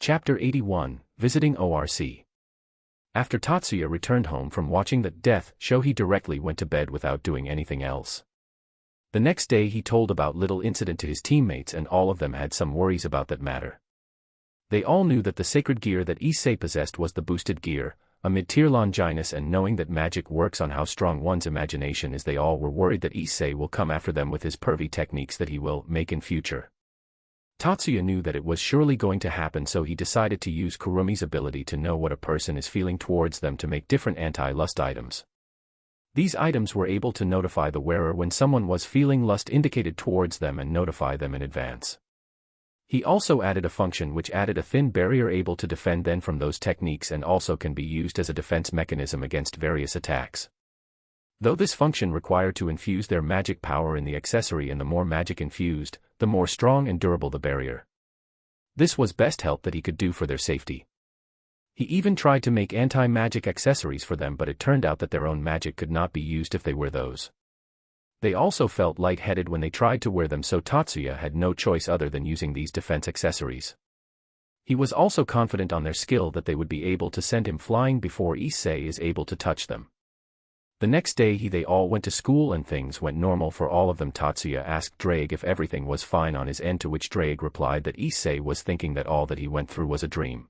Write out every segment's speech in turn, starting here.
Chapter 81, Visiting ORC. After Tatsuya returned home from watching the death show, he directly went to bed without doing anything else. The next day he told about little incident to his teammates, and all of them had some worries about that matter. They all knew that the sacred gear that Issei possessed was the boosted gear, a mid-tier Longinus, and knowing that magic works on how strong one's imagination is, they all were worried that Issei will come after them with his pervy techniques that he will make in future. Tatsuya knew that it was surely going to happen, so he decided to use Kurumi's ability to know what a person is feeling towards them to make different anti-lust items. These items were able to notify the wearer when someone was feeling lust indicated towards them and notify them in advance. He also added a function which added a thin barrier able to defend them from those techniques and also can be used as a defense mechanism against various attacks. Though this function required to infuse their magic power in the accessory, and the more magic infused, the more strong and durable the barrier. This was best help that he could do for their safety. He even tried to make anti-magic accessories for them, but it turned out that their own magic could not be used if they wear those. They also felt lightheaded when they tried to wear them, so Tatsuya had no choice other than using these defense accessories. He was also confident on their skill that they would be able to send him flying before Issei is able to touch them. The next day they all went to school and things went normal for all of them. Tatsuya asked Drake if everything was fine on his end, to which Drake replied that Issei was thinking that all that he went through was a dream.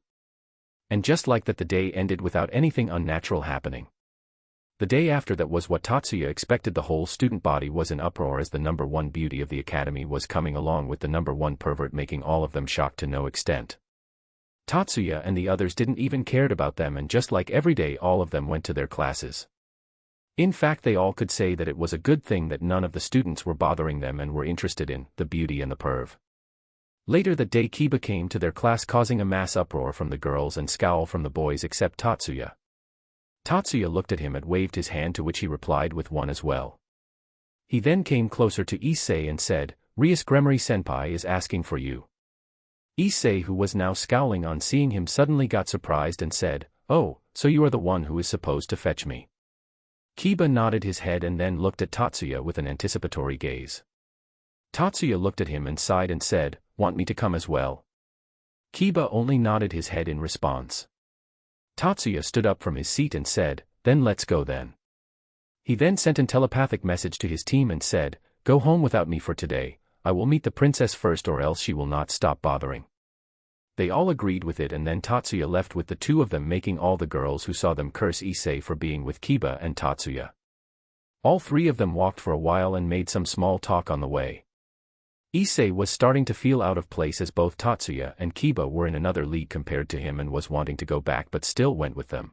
And just like that, the day ended without anything unnatural happening. The day after that was what Tatsuya expected. The whole student body was in uproar as the number one beauty of the academy was coming along with the number one pervert, making all of them shocked to no extent. Tatsuya and the others didn't even cared about them, and just like every day all of them went to their classes. In fact, they all could say that it was a good thing that none of the students were bothering them and were interested in the beauty and the perv. Later that day Kiba came to their class, causing a mass uproar from the girls and scowl from the boys except Tatsuya. Tatsuya looked at him and waved his hand, to which he replied with one as well. He then came closer to Issei and said, "Rias, Gremory senpai is asking for you." Issei, who was now scowling on seeing him, suddenly got surprised and said, "Oh, so you are the one who is supposed to fetch me." Kiba nodded his head and then looked at Tatsuya with an anticipatory gaze. Tatsuya looked at him and sighed and said, "Want me to come as well?" Kiba only nodded his head in response. Tatsuya stood up from his seat and said, "Then let's go then." He then sent a telepathic message to his team and said, "Go home without me for today. I will meet the princess first, or else she will not stop bothering." They all agreed with it, and then Tatsuya left with the two of them, making all the girls who saw them curse Issei for being with Kiba and Tatsuya. All three of them walked for a while and made some small talk on the way. Issei was starting to feel out of place as both Tatsuya and Kiba were in another league compared to him and was wanting to go back, but still went with them.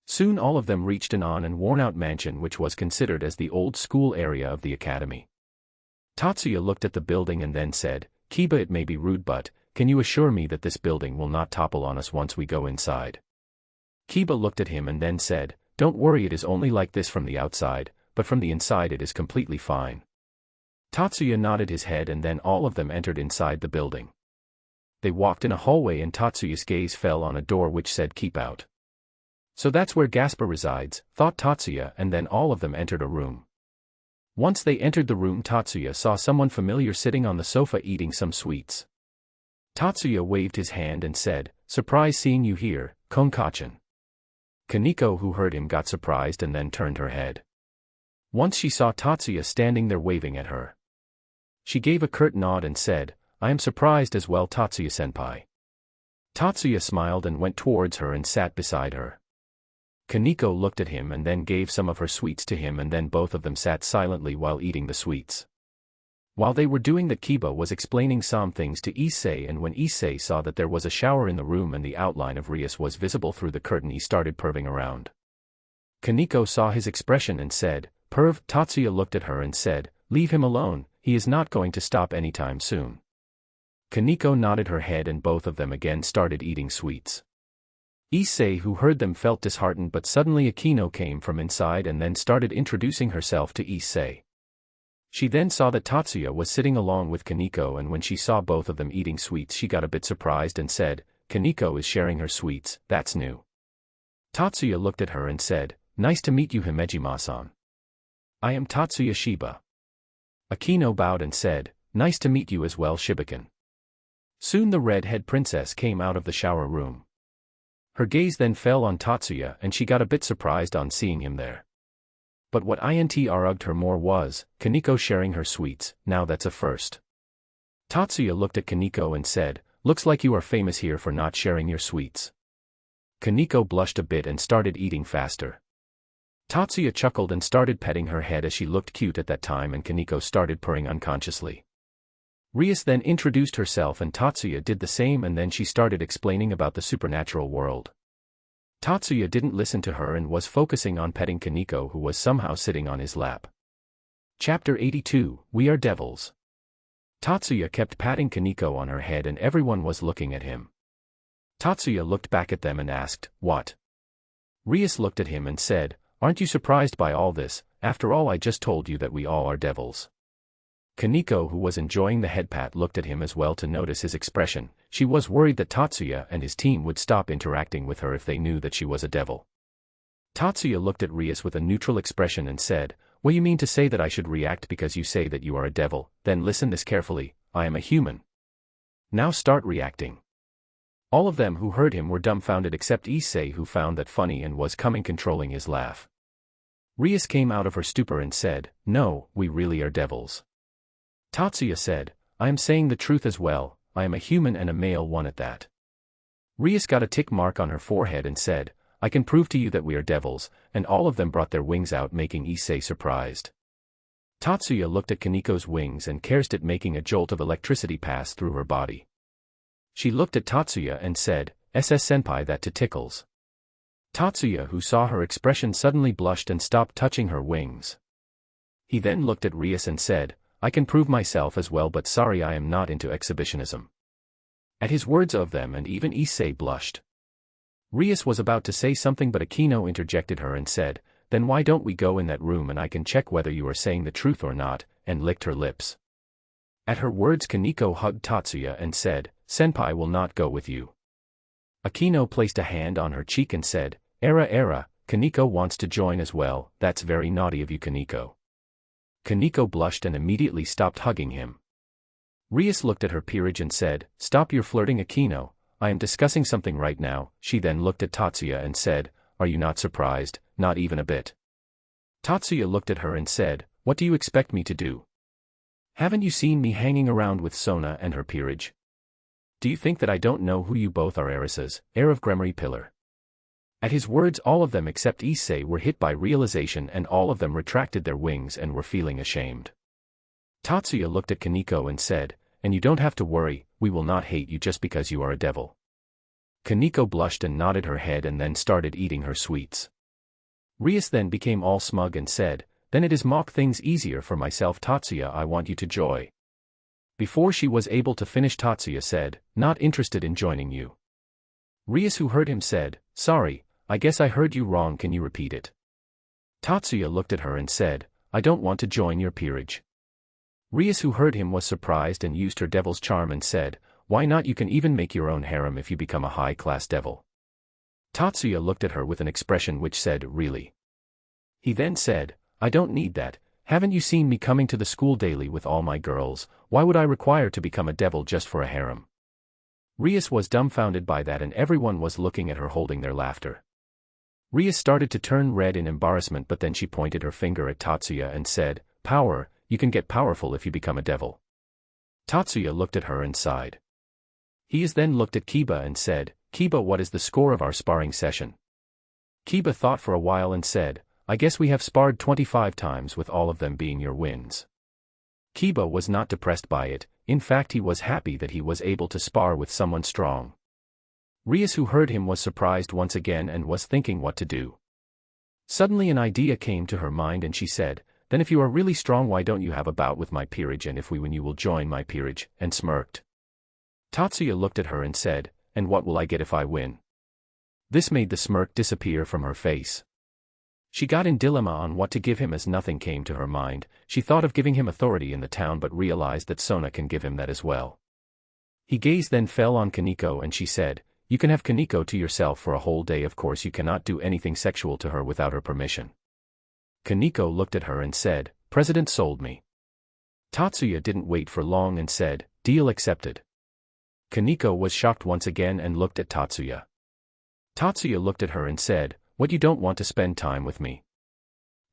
Soon all of them reached an on and worn-out mansion which was considered as the old school area of the academy. Tatsuya looked at the building and then said, "Kiba, it may be rude, but can you assure me that this building will not topple on us once we go inside?" Kiba looked at him and then said, "Don't worry, it is only like this from the outside, but from the inside it is completely fine." Tatsuya nodded his head and then all of them entered inside the building. They walked in a hallway and Tatsuya's gaze fell on a door which said "Keep out." So that's where Gaspar resides, thought Tatsuya, and then all of them entered a room. Once they entered the room, Tatsuya saw someone familiar sitting on the sofa eating some sweets. Tatsuya waved his hand and said, "Surprise seeing you here, Konkachan." Kaneko, who heard him, got surprised and then turned her head. Once she saw Tatsuya standing there waving at her. She gave a curt nod and said, "I am surprised as well, Tatsuya-senpai." Tatsuya smiled and went towards her and sat beside her. Kaneko looked at him and then gave some of her sweets to him, and then both of them sat silently while eating the sweets. While they were doing that, Kiba was explaining some things to Issei, and when Issei saw that there was a shower in the room and the outline of Rias was visible through the curtain, he started perving around. Kaneko saw his expression and said, "Perv." Tatsuya looked at her and said, "Leave him alone, he is not going to stop anytime soon." Kaneko nodded her head and both of them again started eating sweets. Issei, who heard them, felt disheartened, but suddenly Akino came from inside and then started introducing herself to Issei. She then saw that Tatsuya was sitting along with Kaneko, and when she saw both of them eating sweets she got a bit surprised and said, "Kaneko is sharing her sweets, that's new." Tatsuya looked at her and said, "Nice to meet you, Himejima-san. I am Tatsuya Shiba." Akino bowed and said, "Nice to meet you as well, Shibakin." Soon the red-head princess came out of the shower room. Her gaze then fell on Tatsuya and she got a bit surprised on seeing him there. But what intrigued her more was, Kaneko sharing her sweets. Now that's a first. Tatsuya looked at Kaneko and said, "Looks like you are famous here for not sharing your sweets." Kaneko blushed a bit and started eating faster. Tatsuya chuckled and started petting her head as she looked cute at that time, and Kaneko started purring unconsciously. Rias then introduced herself and Tatsuya did the same, and then she started explaining about the supernatural world. Tatsuya didn't listen to her and was focusing on petting Kaneko, who was somehow sitting on his lap. Chapter 82, We Are Devils. Tatsuya kept patting Kaneko on her head and everyone was looking at him. Tatsuya looked back at them and asked, "What?" Rias looked at him and said, "Aren't you surprised by all this? After all, I just told you that we all are devils." Kaneko, who was enjoying the head pat, looked at him as well to notice his expression. She was worried that Tatsuya and his team would stop interacting with her if they knew that she was a devil. Tatsuya looked at Rias with a neutral expression and said, "Well, you mean to say that I should react because you say that you are a devil? Then listen this carefully, I am a human. Now start reacting." All of them who heard him were dumbfounded except Issei, who found that funny and was controlling his laugh. Rias came out of her stupor and said, "No, we really are devils." Tatsuya said, "I am saying the truth as well, I am a human and a male one at that." Rias got a tick mark on her forehead and said, "I can prove to you that we are devils," and all of them brought their wings out, making Issei surprised. Tatsuya looked at Kaneko's wings and cursed at making a jolt of electricity pass through her body. She looked at Tatsuya and said, "SS-senpai, that to tickles." Tatsuya, who saw her expression, suddenly blushed and stopped touching her wings. He then looked at Rias and said, "I can prove myself as well, but sorry, I am not into exhibitionism." At his words of them, and even Issei blushed. Rias was about to say something, but Akino interjected her and said, "Then why don't we go in that room and I can check whether you are saying the truth or not," and licked her lips. At her words, Kaneko hugged Tatsuya and said, "Senpai will not go with you." Akino placed a hand on her cheek and said, Era, Kaneko wants to join as well. That's very naughty of you, Kaneko." Kaneko blushed and immediately stopped hugging him. Rias looked at her Peerage and said, "Stop your flirting, Akino, I am discussing something right now." She then looked at Tatsuya and said, "Are you not surprised?" "Not even a bit." Tatsuya looked at her and said, "What do you expect me to do? Haven't you seen me hanging around with Sona and her Peerage? Do you think that I don't know who you both are, heiresses, heir of Gremory pillar?" At his words, all of them except Issei were hit by realization, and all of them retracted their wings and were feeling ashamed. Tatsuya looked at Kaneko and said, "And you don't have to worry, we will not hate you just because you are a devil." Kaneko blushed and nodded her head and then started eating her sweets. Rias then became all smug and said, "Then it is mock things easier for myself, Tatsuya, I want you to join." Before she was able to finish, Tatsuya said, "Not interested in joining you." Rias, who heard him, said, "Sorry, I guess I heard you wrong, can you repeat it?" Tatsuya looked at her and said, "I don't want to join your Peerage." Rias, who heard him, was surprised and used her devil's charm and said, "Why not? You can even make your own harem if you become a high-class devil." Tatsuya looked at her with an expression which said, "Really?" He then said, "I don't need that. Haven't you seen me coming to the school daily with all my girls? Why would I require to become a devil just for a harem?" Rias was dumbfounded by that, and everyone was looking at her holding their laughter. Rias started to turn red in embarrassment, but then she pointed her finger at Tatsuya and said, "Power, you can get powerful if you become a devil." Tatsuya looked at her and sighed. He then looked at Kiba and said, "Kiba, what is the score of our sparring session?" Kiba thought for a while and said, "I guess we have sparred 25 times, with all of them being your wins." Kiba was not depressed by it, in fact he was happy that he was able to spar with someone strong. Rias, who heard him, was surprised once again and was thinking what to do. Suddenly an idea came to her mind and she said, "Then if you are really strong, why don't you have a bout with my Peerage, and if we win you will join my Peerage," and smirked. Tatsuya looked at her and said, "And what will I get if I win?" This made the smirk disappear from her face. She got in dilemma on what to give him, as nothing came to her mind. She thought of giving him authority in the town but realized that Sona can give him that as well. Her gaze then fell on Kaneko and she said, "You can have Kaneko to yourself for a whole day. Of course you cannot do anything sexual to her without her permission." Kaneko looked at her and said, "President sold me." Tatsuya didn't wait for long and said, "Deal accepted." Kaneko was shocked once again and looked at Tatsuya. Tatsuya looked at her and said, "What, you don't want to spend time with me?"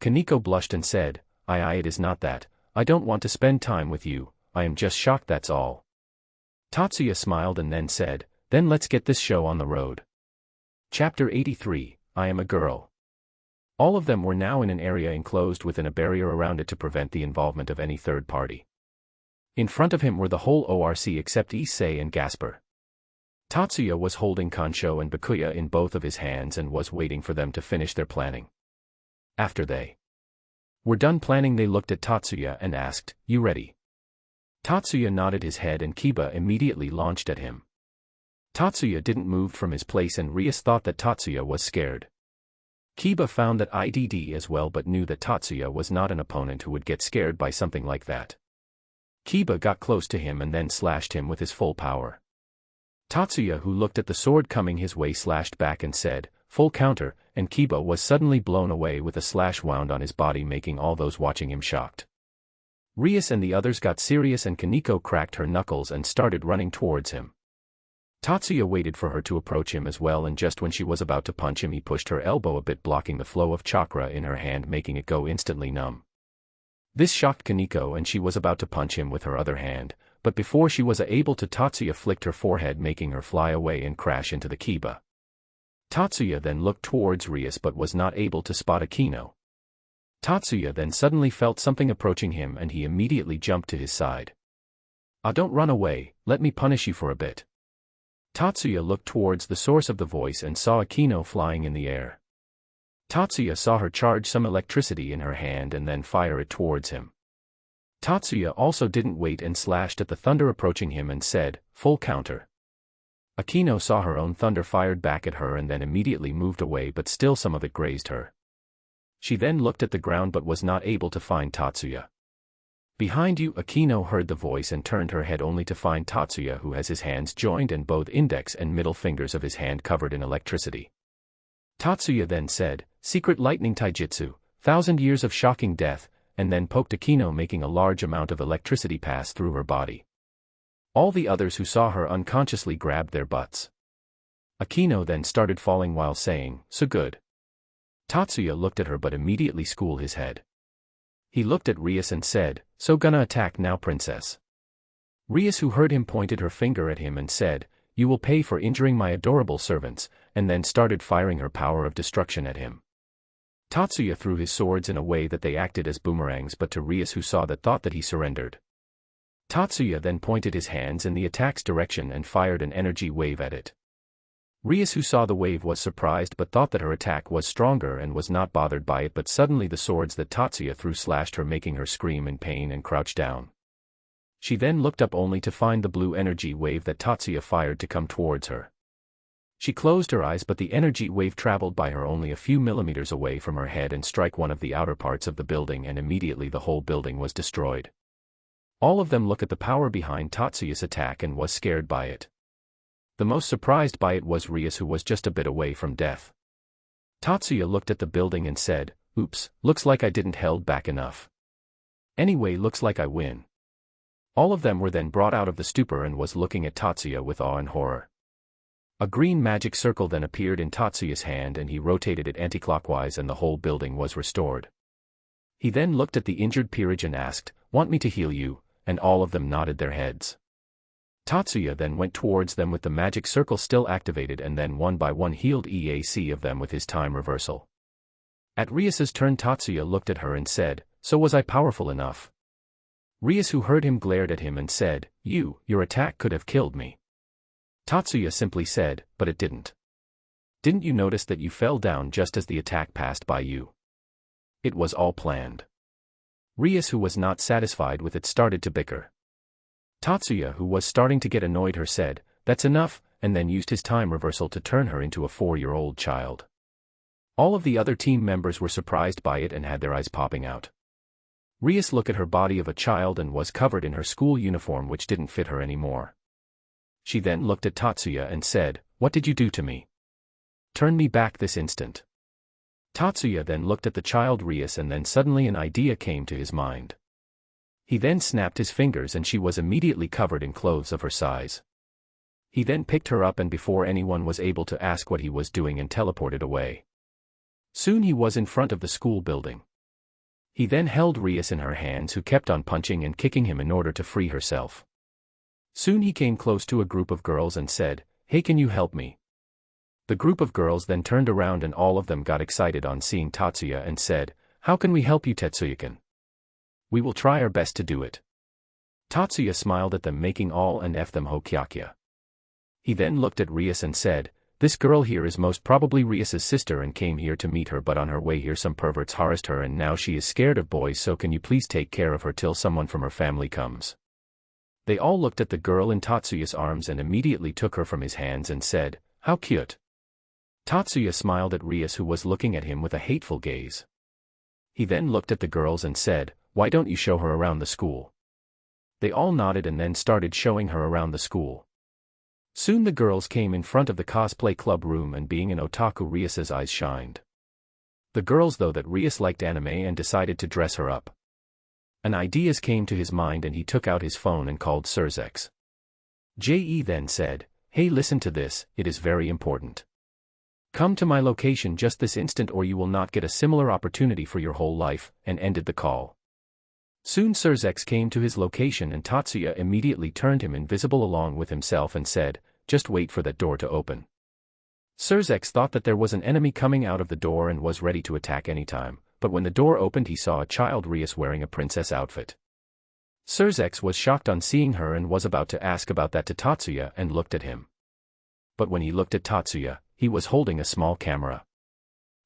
Kaneko blushed and said, I it is not that, I don't want to spend time with you, I am just shocked, that's all." Tatsuya smiled and then said, "Then let's get this show on the road." Chapter 83, I Am a Girl. All of them were now in an area enclosed within a barrier around it to prevent the involvement of any third party. In front of him were the whole ORC except Issei and Gasper. Tatsuya was holding Kansho and Bakuya in both of his hands and was waiting for them to finish their planning. After they were done planning, they looked at Tatsuya and asked, "You ready?" Tatsuya nodded his head and Kiba immediately launched at him. Tatsuya didn't move from his place and Rias thought that Tatsuya was scared. Kiba found that IDD as well but knew that Tatsuya was not an opponent who would get scared by something like that. Kiba got close to him and then slashed him with his full power. Tatsuya, who looked at the sword coming his way, slashed back and said, "Full counter," and Kiba was suddenly blown away with a slash wound on his body, making all those watching him shocked. Rias and the others got serious and Kaneko cracked her knuckles and started running towards him. Tatsuya waited for her to approach him as well, and just when she was about to punch him he pushed her elbow a bit, blocking the flow of chakra in her hand, making it go instantly numb. This shocked Kaneko and she was about to punch him with her other hand, but before she was able to, Tatsuya flicked her forehead, making her fly away and crash into the Kiba. Tatsuya then looked towards Rias but was not able to spot Akino. Tatsuya then suddenly felt something approaching him and he immediately jumped to his side. "Ah, don't run away, let me punish you for a bit." Tatsuya looked towards the source of the voice and saw Akino flying in the air. Tatsuya saw her charge some electricity in her hand and then fire it towards him. Tatsuya also didn't wait and slashed at the thunder approaching him and said, "Full counter." Akino saw her own thunder fired back at her and then immediately moved away, but still some of it grazed her. She then looked at the ground but was not able to find Tatsuya. "Behind you," Akino heard the voice and turned her head only to find Tatsuya, who has his hands joined and both index and middle fingers of his hand covered in electricity. Tatsuya then said, "Secret lightning taijutsu, 1,000 years of shocking death," and then poked Akino, making a large amount of electricity pass through her body. All the others who saw her unconsciously grabbed their butts. Akino then started falling while saying, "So good." Tatsuya looked at her but immediately schooled his head. He looked at Rias and said, "So gonna attack now, princess?" Rias, who heard him, pointed her finger at him and said, "You will pay for injuring my adorable servants," and then started firing her power of destruction at him. Tatsuya threw his swords in a way that they acted as boomerangs, but to Rias, who saw that, thought that he surrendered. Tatsuya then pointed his hands in the attack's direction and fired an energy wave at it. Rias, who saw the wave, was surprised but thought that her attack was stronger and was not bothered by it, but suddenly the swords that Tatsuya threw slashed her, making her scream in pain and crouch down. She then looked up only to find the blue energy wave that Tatsuya fired to come towards her. She closed her eyes, but the energy wave traveled by her only a few millimeters away from her head and struck one of the outer parts of the building, and immediately the whole building was destroyed. All of them looked at the power behind Tatsuya's attack and was scared by it. The most surprised by it was Rias, who was just a bit away from death. Tatsuya looked at the building and said, "Oops, looks like I didn't held back enough. Anyway, looks like I win." All of them were then brought out of the stupor and was looking at Tatsuya with awe and horror. A green magic circle then appeared in Tatsuya's hand and he rotated it anticlockwise and the whole building was restored. He then looked at the injured Peerage and asked, "Want me to heal you?" and all of them nodded their heads. Tatsuya then went towards them with the magic circle still activated and then one by one healed EAC of them with his time reversal. At Rias's turn, Tatsuya looked at her and said, "So was I powerful enough?" Rias, who heard him, glared at him and said, Your attack could have killed me." Tatsuya simply said, "But it didn't. Didn't you notice that you fell down just as the attack passed by you? It was all planned." Rias, who was not satisfied with it, started to bicker. Tatsuya, who was starting to get annoyed her, said, "That's enough," and then used his time reversal to turn her into a 4-year-old child. All of the other team members were surprised by it and had their eyes popping out. Rias looked at her body of a child and was covered in her school uniform, which didn't fit her anymore. She then looked at Tatsuya and said, "What did you do to me? Turn me back this instant." Tatsuya then looked at the child Rias and then suddenly an idea came to his mind. He then snapped his fingers and she was immediately covered in clothes of her size. He then picked her up and before anyone was able to ask what he was doing and teleported away. Soon he was in front of the school building. He then held Rias in her hands who kept on punching and kicking him in order to free herself. Soon he came close to a group of girls and said, "Hey, can you help me?" The group of girls then turned around and all of them got excited on seeing Tatsuya and said, "How can we help you, Tatsuya-kun? We will try our best to do it." Tatsuya smiled at them, making all and F them Hokyakya. He then looked at Rias and said, "This girl here is most probably Rias's sister and came here to meet her, but on her way here some perverts harassed her and now she is scared of boys, so can you please take care of her till someone from her family comes?" They all looked at the girl in Tatsuya's arms and immediately took her from his hands and said, "How cute." Tatsuya smiled at Rias who was looking at him with a hateful gaze. He then looked at the girls and said, "Why don't you show her around the school?" They all nodded and then started showing her around the school. Soon the girls came in front of the cosplay club room and being an otaku, Rias's eyes shined. The girls though that Rias liked anime and decided to dress her up. An idea came to his mind and he took out his phone and called Surzex. JE then said, "Hey, listen to this, it is very important. Come to my location just this instant or you will not get a similar opportunity for your whole life," and ended the call. Soon Surzex came to his location and Tatsuya immediately turned him invisible along with himself and said, "Just wait for that door to open." Surzex thought that there was an enemy coming out of the door and was ready to attack anytime, but when the door opened he saw a child Rias wearing a princess outfit. Surzex was shocked on seeing her and was about to ask about that to Tatsuya and looked at him. But when he looked at Tatsuya, he was holding a small camera.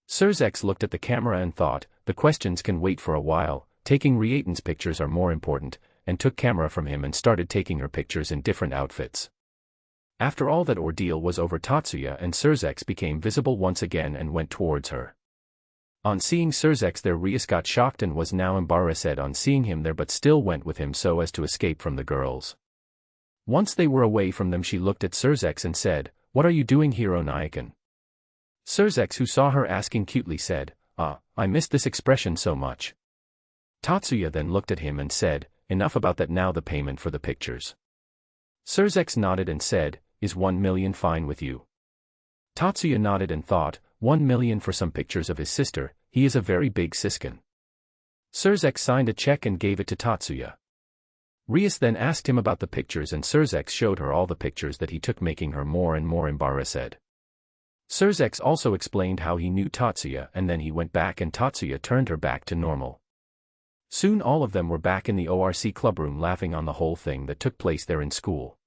Surzex looked at the camera and thought, the questions can wait for a while, taking Riatan's pictures are more important, and took camera from him and started taking her pictures in different outfits. After all that ordeal was over, Tatsuya and Surzex became visible once again and went towards her. On seeing Surzex there, Rias got shocked and was now embarrassed on seeing him there, but still went with him so as to escape from the girls. Once they were away from them she looked at Surzex and said, "What are you doing here, Onaikan?" Surzex, who saw her asking cutely, said, I missed this expression so much." Tatsuya then looked at him and said, "Enough about that, now the payment for the pictures." Surzex nodded and said, "Is 1 million fine with you?" Tatsuya nodded and thought, 1 million for some pictures of his sister, he is a very big siskin. Surzex signed a check and gave it to Tatsuya. Rias then asked him about the pictures and Surzex showed her all the pictures that he took, making her more and more embarrassed. Surzex also explained how he knew Tatsuya and then he went back and Tatsuya turned her back to normal. Soon all of them were back in the ORC clubroom laughing on the whole thing that took place there in school.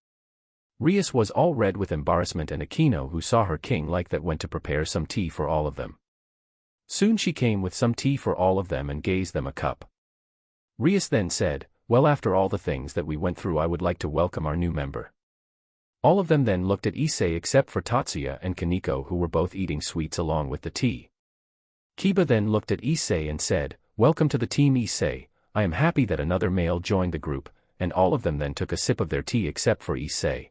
Rias was all red with embarrassment and Akino, who saw her king like that, went to prepare some tea for all of them. Soon she came with some tea for all of them and gave them a cup. Rias then said, "Well, after all the things that we went through, I would like to welcome our new member." All of them then looked at Issei except for Tatsuya and Kaneko, who were both eating sweets along with the tea. Kiba then looked at Issei and said, "Welcome to the team, Issei. I am happy that another male joined the group," and all of them then took a sip of their tea except for Issei.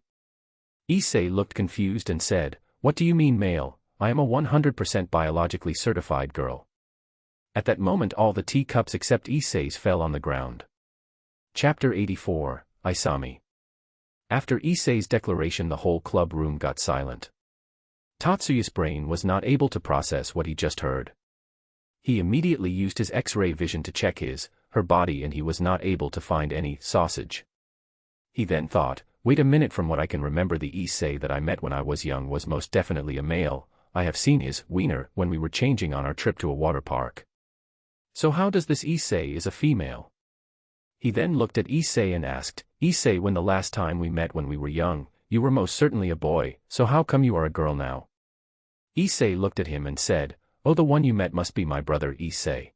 Issei looked confused and said, "What do you mean male? I am a 100% biologically certified girl." At that moment all the tea cups except Issei's fell on the ground. Chapter 84, Isami. After Issei's declaration the whole club room got silent. Tatsuya's brain was not able to process what he just heard. He immediately used his X-ray vision to check her body and he was not able to find any sausage. He then thought, wait a minute, from what I can remember the Issei that I met when I was young was most definitely a male. I have seen his wiener when we were changing on our trip to a water park. So how does this Issei is a female? He then looked at Issei and asked, "Issei, when the last time we met when we were young, you were most certainly a boy, so how come you are a girl now?" Issei looked at him and said, "Oh, the one you met must be my brother Issei.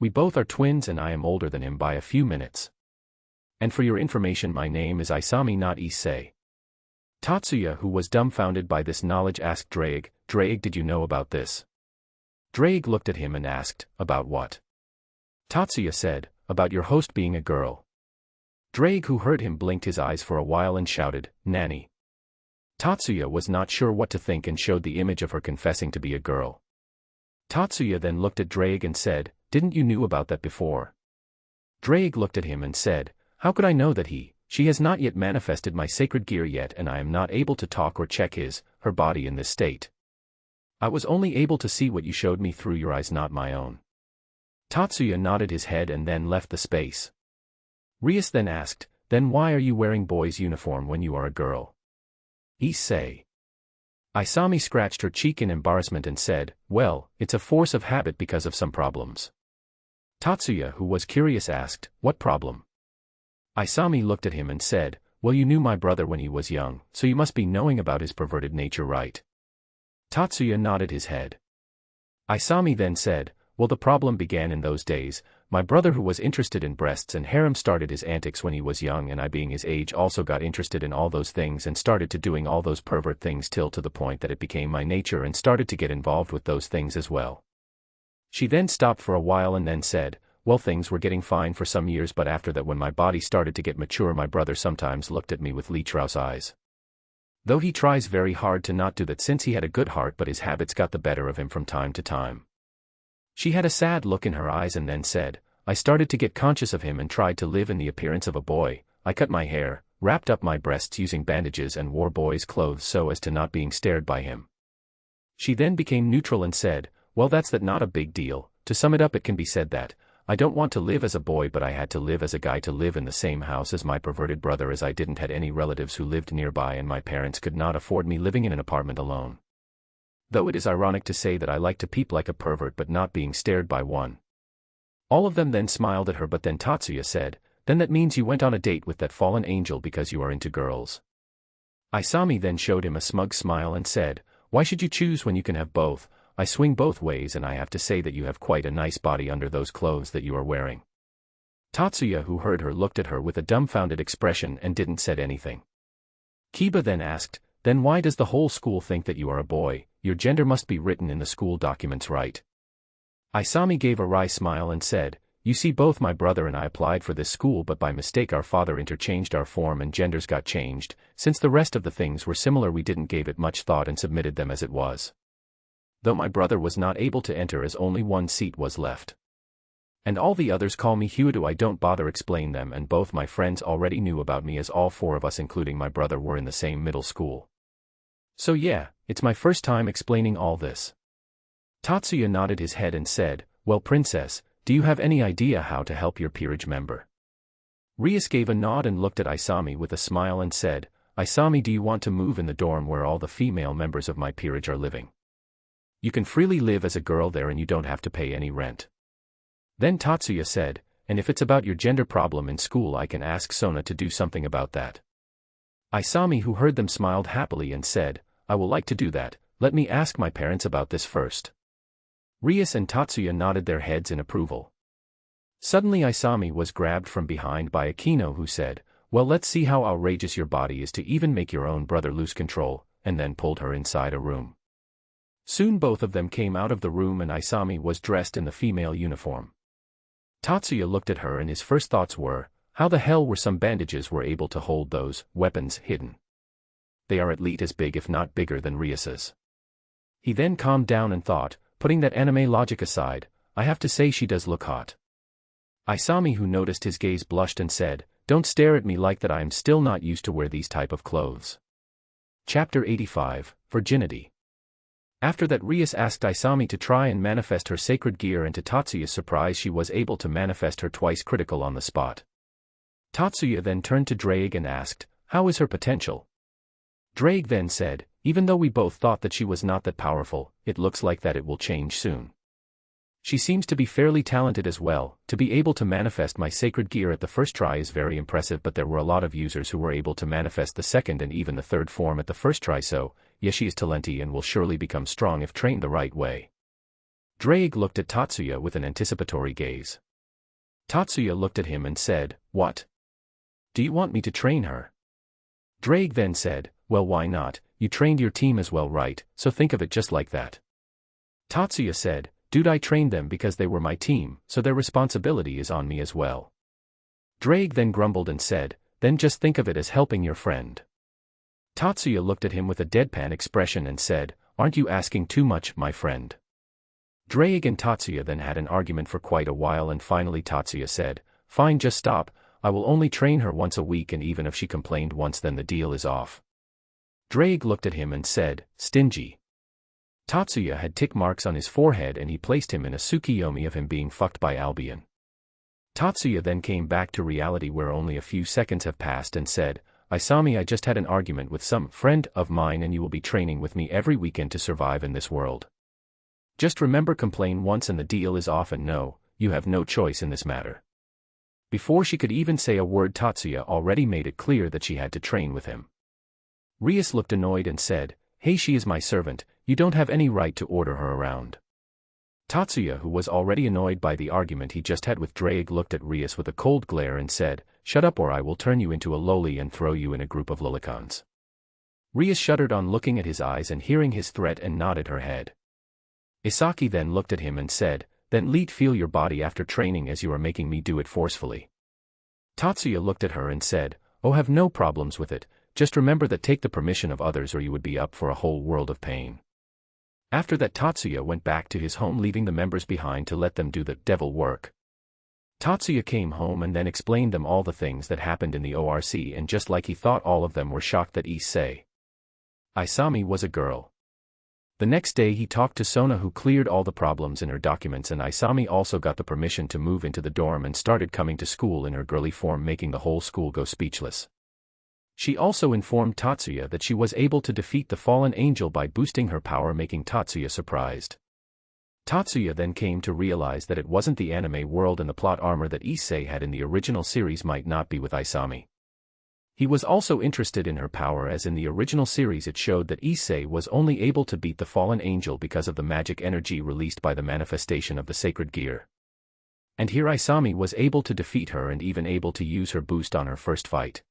We both are twins and I am older than him by a few minutes. And for your information, my name is Isami, not Issei." Tatsuya, who was dumbfounded by this knowledge, asked Drake, "Did you know about this?" Drake looked at him and asked, "About what?" Tatsuya said, "About your host being a girl." Drake, who heard him, blinked his eyes for a while and shouted, "Nanny." Tatsuya was not sure what to think and showed the image of her confessing to be a girl. Tatsuya then looked at Drake and said, "Didn't you knew about that before?" Drake looked at him and said, "How could I know that he She has not yet manifested my sacred gear yet, and I am not able to talk or check her body in this state. I was only able to see what you showed me through your eyes, not my own. Tatsuya nodded his head and then left the space. Rias then asked, then why are you wearing boy's uniform when you are a girl? Say. Isami scratched her cheek in embarrassment and said, well, it's a force of habit because of some problems. Tatsuya, who was curious, asked, what problem? Isami looked at him and said, well, you knew my brother when he was young, so you must be knowing about his perverted nature, right? Tatsuya nodded his head. Isami then said, well, the problem began in those days. My brother, who was interested in breasts and harem, started his antics when he was young, and I, being his age, also got interested in all those things and started to doing all those pervert things till to the point that it became my nature and started to get involved with those things as well. She then stopped for a while and then said, well, things were getting fine for some years, but after that, when my body started to get mature, my brother sometimes looked at me with Leechrouse eyes. Though he tries very hard to not do that since he had a good heart, but his habits got the better of him from time to time. She had a sad look in her eyes and then said, I started to get conscious of him and tried to live in the appearance of a boy. I cut my hair, wrapped up my breasts using bandages, and wore boys' clothes so as to not being stared by him. She then became neutral and said, well, that's not a big deal. To sum it up, it can be said that, I don't want to live as a boy, but I had to live as a guy to live in the same house as my perverted brother, as I didn't had any relatives who lived nearby and my parents could not afford me living in an apartment alone. Though it is ironic to say that I like to peep like a pervert but not being stared by one. All of them then smiled at her, but then Tatsuya said, then that means you went on a date with that fallen angel because you are into girls. Isami then showed him a smug smile and said, why should you choose when you can have both? I swing both ways, and I have to say that you have quite a nice body under those clothes that you are wearing. Tatsuya, who heard her, looked at her with a dumbfounded expression and didn't said anything. Kiba then asked, then why does the whole school think that you are a boy? Your gender must be written in the school documents, right? Isami gave a wry smile and said, you see, both my brother and I applied for this school, but by mistake our father interchanged our form and genders got changed. Since the rest of the things were similar, we didn't give it much thought and submitted them as it was. Though my brother was not able to enter as only one seat was left. And all the others call me Huido. I don't bother explain them, and both my friends already knew about me, as all four of us including my brother were in the same middle school. So yeah, it's my first time explaining all this. Tatsuya nodded his head and said, well, princess, do you have any idea how to help your peerage member? Rias gave a nod and looked at Isami with a smile and said, Isami, do you want to move in the dorm where all the female members of my peerage are living? You can freely live as a girl there and you don't have to pay any rent. Then Tatsuya said, and if it's about your gender problem in school, I can ask Sona to do something about that. Isami, who heard them, smiled happily and said, I will like to do that. Let me ask my parents about this first. Rias and Tatsuya nodded their heads in approval. Suddenly Isami was grabbed from behind by Akino, who said, well, let's see how outrageous your body is to even make your own brother lose control, and then pulled her inside a room. Soon both of them came out of the room and Isami was dressed in the female uniform. Tatsuya looked at her and his first thoughts were, how the hell were some bandages were able to hold those weapons hidden? They are at least as big if not bigger than Rias's. He then calmed down and thought, putting that anime logic aside, I have to say she does look hot. Isami, who noticed his gaze, blushed and said, don't stare at me like that, I am still not used to wear these type of clothes. Chapter 85, Virginity. After that, Rias asked Isami to try and manifest her sacred gear, and to Tatsuya's surprise she was able to manifest her twice critical on the spot. Tatsuya then turned to Drake and asked, how is her potential? Drake then said, even though we both thought that she was not that powerful, it looks like that it will change soon. She seems to be fairly talented as well. To be able to manifest my sacred gear at the first try is very impressive, but there were a lot of users who were able to manifest the second and even the third form at the first try, so yes, she is talented and will surely become strong if trained the right way. Drake looked at Tatsuya with an anticipatory gaze. Tatsuya looked at him and said, what? Do you want me to train her? Drake then said, well, why not? You trained your team as well, right? So think of it just like that. Tatsuya said, dude, I trained them because they were my team, so their responsibility is on me as well. Drake then grumbled and said, then just think of it as helping your friend. Tatsuya looked at him with a deadpan expression and said, aren't you asking too much, my friend? Drake and Tatsuya then had an argument for quite a while, and finally Tatsuya said, fine, just stop. I will only train her once a week, and even if she complained once, then the deal is off. Drake looked at him and said, stingy. Tatsuya had tick marks on his forehead and he placed him in a tsukiyomi of him being fucked by Albion. Tatsuya then came back to reality where only a few seconds have passed and said, Isami, I just had an argument with some friend of mine and you will be training with me every weekend to survive in this world. Just remember, complain once and the deal is off, and no, you have no choice in this matter. Before she could even say a word, Tatsuya already made it clear that she had to train with him. Rias looked annoyed and said, hey, she is my servant, you don't have any right to order her around. Tatsuya, who was already annoyed by the argument he just had with Drake, looked at Rias with a cold glare and said, shut up or I will turn you into a loli and throw you in a group of lolicons. Rias shuddered on looking at his eyes and hearing his threat and nodded her head. Isaki then looked at him and said, then let feel your body after training, as you are making me do it forcefully. Tatsuya looked at her and said, oh, have no problems with it, just remember that take the permission of others or you would be up for a whole world of pain. After that, Tatsuya went back to his home, leaving the members behind to let them do the devil work. Tatsuya came home and then explained them all the things that happened in the ORC, and just like he thought, all of them were shocked that Isami was a girl. The next day he talked to Sona, who cleared all the problems in her documents, and Isami also got the permission to move into the dorm and started coming to school in her girly form, making the whole school go speechless. She also informed Tatsuya that she was able to defeat the fallen angel by boosting her power, making Tatsuya surprised. Tatsuya then came to realize that it wasn't the anime world, and the plot armor that Issei had in the original series might not be with Isami. He was also interested in her power, as in the original series it showed that Issei was only able to beat the fallen angel because of the magic energy released by the manifestation of the sacred gear. And here Isami was able to defeat her and even able to use her boost on her first fight.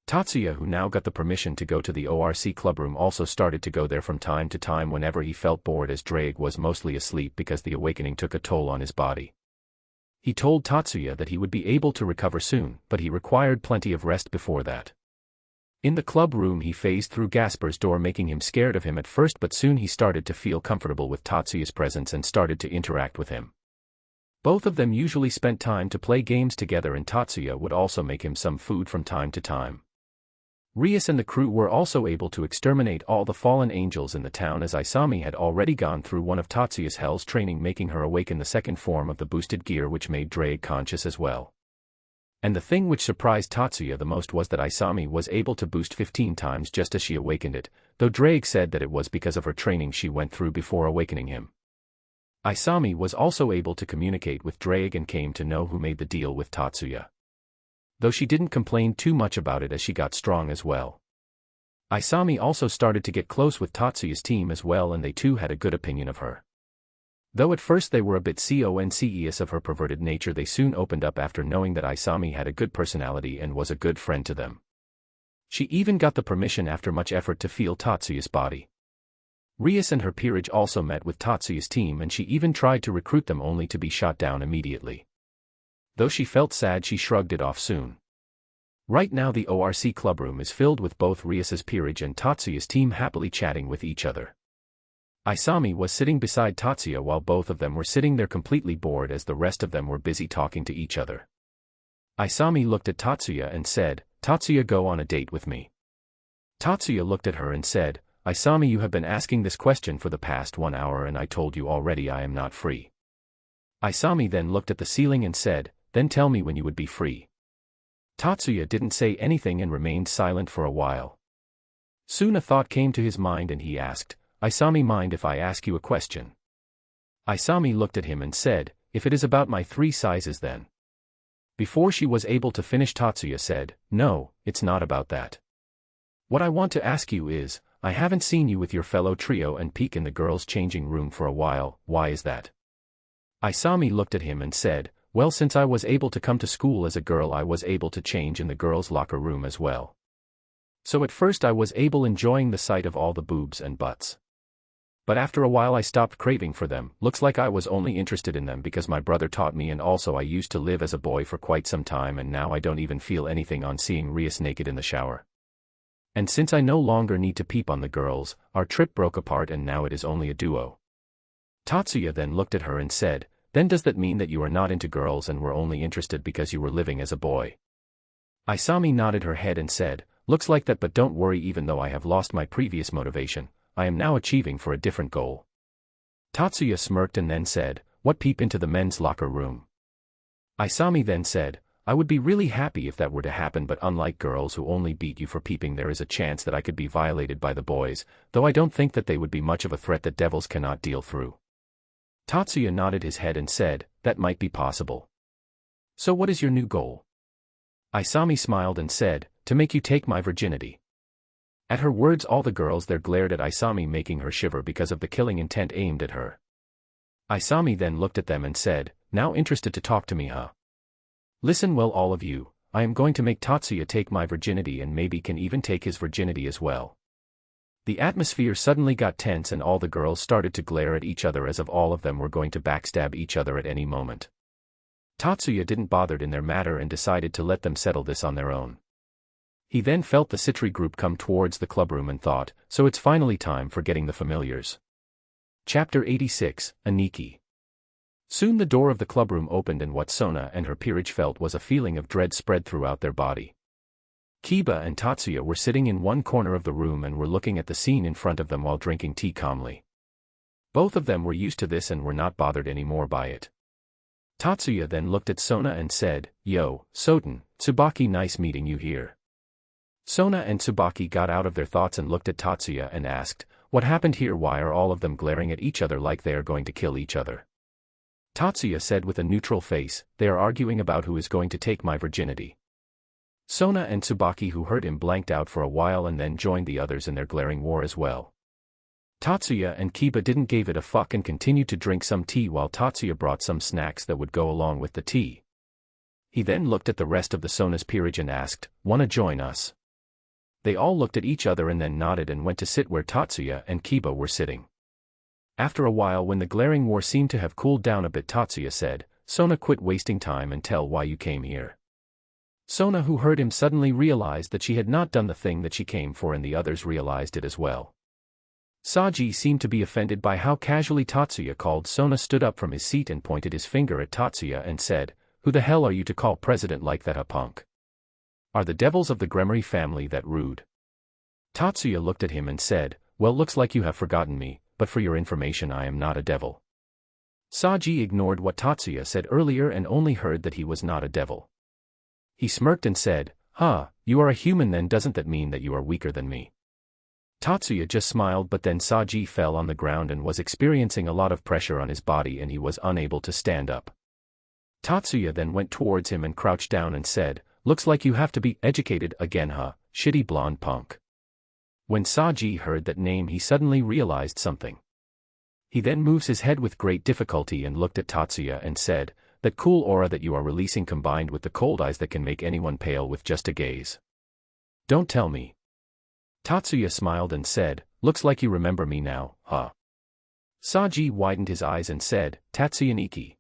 Tatsuya, who now got the permission to go to the ORC clubroom, also started to go there from time to time whenever he felt bored, as Drake was mostly asleep because the awakening took a toll on his body. He told Tatsuya that he would be able to recover soon, but he required plenty of rest before that. In the club room he phased through Gasper's door, making him scared of him at first, but soon he started to feel comfortable with Tatsuya's presence and started to interact with him. Both of them usually spent time to play games together, and Tatsuya would also make him some food from time to time. Rias and the crew were also able to exterminate all the fallen angels in the town, as Isami had already gone through one of Tatsuya's hell's training, making her awaken the second form of the boosted gear, which made Drake conscious as well. And the thing which surprised Tatsuya the most was that Isami was able to boost 15 times just as she awakened it, though Drake said that it was because of her training she went through before awakening him. Isami was also able to communicate with Drake and came to know who made the deal with Tatsuya, though she didn't complain too much about it as she got strong as well. Isami also started to get close with Tatsuya's team as well, and they too had a good opinion of her. Though at first they were a bit conscious of her perverted nature, they soon opened up after knowing that Isami had a good personality and was a good friend to them. She even got the permission after much effort to feel Tatsuya's body. Rias and her Peerage also met with Tatsuya's team, and she even tried to recruit them only to be shot down immediately. Though she felt sad, she shrugged it off soon. Right now the ORC clubroom is filled with both Rias's Peerage and Tatsuya's team happily chatting with each other. Isami was sitting beside Tatsuya while both of them were sitting there completely bored, as the rest of them were busy talking to each other. Isami looked at Tatsuya and said, Tatsuya, go on a date with me. Tatsuya looked at her and said, Isami, you have been asking this question for the past 1 hour and I told you already I am not free. Isami then looked at the ceiling and said, then tell me when you would be free. Tatsuya didn't say anything and remained silent for a while. Soon a thought came to his mind and he asked, Isami, mind if I ask you a question? Isami looked at him and said, if it is about my 3 sizes then. Before she was able to finish, Tatsuya said, no, it's not about that. What I want to ask you is, I haven't seen you with your fellow trio and peek in the girls' changing room for a while, why is that? Isami looked at him and said, well, since I was able to come to school as a girl, I was able to change in the girls' locker room as well. So at first I was enjoying the sight of all the boobs and butts. But after a while I stopped craving for them. Looks like I was only interested in them because my brother taught me, and also I used to live as a boy for quite some time, and now I don't even feel anything on seeing Rias naked in the shower. And since I no longer need to peep on the girls, our trip broke apart and now it is only a duo. Tatsuya then looked at her and said, then does that mean that you are not into girls and were only interested because you were living as a boy? Isami nodded her head and said, looks like that, but don't worry, even though I have lost my previous motivation, I am now achieving for a different goal. Tatsuya smirked and then said, what, peep into the men's locker room? Isami then said, I would be really happy if that were to happen, but unlike girls who only beat you for peeping, there is a chance that I could be violated by the boys, though I don't think that they would be much of a threat that devils cannot deal through. Tatsuya nodded his head and said, that might be possible. So what is your new goal? Isami smiled and said, to make you take my virginity. At her words, all the girls there glared at Isami, making her shiver because of the killing intent aimed at her. Isami then looked at them and said, now interested to talk to me, huh? Listen well, all of you, I am going to make Tatsuya take my virginity and maybe can even take his virginity as well. The atmosphere suddenly got tense and all the girls started to glare at each other as if all of them were going to backstab each other at any moment. Tatsuya didn't bother in their matter and decided to let them settle this on their own. He then felt the Citri group come towards the clubroom and thought, so it's finally time for getting the familiars. Chapter 86, Aniki. Soon the door of the clubroom opened and what Sona and her peerage felt was a feeling of dread spread throughout their body. Kiba and Tatsuya were sitting in one corner of the room and were looking at the scene in front of them while drinking tea calmly. Both of them were used to this and were not bothered anymore by it. Tatsuya then looked at Sona and said, yo, Soten, Tsubaki, nice meeting you here. Sona and Tsubaki got out of their thoughts and looked at Tatsuya and asked, what happened here? Why are all of them glaring at each other like they are going to kill each other? Tatsuya said with a neutral face, they are arguing about who is going to take my virginity. Sona and Tsubaki, who heard him, blanked out for a while and then joined the others in their glaring war as well. Tatsuya and Kiba didn't give it a fuck and continued to drink some tea while Tatsuya brought some snacks that would go along with the tea. He then looked at the rest of the Sona's peerage and asked, wanna join us? They all looked at each other and then nodded and went to sit where Tatsuya and Kiba were sitting. After a while, when the glaring war seemed to have cooled down a bit, Tatsuya said, Sona, quit wasting time and tell why you came here. Sona, who heard him, suddenly realized that she had not done the thing that she came for, and the others realized it as well. Saji seemed to be offended by how casually Tatsuya called Sona, stood up from his seat and pointed his finger at Tatsuya and said, who the hell are you to call president like that, a punk? Are the devils of the Gremory family that rude? Tatsuya looked at him and said, well, looks like you have forgotten me, but for your information, I am not a devil. Saji ignored what Tatsuya said earlier and only heard that he was not a devil. He smirked and said, you are a human, then doesn't that mean that you are weaker than me? Tatsuya just smiled, but then Saji fell on the ground and was experiencing a lot of pressure on his body and he was unable to stand up. Tatsuya then went towards him and crouched down and said, looks like you have to be educated again, shitty blonde punk. When Saji heard that name, he suddenly realized something. He then moves his head with great difficulty and looked at Tatsuya and said, that cool aura that you are releasing combined with the cold eyes that can make anyone pale with just a gaze. Don't tell me. Tatsuya smiled and said, looks like you remember me now, huh? Saji widened his eyes and said, Tatsuya Niki.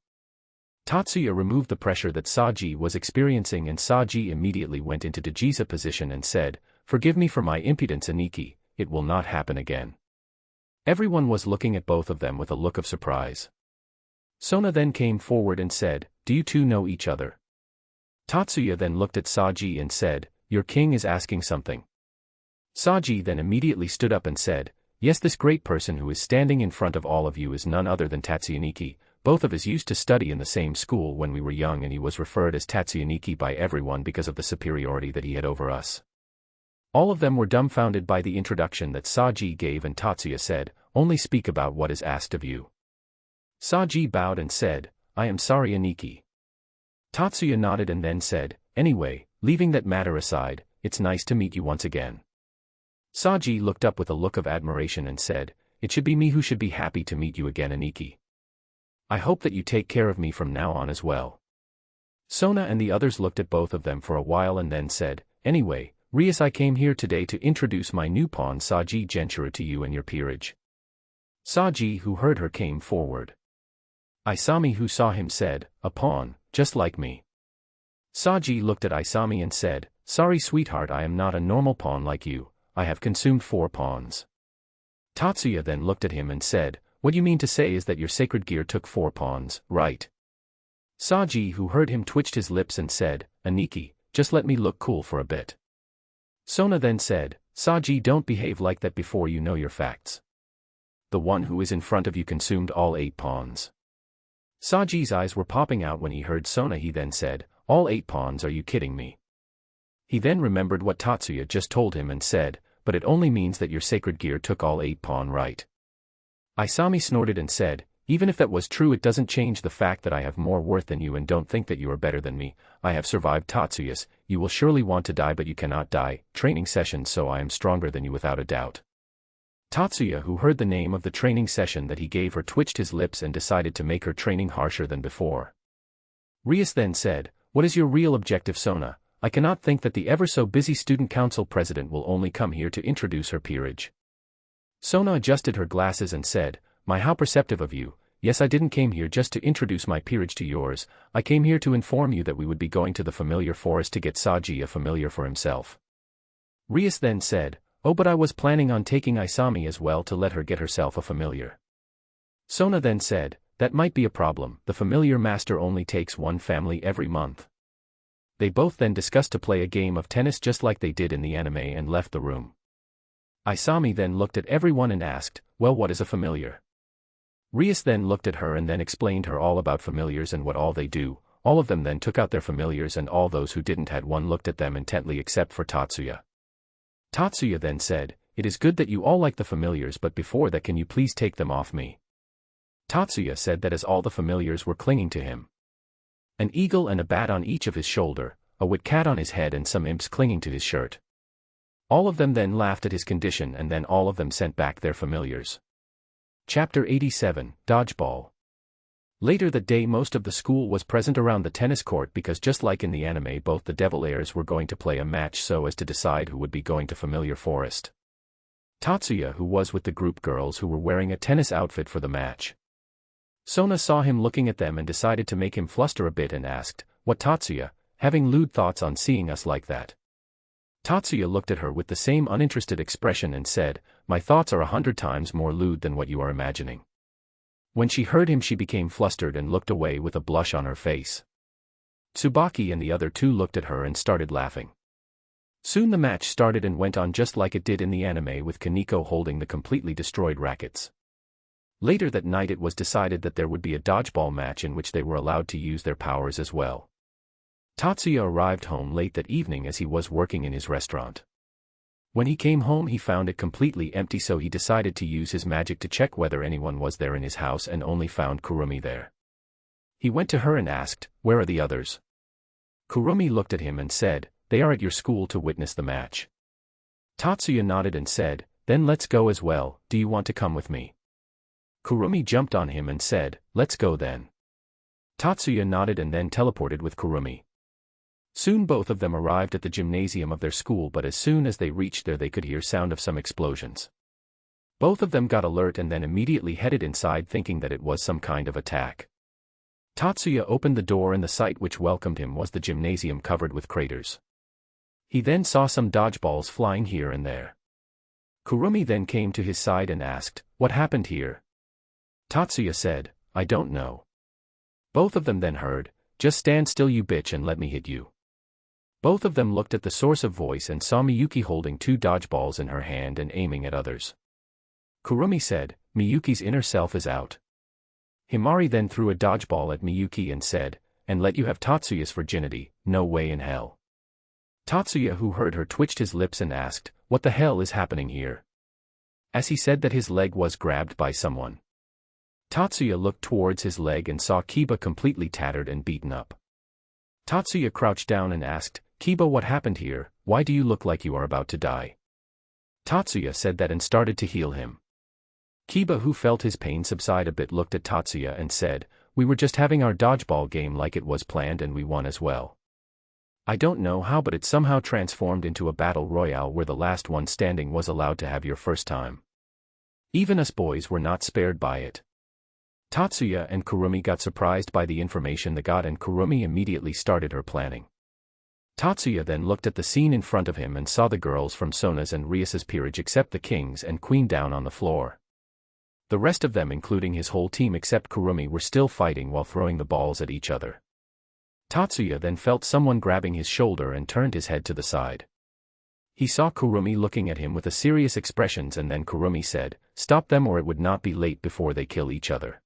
Tatsuya removed the pressure that Saji was experiencing and Saji immediately went into Dajiza position and said, forgive me for my impudence, Aniki, it will not happen again. Everyone was looking at both of them with a look of surprise. Sona then came forward and said, do you two know each other? Tatsuya then looked at Saji and said, your king is asking something. Saji then immediately stood up and said, yes, this great person who is standing in front of all of you is none other than Tatsuya Niki. Both of us used to study in the same school when we were young and he was referred as Tatsuya Niki by everyone because of the superiority that he had over us. All of them were dumbfounded by the introduction that Saji gave and Tatsuya said, only speak about what is asked of you. Saji bowed and said, I am sorry, Aniki. Tatsuya nodded and then said, anyway, leaving that matter aside, it's nice to meet you once again. Saji looked up with a look of admiration and said, it should be me who should be happy to meet you again, Aniki. I hope that you take care of me from now on as well. Sona and the others looked at both of them for a while and then said, anyway, Rias, I came here today to introduce my new pawn Saji Genshiro to you and your peerage. Saji, who heard her, came forward. Isami, who saw him, said, a pawn, just like me. Saji looked at Isami and said, sorry sweetheart, I am not a normal pawn like you, I have consumed 4 pawns. Tatsuya then looked at him and said, what you mean to say is that your sacred gear took 4 pawns, right? Saji, who heard him, twitched his lips and said, Aniki, just let me look cool for a bit. Sona then said, Saji, don't behave like that before you know your facts. The one who is in front of you consumed all 8 pawns. Saji's eyes were popping out when he heard Sona. He then said, all 8 pawns, are you kidding me? He then remembered what Tatsuya just told him and said, but it only means that your sacred gear took all 8 pawn, right? Isami snorted and said, even if that was true, it doesn't change the fact that I have more worth than you, and don't think that you are better than me. I have survived Tatsuyas. You will surely want to die, but you cannot die. Training session, so I am stronger than you without a doubt. Tatsuya, who heard the name of the training session that he gave her, twitched his lips and decided to make her training harsher than before. Rias then said, what is your real objective, Sona? I cannot think that the ever-so-busy student council president will only come here to introduce her peerage. Sona adjusted her glasses and said, how perceptive of you. Yes, I didn't came here just to introduce my peerage to yours. I came here to inform you that we would be going to the familiar forest to get Saji a familiar for himself. Rias then said, oh, but I was planning on taking Isami as well to let her get herself a familiar. Sona then said, that might be a problem. The familiar master only takes 1 family every month. They both then discussed to play a game of tennis just like they did in the anime and left the room. Isami then looked at everyone and asked, well, what is a familiar? Rias then looked at her and then explained her all about familiars and what all they do. All of them then took out their familiars, and all those who didn't had one looked at them intently except for Tatsuya. Tatsuya then said, it is good that you all like the familiars, but before that, can you please take them off me? Tatsuya said that as all the familiars were clinging to him. An eagle and a bat on each of his shoulder, a wet cat on his head, and some imps clinging to his shirt. All of them then laughed at his condition, and then all of them sent back their familiars. Chapter 87, Dodgeball. Later that day, most of the school was present around the tennis court because just like in the anime, both the Devil Heirs were going to play a match so as to decide who would be going to Familiar Forest. Tatsuya, who was with the group girls who were wearing a tennis outfit for the match. Sona saw him looking at them and decided to make him fluster a bit and asked, what, Tatsuya, having lewd thoughts on seeing us like that? Tatsuya looked at her with the same uninterested expression and said, my thoughts are 100 times more lewd than what you are imagining. When she heard him, she became flustered and looked away with a blush on her face. Tsubaki and the other 2 looked at her and started laughing. Soon the match started and went on just like it did in the anime, with Kaneko holding the completely destroyed rackets. Later that night it was decided that there would be a dodgeball match in which they were allowed to use their powers as well. Tatsuya arrived home late that evening as he was working in his restaurant. When he came home, he found it completely empty, so he decided to use his magic to check whether anyone was there in his house and only found Kurumi there. He went to her and asked, where are the others? Kurumi looked at him and said, they are at your school to witness the match. Tatsuya nodded and said, then let's go as well. Do you want to come with me? Kurumi jumped on him and said, let's go then. Tatsuya nodded and then teleported with Kurumi. Soon both of them arrived at the gymnasium of their school, but as soon as they reached there they could hear sound of some explosions. Both of them got alert and then immediately headed inside, thinking that it was some kind of attack. Tatsuya opened the door and the sight which welcomed him was the gymnasium covered with craters. He then saw some dodgeballs flying here and there. Kurumi then came to his side and asked, what happened here? Tatsuya said, I don't know. Both of them then heard, just stand still you bitch and let me hit you. Both of them looked at the source of voice and saw Miyuki holding 2 dodgeballs in her hand and aiming at others. Kurumi said, Miyuki's inner self is out. Himari then threw a dodgeball at Miyuki and said, and let you have Tatsuya's virginity, no way in hell. Tatsuya, who heard her, twitched his lips and asked, what the hell is happening here? As he said that, his leg was grabbed by someone. Tatsuya looked towards his leg and saw Kiba completely tattered and beaten up. Tatsuya crouched down and asked, Kiba, what happened here? Why do you look like you are about to die? Tatsuya said that and started to heal him. Kiba, who felt his pain subside a bit, looked at Tatsuya and said, we were just having our dodgeball game like it was planned and we won as well. I don't know how, but it somehow transformed into a battle royale where the last one standing was allowed to have your first time. Even us boys were not spared by it. Tatsuya and Kurumi got surprised by the information they got, and Kurumi immediately started her planning. Tatsuya then looked at the scene in front of him and saw the girls from Sona's and Rias's peerage except the kings and queen down on the floor. The rest of them, including his whole team except Kurumi, were still fighting while throwing the balls at each other. Tatsuya then felt someone grabbing his shoulder and turned his head to the side. He saw Kurumi looking at him with a serious expressions, and then Kurumi said, "Stop them or it would not be late before they kill each other."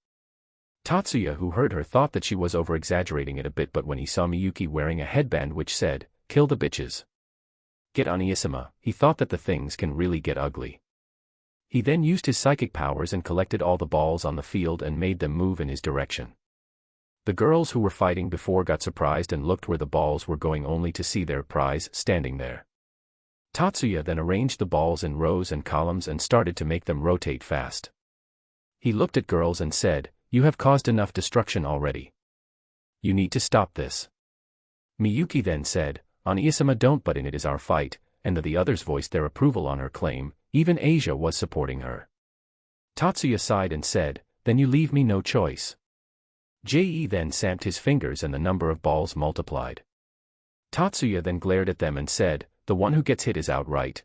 Tatsuya, who heard her, thought that she was over-exaggerating it a bit, but when he saw Miyuki wearing a headband which said, "Kill the bitches. Get on Isama," he thought that the things can really get ugly. He then used his psychic powers and collected all the balls on the field and made them move in his direction. The girls who were fighting before got surprised and looked where the balls were going only to see their prize standing there. Tatsuya then arranged the balls in rows and columns and started to make them rotate fast. He looked at girls and said, "You have caused enough destruction already. You need to stop this." Miyuki then said, "Oni-sama, don't butt in, it is our fight," and the others voiced their approval on her claim. Even Asia was supporting her. Tatsuya sighed and said, "Then you leave me no choice." Je then snapped his fingers and the number of balls multiplied. Tatsuya then glared at them and said, "The one who gets hit is out, right?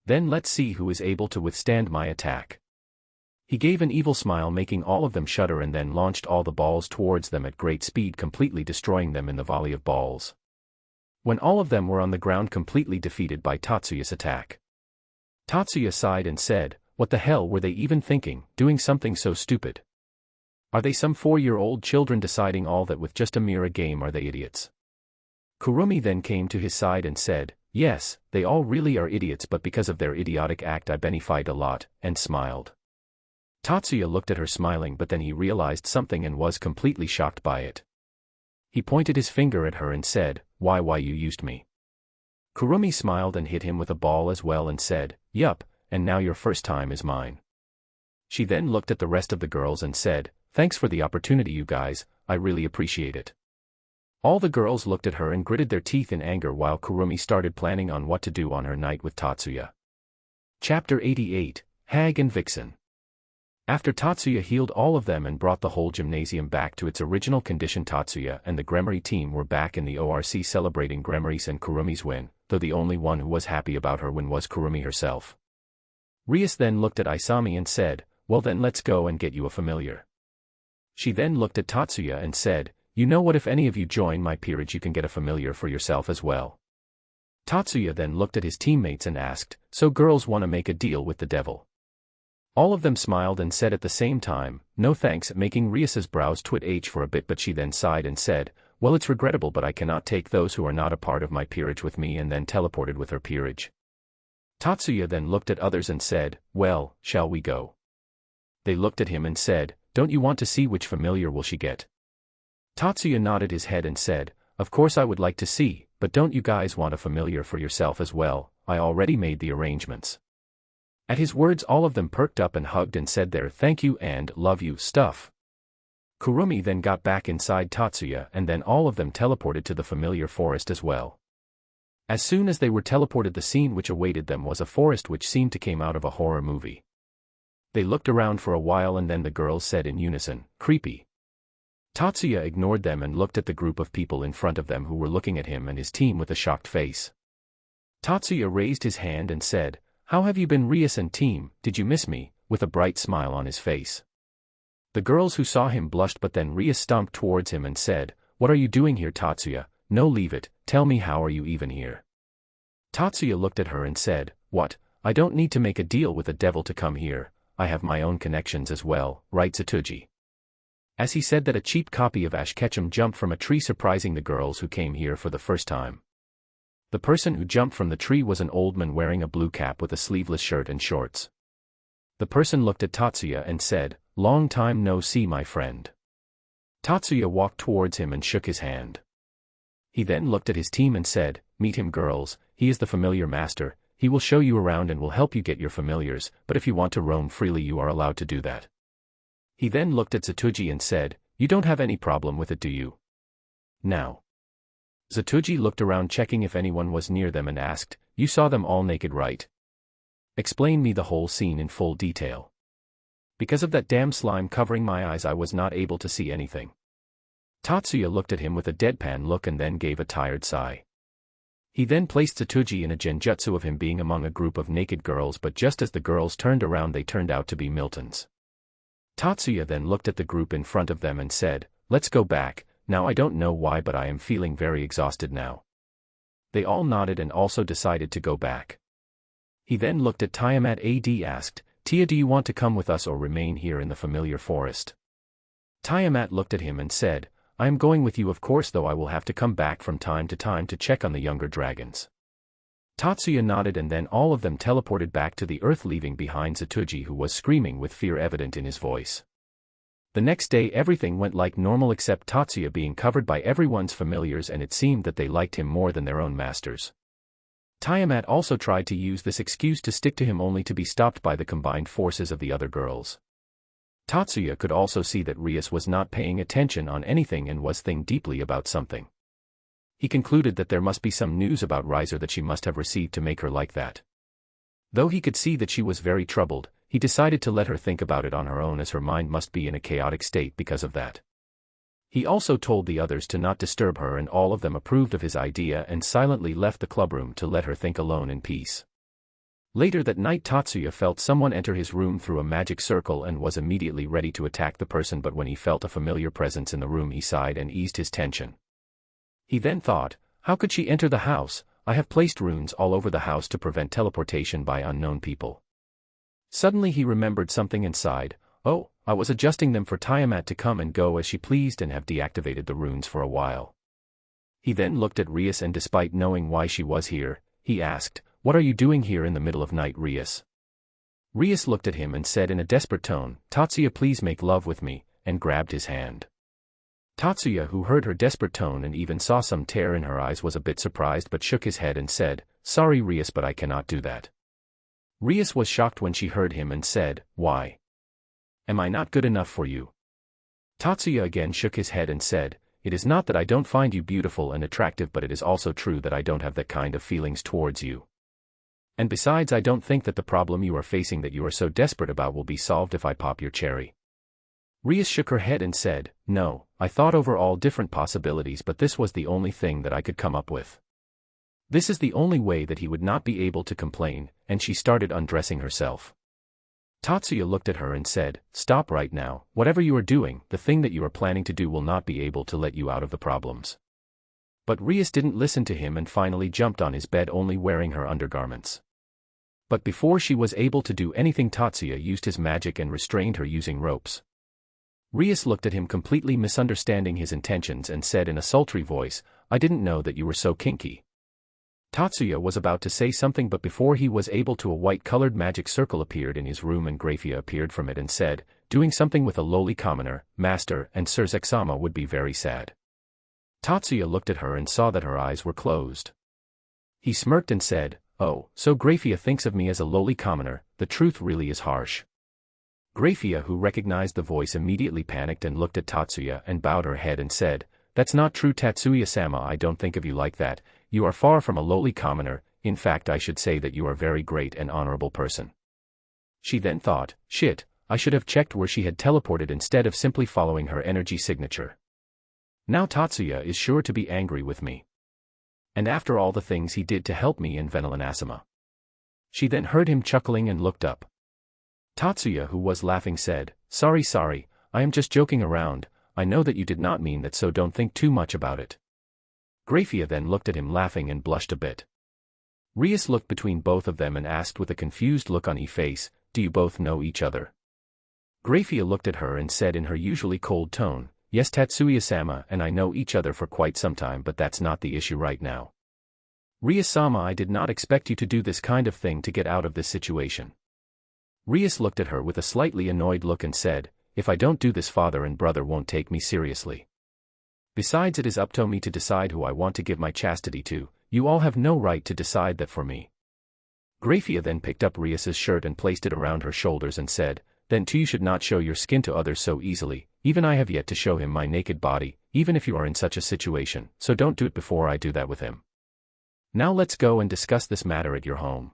Then let's see who is able to withstand my attack." He gave an evil smile, making all of them shudder, and then launched all the balls towards them at great speed, completely destroying them in the volley of balls. When all of them were on the ground, completely defeated by Tatsuya's attack, Tatsuya sighed and said, "What the hell were they even thinking, doing something so stupid? Are they some 4-year-old children deciding all that with just a mere game? Are they idiots?" Kurumi then came to his side and said, "Yes, they all really are idiots, but because of their idiotic act I benefited a lot," and smiled. Tatsuya looked at her smiling, but then he realized something and was completely shocked by it. He pointed his finger at her and said, why you used me?" Kurumi smiled and hit him with a ball as well and said, "Yup, and now your first time is mine." She then looked at the rest of the girls and said, "Thanks for the opportunity, you guys, I really appreciate it." All the girls looked at her and gritted their teeth in anger while Kurumi started planning on what to do on her night with Tatsuya. Chapter 88, Hag and Vixen. After Tatsuya healed all of them and brought the whole gymnasium back to its original condition, Tatsuya and the Gremory team were back in the ORC celebrating Gremory's and Kurumi's win, though the only one who was happy about her win was Kurumi herself. Rias then looked at Isami and said, "Well then let's go and get you a familiar." She then looked at Tatsuya and said, "You know what, if any of you join my peerage you can get a familiar for yourself as well." Tatsuya then looked at his teammates and asked, "So girls want to make a deal with the devil?" All of them smiled and said at the same time, "No thanks," making Rias's brows twitch for a bit, but she then sighed and said, "Well, it's regrettable, but I cannot take those who are not a part of my peerage with me," and then teleported with her peerage. Tatsuya then looked at others and said, "Well, shall we go?" They looked at him and said, "Don't you want to see which familiar will she get?" Tatsuya nodded his head and said, "Of course I would like to see, but don't you guys want a familiar for yourself as well? I already made the arrangements." At his words all of them perked up and hugged and said their "thank you" and "love you" stuff. Kurumi then got back inside Tatsuya and then all of them teleported to the familiar forest as well. As soon as they were teleported, the scene which awaited them was a forest which seemed to come out of a horror movie. They looked around for a while and then the girls said in unison, "Creepy." Tatsuya ignored them and looked at the group of people in front of them who were looking at him and his team with a shocked face. Tatsuya raised his hand and said, "How have you been, Rias and team, did you miss me?" with a bright smile on his face. The girls who saw him blushed, but then Rias stomped towards him and said, "What are you doing here, Tatsuya? No, leave it, tell me, how are you even here?" Tatsuya looked at her and said, "What, I don't need to make a deal with the devil to come here, I have my own connections as well, right Satuji?" As he said that, a cheap copy of Ash Ketchum jumped from a tree, surprising the girls who came here for the first time. The person who jumped from the tree was an old man wearing a blue cap with a sleeveless shirt and shorts. The person looked at Tatsuya and said, "Long time no see, my friend." Tatsuya walked towards him and shook his hand. He then looked at his team and said, "Meet him, girls, he is the familiar master, he will show you around and will help you get your familiars, but if you want to roam freely you are allowed to do that." He then looked at Satuji and said, "You don't have any problem with it, do you?" Now. Satuji looked around checking if anyone was near them and asked, "You saw them all naked, right? Explain me the whole scene in full detail. Because of that damn slime covering my eyes I was not able to see anything." Tatsuya looked at him with a deadpan look and then gave a tired sigh. He then placed Satuji in a genjutsu of him being among a group of naked girls, but just as the girls turned around they turned out to be Milton's. Tatsuya then looked at the group in front of them and said, "Let's go back, Now I don't know why but I am feeling very exhausted now. They all nodded and also decided to go back. He then looked at Tiamat and asked, Tia, do you want to come with us or remain here in the familiar forest? Tiamat looked at him and said, I am going with you of course, though I will have to come back from time to time to check on the younger dragons. Tatsuya nodded and then all of them teleported back to the earth, leaving behind Zatsuji, who was screaming with fear evident in his voice. The next day everything went like normal except Tatsuya being covered by everyone's familiars, and it seemed that they liked him more than their own masters. Tiamat also tried to use this excuse to stick to him, only to be stopped by the combined forces of the other girls. Tatsuya could also see that Rias was not paying attention on anything and was thinking deeply about something. He concluded that there must be some news about Riser that she must have received to make her like that. Though he could see that she was very troubled, he decided to let her think about it on her own, as her mind must be in a chaotic state because of that. He also told the others to not disturb her, and all of them approved of his idea and silently left the clubroom to let her think alone in peace. Later that night Tatsuya felt someone enter his room through a magic circle and was immediately ready to attack the person, but when he felt a familiar presence in the room he sighed and eased his tension. He then thought, how could she enter the house? I have placed runes all over the house to prevent teleportation by unknown people. Suddenly he remembered something and sighed, oh, I was adjusting them for Tiamat to come and go as she pleased and have deactivated the runes for a while. He then looked at Rias, and despite knowing why she was here, he asked, what are you doing here in the middle of night, Rias? Rias looked at him and said in a desperate tone, Tatsuya, please make love with me, and grabbed his hand. Tatsuya, who heard her desperate tone and even saw some tear in her eyes, was a bit surprised but shook his head and said, sorry Rias, but I cannot do that. Rias was shocked when she heard him and said, why? Am I not good enough for you? Tatsuya again shook his head and said, it is not that I don't find you beautiful and attractive, but it is also true that I don't have that kind of feelings towards you. And besides, I don't think that the problem you are facing that you are so desperate about will be solved if I pop your cherry. Rias shook her head and said, no, I thought over all different possibilities, but this was the only thing that I could come up with. This is the only way that he would not be able to complain, and she started undressing herself. Tatsuya looked at her and said, stop right now, whatever you are doing, the thing that you are planning to do will not be able to let you out of the problems. But Rias didn't listen to him and finally jumped on his bed, only wearing her undergarments. But before she was able to do anything, Tatsuya used his magic and restrained her using ropes. Rias looked at him, completely misunderstanding his intentions, and said in a sultry voice, I didn't know that you were so kinky. Tatsuya was about to say something, but before he was able to, a white-colored magic circle appeared in his room and Grayfia appeared from it and said, doing something with a lowly commoner, master, and Sir Zexama would be very sad. Tatsuya looked at her and saw that her eyes were closed. He smirked and said, oh, so Grayfia thinks of me as a lowly commoner, the truth really is harsh. Grayfia, who recognized the voice, immediately panicked and looked at Tatsuya and bowed her head and said, that's not true, Tatsuya-sama, I don't think of you like that, you are far from a lowly commoner, in fact I should say that you are a very great and honorable person. She then thought, shit, I should have checked where she had teleported instead of simply following her energy signature. Now Tatsuya is sure to be angry with me. And after all the things he did to help me in Venelanasama. She then heard him chuckling and looked up. Tatsuya, who was laughing, said, sorry, I am just joking around, I know that you did not mean that, so don't think too much about it. Grayfia then looked at him laughing and blushed a bit. Rias looked between both of them and asked with a confused look on his face, do you both know each other? Grayfia looked at her and said in her usually cold tone, yes Tatsuya-sama and I know each other for quite some time, but that's not the issue right now. Rias-sama, I did not expect you to do this kind of thing to get out of this situation. Rias looked at her with a slightly annoyed look and said, if I don't do this, father and brother won't take me seriously. Besides, it is up to me to decide who I want to give my chastity to, you all have no right to decide that for me. Grayfia then picked up Rias's shirt and placed it around her shoulders and said, then too you should not show your skin to others so easily, even I have yet to show him my naked body, even if you are in such a situation, so don't do it before I do that with him. Now let's go and discuss this matter at your home.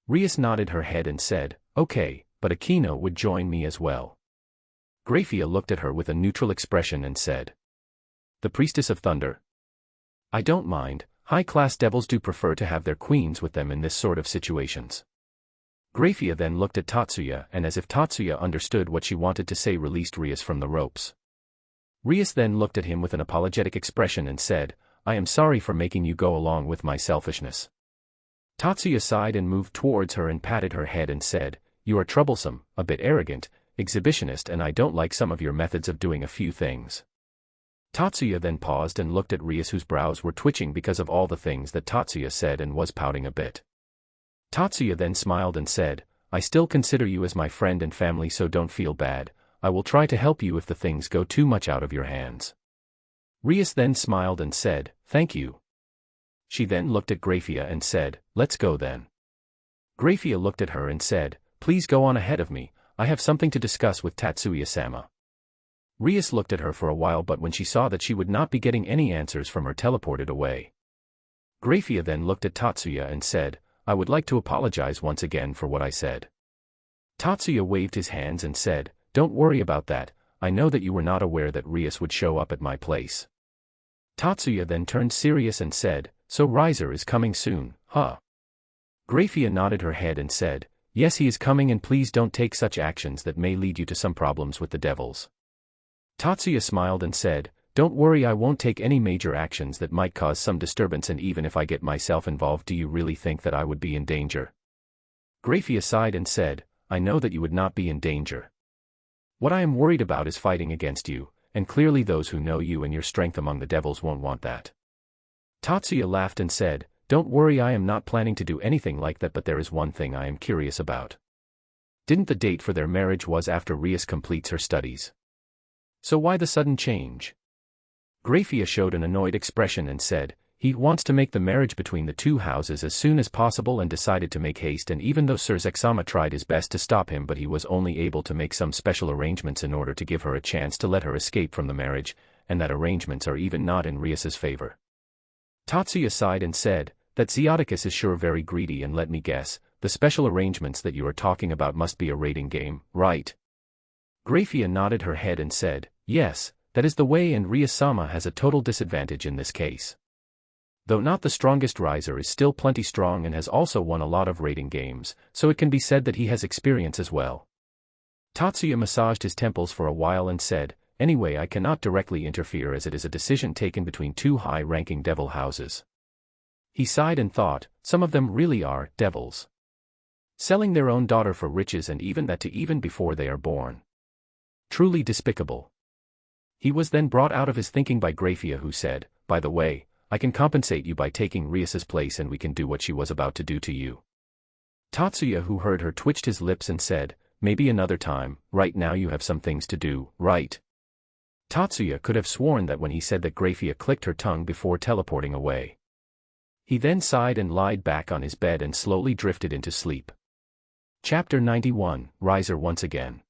Rias nodded her head and said, okay, but Akino would join me as well. Grayfia looked at her with a neutral expression and said, the Priestess of Thunder? I don't mind, high-class devils do prefer to have their queens with them in this sort of situations. Grayfia then looked at Tatsuya and, as if Tatsuya understood what she wanted to say, released Rias from the ropes. Rias then looked at him with an apologetic expression and said, I am sorry for making you go along with my selfishness. Tatsuya sighed and moved towards her and patted her head and said, you are troublesome, a bit arrogant, exhibitionist, and I don't like some of your methods of doing a few things. Tatsuya then paused and looked at Rias, whose brows were twitching because of all the things that Tatsuya said, and was pouting a bit. Tatsuya then smiled and said, I still consider you as my friend and family, so don't feel bad. I will try to help you if the things go too much out of your hands. Rias then smiled and said, thank you. She then looked at Grayfia and said, let's go then. Grayfia looked at her and said, please go on ahead of me, I have something to discuss with Tatsuya-sama. Rias looked at her for a while, but when she saw that she would not be getting any answers from her, teleported away. Grayfia then looked at Tatsuya and said, I would like to apologize once again for what I said. Tatsuya waved his hands and said, don't worry about that, I know that you were not aware that Rias would show up at my place. Tatsuya then turned serious and said, so Riser is coming soon, huh? Grayfia nodded her head and said, yes, he is coming, and please don't take such actions that may lead you to some problems with the devils. Tatsuya smiled and said, don't worry, I won't take any major actions that might cause some disturbance, and even if I get myself involved, do you really think that I would be in danger? Grayfia sighed and said, I know that you would not be in danger. What I am worried about is fighting against you, and clearly those who know you and your strength among the devils won't want that. Tatsuya laughed and said, don't worry, I am not planning to do anything like that, but there is one thing I am curious about. Didn't the date for their marriage was after Rias completes her studies? So why the sudden change? Grayfia showed an annoyed expression and said, he wants to make the marriage between the two houses as soon as possible and decided to make haste, and even though Sir Zexama tried his best to stop him, but he was only able to make some special arrangements in order to give her a chance to let her escape from the marriage, and that arrangements are even not in Rias's favor. Tatsuya sighed and said, that Zeoticus is sure very greedy, and let me guess, the special arrangements that you are talking about must be a raiding game, right? Grayfia nodded her head and said, yes, that is the way, and Rias-sama has a total disadvantage in this case. Though not the strongest riser, is still plenty strong and has also won a lot of raiding games, so it can be said that he has experience as well. Tatsuya massaged his temples for a while and said, anyway, I cannot directly interfere as it is a decision taken between two high-ranking devil houses. He sighed and thought, some of them really are devils. Selling their own daughter for riches, and even that to even before they are born. Truly despicable. He was then brought out of his thinking by Grayfia, who said, by the way, I can compensate you by taking Rias's place, and we can do what she was about to do to you. Tatsuya, who heard her, twitched his lips and said, maybe another time, right now you have some things to do, right? Tatsuya could have sworn that when he said that, Grayfia clicked her tongue before teleporting away. He then sighed and lied back on his bed and slowly drifted into sleep. Chapter 91, Riser once again.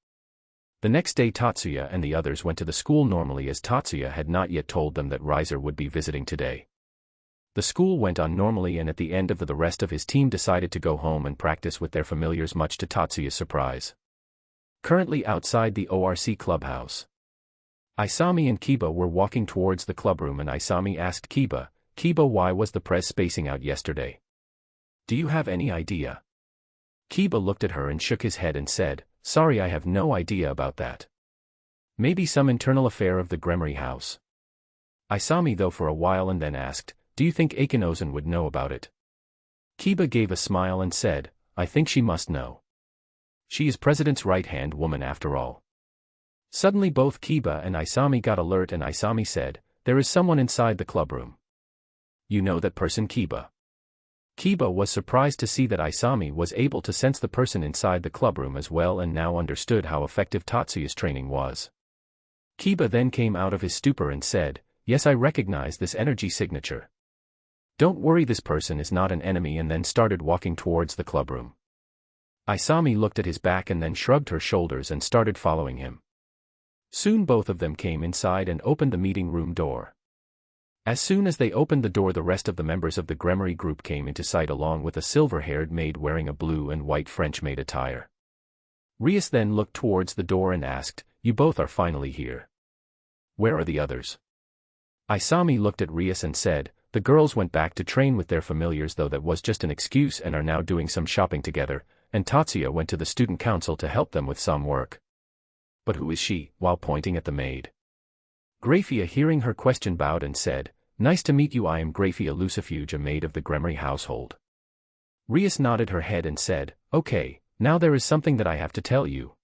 The next day Tatsuya and the others went to the school normally, as Tatsuya had not yet told them that Riser would be visiting today. The school went on normally, and at the end of the rest of his team decided to go home and practice with their familiars, much to Tatsuya's surprise. Currently outside the ORC clubhouse, Isami and Kiba were walking towards the clubroom, and Isami asked Kiba, why was the press spacing out yesterday? Do you have any idea? Kiba looked at her and shook his head and said, sorry, I have no idea about that. Maybe some internal affair of the Gremory house. Isami though for a while and then asked, do you think Akinozen would know about it? Kiba gave a smile and said, I think she must know. She is President's right-hand woman after all. Suddenly both Kiba and Isami got alert, and Isami said, there is someone inside the clubroom. You know that person, Kiba? Kiba was surprised to see that Isami was able to sense the person inside the clubroom as well, and now understood how effective Tatsuya's training was. Kiba then came out of his stupor and said, yes, I recognize this energy signature. Don't worry, this person is not an enemy, and then started walking towards the clubroom. Isami looked at his back and then shrugged her shoulders and started following him. Soon both of them came inside and opened the meeting room door. As soon as they opened the door, the rest of the members of the Gremory group came into sight, along with a silver-haired maid wearing a blue and white French maid attire. Rias then looked towards the door and asked, you both are finally here. Where are the others? Isami looked at Rias and said, the girls went back to train with their familiars, though that was just an excuse, and are now doing some shopping together, and Tatsuya went to the student council to help them with some work. But who is she? While pointing at the maid, Grayfia, hearing her question, bowed and said, "Nice to meet you. I am Grayfia Lucifuge, a maid of the Gremory household." Rias nodded her head and said, "Okay, now there is something that I have to tell you."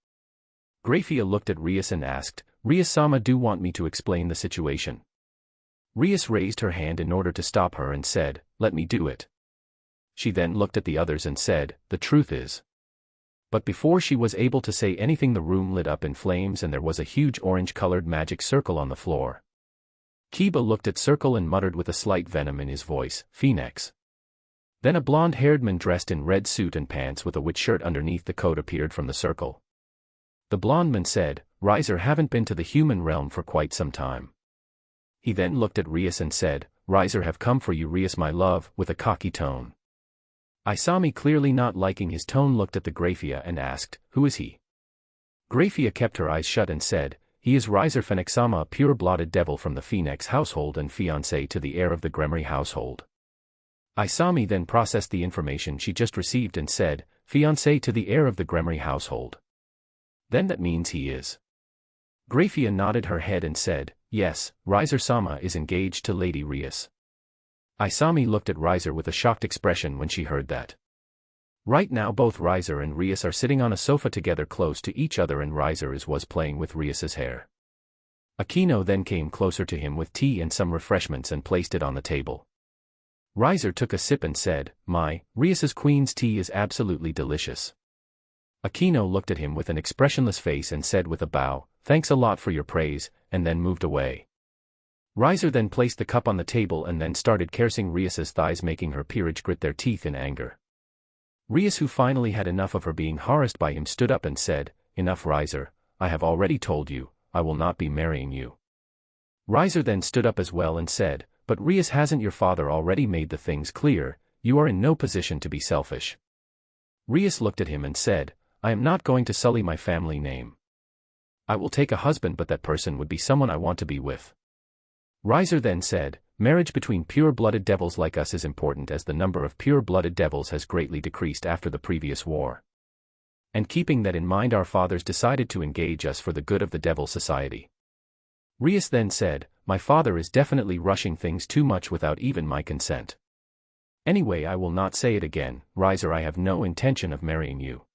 Grayfia looked at Rias and asked, "Rias-sama, do want me to explain the situation?" Rias raised her hand in order to stop her and said, "Let me do it." She then looked at the others and said, "The truth is." But before she was able to say anything, the room lit up in flames and there was a huge orange-colored magic circle on the floor. Kiba looked at Circle and muttered with a slight venom in his voice, "Phoenix." Then a blonde-haired man dressed in red suit and pants with a witch shirt underneath the coat appeared from the circle. The blonde man said, "Riser, haven't been to the human realm for quite some time." He then looked at Rias and said, "Riser, have come for you, Rias, my love," with a cocky tone. Isami, clearly not liking his tone, looked at the Grayfia and asked, "Who is he?" Grayfia kept her eyes shut and said, "He is Riser Phoenix-sama, a pure-blooded devil from the Phoenix household and fiancé to the heir of the Gremory household." Isami then processed the information she just received and said, "Fiancé to the heir of the Gremory household. Then that means he is." Grayfia nodded her head and said, "Yes, Riser-sama is engaged to Lady Rias." Isami looked at Riser with a shocked expression when she heard that. Right now both Riser and Rias are sitting on a sofa together close to each other and Riser was playing with Rias's hair. Aquino then came closer to him with tea and some refreshments and placed it on the table. Riser took a sip and said, "My, Rias's queen's tea is absolutely delicious." Aquino looked at him with an expressionless face and said with a bow, "Thanks a lot for your praise," and then moved away. Riser then placed the cup on the table and then started caressing Rias's thighs, making her Peerage grit their teeth in anger. Rias, who finally had enough of her being harassed by him, stood up and said, "Enough, Riser, I have already told you, I will not be marrying you." Riser then stood up as well and said, "But Rias, hasn't your father already made the things clear? You are in no position to be selfish." Rias looked at him and said, "I am not going to sully my family name. I will take a husband, but that person would be someone I want to be with." Riser then said, "Marriage between pure-blooded devils like us is important, as the number of pure-blooded devils has greatly decreased after the previous war. And keeping that in mind, our fathers decided to engage us for the good of the Devil Society." Rias then said, "My father is definitely rushing things too much without even my consent. Anyway, I will not say it again, Riser, I have no intention of marrying you."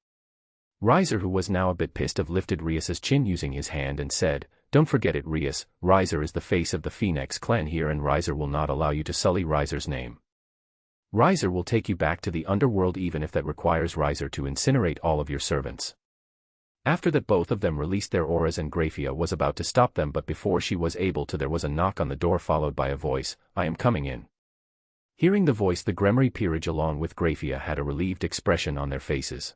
Riser, who was now a bit pissed off, lifted Rias's chin using his hand and said, "Don't forget it, Rias, Riser is the face of the Phoenix clan here and Riser will not allow you to sully Riser's name. Riser will take you back to the Underworld even if that requires Riser to incinerate all of your servants." After that, both of them released their auras and Grayfia was about to stop them, but before she was able to, there was a knock on the door followed by a voice, "I am coming in." Hearing the voice, the Gremory Peerage along with Grayfia had a relieved expression on their faces.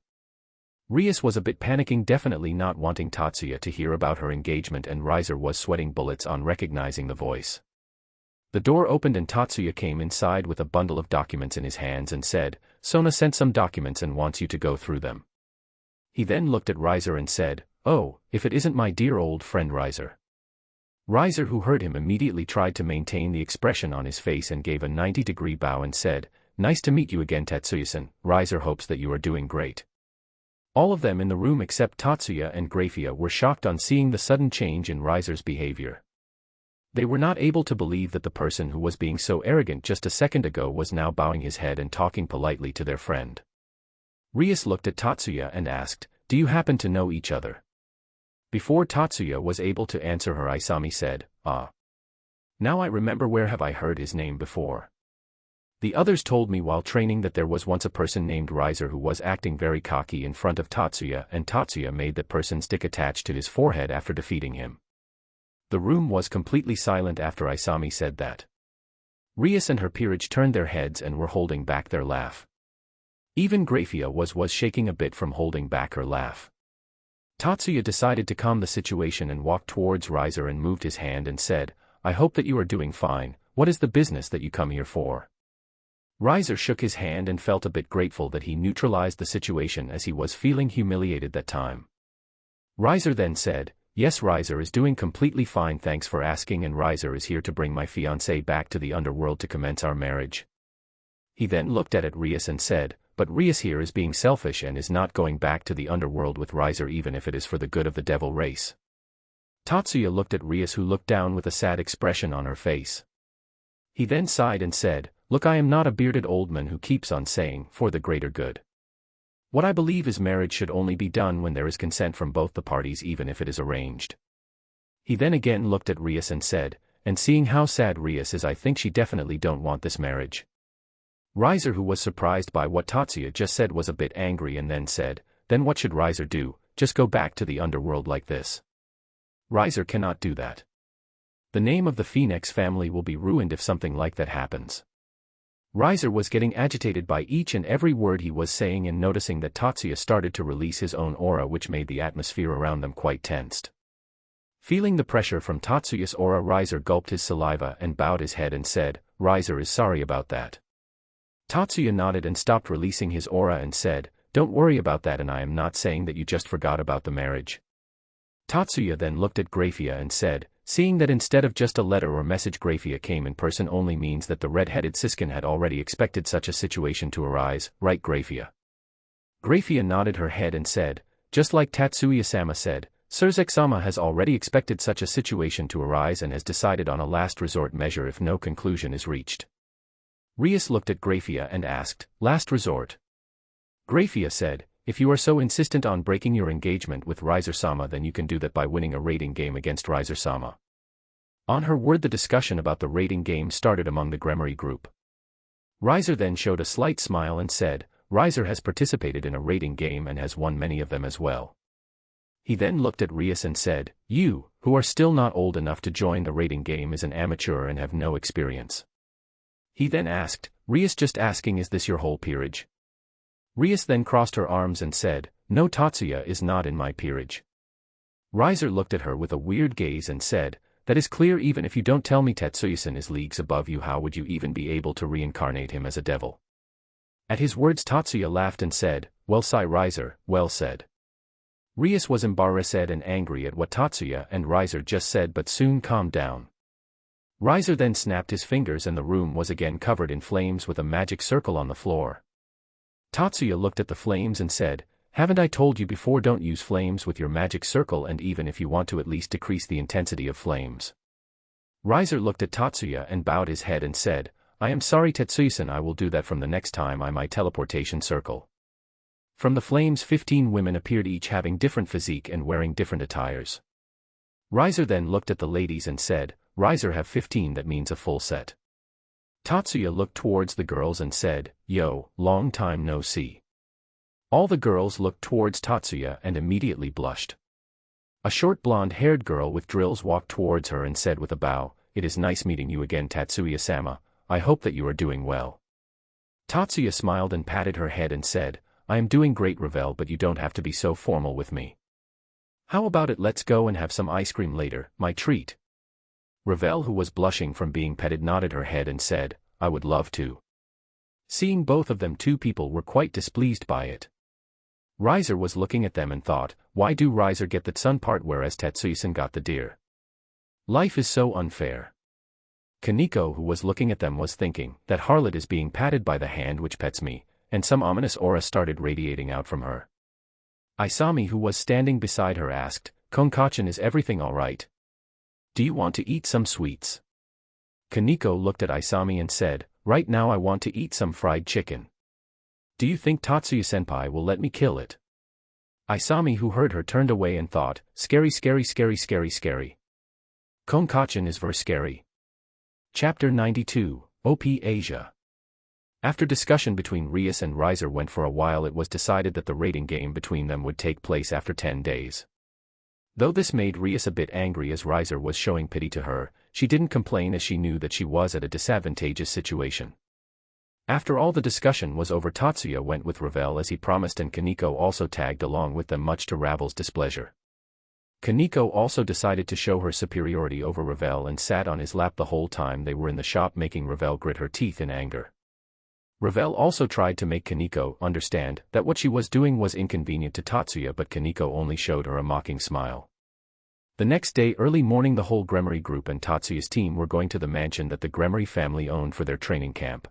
Rias was a bit panicking, definitely not wanting Tatsuya to hear about her engagement, and Riser was sweating bullets on recognizing the voice. The door opened and Tatsuya came inside with a bundle of documents in his hands and said, "Sona sent some documents and wants you to go through them." He then looked at Riser and said, "Oh, if it isn't my dear old friend Riser." Riser, who heard him, immediately tried to maintain the expression on his face and gave a 90-degree bow and said, "Nice to meet you again, Tatsuya-san. Riser hopes that you are doing great." All of them in the room except Tatsuya and Grayfia were shocked on seeing the sudden change in Riser's behavior. They were not able to believe that the person who was being so arrogant just a second ago was now bowing his head and talking politely to their friend. Rias looked at Tatsuya and asked, "Do you happen to know each other?" Before Tatsuya was able to answer her, Isami said, "Ah. Now I remember, where have I heard his name before? The others told me while training that there was once a person named Riser who was acting very cocky in front of Tatsuya, and Tatsuya made that person stick attached to his forehead after defeating him." The room was completely silent after Isami said that. Rias and her Peerage turned their heads and were holding back their laugh. Even Grayfia was shaking a bit from holding back her laugh. Tatsuya decided to calm the situation and walked towards Riser and moved his hand and said, "I hope that you are doing fine. What is the business that you come here for?" Riser shook his hand and felt a bit grateful that he neutralized the situation, as he was feeling humiliated that time. Riser then said, "Yes, Riser is doing completely fine, thanks for asking, and Riser is here to bring my fiancée back to the Underworld to commence our marriage." He then looked at Rias and said, "But Rias here is being selfish and is not going back to the Underworld with Riser even if it is for the good of the devil race." Tatsuya looked at Rias, who looked down with a sad expression on her face. He then sighed and said, "Look, I am not a bearded old man who keeps on saying, for the greater good. What I believe is marriage should only be done when there is consent from both the parties, even if it is arranged." He then again looked at Rias and said, "And seeing how sad Rias is, I think she definitely don't want this marriage." Riser, who was surprised by what Tatsuya just said, was a bit angry and then said, "Then what should Riser do? Just go back to the underworld like this?" Riser cannot do that. The name of the Phoenix family will be ruined if something like that happens. Riser was getting agitated by each and every word he was saying and noticing that Tatsuya started to release his own aura, which made the atmosphere around them quite tensed. Feeling the pressure from Tatsuya's aura, Riser gulped his saliva and bowed his head and said, "Riser is sorry about that." Tatsuya nodded and stopped releasing his aura and said, "Don't worry about that, and I am not saying that you just forgot about the marriage." Tatsuya then looked at Grayfia and said, "Seeing that instead of just a letter or message Grayfia came in person only means that the red-headed siskin had already expected such a situation to arise, right Grayfia?" Grayfia nodded her head and said, "Just like Tatsuya-sama said, Surzek-sama has already expected such a situation to arise and has decided on a last resort measure if no conclusion is reached." Rias looked at Grayfia and asked, "Last resort?" Grayfia said, "If you are so insistent on breaking your engagement with Riser-sama, then you can do that by winning a rating game against Riser-sama." On her word, the discussion about the rating game started among the Gremory group. Riser then showed a slight smile and said, "Riser has participated in a rating game and has won many of them as well." He then looked at Rias and said, "You, who are still not old enough to join the rating game, is an amateur and have no experience." He then asked, "Rias, just asking, is this your whole peerage?" Rias then crossed her arms and said, "No, Tatsuya is not in my peerage." Riser looked at her with a weird gaze and said, "That is clear. Even if you don't tell me Tatsuya-san is leagues above you, how would you even be able to reincarnate him as a devil?" At his words, Tatsuya laughed and said, "Well said, Riser, well said." Rias was embarrassed and angry at what Tatsuya and Riser just said, but soon calmed down. Riser then snapped his fingers and the room was again covered in flames with a magic circle on the floor. Tatsuya looked at the flames and said, "Haven't I told you before, don't use flames with your magic circle, and even if you want to, at least decrease the intensity of flames." Riser looked at Tatsuya and bowed his head and said, "I am sorry Tatsuya-san, I will do that from the next time I my teleportation circle." From the flames 15 women appeared, each having different physique and wearing different attires. Riser then looked at the ladies and said, "Riser have 15, that means a full set." Tatsuya looked towards the girls and said, "Yo, long time no see." All the girls looked towards Tatsuya and immediately blushed. A short blonde-haired girl with drills walked towards her and said with a bow, "It is nice meeting you again, Tatsuya-sama. I hope that you are doing well." Tatsuya smiled and patted her head and said, "I am doing great, Ravel, but you don't have to be so formal with me. How about it, let's go and have some ice cream later, my treat?" Ravel, who was blushing from being petted, nodded her head and said, "I would love to." Seeing both of them, two people were quite displeased by it. Riser was looking at them and thought, why do Riser get the sun part whereas Tatsuya-san got the deer? Life is so unfair. Kaneko, who was looking at them, was thinking, that harlot is being patted by the hand which pets me, and some ominous aura started radiating out from her. Isami, who was standing beside her, asked, "Konkachan, is everything all right? Do you want to eat some sweets?" Kaneko looked at Isami and said, "Right now I want to eat some fried chicken. Do you think Tatsuya-senpai will let me kill it?" Isami, who heard her, turned away and thought, scary, scary, scary, scary, scary. Konkachan is very scary. Chapter 92, OP Asia. After discussion between Rias and Riser went for a while, it was decided that the rating game between them would take place after 10 days. Though this made Rias a bit angry as Riser was showing pity to her, she didn't complain as she knew that she was at a disadvantageous situation. After all the discussion was over, Tatsuya went with Ravel as he promised, and Kaneko also tagged along with them, much to Ravel's displeasure. Kaneko also decided to show her superiority over Ravel and sat on his lap the whole time they were in the shop, making Ravel grit her teeth in anger. Ravel also tried to make Kaneko understand that what she was doing was inconvenient to Tatsuya, but Kaneko only showed her a mocking smile. The next day early morning, the whole Gremory group and Tatsuya's team were going to the mansion that the Gremory family owned for their training camp.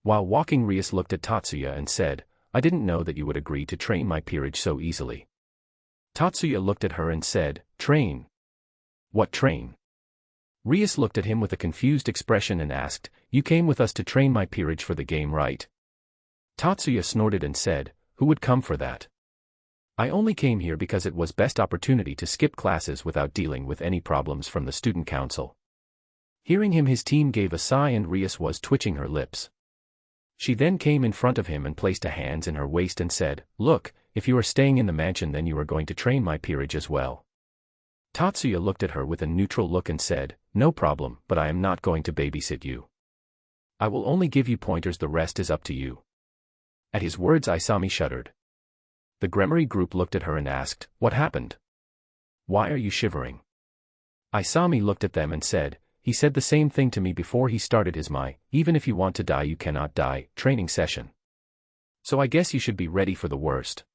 While walking, Rias looked at Tatsuya and said, "I didn't know that you would agree to train my peerage so easily." Tatsuya looked at her and said, "Train? What train? Rias looked at him with a confused expression and asked, you came with us to train my peerage for the game, right? Tatsuya snorted and said, who would come for that? I only came here because it was best opportunity to skip classes without dealing with any problems from the student council. Hearing him, his team gave a sigh and Rias was twitching her lips. She then came in front of him and placed her hands in her waist and said, look, if you are staying in the mansion then you are going to train my peerage as well. Tatsuya looked at her with a neutral look and said, no problem, but I am not going to babysit you. I will only give you pointers, the rest is up to you. At his words Isami shuddered. The Gremory group looked at her and asked, what happened? Why are you shivering? Isami looked at them and said, he said the same thing to me before he started his even if you want to die you cannot die, training session. So I guess you should be ready for the worst.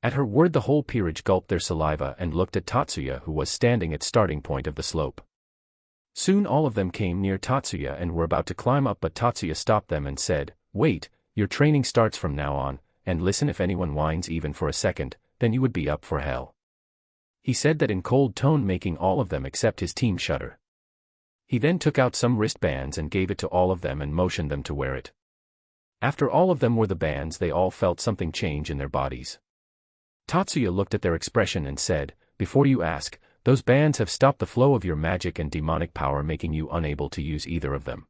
At her word the whole peerage gulped their saliva and looked at Tatsuya, who was standing at starting point of the slope. Soon all of them came near Tatsuya and were about to climb up, but Tatsuya stopped them and said, wait, your training starts from now on, and listen, if anyone whines even for a second, then you would be up for hell. He said that in cold tone, making all of them except his team shudder. He then took out some wristbands and gave it to all of them and motioned them to wear it. After all of them wore the bands they all felt something change in their bodies. Tatsuya looked at their expression and said, before you ask, those bands have stopped the flow of your magic and demonic power, making you unable to use either of them.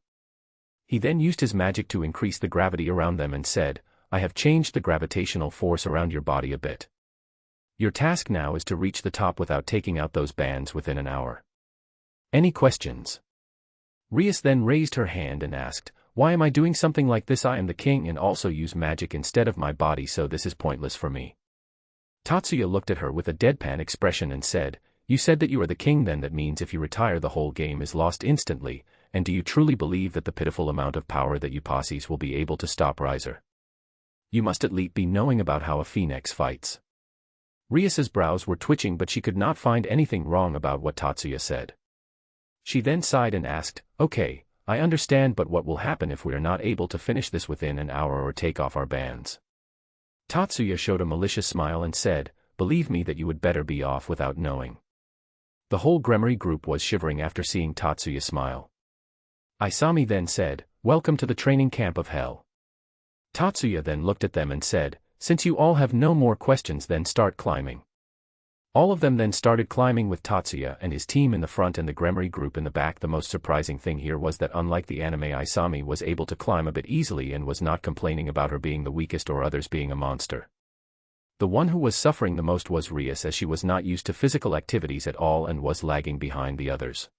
He then used his magic to increase the gravity around them and said, I have changed the gravitational force around your body a bit. Your task now is to reach the top without taking out those bands within an hour. Any questions? Rias then raised her hand and asked, why am I doing something like this? I am the king and also use magic instead of my body, so this is pointless for me. Tatsuya looked at her with a deadpan expression and said, you said that you are the king, then that means if you retire the whole game is lost instantly, and do you truly believe that the pitiful amount of power that you possess will be able to stop Riser? You must at least be knowing about how a phoenix fights. Rias's brows were twitching, but she could not find anything wrong about what Tatsuya said. She then sighed and asked, okay, I understand, but what will happen if we are not able to finish this within an hour or take off our bands? Tatsuya showed a malicious smile and said, believe me that you would better be off without knowing. The whole Gremory group was shivering after seeing Tatsuya smile. Isami then said, welcome to the training camp of hell. Tatsuya then looked at them and said, since you all have no more questions, then start climbing. All of them then started climbing with Tatsuya and his team in the front and the Gremory group in the back. The most surprising thing here was that unlike the anime, Isami was able to climb a bit easily and was not complaining about her being the weakest or others being a monster. The one who was suffering the most was Rias, as she was not used to physical activities at all and was lagging behind the others.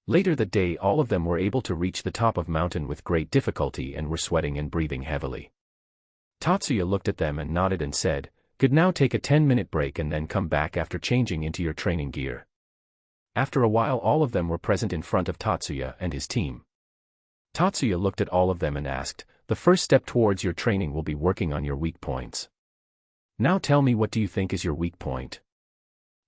Later that day all of them were able to reach the top of mountain with great difficulty and were sweating and breathing heavily. Tatsuya looked at them and nodded and said, good, now take a 10-minute break and then come back after changing into your training gear. After a while all of them were present in front of Tatsuya and his team. Tatsuya looked at all of them and asked, the first step towards your training will be working on your weak points. Now tell me, what do you think is your weak point?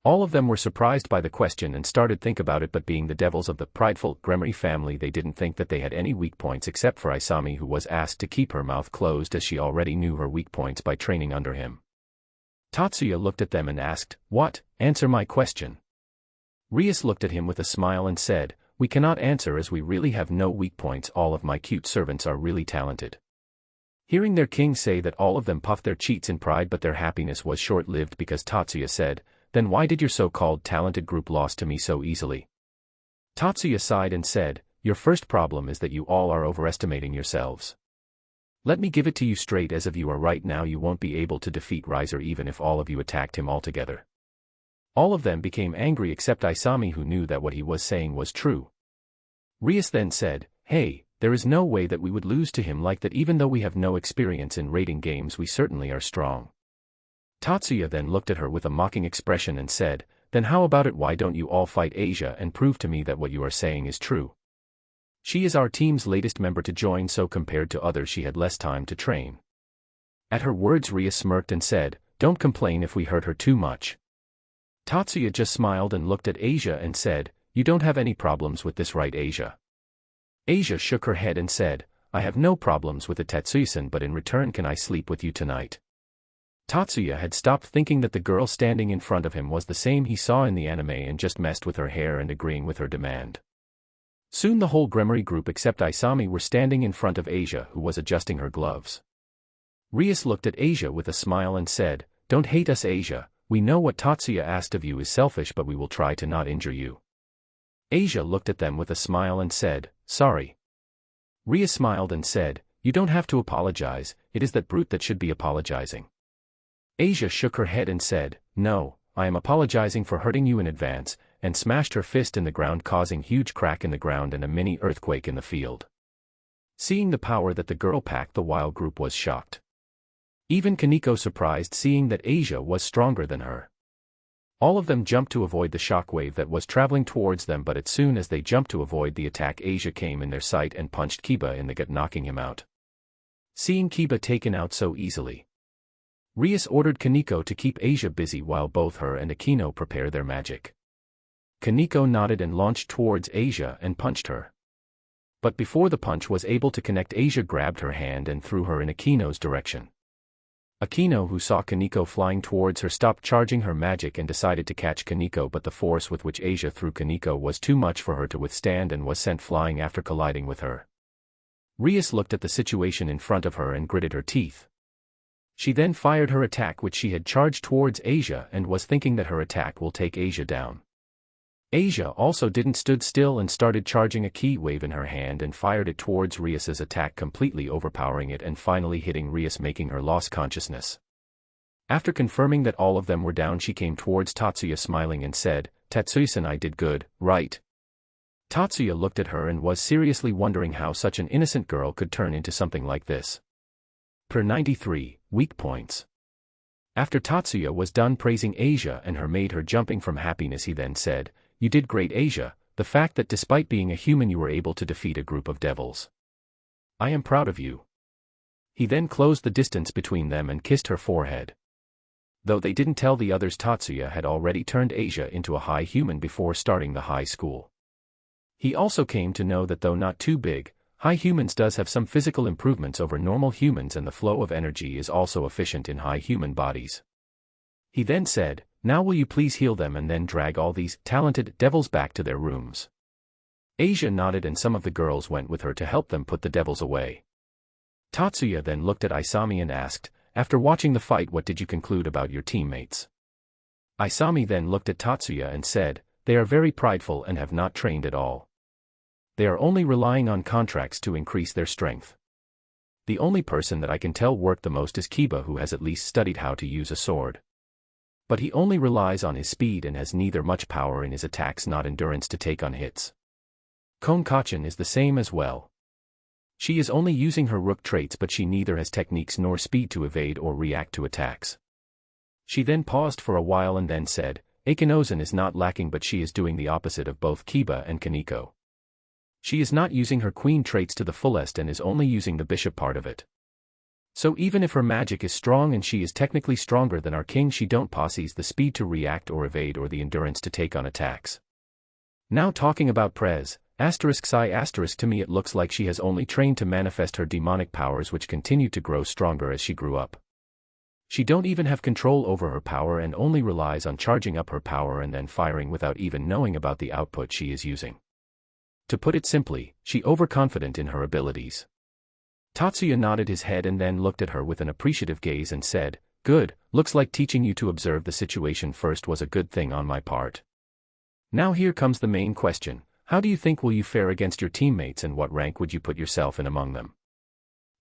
All of them were surprised by the question and started think about it, but being the devils of the prideful Gremory family, they didn't think that they had any weak points except for Isami, who was asked to keep her mouth closed as she already knew her weak points by training under him. Tatsuya looked at them and asked, what? Answer my question. Rias looked at him with a smile and said, we cannot answer as we really have no weak points. All of my cute servants are really talented. Hearing their king say that, all of them puffed their cheeks in pride, but their happiness was short-lived because Tatsuya said, then why did your so-called talented group lose to me so easily? Tatsuya sighed and said, your first problem is that you all are overestimating yourselves. Let me give it to you straight as of you are right now, you won't be able to defeat Riser even if all of you attacked him altogether. All of them became angry except Isami, who knew that what he was saying was true. Rias then said, hey, there is no way that we would lose to him like that. Even though we have no experience in raiding games, we certainly are strong. Tatsuya then looked at her with a mocking expression and said, then how about it, why don't you all fight Asia and prove to me that what you are saying is true? She is our team's latest member to join, so compared to others she had less time to train. At her words Rias smirked and said, don't complain if we hurt her too much. Tatsuya just smiled and looked at Asia and said, you don't have any problems with this, right Asia? Asia shook her head and said, I have no problems with it, Tatsuya-san, but in return can I sleep with you tonight? Tatsuya had stopped thinking that the girl standing in front of him was the same he saw in the anime and just messed with her hair and agreeing with her demand. Soon the whole Gremory group except Isami were standing in front of Asia, who was adjusting her gloves. Rias looked at Asia with a smile and said, "Don't hate us, Asia. We know what Tatsuya asked of you is selfish, but we will try to not injure you." Asia looked at them with a smile and said, "Sorry." Rias smiled and said, "You don't have to apologize, it is that brute that should be apologizing." Asia shook her head and said, "No, I am apologizing for hurting you in advance," and smashed her fist in the ground, causing huge crack in the ground and a mini earthquake in the field. Seeing the power that the girl packed, the wild group was shocked. Even Kaneko surprised, seeing that Asia was stronger than her. All of them jumped to avoid the shockwave that was traveling towards them, but as soon as they jumped to avoid the attack, Asia came in their sight and punched Kiba in the gut, knocking him out. Seeing Kiba taken out so easily, Rias ordered Kaneko to keep Asia busy while both her and Akino prepare their magic. Kaneko nodded and launched towards Asia and punched her. But before the punch was able to connect, Asia grabbed her hand and threw her in Akino's direction. Akino, who saw Kaneko flying towards her, stopped charging her magic and decided to catch Kaneko, but the force with which Asia threw Kaneko was too much for her to withstand and was sent flying after colliding with her. Rias looked at the situation in front of her and gritted her teeth. She then fired her attack, which she had charged towards Asia, and was thinking that her attack will take Asia down. Asia also didn't stood still and started charging a key wave in her hand and fired it towards Rias's attack, completely overpowering it and finally hitting Rias, making her lose consciousness. After confirming that all of them were down, she came towards Tatsuya smiling and said, "Tatsuya-san, I did good, right?" Tatsuya looked at her and was seriously wondering how such an innocent girl could turn into something like this. Per 93, weak points. After Tatsuya was done praising Asia and her made her jumping from happiness, he then said, "You did great, Asia, the fact that despite being a human you were able to defeat a group of devils. I am proud of you." He then closed the distance between them and kissed her forehead. Though they didn't tell the others, Tatsuya had already turned Asia into a high human before starting the high school. He also came to know that though not too big, high humans does have some physical improvements over normal humans, and the flow of energy is also efficient in high human bodies. He then said, "Now will you please heal them and then drag all these talented devils back to their rooms?" Asia nodded and some of the girls went with her to help them put the devils away. Tatsuya then looked at Isami and asked, "After watching the fight, what did you conclude about your teammates?" Isami then looked at Tatsuya and said, "They are very prideful and have not trained at all. They are only relying on contracts to increase their strength. The only person that I can tell worked the most is Kiba, who has at least studied how to use a sword. But he only relies on his speed and has neither much power in his attacks nor endurance to take on hits. Konkachan is the same as well. She is only using her rook traits, but she neither has techniques nor speed to evade or react to attacks." She then paused for a while and then said, "Akinozan is not lacking, but she is doing the opposite of both Kiba and Kaneko. She is not using her queen traits to the fullest and is only using the bishop part of it. So even if her magic is strong and she is technically stronger than our king, she don't possess the speed to react or evade or the endurance to take on attacks. Now talking about Prez, to me it looks like she has only trained to manifest her demonic powers, which continue to grow stronger as she grew up. She don't even have control over her power and only relies on charging up her power and then firing without even knowing about the output she is using. To put it simply, she overconfident in her abilities." Tatsuya nodded his head and then looked at her with an appreciative gaze and said, "Good, looks like teaching you to observe the situation first was a good thing on my part. Now here comes the main question, how do you think will you fare against your teammates and what rank would you put yourself in among them?"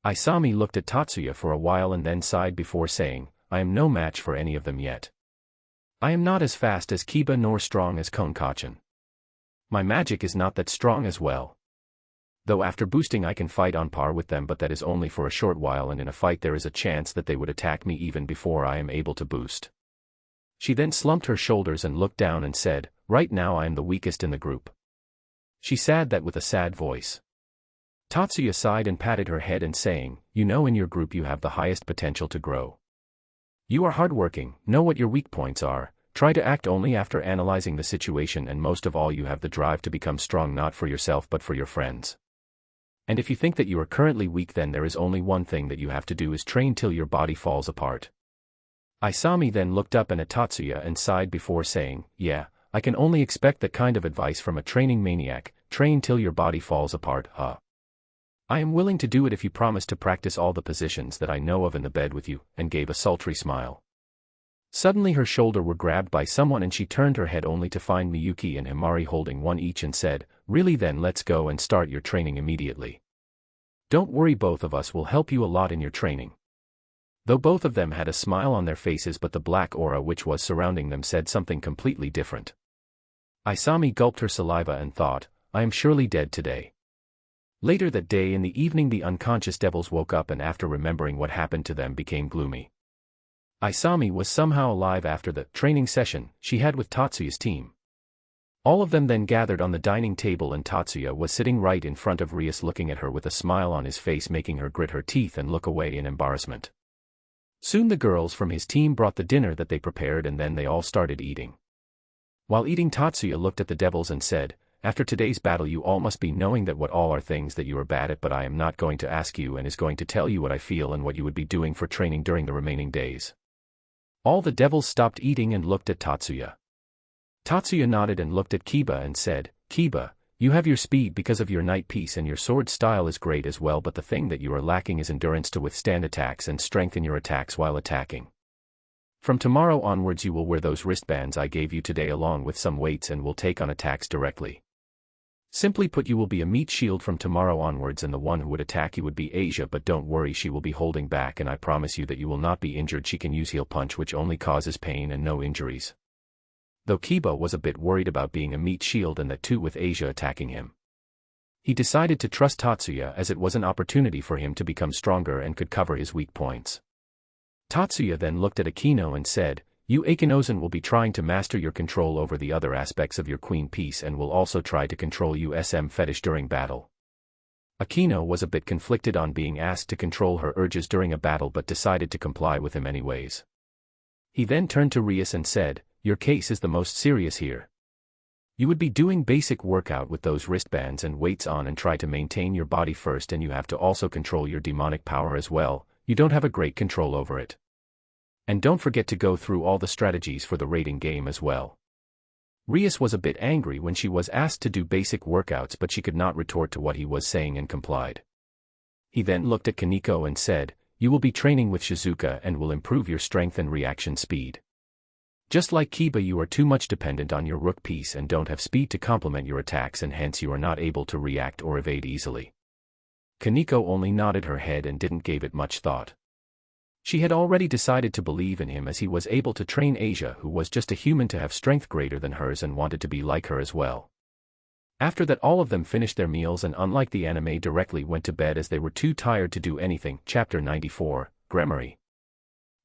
Isami looked at Tatsuya for a while and then sighed before saying, "I am no match for any of them yet. I am not as fast as Kiba nor strong as Konkachan. My magic is not that strong as well. Though after boosting I can fight on par with them, but that is only for a short while, and in a fight there is a chance that they would attack me even before I am able to boost." She then slumped her shoulders and looked down and said, "Right now I am the weakest in the group." She said that with a sad voice. Tatsuya sighed and patted her head and saying, "You know, in your group you have the highest potential to grow. You are hardworking, know what your weak points are, try to act only after analyzing the situation, and most of all you have the drive to become strong, not for yourself but for your friends. And if you think that you are currently weak, then there is only one thing that you have to do, is train till your body falls apart. Isami then looked up and at Tatsuya and sighed before saying, yeah, I can only expect that kind of advice from a training maniac, train till your body falls apart, huh? I am willing to do it if you promise to practice all the positions that I know of in the bed with you, and gave a sultry smile. Suddenly her shoulder were grabbed by someone and she turned her head only to find Miyuki and Himari holding one each and said, really then let's go and start your training immediately. Don't worry, both of us will help you a lot in your training. Though both of them had a smile on their faces, but the black aura which was surrounding them said something completely different. Isami gulped her saliva and thought, I am surely dead today. Later that day in the evening the unconscious devils woke up and after remembering what happened to them became gloomy. Isami was somehow alive after the training session she had with Tatsuya's team. All of them then gathered on the dining table and Tatsuya was sitting right in front of Rias looking at her with a smile on his face, making her grit her teeth and look away in embarrassment. Soon the girls from his team brought the dinner that they prepared and then they all started eating. While eating, Tatsuya looked at the devils and said, after today's battle you all must be knowing that what all are things that you are bad at, but I am not going to ask you and is going to tell you what I feel and what you would be doing for training during the remaining days. All the devils stopped eating and looked at Tatsuya. Tatsuya nodded and looked at Kiba and said, Kiba, you have your speed because of your night piece and your sword style is great as well, but the thing that you are lacking is endurance to withstand attacks and strength in your attacks while attacking. From tomorrow onwards you will wear those wristbands I gave you today along with some weights and will take on attacks directly. Simply put, you will be a meat shield from tomorrow onwards and the one who would attack you would be Asia, but don't worry, she will be holding back and I promise you that you will not be injured. She can use heel punch which only causes pain and no injuries. Though Kiba was a bit worried about being a meat shield and that too with Asia attacking him. He decided to trust Tatsuya as it was an opportunity for him to become stronger and could cover his weak points. Tatsuya then looked at Akino and said, you Akinozen will be trying to master your control over the other aspects of your queen piece and will also try to control USM fetish during battle. Akino was a bit conflicted on being asked to control her urges during a battle but decided to comply with him anyways. He then turned to Rias and said, your case is the most serious here. You would be doing basic workout with those wristbands and weights on and try to maintain your body first, and you have to also control your demonic power as well. You don't have a great control over it. And don't forget to go through all the strategies for the raiding game as well. Rias was a bit angry when she was asked to do basic workouts, but she could not retort to what he was saying and complied. He then looked at Kaneko and said, you will be training with Shizuka and will improve your strength and reaction speed. Just like Kiba, you are too much dependent on your rook piece and don't have speed to complement your attacks and hence you are not able to react or evade easily. Kaneko only nodded her head and didn't give it much thought. She had already decided to believe in him as he was able to train Asia, who was just a human, to have strength greater than hers and wanted to be like her as well. After that all of them finished their meals and unlike the anime directly went to bed as they were too tired to do anything. Chapter 94, Gremory.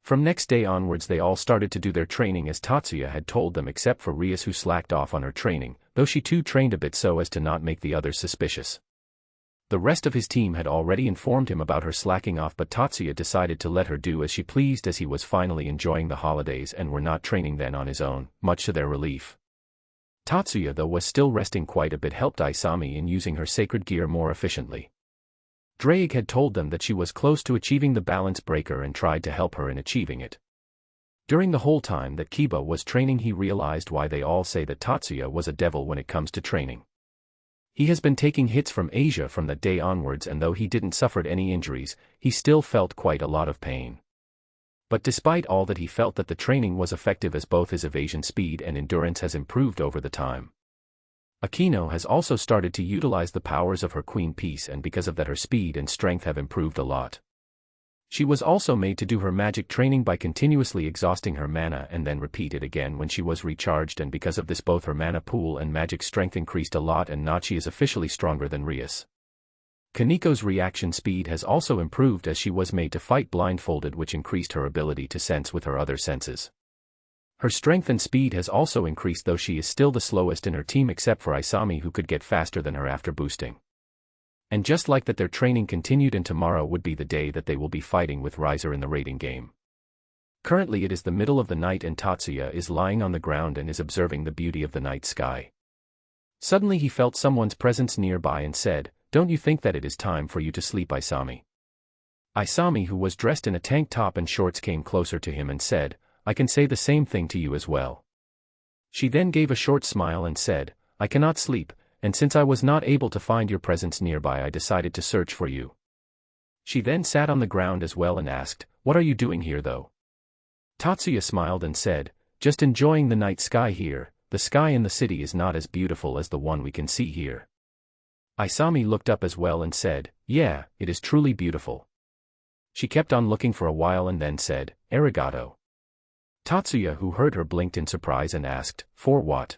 From next day onwards they all started to do their training as Tatsuya had told them, except for Rias, who slacked off on her training, though she too trained a bit so as to not make the others suspicious. The rest of his team had already informed him about her slacking off, but Tatsuya decided to let her do as she pleased as he was finally enjoying the holidays and were not training then on his own, much to their relief. Tatsuya, though was still resting quite a bit, helped Isami in using her sacred gear more efficiently. Drake had told them that she was close to achieving the balance breaker and tried to help her in achieving it. During the whole time that Kiba was training he realized why they all say that Tatsuya was a devil when it comes to training. He has been taking hits from Asia from that day onwards, and though he didn't suffer any injuries, he still felt quite a lot of pain. But despite all that he felt that the training was effective as both his evasion speed and endurance has improved over the time. Akino has also started to utilize the powers of her queen piece, and because of that her speed and strength have improved a lot. She was also made to do her magic training by continuously exhausting her mana and then repeat it again when she was recharged, and because of this both her mana pool and magic strength increased a lot, and now she is officially stronger than Rias. Kaneko's reaction speed has also improved as she was made to fight blindfolded, which increased her ability to sense with her other senses. Her strength and speed has also increased, though she is still the slowest in her team except for Isami, who could get faster than her after boosting. And just like that their training continued, and tomorrow would be the day that they will be fighting with Riser in the raiding game. Currently it is the middle of the night and Tatsuya is lying on the ground and is observing the beauty of the night sky. Suddenly he felt someone's presence nearby and said, "Don't you think that it is time for you to sleep, Isami?" Isami, who was dressed in a tank top and shorts, came closer to him and said, I can say the same thing to you as well. She then gave a short smile and said, I cannot sleep, and since I was not able to find your presence nearby I decided to search for you. She then sat on the ground as well and asked, what are you doing here though? Tatsuya smiled and said, just enjoying the night sky here, the sky in the city is not as beautiful as the one we can see here. Isami looked up as well and said, yeah, it is truly beautiful. She kept on looking for a while and then said, arigato. Tatsuya, who heard her, blinked in surprise and asked, for what?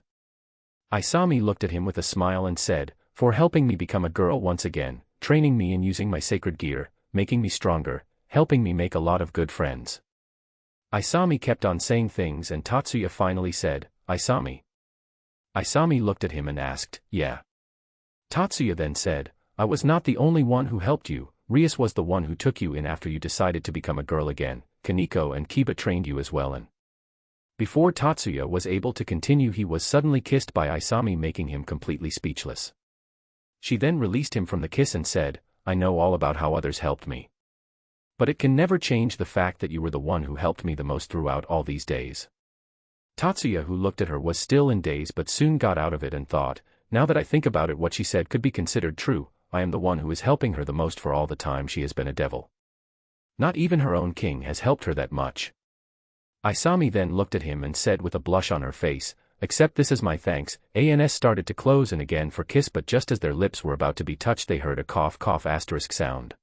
Isami looked at him with a smile and said, for helping me become a girl once again, training me in using my sacred gear, making me stronger, helping me make a lot of good friends. Isami kept on saying things and Tatsuya finally said, Isami. Isami looked at him and asked, yeah. Tatsuya then said, I was not the only one who helped you, Rias was the one who took you in after you decided to become a girl again, Kaneko and Kiba trained you as well and. Before Tatsuya was able to continue he was suddenly kissed by Isami making him completely speechless. She then released him from the kiss and said, I know all about how others helped me. But it can never change the fact that you were the one who helped me the most throughout all these days. Tatsuya, who looked at her, was still in daze but soon got out of it and thought, now that I think about it, what she said could be considered true, I am the one who is helping her the most for all the time she has been a devil. Not even her own king has helped her that much. Isami then looked at him and said with a blush on her face, accept this as my thanks. ANS started to close in again for kiss, but just as their lips were about to be touched they heard a cough asterisk sound.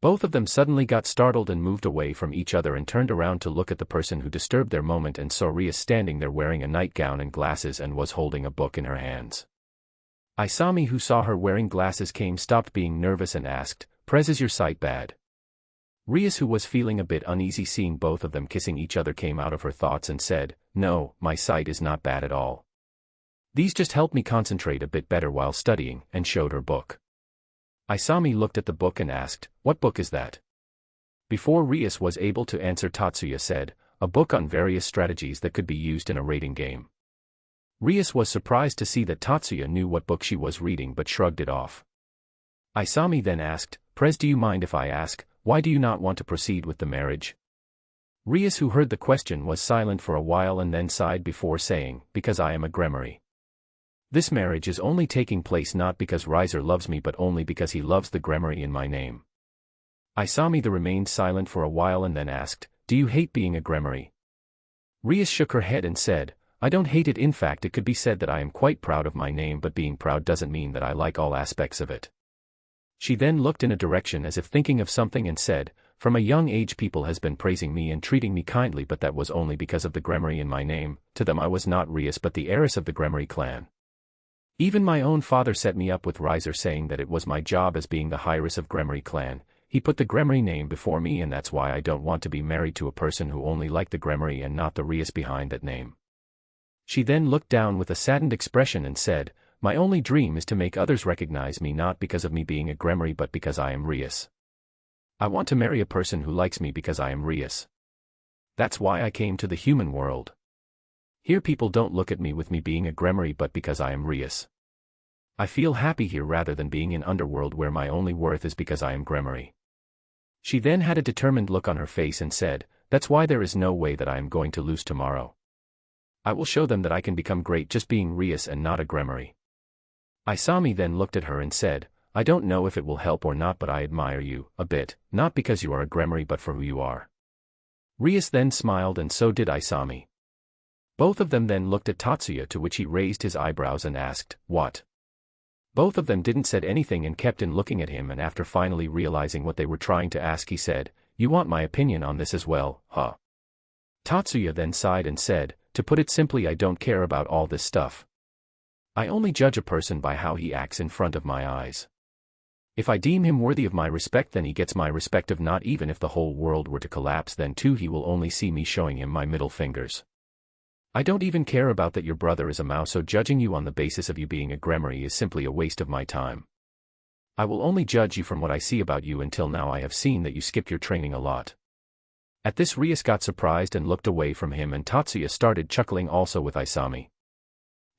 Both of them suddenly got startled and moved away from each other and turned around to look at the person who disturbed their moment and saw Rias standing there wearing a nightgown and glasses and was holding a book in her hands. Isami, who saw her wearing glasses, stopped being nervous and asked, Prez, is your sight bad? Rias, who was feeling a bit uneasy seeing both of them kissing each other, came out of her thoughts and said, no, my sight is not bad at all. These just help me concentrate a bit better while studying, and showed her book. Isami looked at the book and asked, what book is that? Before Rias was able to answer, Tatsuya said, a book on various strategies that could be used in a raiding game. Rias was surprised to see that Tatsuya knew what book she was reading but shrugged it off. Isami then asked, Prez, do you mind if I ask, why do you not want to proceed with the marriage? Rias, who heard the question, was silent for a while and then sighed before saying, because I am a Gremory. This marriage is only taking place not because Riser loves me but only because he loves the Gremory in my name. Isami remained silent for a while and then asked, do you hate being a Gremory? Rias shook her head and said, I don't hate it, in fact it could be said that I am quite proud of my name, but being proud doesn't mean that I like all aspects of it. She then looked in a direction as if thinking of something and said, from a young age people has been praising me and treating me kindly, but that was only because of the Gremory in my name. To them I was not Rias but the heiress of the Gremory clan. Even my own father set me up with Riser, saying that it was my job as being the heiress of Gremory clan. He put the Gremory name before me, and that's why I don't want to be married to a person who only liked the Gremory and not the Rias behind that name. She then looked down with a saddened expression and said, my only dream is to make others recognize me not because of me being a Gremory but because I am Rias. I want to marry a person who likes me because I am Rias. That's why I came to the human world. Here people don't look at me with me being a Gremory but because I am Rias. I feel happy here rather than being in Underworld where my only worth is because I am Gremory. She then had a determined look on her face and said, that's why there is no way that I am going to lose tomorrow. I will show them that I can become great just being Rias and not a Gremory. Isami then looked at her and said, I don't know if it will help or not but I admire you, a bit, not because you are a Gremory but for who you are. Rias then smiled and so did Isami. Both of them then looked at Tatsuya, to which he raised his eyebrows and asked, what? Both of them didn't said anything and kept in looking at him, and after finally realizing what they were trying to ask he said, you want my opinion on this as well, huh? Tatsuya then sighed and said, to put it simply, I don't care about all this stuff. I only judge a person by how he acts in front of my eyes. If I deem him worthy of my respect then he gets my respect. If not, even if the whole world were to collapse then too he will only see me showing him my middle fingers. I don't even care about that your brother is a mouse, so judging you on the basis of you being a Gremory is simply a waste of my time. I will only judge you from what I see about you. Until now I have seen that you skip your training a lot. At this Rias got surprised and looked away from him, and Tatsuya started chuckling also with Isami.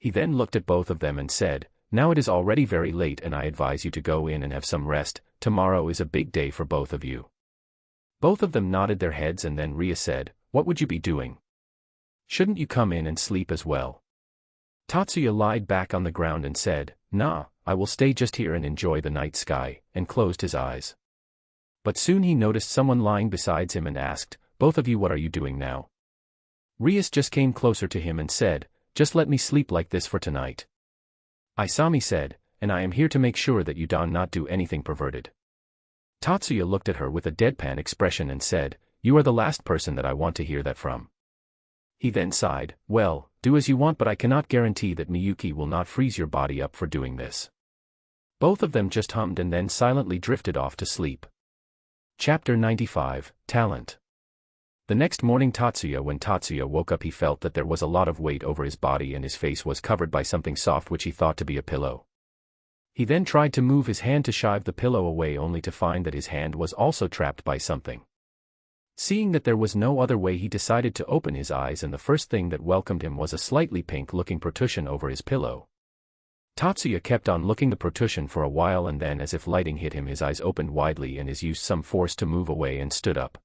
He then looked at both of them and said, now it is already very late and I advise you to go in and have some rest. Tomorrow is a big day for both of you. Both of them nodded their heads and then Rias said, What would you be doing? Shouldn't you come in and sleep as well? Tatsuya lied back on the ground and said, Nah, I will stay just here and enjoy the night sky, and closed his eyes. But soon he noticed someone lying beside him and asked, Both of you, what are you doing now? Rias just came closer to him and said, Just let me sleep like this for tonight. Isami said, And I am here to make sure that you do not do anything perverted. Tatsuya looked at her with a deadpan expression and said, You are the last person that I want to hear that from. He then sighed, Well, do as you want, but I cannot guarantee that Miyuki will not freeze your body up for doing this. Both of them just hummed and then silently drifted off to sleep. Chapter 95, Talent. The next morning when Tatsuya woke up, he felt that there was a lot of weight over his body and his face was covered by something soft which he thought to be a pillow. He then tried to move his hand to shive the pillow away, only to find that his hand was also trapped by something. Seeing that there was no other way, he decided to open his eyes, and the first thing that welcomed him was a slightly pink-looking protrusion over his pillow. Tatsuya kept on looking at the protrusion for a while, and then, as if lightning hit him, his eyes opened widely and used some force to move away and stood up.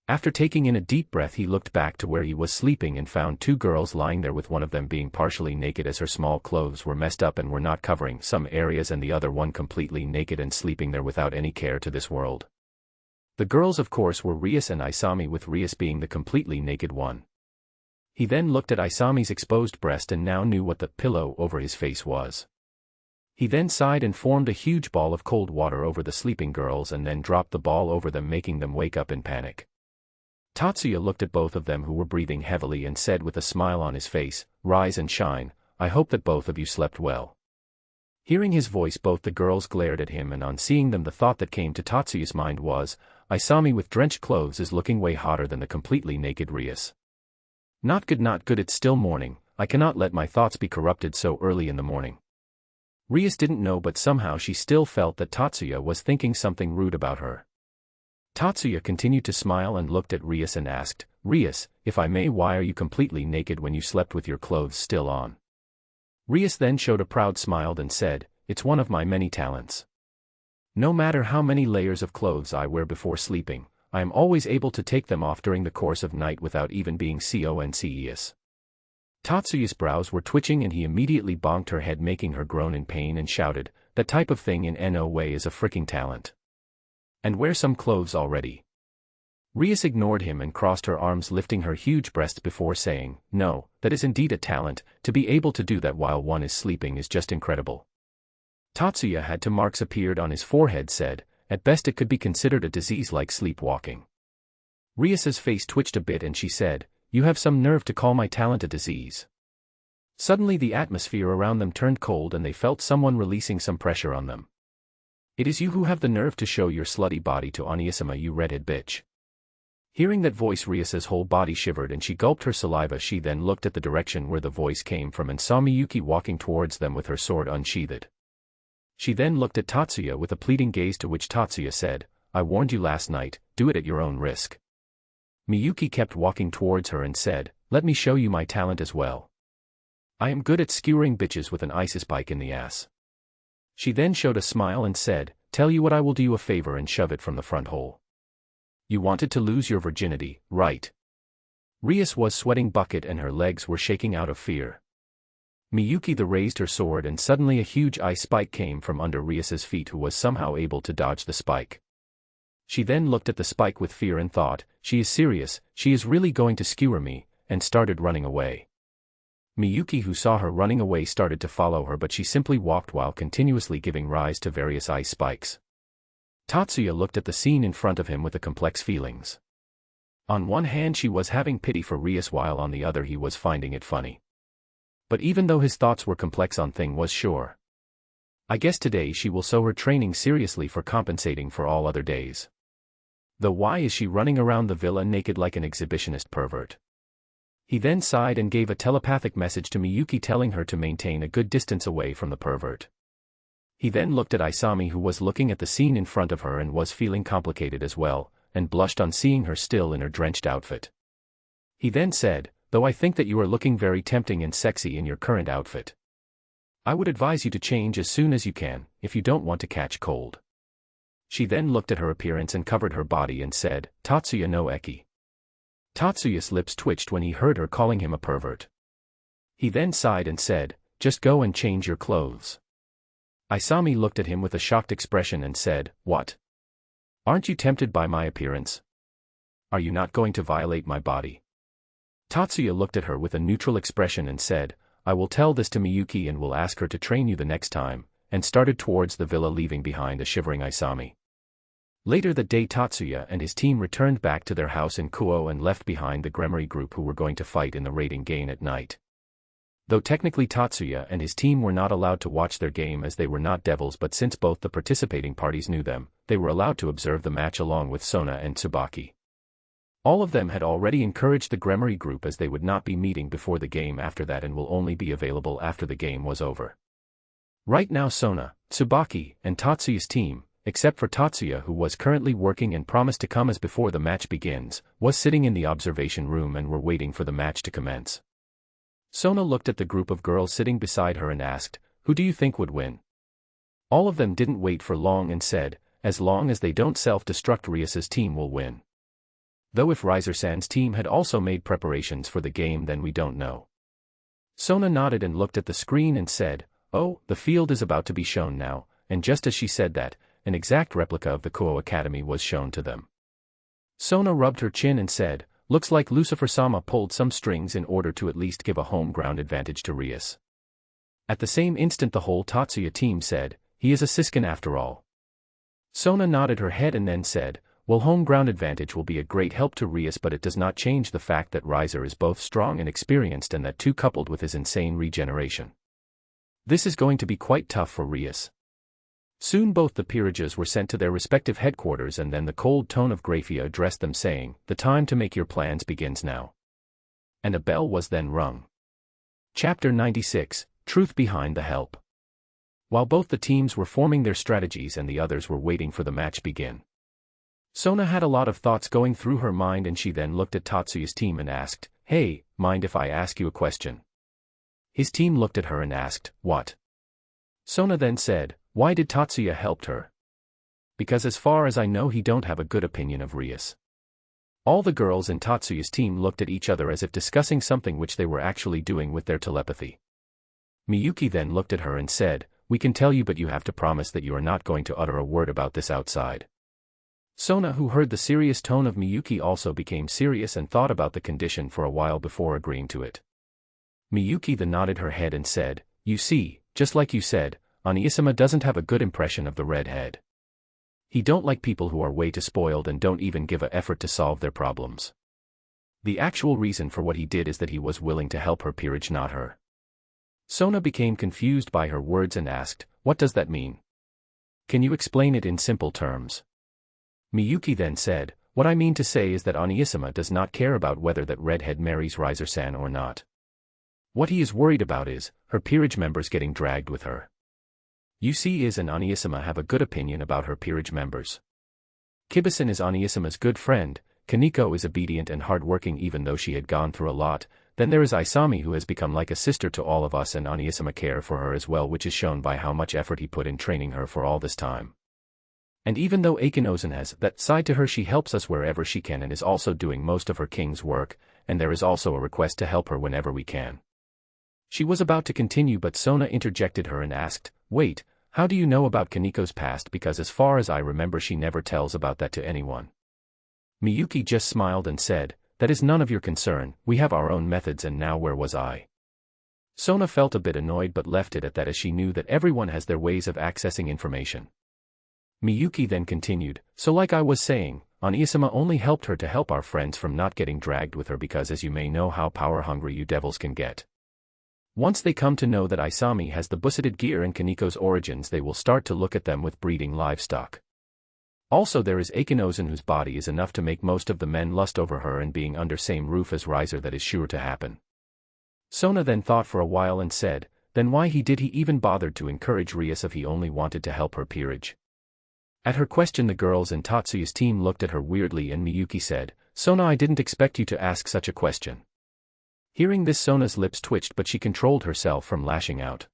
After taking in a deep breath, he looked back to where he was sleeping and found two girls lying there, with one of them being partially naked as her small clothes were messed up and were not covering some areas, and the other one completely naked and sleeping there without any care to this world. The girls, of course, were Rias and Isami, with Rias being the completely naked one. He then looked at Isami's exposed breast and now knew what the pillow over his face was. He then sighed and formed a huge ball of cold water over the sleeping girls and then dropped the ball over them, making them wake up in panic. Tatsuya looked at both of them, who were breathing heavily, and said with a smile on his face, Rise and shine, I hope that both of you slept well. Hearing his voice, both the girls glared at him, and on seeing them the thought that came to Tatsuya's mind was, Isami with drenched clothes is looking way hotter than the completely naked Rias. Not good, not good, it's still morning, I cannot let my thoughts be corrupted so early in the morning. Rias didn't know, but somehow she still felt that Tatsuya was thinking something rude about her. Tatsuya continued to smile and looked at Rias and asked, Rias, if I may, why are you completely naked when you slept with your clothes still on? Rias then showed a proud smile and said, It's one of my many talents. No matter how many layers of clothes I wear before sleeping, I am always able to take them off during the course of night without even being conscious. Tatsuya's brows were twitching and he immediately bonked her head, making her groan in pain, and shouted, That type of thing in no way is a freaking talent. And wear some clothes already. Rias ignored him and crossed her arms, lifting her huge breasts before saying, No, that is indeed a talent, to be able to do that while one is sleeping is just incredible. Tatsuya had two marks appeared on his forehead, said, At best it could be considered a disease like sleepwalking. Rias's face twitched a bit and she said, You have some nerve to call my talent a disease. Suddenly the atmosphere around them turned cold and they felt someone releasing some pressure on them. It is you who have the nerve to show your slutty body to Oniasama, you redhead bitch. Hearing that voice, Rias's whole body shivered and she gulped her saliva. She then looked at the direction where the voice came from and saw Miyuki walking towards them with her sword unsheathed. She then looked at Tatsuya with a pleading gaze, to which Tatsuya said, I warned you last night, do it at your own risk. Miyuki kept walking towards her and said, Let me show you my talent as well. I am good at skewering bitches with an ice spike in the ass. She then showed a smile and said, Tell you what, I will do you a favor and shove it from the front hole. You wanted to lose your virginity, right? Rias was sweating bucket and her legs were shaking out of fear. Miyuki raised her sword and suddenly a huge ice spike came from under Rias's feet, who was somehow able to dodge the spike. She then looked at the spike with fear and thought, She is serious, she is really going to skewer me, and started running away. Miyuki, who saw her running away, started to follow her, but she simply walked while continuously giving rise to various ice spikes. Tatsuya looked at the scene in front of him with complex feelings. On one hand she was having pity for Rias, while on the other he was finding it funny. But even though his thoughts were complex, on thing was sure. I guess today she will sow her training seriously for compensating for all other days. Though why is she running around the villa naked like an exhibitionist pervert? He then sighed and gave a telepathic message to Miyuki telling her to maintain a good distance away from the pervert. He then looked at Isami, who was looking at the scene in front of her and was feeling complicated as well, and blushed on seeing her still in her drenched outfit. He then said, Though I think that you are looking very tempting and sexy in your current outfit, I would advise you to change as soon as you can, if you don't want to catch cold. She then looked at her appearance and covered her body and said, Tatsuya no eki. Tatsuya's lips twitched when he heard her calling him a pervert. He then sighed and said, "Just go and change your clothes." Isami looked at him with a shocked expression and said, "What? Aren't you tempted by my appearance? Are you not going to violate my body?" Tatsuya looked at her with a neutral expression and said, "I will tell this to Miyuki and will ask her to train you the next time," and started towards the villa, leaving behind a shivering Isami. Later that day, Tatsuya and his team returned back to their house in Kuo and left behind the Gremory group who were going to fight in the raiding game at night. Though technically Tatsuya and his team were not allowed to watch their game as they were not devils, but since both the participating parties knew them, they were allowed to observe the match along with Sona and Tsubaki. All of them had already encouraged the Gremory group as they would not be meeting before the game after that and will only be available after the game was over. Right now Sona, Tsubaki, and Tatsuya's team, except for Tatsuya who was currently working and promised to come as before the match begins, was sitting in the observation room and were waiting for the match to commence. Sona looked at the group of girls sitting beside her and asked, "Who do you think would win?" All of them didn't wait for long and said, "As long as they don't self-destruct, Rias's team will win." Though if Riser-san's team had also made preparations for the game, then we don't know. Sona nodded and looked at the screen and said, "Oh, the field is about to be shown now," and just as she said that, an exact replica of the Kuo Academy was shown to them. Sona rubbed her chin and said, "Looks like Lucifer-sama pulled some strings in order to at least give a home ground advantage to Rias." At the same instant the whole Tatsuya team said, "He is a Siskin after all." Sona nodded her head and then said, "Well, home ground advantage will be a great help to Rias, but it does not change the fact that Riser is both strong and experienced, and that too coupled with his insane regeneration. This is going to be quite tough for Rias." Soon both the peerages were sent to their respective headquarters, and then the cold tone of Grayfia addressed them saying, "The time to make your plans begins now." And a bell was then rung. Chapter 96, Truth Behind the Help. While both the teams were forming their strategies and the others were waiting for the match begin, Sona had a lot of thoughts going through her mind, and she then looked at Tatsuya's team and asked, "Hey, mind if I ask you a question?" His team looked at her and asked, "What?" Sona then said, "Why did Tatsuya help her?" "Because as far as I know he don't have a good opinion of Rias." All the girls in Tatsuya's team looked at each other as if discussing something which they were actually doing with their telepathy. Miyuki then looked at her and said, "We can tell you, but you have to promise that you are not going to utter a word about this outside." Sona, who heard the serious tone of Miyuki, also became serious and thought about the condition for a while before agreeing to it. Miyuki then nodded her head and said, "You see, just like you said, Isami doesn't have a good impression of the redhead. He don't like people who are way too spoiled and don't even give a effort to solve their problems. The actual reason for what he did is that he was willing to help her peerage, not her." Sona became confused by her words and asked, "What does that mean? Can you explain it in simple terms?" Miyuki then said, "What I mean to say is that Isami does not care about whether that redhead marries Riser-san or not. What he is worried about is her peerage members getting dragged with her. You see, Is and Isami have a good opinion about her peerage members. Kiba-san is Isami's good friend, Kaneko is obedient and hardworking even though she had gone through a lot, then there is Isami who has become like a sister to all of us, and Isami care for her as well, which is shown by how much effort he put in training her for all this time. And even though Akinozen has that side to her, she helps us wherever she can and is also doing most of her king's work, and there is also a request to help her whenever we can." She was about to continue, but Sona interjected her and asked, "Wait, how do you know about Kaneko's past? Because as far as I remember she never tells about that to anyone." Miyuki just smiled and said, "That is none of your concern, we have our own methods, and now where was I?" Sona felt a bit annoyed but left it at that, as she knew that everyone has their ways of accessing information. Miyuki then continued, "So like I was saying, Isami only helped her to help our friends from not getting dragged with her, because as you may know how power-hungry you devils can get. Once they come to know that Isami has the busseted gear and Kaneko's origins, they will start to look at them with breeding livestock. Also there is Akinozen, whose body is enough to make most of the men lust over her, and being under same roof as Riser, that is sure to happen." Sona then thought for a while and said, "Then why did he even bother to encourage Rias if he only wanted to help her peerage?" At her question the girls in Tatsuya's team looked at her weirdly, and Miyuki said, "Sona, I didn't expect you to ask such a question." Hearing this, Sona's lips twitched, but she controlled herself from lashing out.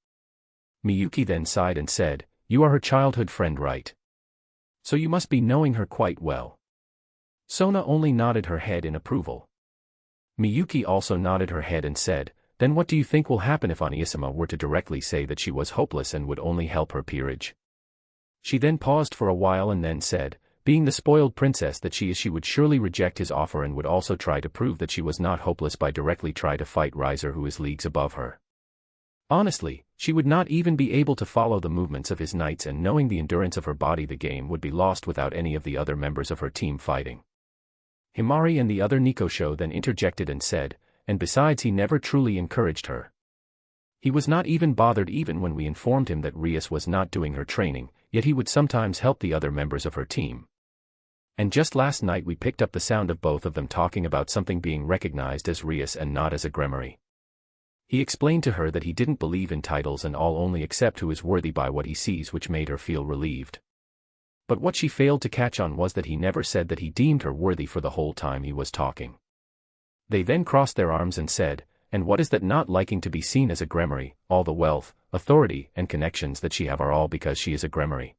Miyuki then sighed and said, "You are her childhood friend, right? So you must be knowing her quite well." Sona only nodded her head in approval. Miyuki also nodded her head and said, then what do you think will happen if Isami were to directly say that she was hopeless and would only help her peerage? She then paused for a while and then said, being the spoiled princess that she is, she would surely reject his offer and would also try to prove that she was not hopeless by directly try to fight Riser, who is leagues above her. Honestly, she would not even be able to follow the movements of his knights, and knowing the endurance of her body, the game would be lost without any of the other members of her team fighting. Himari and the other Nikosho then interjected and said, and besides, he never truly encouraged her. He was not even bothered even when we informed him that Rias was not doing her training, yet he would sometimes help the other members of her team. And just last night we picked up the sound of both of them talking about something being recognized as Rias and not as a Gremory. He explained to her that he didn't believe in titles and all, only accept who is worthy by what he sees, which made her feel relieved. But what she failed to catch on was that he never said that he deemed her worthy for the whole time he was talking. They then crossed their arms and said, and what is that, not liking to be seen as a Gremory? All the wealth, authority, and connections that she have are all because she is a Gremory.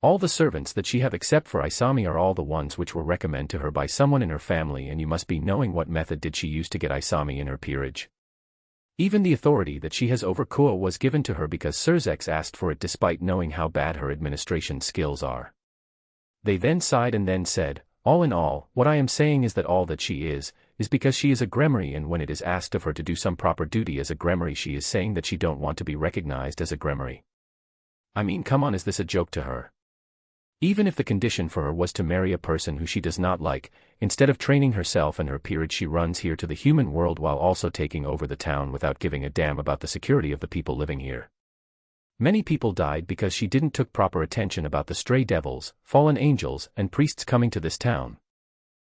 All the servants that she have except for Isami are all the ones which were recommended to her by someone in her family, and you must be knowing what method did she use to get Isami in her peerage. Even the authority that she has over Kuo was given to her because Surzex asked for it despite knowing how bad her administration skills are. They then sighed and then said, all in all, what I am saying is that all that she is because she is a Gremory, and when it is asked of her to do some proper duty as a Gremory, she is saying that she don't want to be recognized as a Gremory. I mean, come on, is this a joke to her? Even if the condition for her was to marry a person who she does not like, instead of training herself and her peerage, she runs here to the human world while also taking over the town without giving a damn about the security of the people living here. Many people died because she didn't took proper attention about the stray devils, fallen angels, and priests coming to this town.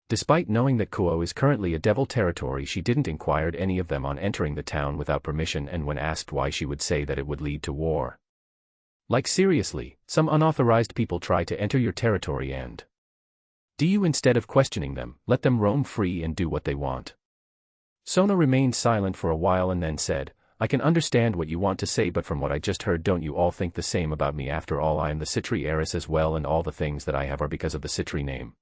Despite knowing that Kuo is currently a devil territory, she didn't inquired any of them on entering the town without permission, and when asked why, she would say that it would lead to war. Like seriously, some unauthorized people try to enter your territory and do you, instead of questioning them, let them roam free and do what they want? Sona remained silent for a while and then said, I can understand what you want to say, but from what I just heard, don't you all think the same about me? After all, I am the Citri heiress as well, and all the things that I have are because of the Citri name.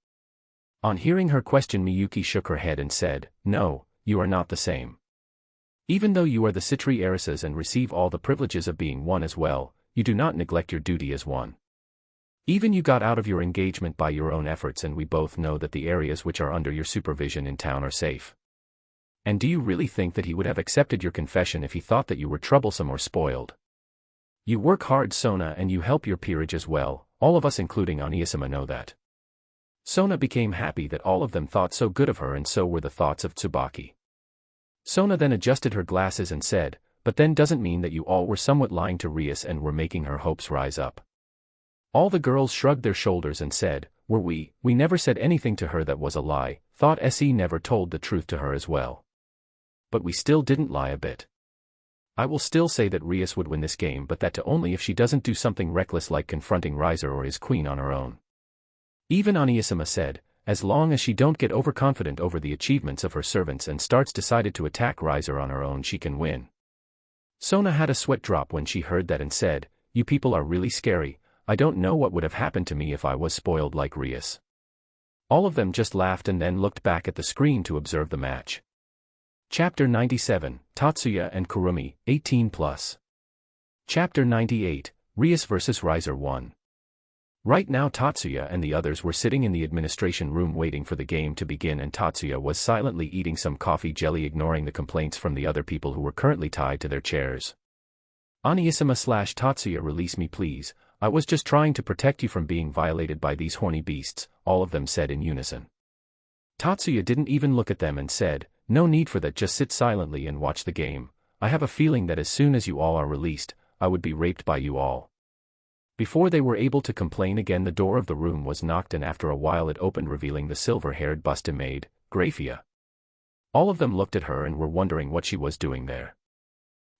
On hearing her question, Miyuki shook her head and said, no, you are not the same. Even though you are the Citri heiresses and receive all the privileges of being one as well, you do not neglect your duty as one. Even you got out of your engagement by your own efforts, and we both know that the areas which are under your supervision in town are safe. And do you really think that he would have accepted your confession if he thought that you were troublesome or spoiled? You work hard, Sona, and you help your peerage as well. All of us, including Isami, know that. Sona became happy that all of them thought so good of her, and so were the thoughts of Tsubaki. Sona then adjusted her glasses and said, but then doesn't mean that you all were somewhat lying to Rias and were making her hopes rise up. All the girls shrugged their shoulders and said, were we never said anything to her that was a lie. Thought Se never told the truth to her as well. But we still didn't lie a bit. I will still say that Rias would win this game, but that to only if she doesn't do something reckless like confronting Riser or his queen on her own. Even Isami said, as long as she don't get overconfident over the achievements of her servants and starts decided to attack Riser on her own, she can win. Sona had a sweat drop when she heard that and said, you people are really scary. I don't know what would have happened to me if I was spoiled like Rias. All of them just laughed and then looked back at the screen to observe the match. Chapter 97, Tatsuya and Kurumi, 18+. Chapter 98, Rias vs Riser 1. Right now Tatsuya and the others were sitting in the administration room waiting for the game to begin, and Tatsuya was silently eating some coffee jelly, ignoring the complaints from the other people who were currently tied to their chairs. Isami/Tatsuya, release me please, I was just trying to protect you from being violated by these horny beasts, all of them said in unison. Tatsuya didn't even look at them and said, no need for that, just sit silently and watch the game. I have a feeling that as soon as you all are released, I would be raped by you all. Before they were able to complain again, the door of the room was knocked, and after a while it opened, revealing the silver-haired busty maid, Grayfia. All of them looked at her and were wondering what she was doing there.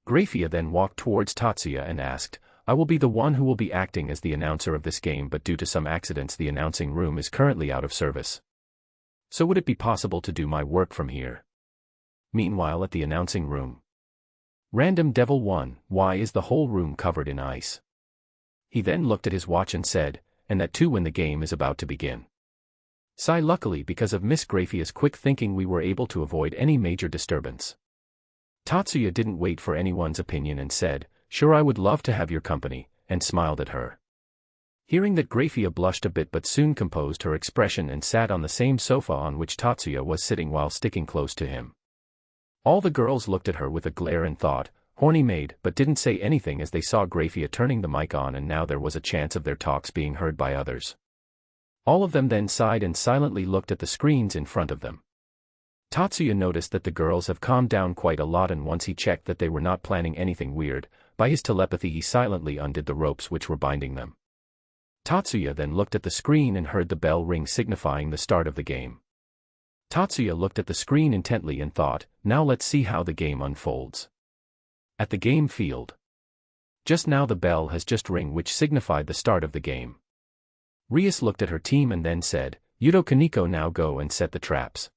Grayfia then walked towards Tatsuya and asked, I will be the one who will be acting as the announcer of this game, but due to some accidents the announcing room is currently out of service. So would it be possible to do my work from here? Meanwhile at the announcing room. Random Devil 1, why is the whole room covered in ice? He then looked at his watch and said, and that too when the game is about to begin. Sigh. Luckily because of Miss Grayfia's quick thinking we were able to avoid any major disturbance. Tatsuya didn't wait for anyone's opinion and said, sure, I would love to have your company, and smiled at her. Hearing that, Grayfia blushed a bit but soon composed her expression and sat on the same sofa on which Tatsuya was sitting while sticking close to him. All the girls looked at her with a glare and thought, horny maid, but didn't say anything as they saw Grayfia turning the mic on, and now there was a chance of their talks being heard by others. All of them then sighed and silently looked at the screens in front of them. Tatsuya noticed that the girls have calmed down quite a lot, and once he checked that they were not planning anything weird, by his telepathy he silently undid the ropes which were binding them. Tatsuya then looked at the screen and heard the bell ring signifying the start of the game. Tatsuya looked at the screen intently and thought, now let's see how the game unfolds. At the game field. Just now the bell has just ring which signified the start of the game. Rias looked at her team and then said, Yudo Kaneko, now go and set the traps.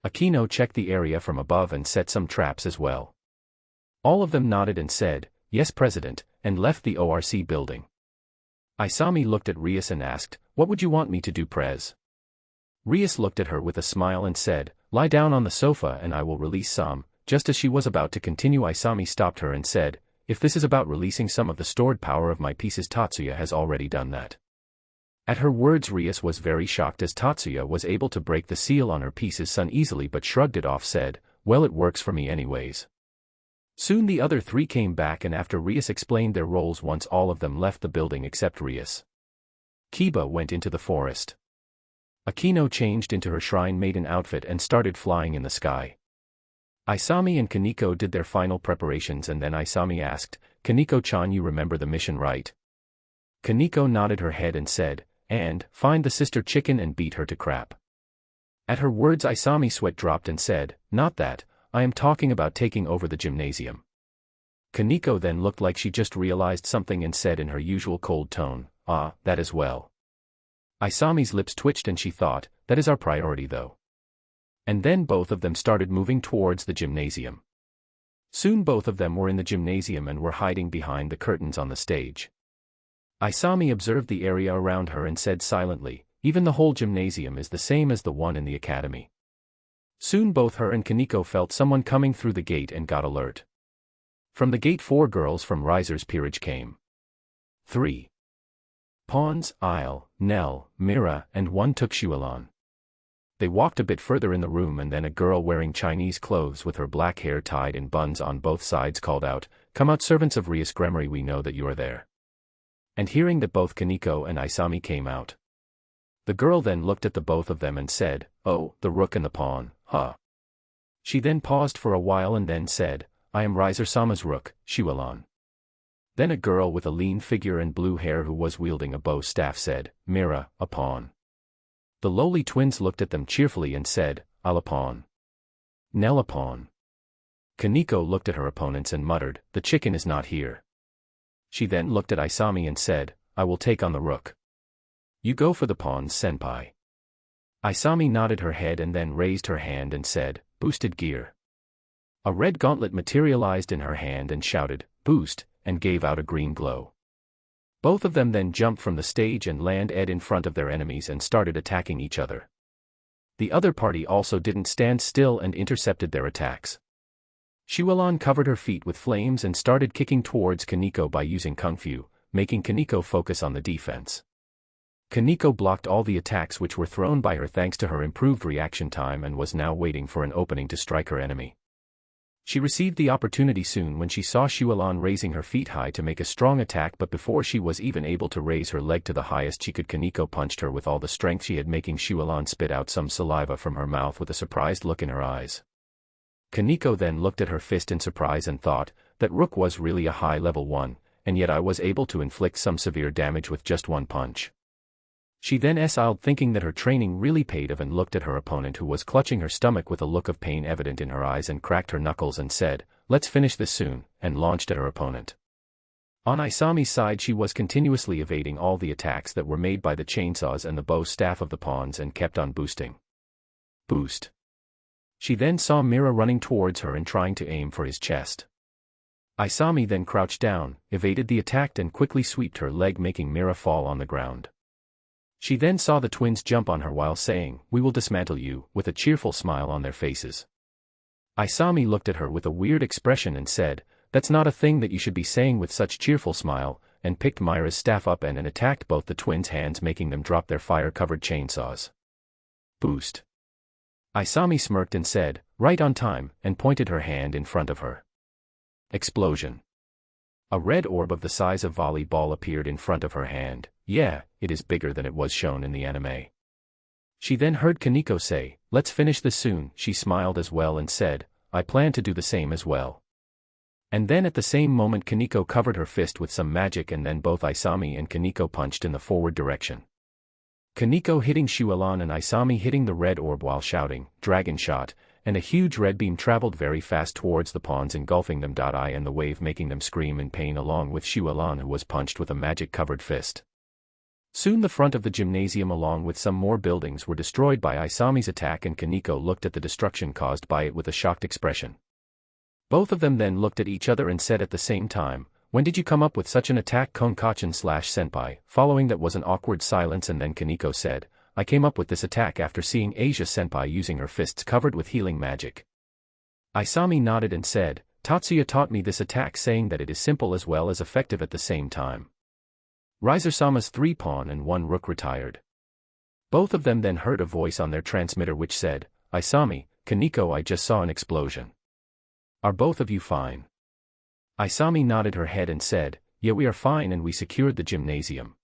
Akino checked the area from above and set some traps as well. All of them nodded and said, yes, President, and left the ORC building. Isami looked at Rias and asked, what would you want me to do, Prez? Rias looked at her with a smile and said, lie down on the sofa and I will release some. Just as she was about to continue, Isami stopped her and said, if this is about releasing some of the stored power of my pieces, Tatsuya has already done that. At her words, Rias was very shocked as Tatsuya was able to break the seal on her pieces so easily, but shrugged it off, said, well, it works for me anyways. Soon the other three came back, and after Rias explained their roles, once all of them left the building except Rias. Kiba went into the forest. Akino changed into her shrine maiden outfit and started flying in the sky. Isami and Kaneko did their final preparations, and then Isami asked, Kaneko-chan, you remember the mission, right? Kaneko nodded her head and said, and find the sister chicken and beat her to crap. At her words, Isami sweat dropped and said, not that, I am talking about taking over the gymnasium. Kaneko then looked like she just realized something and said in her usual cold tone, ah, that as well. Isami's lips twitched and she thought, that is our priority though. And then both of them started moving towards the gymnasium. Soon both of them were in the gymnasium and were hiding behind the curtains on the stage. Isami observed the area around her and said silently, even the whole gymnasium is the same as the one in the academy. Soon both her and Kaneko felt someone coming through the gate and got alert. From the gate 4 girls from Riser's Peerage came. 3 pawns, Isle, Nell, Mira, and 1 took Shualon. They walked a bit further in the room, and then a girl wearing Chinese clothes with her black hair tied in buns on both sides called out, come out, servants of Rias Gremory, we know that you are there. And hearing that, both Kaneko and Isami came out. The girl then looked at the both of them and said, oh, the rook and the pawn, huh? She then paused for a while and then said, I am Riser-sama's rook, Shualon. Then a girl with a lean figure and blue hair who was wielding a bow staff said, Mira, a pawn. The lowly twins looked at them cheerfully and said, I'll a pawn. Nell a pawn. Kaneko looked at her opponents and muttered, the chicken is not here. She then looked at Isami and said, I will take on the rook. You go for the pawns, senpai. Isami nodded her head and then raised her hand and said, boosted gear. A red gauntlet materialized in her hand and shouted, boost, and gave out a green glow. Both of them then jumped from the stage and landed in front of their enemies and started attacking each other. The other party also didn't stand still and intercepted their attacks. Shualon covered her feet with flames and started kicking towards Kaneko by using Kung Fu, making Kaneko focus on the defense. Kaneko blocked all the attacks which were thrown by her thanks to her improved reaction time and was now waiting for an opening to strike her enemy. She received the opportunity soon when she saw Shualon raising her feet high to make a strong attack, but before she was even able to raise her leg to the highest she could, Kaneko punched her with all the strength she had, making Shualon spit out some saliva from her mouth with a surprised look in her eyes. Kaneko then looked at her fist in surprise and thought, that rook was really a high level one, and yet I was able to inflict some severe damage with just one punch. She then sighed, thinking that her training really paid off, and looked at her opponent who was clutching her stomach with a look of pain evident in her eyes and cracked her knuckles and said, let's finish this soon, and launched at her opponent. On Isami's side, she was continuously evading all the attacks that were made by the chainsaws and the bow staff of the pawns and kept on boosting. Boost. She then saw Mira running towards her and trying to aim for his chest. Isami then crouched down, evaded the attack and quickly swept her leg, making Mira fall on the ground. She then saw the twins jump on her while saying, "We will dismantle you," with a cheerful smile on their faces. Isami looked at her with a weird expression and said, "That's not a thing that you should be saying with such cheerful smile," and picked Myra's staff up and attacked both the twins' hands, making them drop their fire-covered chainsaws. Boost. Isami smirked and said, "Right on time," and pointed her hand in front of her. Explosion. A red orb of the size of volleyball appeared in front of her hand. Yeah, it is bigger than it was shown in the anime. She then heard Kaneko say, "Let's finish this soon." She smiled as well and said, "I plan to do the same as well." And then at the same moment Kaneko covered her fist with some magic, and then both Isami and Kaneko punched in the forward direction. Kaneko hitting Shuelan and Isami hitting the red orb while shouting, "Dragon shot," and a huge red beam traveled very fast towards the pawns, engulfing them. I and the wave making them scream in pain, along with Shuelan, who was punched with a magic-covered fist. Soon the front of the gymnasium along with some more buildings were destroyed by Isami's attack, and Kaneko looked at the destruction caused by it with a shocked expression. Both of them then looked at each other and said at the same time, "When did you come up with such an attack, Konkachan/Senpai?" Following that was an awkward silence, and then Kaneko said, "I came up with this attack after seeing Asia-senpai using her fists covered with healing magic." Isami nodded and said, "Tatsuya taught me this attack, saying that it is simple as well as effective at the same time." Riser-sama's 3-pawn and 1 rook retired. Both of them then heard a voice on their transmitter which said, "Isami, Kaneko, I just saw an explosion. Are both of you fine?" Isami nodded her head and said, "Yeah, we are fine, and we secured the gymnasium."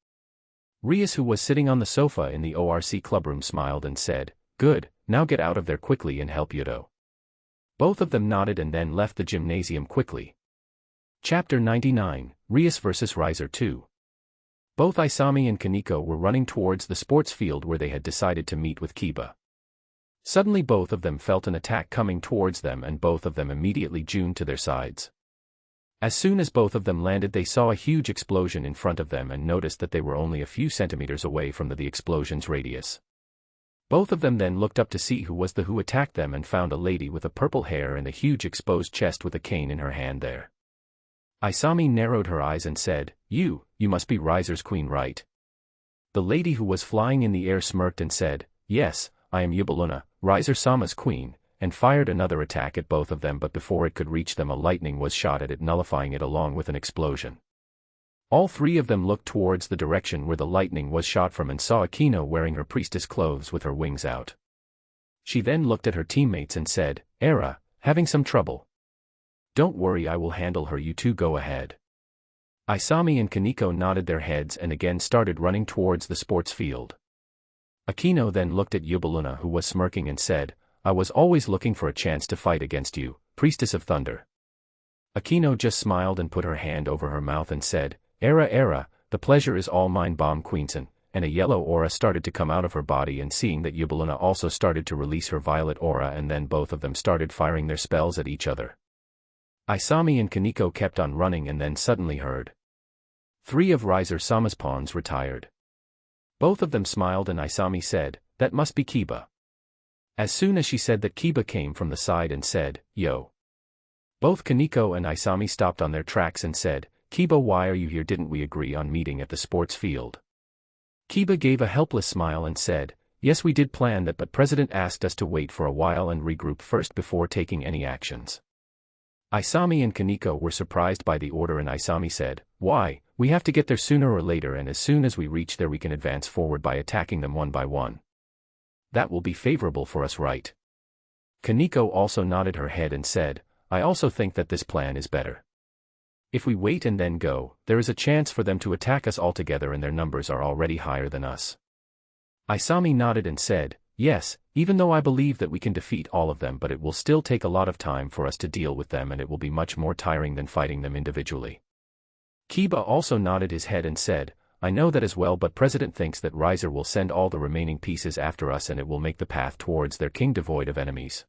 Rias, who was sitting on the sofa in the ORC clubroom, smiled and said, "Good, now get out of there quickly and help Yudo." Both of them nodded and then left the gymnasium quickly. Chapter 99, Rias vs Riser 2. Both Isami and Kaneko were running towards the sports field where they had decided to meet with Kiba. Suddenly both of them felt an attack coming towards them, and both of them immediately juned to their sides. As soon as both of them landed, they saw a huge explosion in front of them and noticed that they were only a few centimeters away from the explosion's radius. Both of them then looked up to see who attacked them, and found a lady with a purple hair and a huge exposed chest with a cane in her hand there. Isami narrowed her eyes and said, You must be Riser's queen, right?" The lady who was flying in the air smirked and said, "Yes, I am Yubaluna, Riser-sama's queen," and fired another attack at both of them, but before it could reach them, a lightning was shot at it, nullifying it along with an explosion. All three of them looked towards the direction where the lightning was shot from and saw Akino wearing her priestess clothes with her wings out. She then looked at her teammates and said, "Era, having some trouble?" "Don't worry, I will handle her, you two go ahead." Isami and Kaneko nodded their heads and again started running towards the sports field. Akino then looked at Yubaluna, who was smirking, and said, "I was always looking for a chance to fight against you, Priestess of Thunder." Akino just smiled and put her hand over her mouth and said, Era, the pleasure is all mine, Bomb Queenson," and a yellow aura started to come out of her body, and seeing that Yubaluna also started to release her violet aura, and then both of them started firing their spells at each other. Isami and Kaneko kept on running and then suddenly heard 3 of Riser-sama's pawns retired. Both of them smiled and Isami said, "That must be Kiba." As soon as she said that, Kiba came from the side and said, "Yo." Both Kaneko and Isami stopped on their tracks and said, "Kiba, why are you here? Didn't we agree on meeting at the sports field?" Kiba gave a helpless smile and said, "Yes, we did plan that, but President asked us to wait for a while and regroup first before taking any actions." Isami and Kaneko were surprised by the order, and Isami said, "Why? We have to get there sooner or later, and as soon as we reach there we can advance forward by attacking them one by one. That will be favorable for us, right?" Kaneko also nodded her head and said, "I also think that this plan is better. If we wait and then go, there is a chance for them to attack us all together, and their numbers are already higher than us." Isami nodded and said, "Yes, even though I believe that we can defeat all of them, but it will still take a lot of time for us to deal with them, and it will be much more tiring than fighting them individually." Kiba also nodded his head and said, "I know that as well, but President thinks that Riser will send all the remaining pieces after us, and it will make the path towards their king devoid of enemies."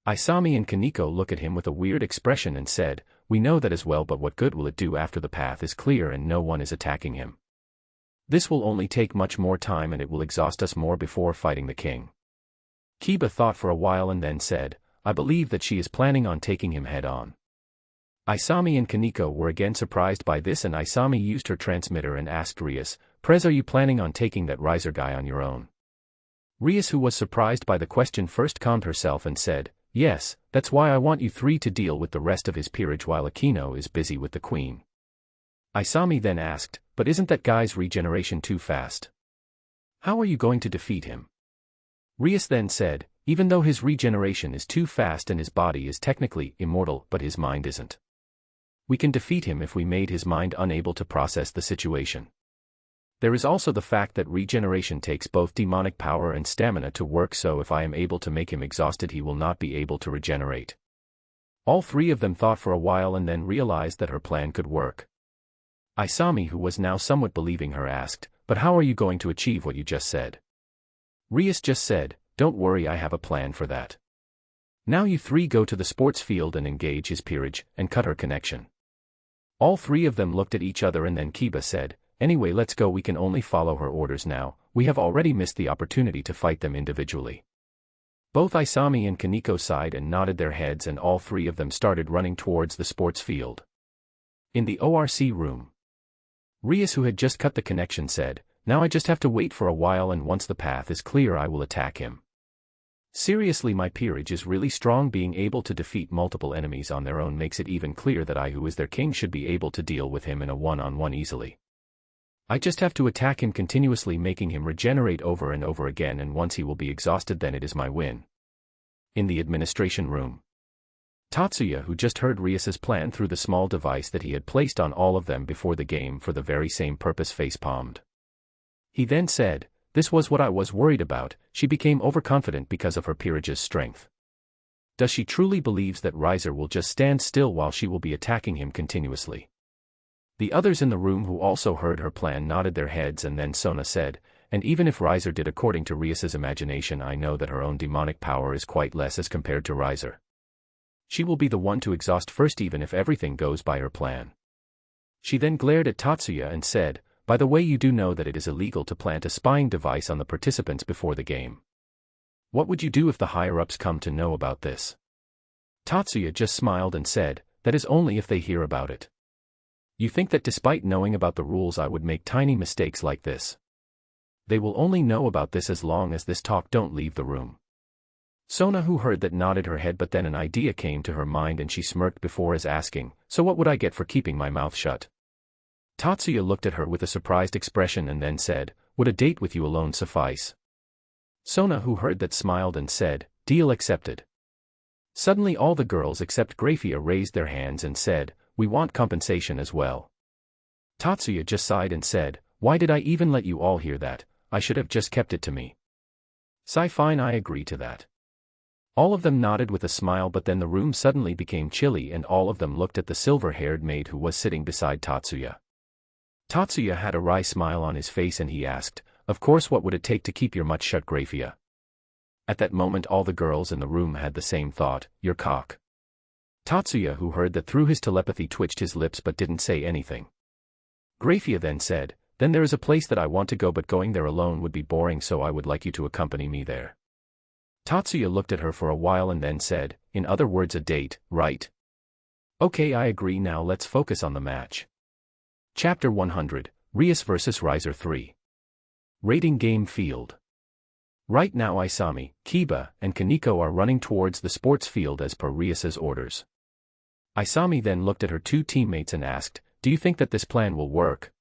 Isami and Kaneko looked at him with a weird expression and said, "We know that as well, but what good will it do after the path is clear and no one is attacking him? This will only take much more time, and it will exhaust us more before fighting the king." Kiba thought for a while and then said, "I believe that she is planning on taking him head on." Isami and Kaneko were again surprised by this, and Isami used her transmitter and asked Rias, Prez, are you planning on taking that riser guy on your own? Rias, who was surprised by the question, first calmed herself and said, yes, that's why I want you three to deal with the rest of his peerage while Aquino is busy with the queen. Isami then asked, but isn't that guy's regeneration too fast? How are you going to defeat him? Rias then said, even though his regeneration is too fast and his body is technically immortal but his mind isn't. We can defeat him if we made his mind unable to process the situation. There is also the fact that regeneration takes both demonic power and stamina to work, so if I am able to make him exhausted he will not be able to regenerate. All three of them thought for a while and then realized that her plan could work. Isami, who was now somewhat believing her, asked, but how are you going to achieve what you just said? Rias just said, don't worry, I have a plan for that. Now you three go to the sports field and engage his peerage, and cut her connection. All three of them looked at each other and then Kiba said, anyway, let's go, we can only follow her orders now, we have already missed the opportunity to fight them individually. Both Isami and Kaneko sighed and nodded their heads, and all three of them started running towards the sports field. In the ORC room, Rias, who had just cut the connection, said, now I just have to wait for a while, and once the path is clear I will attack him. Seriously, my peerage is really strong. Being able to defeat multiple enemies on their own makes it even clear that I, who is their king, should be able to deal with him in a one-on-one easily. I just have to attack him continuously, making him regenerate over and over again, and once he will be exhausted, then it is my win. In the administration room, Tatsuya, who just heard Rias's plan through the small device that he had placed on all of them before the game for the very same purpose, face-palmed. He then said, this was what I was worried about. She became overconfident because of her peerage's strength. Does she truly believes that Riser will just stand still while she will be attacking him continuously? The others in the room who also heard her plan nodded their heads, and then Sona said, and even if Riser did according to Rias's imagination, I know that her own demonic power is quite less as compared to Riser. She will be the one to exhaust first, even if everything goes by her plan. She then glared at Tatsuya and said, by the way, you do know that it is illegal to plant a spying device on the participants before the game. What would you do if the higher-ups come to know about this? Tatsuya just smiled and said, that is only if they hear about it. You think that despite knowing about the rules I would make tiny mistakes like this? They will only know about this as long as this talk don't leave the room. Sona, who heard that, nodded her head, but then an idea came to her mind and she smirked before as asking, so what would I get for keeping my mouth shut? Tatsuya looked at her with a surprised expression and then said, would a date with you alone suffice? Sona, who heard that, smiled and said, deal accepted. Suddenly all the girls except Grayfia raised their hands and said, we want compensation as well. Tatsuya just sighed and said, why did I even let you all hear that? I should have just kept it to me. Sigh, fine, I agree to that. All of them nodded with a smile, but then the room suddenly became chilly and all of them looked at the silver-haired maid who was sitting beside Tatsuya. Tatsuya had a wry smile on his face and he asked, of course, what would it take to keep your mouth shut, Grayfia? At that moment all the girls in the room had the same thought, your cock. Tatsuya, who heard that through his telepathy, twitched his lips but didn't say anything. Grayfia then said, then there is a place that I want to go, but going there alone would be boring, so I would like you to accompany me there. Tatsuya looked at her for a while and then said, in other words, a date, right? Okay, I agree, now let's focus on the match. Chapter 100, Rias vs Riser 3. Rating game field. Right now Isami, Kiba, and Kaneko are running towards the sports field as per Rias's orders. Isami then looked at her two teammates and asked, do you think that this plan will work?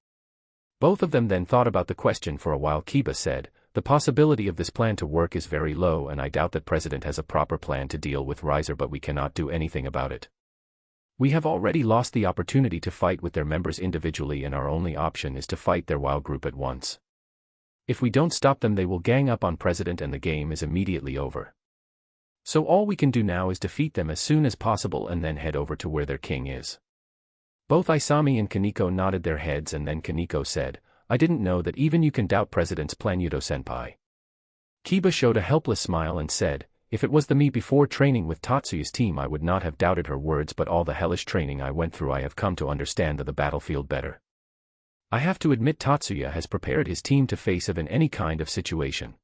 Both of them then thought about the question for a while. Kiba said, the possibility of this plan to work is very low, and I doubt that President has a proper plan to deal with Riser, but we cannot do anything about it. We have already lost the opportunity to fight with their members individually, and our only option is to fight their WoW group at once. If we don't stop them, they will gang up on President and the game is immediately over. So all we can do now is defeat them as soon as possible and then head over to where their king is. Both Isami and Kaneko nodded their heads, and then Kaneko said, I didn't know that even you can doubt President's plan, Yudo-senpai. Kiba showed a helpless smile and said, if it was the me before training with Tatsuya's team, I would not have doubted her words, but all the hellish training I went through, I have come to understand the battlefield better. I have to admit, Tatsuya has prepared his team to face in any kind of situation.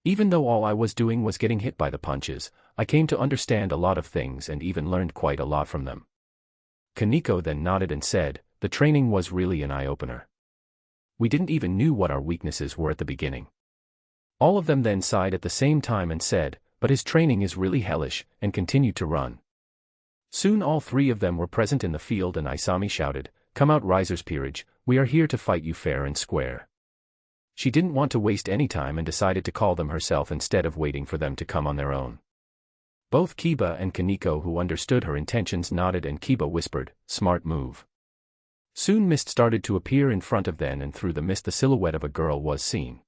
Even though all I was doing was getting hit by the punches, I came to understand a lot of things and even learned quite a lot from them. Kaneko then nodded and said, the training was really an eye-opener. We didn't even knew what our weaknesses were at the beginning. All of them then sighed at the same time and said, but his training is really hellish, and continued to run. Soon all three of them were present in the field and Isami shouted, come out Riser's Peerage, we are here to fight you fair and square. She didn't want to waste any time and decided to call them herself instead of waiting for them to come on their own. Both Kiba and Kaneko, who understood her intentions, nodded, and Kiba whispered, smart move. Soon mist started to appear in front of them, and through the mist the silhouette of a girl was seen.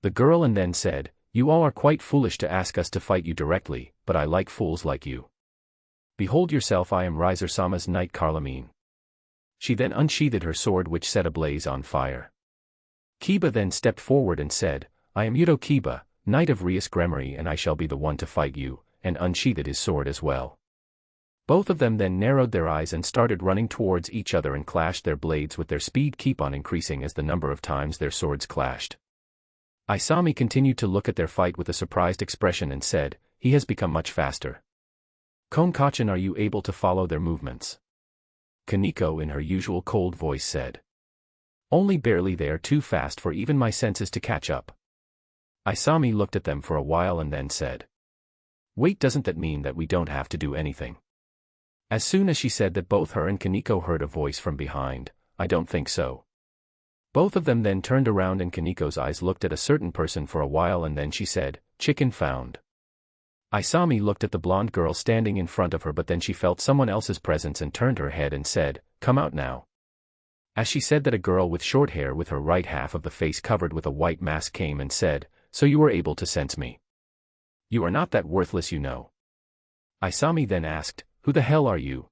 The girl and then said, you all are quite foolish to ask us to fight you directly, but I like fools like you. Behold yourself, I am Riser-sama's knight Carlamine. She then unsheathed her sword, which set ablaze on fire. Kiba then stepped forward and said, I am Yudo Kiba, knight of Rias Gremory, and I shall be the one to fight you, and unsheathed his sword as well. Both of them then narrowed their eyes and started running towards each other and clashed their blades, with their speed keep on increasing as the number of times their swords clashed. Isami continued to look at their fight with a surprised expression and said, he has become much faster. Konkachan, are you able to follow their movements? Kaneko in her usual cold voice said. Only barely, they are too fast for even my senses to catch up. Isami looked at them for a while and then said, wait, doesn't that mean that we don't have to do anything? As soon as she said that, both her and Kaneko heard a voice from behind, I don't think so. Both of them then turned around and Kaneko's eyes looked at a certain person for a while and then she said, chicken found. Isami looked at the blonde girl standing in front of her, but then she felt someone else's presence and turned her head and said, come out now. As she said that, a girl with short hair with her right half of the face covered with a white mask came and said, so you were able to sense me. You are not that worthless, you know. Isami then asked, who the hell are you?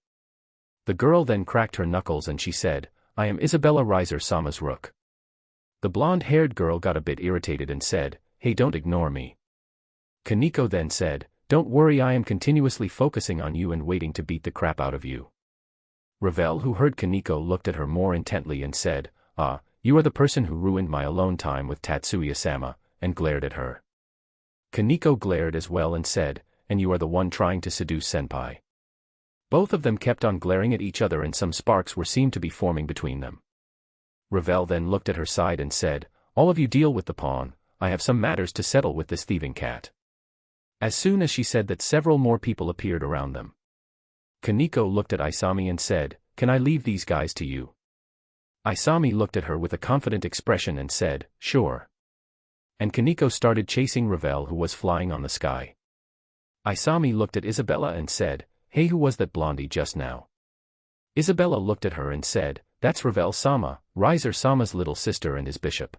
The girl then cracked her knuckles and she said, I am Isabella Riser-sama's rook. The blonde-haired girl got a bit irritated and said, hey, don't ignore me. Kaneko then said, don't worry, I am continuously focusing on you and waiting to beat the crap out of you. Ravel, who heard Kaneko, looked at her more intently and said, ah, you are the person who ruined my alone time with Tatsuya-sama, and glared at her. Kaneko glared as well and said, and you are the one trying to seduce senpai. Both of them kept on glaring at each other and some sparks were seen to be forming between them. Ravel then looked at her side and said, all of you deal with the pawn, I have some matters to settle with this thieving cat. As soon as she said that, several more people appeared around them. Kaneko looked at Isami and said, can I leave these guys to you? Isami looked at her with a confident expression and said, sure. And Kaneko started chasing Ravel, who was flying on the sky. Isami looked at Isabella and said, hey, who was that blondie just now? Isabella looked at her and said, that's Ravel-sama, Riser-sama's little sister and his bishop.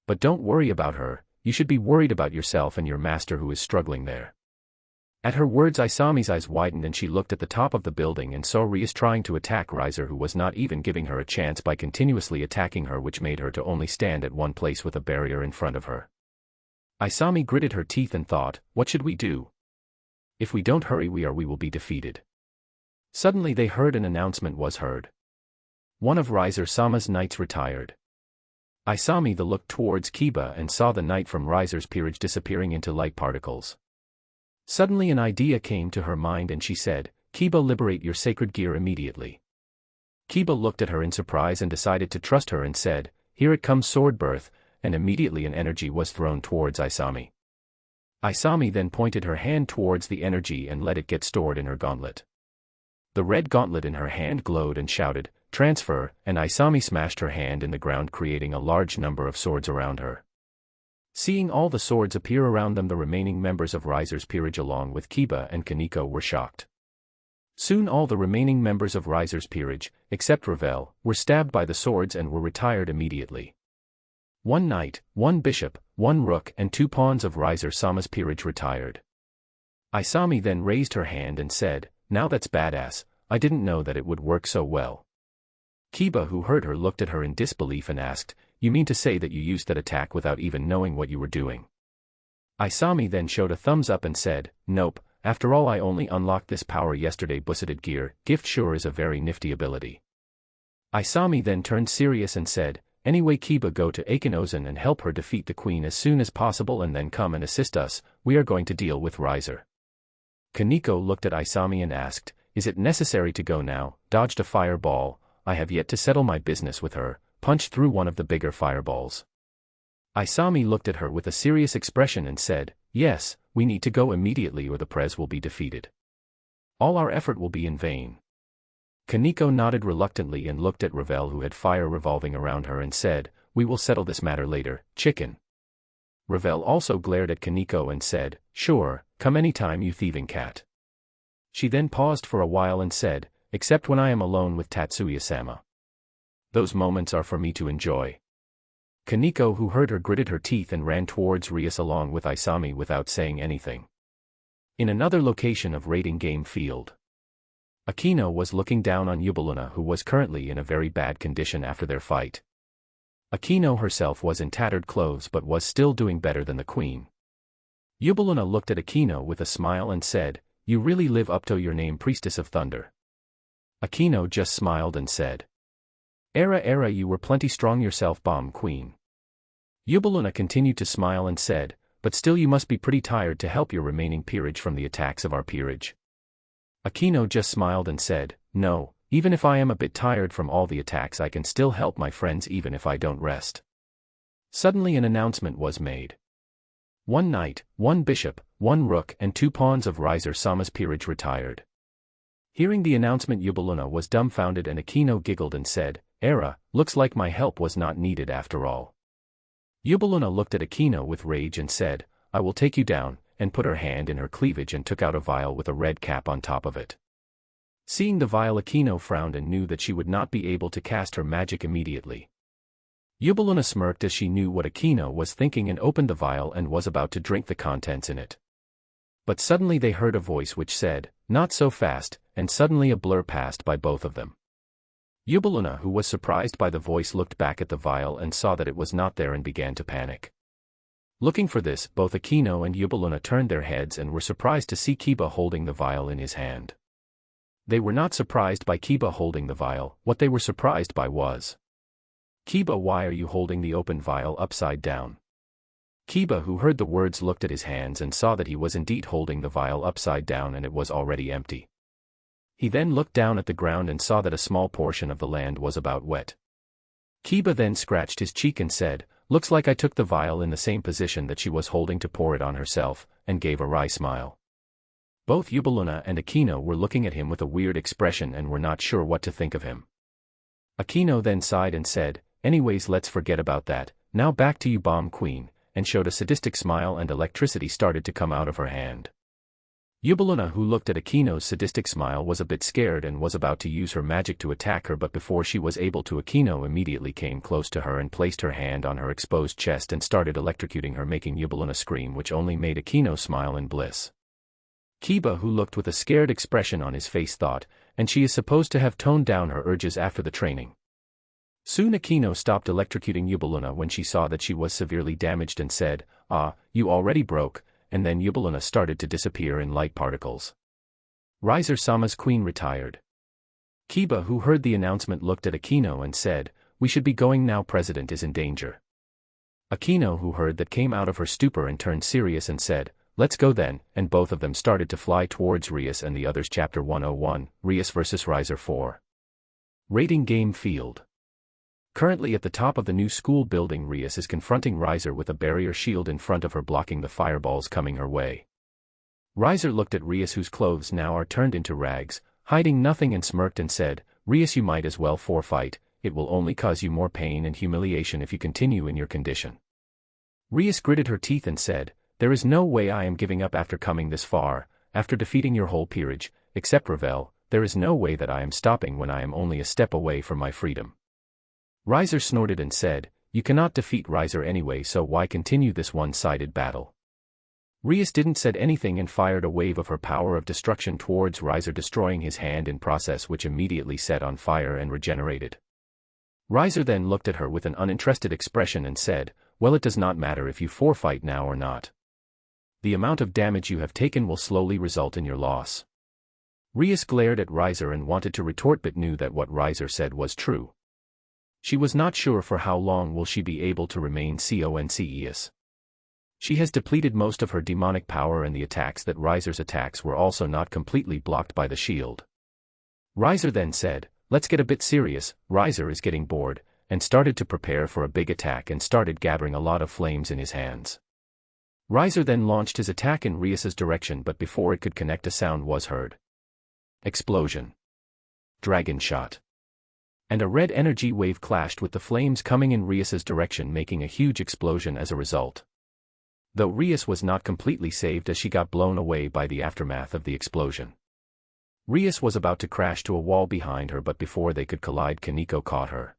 But don't worry about her, you should be worried about yourself and your master who is struggling there. At her words, Isami's eyes widened and she looked at the top of the building and saw Rias trying to attack Riser, who was not even giving her a chance by continuously attacking her, which made her to only stand at one place with a barrier in front of her. Isami gritted her teeth and thought, what should we do? If we don't hurry, we will be defeated. Suddenly they heard an announcement was heard. One of Riser-sama's knights retired. Isami then looked towards Kiba and saw the knight from Riser's Peerage disappearing into light particles. Suddenly an idea came to her mind and she said, Kiba, liberate your sacred gear immediately. Kiba looked at her in surprise and decided to trust her and said, here it comes, sword birth, and immediately an energy was thrown towards Isami. Isami then pointed her hand towards the energy and let it get stored in her gauntlet. The red gauntlet in her hand glowed and shouted, transfer, and Isami smashed her hand in the ground, creating a large number of swords around her. Seeing all the swords appear around them, the remaining members of Riser's Peerage along with Kiba and Kaneko were shocked. Soon all the remaining members of Riser's Peerage, except Ravel, were stabbed by the swords and were retired immediately. One knight, one bishop, one rook and two pawns of Riser-sama's Peerage retired. Isami then raised her hand and said, now that's badass, I didn't know that it would work so well. Kiba, who heard her, looked at her in disbelief and asked, you mean to say that you used that attack without even knowing what you were doing? Isami then showed a thumbs up and said, nope, after all I only unlocked this power yesterday. Busseted gear, gift sure is a very nifty ability. Isami then turned serious and said, anyway Kiba, go to Akinozen and help her defeat the queen as soon as possible and then come and assist us, we are going to deal with Riser. Kaneko looked at Isami and asked, is it necessary to go now? Dodged a fireball, I have yet to settle my business with her, punched through one of the bigger fireballs. Isami looked at her with a serious expression and said, "Yes, we need to go immediately or the Prez will be defeated. All our effort will be in vain." Kaneko nodded reluctantly and looked at Ravel, who had fire revolving around her, and said, "We will settle this matter later, chicken." Ravel also glared at Kaneko and said, "Sure, come anytime, you thieving cat." She then paused for a while and said, "Except when I am alone with Tatsuya-sama. Those moments are for me to enjoy." Kaneko, who heard her, gritted her teeth and ran towards Rias along with Isami without saying anything. In another location of raiding game field, Akino was looking down on Yubuluna, who was currently in a very bad condition after their fight. Akino herself was in tattered clothes but was still doing better than the queen. Yubuluna looked at Akino with a smile and said, "You really live up to your name, Priestess of Thunder." Akino just smiled and said, Era, you were plenty strong yourself, bomb queen." Yubuluna continued to smile and said, "But still you must be pretty tired to help your remaining peerage from the attacks of our peerage." Akino just smiled and said, "No, even if I am a bit tired from all the attacks, I can still help my friends even if I don't rest." Suddenly an announcement was made. One knight, one bishop, one rook and 2 pawns of Rias-sama's peerage retired. Hearing the announcement, Yubuluna was dumbfounded and Akino giggled and said, "Era, looks like my help was not needed after all." Yubuluna looked at Akino with rage and said, "I will take you down," and put her hand in her cleavage and took out a vial with a red cap on top of it. Seeing the vial, Akino frowned and knew that she would not be able to cast her magic immediately. Yubuluna smirked as she knew what Akino was thinking and opened the vial and was about to drink the contents in it. But suddenly they heard a voice which said, "Not so fast," and suddenly a blur passed by both of them. Yubuluna, who was surprised by the voice, looked back at the vial and saw that it was not there and began to panic. Looking for this, both Akino and Yubuluna turned their heads and were surprised to see Kiba holding the vial in his hand. They were not surprised by Kiba holding the vial. What they were surprised by was, "Kiba, why are you holding the open vial upside down?" Kiba, who heard the words, looked at his hands and saw that he was indeed holding the vial upside down and it was already empty. He then looked down at the ground and saw that a small portion of the land was about wet. Kiba then scratched his cheek and said, "Looks like I took the vial in the same position that she was holding to pour it on herself," and gave a wry smile. Both Yubuluna and Akino were looking at him with a weird expression and were not sure what to think of him. Akino then sighed and said, "Anyways, let's forget about that, now back to you, bomb queen," and showed a sadistic smile and electricity started to come out of her hand. Yubuluna, who looked at Akino's sadistic smile, was a bit scared and was about to use her magic to attack her, but before she was able to, Akino immediately came close to her and placed her hand on her exposed chest and started electrocuting her, making Yubuluna scream, which only made Akino smile in bliss. Kiba, who looked with a scared expression on his face, thought, and she is supposed to have toned down her urges after the training. Soon Akino stopped electrocuting Yubuluna when she saw that she was severely damaged and said, "Ah, you already broke," and then Yubuluna started to disappear in light particles. Rias-sama's queen retired. Kiba, who heard the announcement, looked at Akino and said, "We should be going now, President is in danger." Akino, who heard that, came out of her stupor and turned serious and said, "Let's go then," and both of them started to fly towards Rias and the others. Chapter 101, Rias vs. Rias 4. Raiding game field. Currently at the top of the new school building, Rias is confronting Rias with a barrier shield in front of her, blocking the fireballs coming her way. Rias looked at Rias, whose clothes now are turned into rags, hiding nothing, and smirked and said, "Rias, you might as well forfeit, it will only cause you more pain and humiliation if you continue in your condition." Rias gritted her teeth and said, "There is no way I am giving up after coming this far, after defeating your whole peerage, except Ravel, there is no way that I am stopping when I am only a step away from my freedom." Rias snorted and said, "You cannot defeat Rias anyway, so why continue this one-sided battle?" Rias didn't said anything and fired a wave of her power of destruction towards Rias, destroying his hand in process, which immediately set on fire and regenerated. Rias then looked at her with an uninterested expression and said, "Well, it does not matter if you forfeit now or not. The amount of damage you have taken will slowly result in your loss." Rias glared at Rias and wanted to retort, but knew that what Rias said was true. She was not sure for how long will she be able to remain conscious. She has depleted most of her demonic power, and the attacks that Rias's attacks were also not completely blocked by the shield. Rias then said, "Let's get a bit serious, Rias is getting bored," and started to prepare for a big attack and started gathering a lot of flames in his hands. Riser then launched his attack in Rias's direction, but before it could connect, a sound was heard. Explosion. Dragon shot. And a red energy wave clashed with the flames coming in Rias's direction, making a huge explosion as a result. Though Rias was not completely saved as she got blown away by the aftermath of the explosion. Rias was about to crash to a wall behind her, but before they could collide, Kaneko caught her.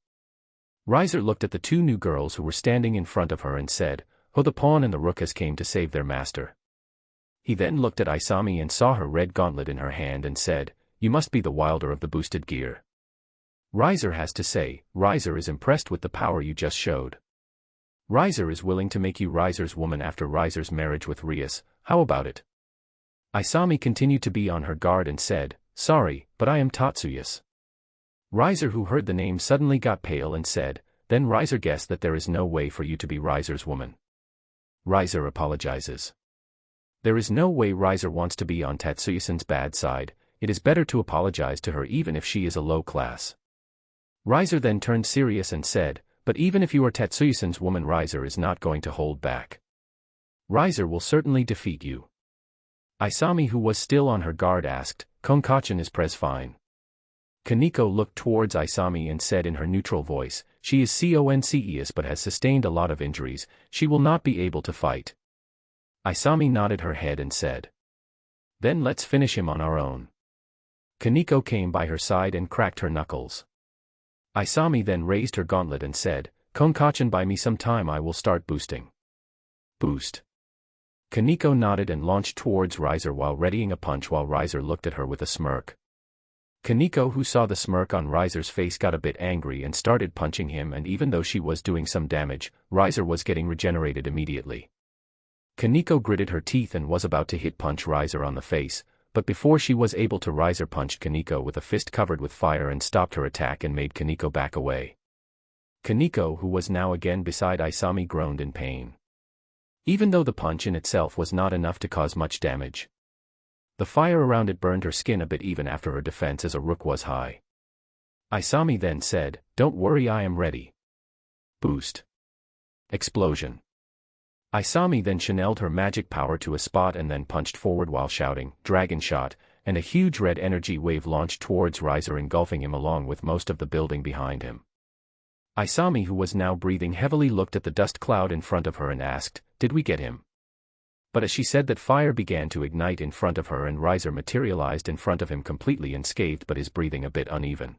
Riser looked at the two new girls who were standing in front of her and said, "Oh, the pawn and the rook has came to save their master." He then looked at Isami and saw her red gauntlet in her hand and said, "You must be the wielder of the boosted gear." Riser has to say, Riser is impressed with the power you just showed. Riser is willing to make you Riser's woman after Riser's marriage with Rias, how about it? Isami continued to be on her guard and said, "Sorry, but I am Tatsuyas." Riser, who heard the name, suddenly got pale and said, "Then Riser guessed that there is no way for you to be Riser's woman." Riser apologizes. There is no way Riser wants to be on Tatsuya-san's bad side. It is better to apologize to her even if she is a low class. Riser then turned serious and said, "But even if you are Tatsuya-san's woman, Riser is not going to hold back. Riser will certainly defeat you." Isami, who was still on her guard, asked, "Konkachan is pres fine?" Kaneko looked towards Isami and said in her neutral voice, "She is conces but has sustained a lot of injuries, she will not be able to fight." Isami nodded her head and said, "Then let's finish him on our own." Kaneko came by her side and cracked her knuckles. Isami then raised her gauntlet and said, "Konkachan, buy me some time, I will start boosting." Boost. Kaneko nodded and launched towards Riser while readying a punch, while Riser looked at her with a smirk. Kaneko, who saw the smirk on Riser's face, got a bit angry and started punching him, and even though she was doing some damage, Riser was getting regenerated immediately. Kaneko gritted her teeth and was about to hit punch Riser on the face, but before she was able to, Riser punched Kaneko with a fist covered with fire and stopped her attack and made Kaneko back away. Kaneko, who was now again beside Isami, groaned in pain. Even though the punch in itself was not enough to cause much damage, the fire around it burned her skin a bit even after her defense as a rook was high. Isami then said, "Don't worry, I am ready." Boost. Explosion. Isami then channeled her magic power to a spot and then punched forward while shouting, "Dragon shot," and a huge red energy wave launched towards Riser, engulfing him along with most of the building behind him. Isami, who was now breathing heavily, looked at the dust cloud in front of her and asked, "Did we get him?" But as she said that, fire began to ignite in front of her and Riser materialized in front of him completely unscathed but his breathing a bit uneven.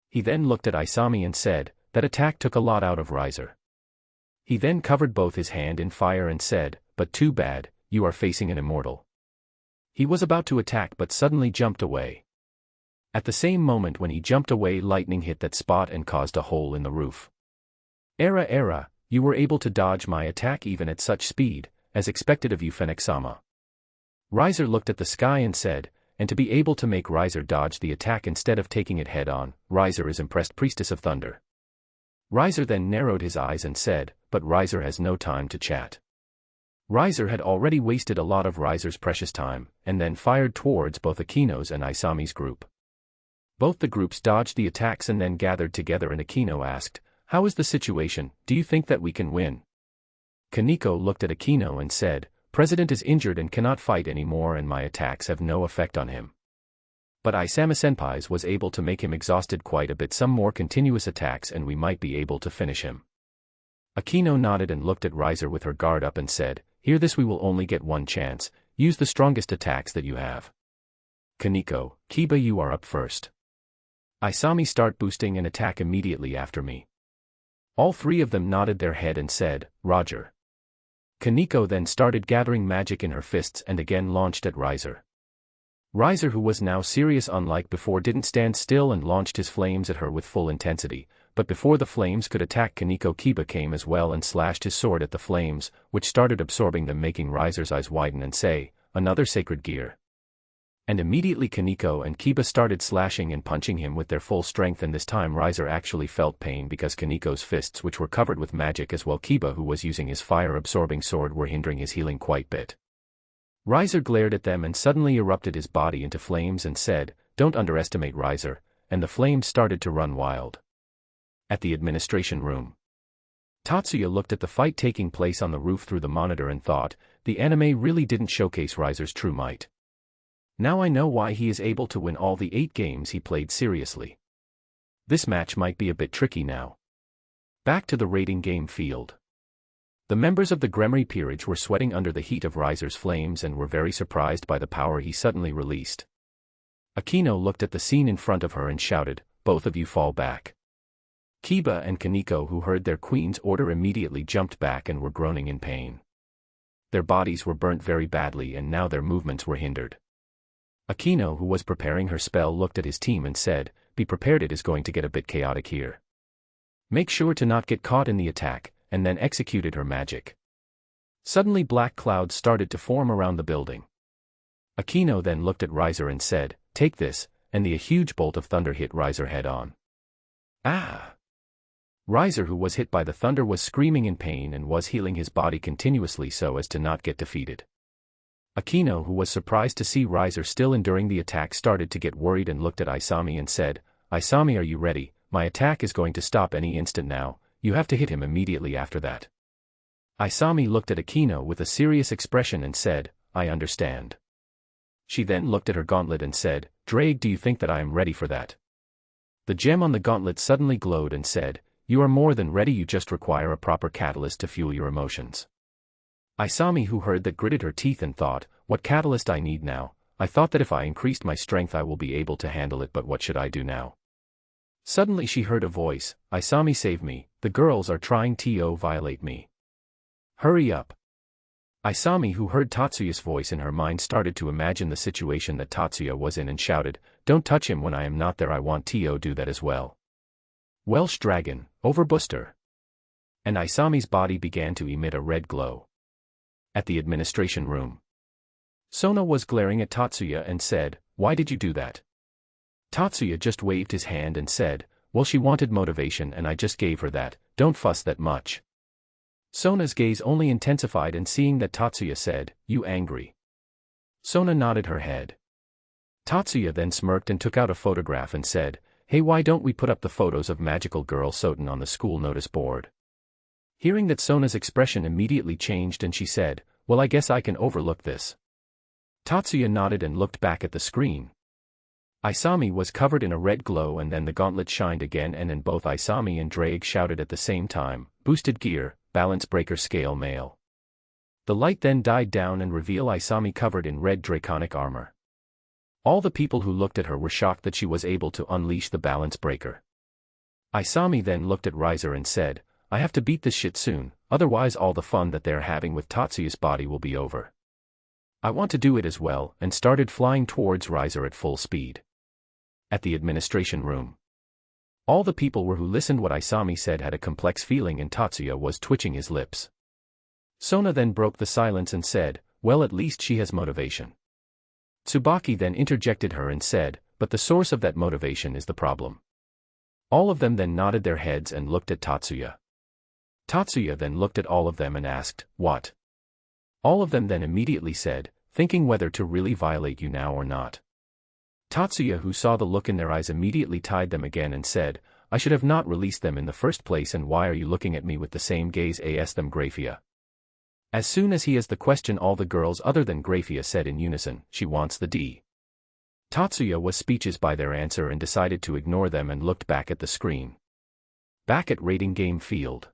He then looked at Isami and said, "That attack took a lot out of Riser." He then covered both his hand in fire and said, "But too bad, you are facing an immortal." He was about to attack but suddenly jumped away. At the same moment when he jumped away, lightning hit that spot and caused a hole in the roof. Era, you were able to dodge my attack even at such speed, as expected of you, Fenix-sama." Riser looked at the sky and said, and to be able to make Riser dodge the attack instead of taking it head-on, Riser is impressed, Priestess of Thunder. Riser then narrowed his eyes and said, "But Riser has no time to chat." Riser had already wasted a lot of Riser's precious time, and then fired towards both Akino's and Isami's group. Both the groups dodged the attacks and then gathered together, and Akino asked, "How is the situation, do you think that we can win?" Kaneko looked at Akino and said, "President is injured and cannot fight anymore, and my attacks have no effect on him. But Isama-senpai's was able to make him exhausted quite a bit, some more continuous attacks and we might be able to finish him." Akino nodded and looked at Riser with her guard up and said, "Hear this, we will only get one chance, use the strongest attacks that you have." Kaneko, Kiba, you are up first. Isami, start boosting and attack immediately after me. All three of them nodded their head and said, "Roger." Kaneko then started gathering magic in her fists and again launched at Riser. Riser, who was now serious unlike before, didn't stand still and launched his flames at her with full intensity, but before the flames could attack Kaneko, Kiba came as well and slashed his sword at the flames, which started absorbing them, making Riser's eyes widen and say, "Another sacred gear." And immediately Kaneko and Kiba started slashing and punching him with their full strength, and this time Riser actually felt pain because Kaneko's fists, which were covered with magic, as well Kiba, who was using his fire-absorbing sword, were hindering his healing quite a bit. Riser glared at them and suddenly erupted his body into flames and said, "Don't underestimate Riser," and the flames started to run wild. At the administration room, Tatsuya looked at the fight taking place on the roof through the monitor and thought, the anime really didn't showcase Riser's true might. Now I know why he is able to win all the 8 games he played seriously. This match might be a bit tricky now. Back to the rating game field. The members of the Gremory Peerage were sweating under the heat of Riser's flames and were very surprised by the power he suddenly released. Akino looked at the scene in front of her and shouted, "Both of you fall back." Kiba and Kaneko, who heard their queen's order, immediately jumped back and were groaning in pain. Their bodies were burnt very badly and now their movements were hindered. Akino, who was preparing her spell, looked at his team and said, "Be prepared, it is going to get a bit chaotic here. Make sure to not get caught in the attack," and then executed her magic. Suddenly black clouds started to form around the building. Akino then looked at Riser and said, "Take this," and a huge bolt of thunder hit Riser head on. Ah! Riser, who was hit by the thunder, was screaming in pain and was healing his body continuously so as to not get defeated. Akino, who was surprised to see Riser still enduring the attack, started to get worried and looked at Isami and said, "Isami, are you ready? My attack is going to stop any instant now, you have to hit him immediately after that." Isami looked at Akino with a serious expression and said, "I understand." She then looked at her gauntlet and said, "Drake, do you think that I am ready for that?" The gem on the gauntlet suddenly glowed and said, "You are more than ready, you just require a proper catalyst to fuel your emotions." Isami, who heard that, gritted her teeth and thought, "What catalyst I need now? I thought that if I increased my strength I will be able to handle it, but what should I do now?" Suddenly she heard a voice, "Isami, save me, the girls are trying to violate me. Hurry up." Isami, who heard Tatsuya's voice in her mind, started to imagine the situation that Tatsuya was in and shouted, "Don't touch him when I am not there, I want to do that as well. Welsh dragon, overbooster." And Isami's body began to emit a red glow. At the administration room, Sona was glaring at Tatsuya and said, "Why did you do that?" Tatsuya just waved his hand and said, "Well, she wanted motivation and I just gave her that, don't fuss that much." Sona's gaze only intensified, and seeing that Tatsuya said, "You angry?" Sona nodded her head. Tatsuya then smirked and took out a photograph and said, "Hey, why don't we put up the photos of magical girl Soten on the school notice board?" Hearing that, Sona's expression immediately changed and she said, "Well, I guess I can overlook this." Tatsuya nodded and looked back at the screen. Isami was covered in a red glow, and then the gauntlet shined again, and then both Isami and Drake shouted at the same time, "Boosted gear, balance breaker scale male." The light then died down and revealed Isami covered in red draconic armor. All the people who looked at her were shocked that she was able to unleash the balance breaker. Isami then looked at Riser and said, "I have to beat this shit soon, otherwise all the fun that they're having with Tatsuya's body will be over. I want to do it as well," and started flying towards Riser at full speed. At the administration room, all the people who listened what Isami said had a complex feeling, and Tatsuya was twitching his lips. Sona then broke the silence and said, "Well, at least she has motivation." Tsubaki then interjected her and said, "But the source of that motivation is the problem." All of them then nodded their heads and looked at Tatsuya. Tatsuya then looked at all of them and asked, "What?" All of them then immediately said, "Thinking whether to really violate you now or not." Tatsuya, who saw the look in their eyes, immediately tied them again and said, "I should have not released them in the first place, and why are you looking at me with the same gaze as them, Grayfia?" As soon as he asked the question, all the girls other than Grayfia said in unison, "She wants the D." Tatsuya was speechless by their answer and decided to ignore them and looked back at the screen. Back at rating game field,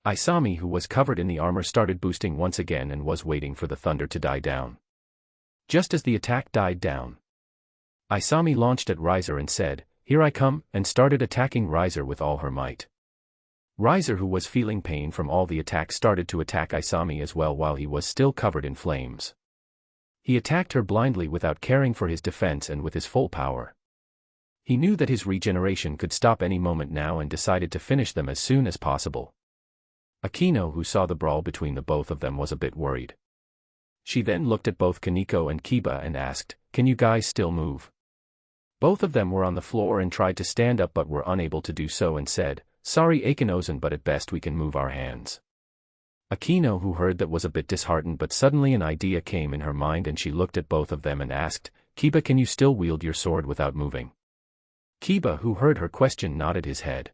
Isami, who was covered in the armor, started boosting once again and was waiting for the thunder to die down. Just as the attack died down, Isami launched at Riser and said, "Here I come," and started attacking Riser with all her might. Riser, who was feeling pain from all the attacks, started to attack Isami as well while he was still covered in flames. He attacked her blindly without caring for his defense and with his full power. He knew that his regeneration could stop any moment now and decided to finish them as soon as possible. Akino, who saw the brawl between the both of them, was a bit worried. She then looked at both Kaneko and Kiba and asked, "Can you guys still move?" Both of them were on the floor and tried to stand up but were unable to do so and said, "Sorry Akinozen, but at best we can move our hands." Akino, who heard that, was a bit disheartened, but suddenly an idea came in her mind and she looked at both of them and asked, "Kiba, can you still wield your sword without moving?" Kiba, who heard her question, nodded his head.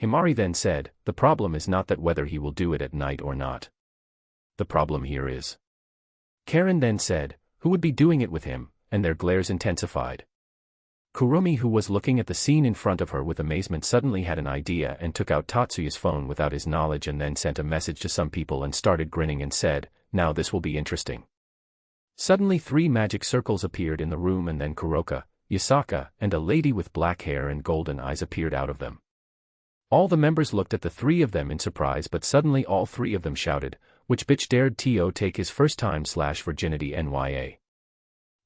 Himari then said, the problem is not that whether he will do it at night or not. The problem here is. Karen then said, who would be doing it with him, and their glares intensified. Kurumi, who was looking at the scene in front of her with amazement, suddenly had an idea and took out Tatsuya's phone without his knowledge and then sent a message to some people and started grinning and said, now this will be interesting. Suddenly 3 magic circles appeared in the room and then Kuroka, Yasaka, and a lady with black hair and golden eyes appeared out of them. All the members looked at the 3 of them in surprise, but suddenly all 3 of them shouted, which bitch dared T.O. take his first time / virginity NYA.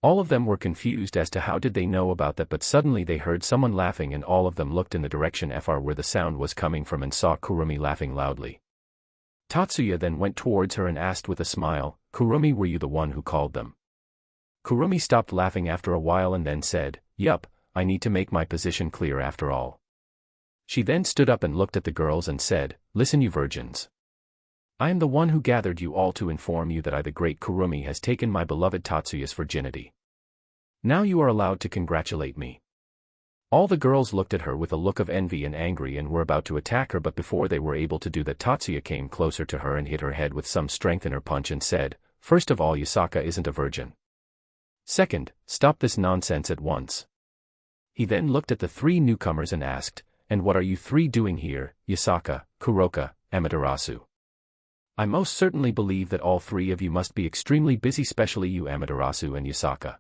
All of them were confused as to how did they know about that, but suddenly they heard someone laughing and all of them looked in the direction fr where the sound was coming from and saw Kurumi laughing loudly. Tatsuya then went towards her and asked with a smile, Kurumi, were you the one who called them? Kurumi stopped laughing after a while and then said, yup, I need to make my position clear after all. She then stood up and looked at the girls and said, listen you virgins. I am the one who gathered you all to inform you that I, the great Kurumi, has taken my beloved Tatsuya's virginity. Now you are allowed to congratulate me. All the girls looked at her with a look of envy and angry and were about to attack her, but before they were able to do that, Tatsuya came closer to her and hit her head with some strength in her punch and said, first of all, Yasaka isn't a virgin. Second, stop this nonsense at once. He then looked at the 3 newcomers and asked, and what are you 3 doing here, Yasaka, Kuroka, Amaterasu? I most certainly believe that all 3 of you must be extremely busy, especially you Amaterasu and Yasaka.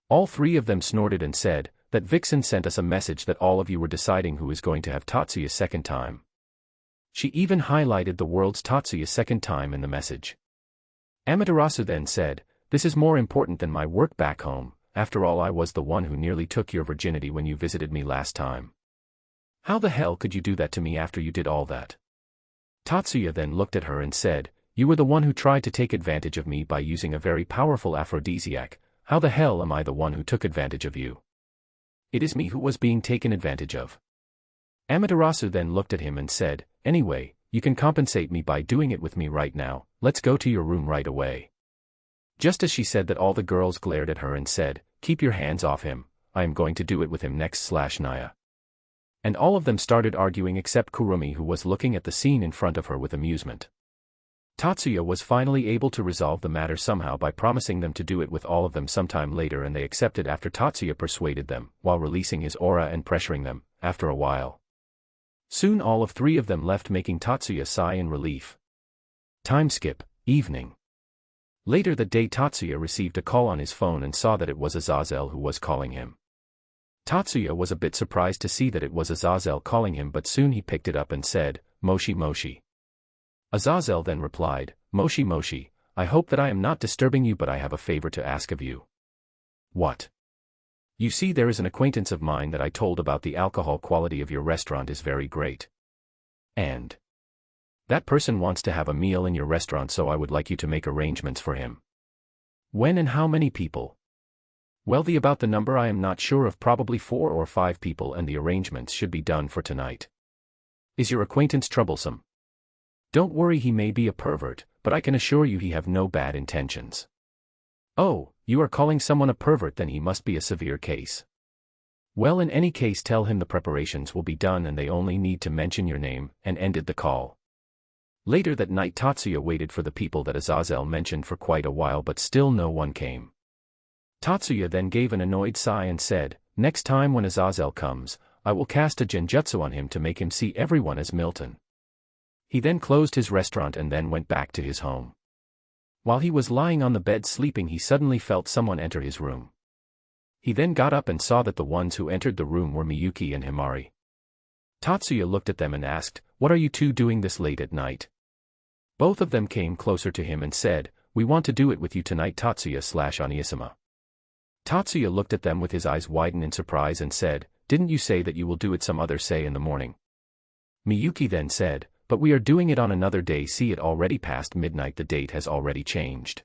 All 3 of them snorted and said, that Vixen sent us a message that all of you were deciding who is going to have Tatsuya's second time. She even highlighted the world's Tatsuya's second time in the message. Amaterasu then said, this is more important than my work back home, after all I was the one who nearly took your virginity when you visited me last time. How the hell could you do that to me after you did all that? Tatsuya then looked at her and said, you were the one who tried to take advantage of me by using a very powerful aphrodisiac. How the hell am I the one who took advantage of you? It is me who was being taken advantage of. Amaterasu then looked at him and said, anyway, you can compensate me by doing it with me right now, let's go to your room right away. Just as she said that, all the girls glared at her and said, keep your hands off him, I am going to do it with him next / Naya. And all of them started arguing except Kurumi, who was looking at the scene in front of her with amusement. Tatsuya was finally able to resolve the matter somehow by promising them to do it with all of them sometime later, and they accepted after Tatsuya persuaded them, while releasing his aura and pressuring them, after a while. Soon all of 3 of them left, making Tatsuya sigh in relief. Time skip, evening. Later that day, Tatsuya received a call on his phone and saw that it was Azazel who was calling him. Tatsuya was a bit surprised to see that it was Azazel calling him, but soon he picked it up and said, Moshi Moshi. Azazel then replied, Moshi Moshi, I hope that I am not disturbing you, but I have a favor to ask of you. What? You see, there is an acquaintance of mine that I told about the alcohol quality of your restaurant is very great. And that person wants to have a meal in your restaurant, so I would like you to make arrangements for him. When and how many people? Well, about the number I am not sure of, probably 4 or 5 people, and the arrangements should be done for tonight. Is your acquaintance troublesome? Don't worry, he may be a pervert, but I can assure you he have no bad intentions. Oh, you are calling someone a pervert, then he must be a severe case. Well, in any case, tell him the preparations will be done and they only need to mention your name, and ended the call. Later that night, Tatsuya waited for the people that Azazel mentioned for quite a while, but still no one came. Tatsuya then gave an annoyed sigh and said, next time when Azazel comes, I will cast a genjutsu on him to make him see everyone as Milton. He then closed his restaurant and then went back to his home. While he was lying on the bed sleeping, he suddenly felt someone enter his room. He then got up and saw that the ones who entered the room were Miyuki and Himari. Tatsuya looked at them and asked, what are you 2 doing this late at night? Both of them came closer to him and said, we want to do it with you tonight, Tatsuya / Oniisama. Tatsuya looked at them with his eyes widen in surprise and said, didn't you say that you will do it some other say in the morning? Miyuki then said, but we are doing it on another day, see, it already past midnight, the date has already changed.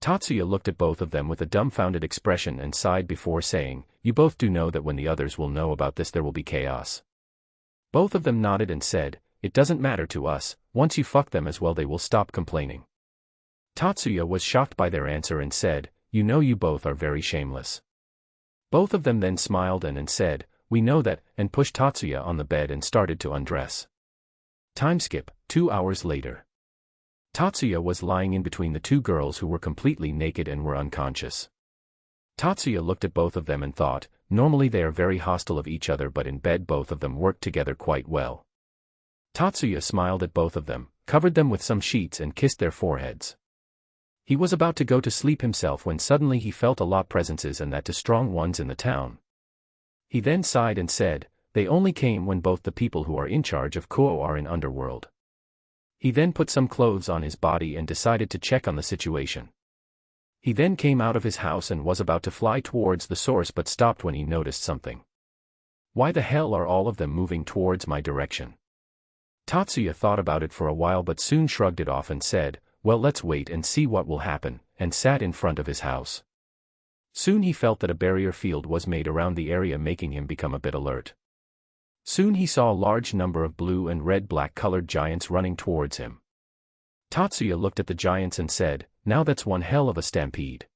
Tatsuya looked at both of them with a dumbfounded expression and sighed before saying, you both do know that when the others will know about this there will be chaos. Both of them nodded and said, it doesn't matter to us, once you fuck them as well they will stop complaining. Tatsuya was shocked by their answer and said, you know, you both are very shameless. Both of them then smiled and said, we know that, and pushed Tatsuya on the bed and started to undress. Time skip, 2 hours later. Tatsuya was lying in between the two girls who were completely naked and were unconscious. Tatsuya looked at both of them and thought, normally they are very hostile of each other, but in bed both of them worked together quite well. Tatsuya smiled at both of them, covered them with some sheets and kissed their foreheads. He was about to go to sleep himself when suddenly he felt a lot presences and that to strong ones in the town. He then sighed and said, they only came when both the people who are in charge of Kuo are in Underworld. He then put some clothes on his body and decided to check on the situation. He then came out of his house and was about to fly towards the source but stopped when he noticed something. Why the hell are all of them moving towards my direction? Tatsuya thought about it for a while but soon shrugged it off and said, well, let's wait and see what will happen, and sat in front of his house. Soon he felt that a barrier field was made around the area, making him become a bit alert. Soon he saw a large number of blue and red-black colored giants running towards him. Tatsuya looked at the giants and said, now that's one hell of a stampede.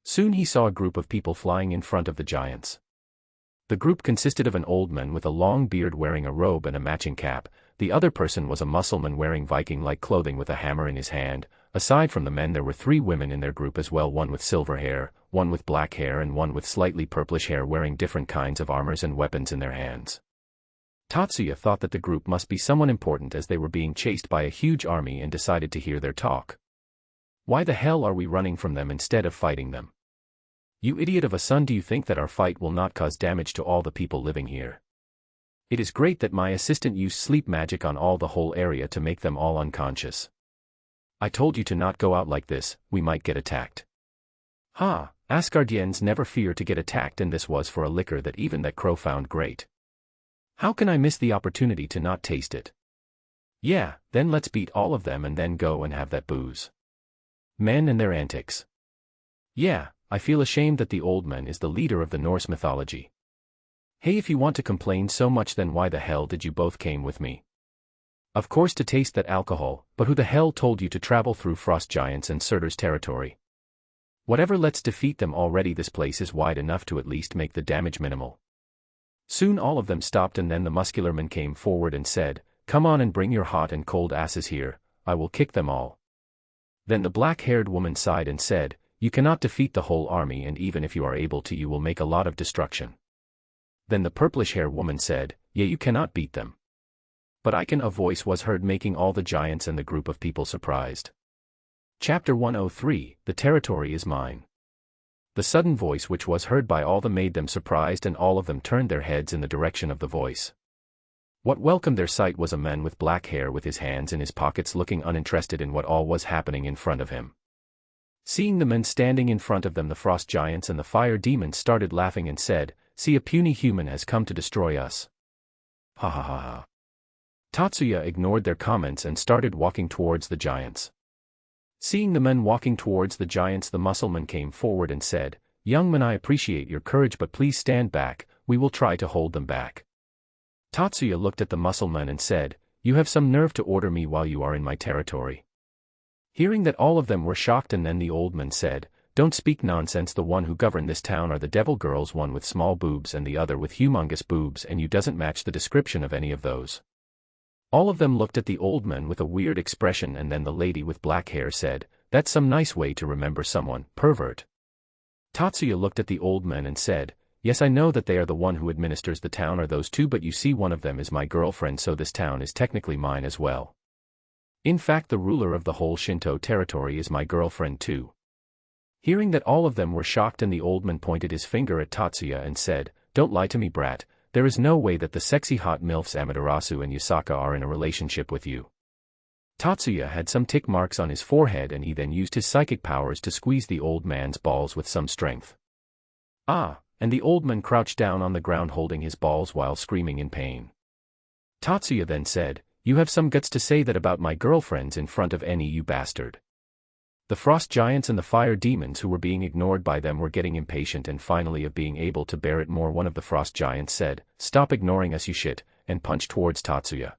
Soon he saw a group of people flying in front of the giants. The group consisted of an old man with a long beard wearing a robe and a matching cap. The other person was a Mussulman wearing Viking-like clothing with a hammer in his hand. Aside from the men, there were 3 women in their group as well, one with silver hair, one with black hair and one with slightly purplish hair, wearing different kinds of armors and weapons in their hands. Tatsuya thought that the group must be someone important as they were being chased by a huge army and decided to hear their talk. Why the hell are we running from them instead of fighting them? You idiot of a son, do you think that our fight will not cause damage to all the people living here? It is great that my assistant used sleep magic on all the whole area to make them all unconscious. I told you to not go out like this, we might get attacked. Ha, Asgardians never fear to get attacked, and this was for a liquor that even that crow found great. How can I miss the opportunity to not taste it? Yeah, then let's beat all of them and then go and have that booze. Men and their antics. Yeah, I feel ashamed that the old man is the leader of the Norse mythology. Hey, if you want to complain so much, then why the hell did you both came with me? Of course to taste that alcohol, but who the hell told you to travel through frost giants and Surtur's territory? Whatever, let's defeat them already. This place is wide enough to at least make the damage minimal. Soon all of them stopped, and then the muscular man came forward and said, come on and bring your hot and cold asses here, I will kick them all. Then the black-haired woman sighed and said, you cannot defeat the whole army, and even if you are able to, you will make a lot of destruction. Then the purplish-haired woman said, yeah, you cannot beat them. But I can. A voice was heard making all the giants and the group of people surprised. Chapter 103, The Territory is Mine. The sudden voice which was heard by all them made them surprised, and all of them turned their heads in the direction of the voice. What welcomed their sight was a man with black hair with his hands in his pockets, looking uninterested in what all was happening in front of him. Seeing the men standing in front of them, the frost giants and the fire demons started laughing and said, see, a puny human has come to destroy us. Ha ha ha ha. Tatsuya ignored their comments and started walking towards the giants. Seeing the men walking towards the giants, the Mussulman came forward and said, young man, I appreciate your courage, but please stand back, we will try to hold them back. Tatsuya looked at the Mussulman and said, you have some nerve to order me while you are in my territory. Hearing that, all of them were shocked, and then the old man said, don't speak nonsense, the one who govern this town are the devil girls, one with small boobs and the other with humongous boobs, and you doesn't match the description of any of those. All of them looked at the old man with a weird expression, and then the lady with black hair said, that's some nice way to remember someone, pervert. Tatsuya looked at the old man and said, yes, I know that they are the one who administers the town are those two, but you see, one of them is my girlfriend, so this town is technically mine as well. In fact, the ruler of the whole Shinto territory is my girlfriend too. Hearing that, all of them were shocked, and the old man pointed his finger at Tatsuya and said, don't lie to me, brat, there is no way that the sexy hot MILFs Amaterasu and Yusaka are in a relationship with you. Tatsuya had some tick marks on his forehead, and he then used his psychic powers to squeeze the old man's balls with some strength. Ah, and the old man crouched down on the ground holding his balls while screaming in pain. Tatsuya then said, you have some guts to say that about my girlfriends in front of any, you bastard. The frost giants and the fire demons who were being ignored by them were getting impatient and finally of being able to bear it more. One of the frost giants said, stop ignoring us, you shit, and punched towards Tatsuya.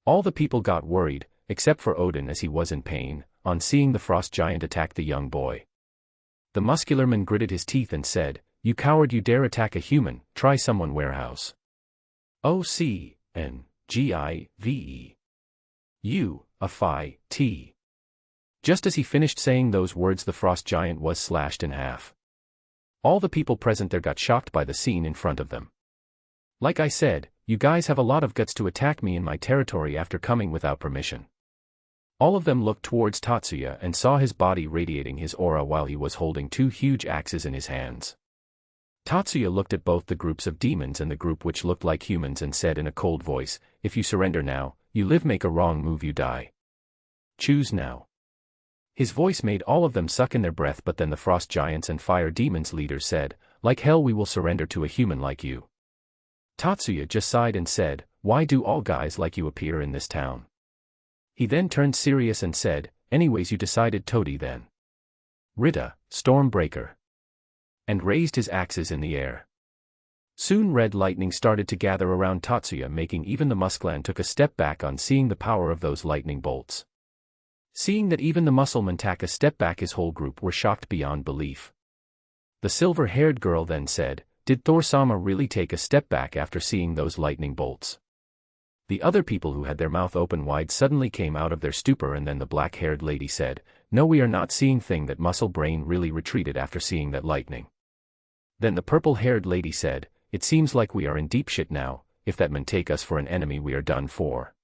All the people got worried, except for Odin, as he was in pain, on seeing the frost giant attack the young boy. The muscular man gritted his teeth and said, "You coward, you dare attack a human, try someone warehouse. OCNGIVE. You, a phi, T." Just as he finished saying those words, the frost giant was slashed in half. All the people present there got shocked by the scene in front of them. "Like I said, you guys have a lot of guts to attack me in my territory after coming without permission." All of them looked towards Tatsuya and saw his body radiating his aura while he was holding two huge axes in his hands. Tatsuya looked at both the groups of demons and the group which looked like humans and said in a cold voice, "If you surrender now, you live, make a wrong move you die. Choose now." His voice made all of them suck in their breath, but then the frost giants and fire demons leaders said, "Like hell we will surrender to a human like you." Tatsuya just sighed and said, "Why do all guys like you appear in this town?" He then turned serious and said, "Anyways, you decided Todi then. Rita, Stormbreaker." And raised his axes in the air. Soon red lightning started to gather around Tatsuya, making even the Musclan took a step back on seeing the power of those lightning bolts. Seeing that even the Muscleman took a step back, his whole group were shocked beyond belief. The silver-haired girl then said, "Did Thor-sama really take a step back after seeing those lightning bolts?" The other people who had their mouth open wide suddenly came out of their stupor, and then the black-haired lady said, "No, we are not seeing thing that Muscle Brain really retreated after seeing that lightning." Then the purple-haired lady said, "It seems like we are in deep shit now, if that man take us for an enemy we are done for."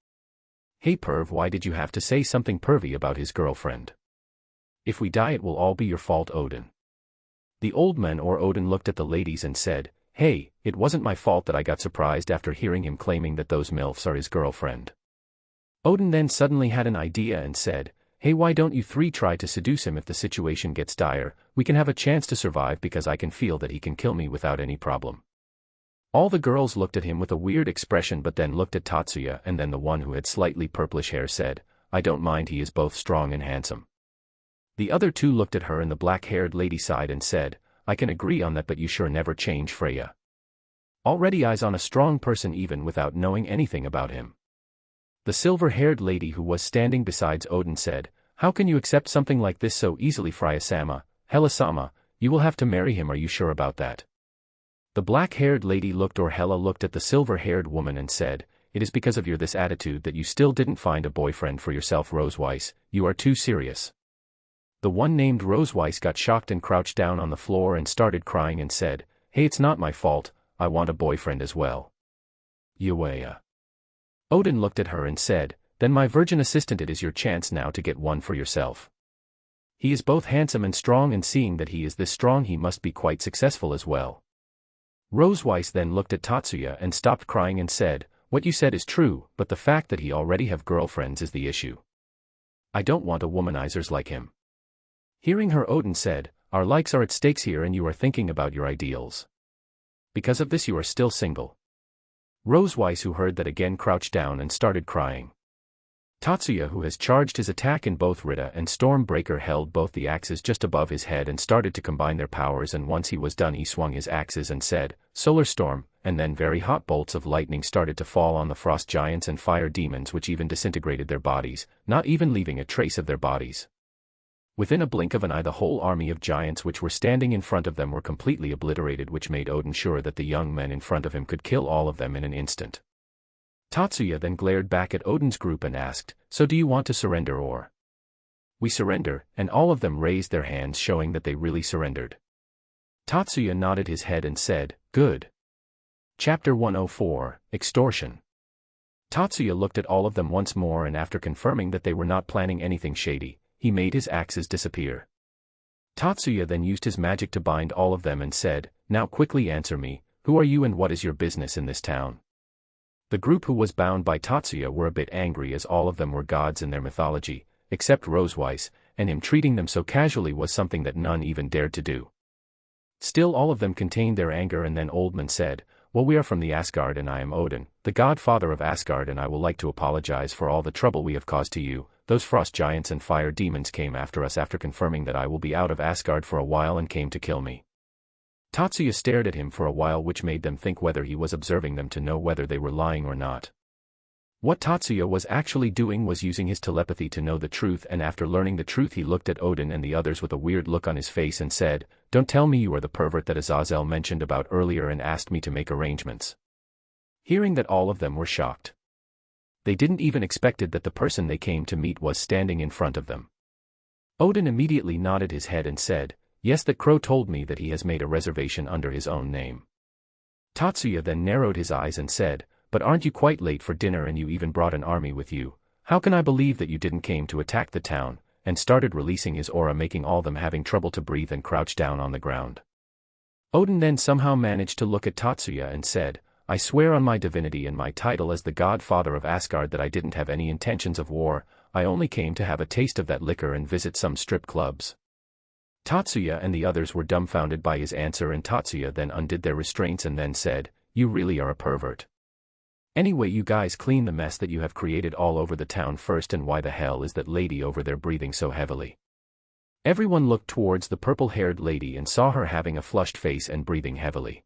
"Hey perv, why did you have to say something pervy about his girlfriend? If we die it will all be your fault, Odin." The old man or Odin looked at the ladies and said, "Hey, it wasn't my fault that I got surprised after hearing him claiming that those MILFs are his girlfriend." Odin then suddenly had an idea and said, "Hey, why don't you three try to seduce him? If the situation gets dire, we can have a chance to survive because I can feel that he can kill me without any problem." All the girls looked at him with a weird expression, but then looked at Tatsuya, and then the one who had slightly purplish hair said, "I don't mind, he is both strong and handsome." The other two looked at her and the black-haired lady sighed and said, "I can agree on that, but you sure never change, Freya. Already eyes on a strong person even without knowing anything about him." The silver-haired lady who was standing beside Odin said, "How can you accept something like this so easily, Freya-sama? Hela-sama, you will have to marry him, are you sure about that?" The black-haired lady looked at the silver-haired woman and said, "It is because of your this attitude that you still didn't find a boyfriend for yourself, Roseweiss. You are too serious." The one named Roseweiss got shocked and crouched down on the floor and started crying and said, "Hey, it's not my fault, I want a boyfriend as well." Yueya. Odin looked at her and said, "Then my virgin assistant, it is your chance now to get one for yourself. He is both handsome and strong, and seeing that he is this strong he must be quite successful as well." Roseweiss then looked at Tatsuya and stopped crying and said, "What you said is true, but the fact that he already have girlfriends is the issue. I don't want a womanizers like him." Hearing her, Odin said, "Our likes are at stakes here and you are thinking about your ideals. Because of this you are still single." Roseweiss, who heard that, again crouched down and started crying. Tatsuya, who has charged his attack in both Rita and Stormbreaker, held both the axes just above his head and started to combine their powers, and once he was done he swung his axes and said, "Solar Storm," and then very hot bolts of lightning started to fall on the frost giants and fire demons, which even disintegrated their bodies, not even leaving a trace of their bodies. Within a blink of an eye the whole army of giants which were standing in front of them were completely obliterated, which made Odin sure that the young men in front of him could kill all of them in an instant. Tatsuya then glared back at Odin's group and asked, "So do you want to surrender or?" "We surrender," and all of them raised their hands showing that they really surrendered. Tatsuya nodded his head and said, "Good." Chapter 104, Extortion. Tatsuya looked at all of them once more, and after confirming that they were not planning anything shady, he made his axes disappear. Tatsuya then used his magic to bind all of them and said, "Now quickly answer me, who are you and what is your business in this town?" The group who was bound by Tatsuya were a bit angry, as all of them were gods in their mythology, except Roseweiss, and him treating them so casually was something that none even dared to do. Still all of them contained their anger, and then Oldman said, "Well, we are from the Asgard and I am Odin, the godfather of Asgard, and I will like to apologize for all the trouble we have caused to you. Those frost giants and fire demons came after us after confirming that I will be out of Asgard for a while and came to kill me." Tatsuya stared at him for a while, which made them think whether he was observing them to know whether they were lying or not. What Tatsuya was actually doing was using his telepathy to know the truth, and after learning the truth he looked at Odin and the others with a weird look on his face and said, don't tell me you are the pervert that Azazel mentioned about earlier and asked me to make arrangements." Hearing that, all of them were shocked. They didn't even expected that the person they came to meet was standing in front of them. Odin immediately nodded his head and said, "Yes, that crow told me that he has made a reservation under his own name." Tatsuya then narrowed his eyes and said, "But aren't you quite late for dinner and you even brought an army with you? How can I believe that you didn't came to attack the town?" And started releasing his aura, making all them having trouble to breathe and crouch down on the ground. Odin then somehow managed to look at Tatsuya and said, "I swear on my divinity and my title as the godfather of Asgard that I didn't have any intentions of war. I only came to have a taste of that liquor and visit some strip clubs." Tatsuya and the others were dumbfounded by his answer, and Tatsuya then undid their restraints and then said, "You really are a pervert. Anyway, you guys clean the mess that you have created all over the town first, and why the hell is that lady over there breathing so heavily?" Everyone looked towards the purple-haired lady and saw her having a flushed face and breathing heavily.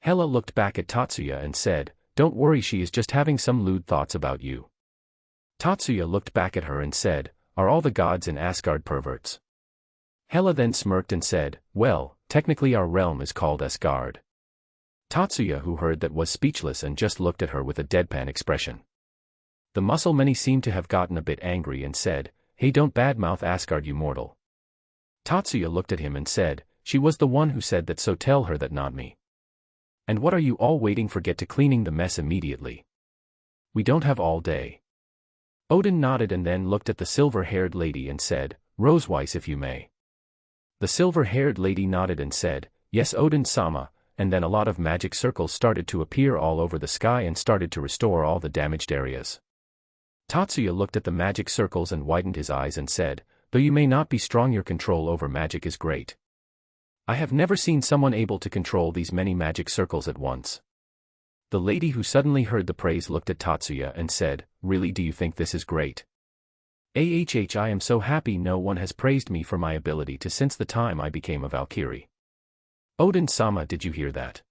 Hela looked back at Tatsuya and said, "Don't worry, she is just having some lewd thoughts about you." Tatsuya looked back at her and said, "Are all the gods in Asgard perverts?" Hela then smirked and said, "Well, technically our realm is called Asgard." Tatsuya, who heard that, was speechless and just looked at her with a deadpan expression. The muscle many seemed to have gotten a bit angry and said, "Hey, don't badmouth Asgard, you mortal." Tatsuya looked at him and said, "She was the one who said that, so tell her that, not me. And what are you all waiting for? Get to cleaning the mess immediately. We don't have all day." Odin nodded and then looked at the silver-haired lady and said, "Roseweiss, if you may." The silver-haired lady nodded and said, "Yes, Odin-sama," and then a lot of magic circles started to appear all over the sky and started to restore all the damaged areas. Tatsuya looked at the magic circles and widened his eyes and said, "Though you may not be strong, your control over magic is great. I have never seen someone able to control these many magic circles at once." The lady, who suddenly heard the praise, looked at Tatsuya and said, "Really, do you think this is great? I am so happy no one has praised me for my ability to since the time I became a Valkyrie." "Odin-sama, did you hear that?"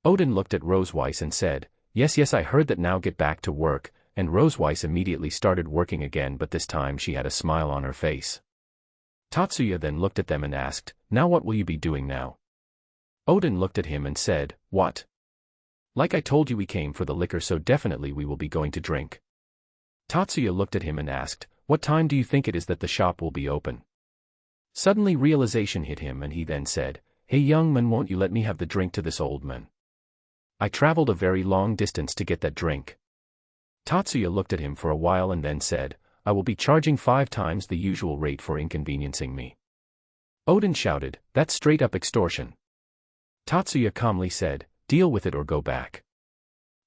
Odin looked at Roseweiss and said, Yes, I heard that. Now get back to work," and Roseweiss immediately started working again, but this time she had a smile on her face. Tatsuya then looked at them and asked, "Now what will you be doing now?" Odin looked at him and said, "What? Like I told you, we came for the liquor, so definitely we will be going to drink." Tatsuya looked at him and asked, "What time do you think it is that the shop will be open?" Suddenly realization hit him and he then said, "Hey young man, won't you let me have the drink to this old man? I traveled a very long distance to get that drink." Tatsuya looked at him for a while and then said, "I will be charging 5 times the usual rate for inconveniencing me." Odin shouted, "That's straight up extortion." Tatsuya calmly said, "Deal with it or go back."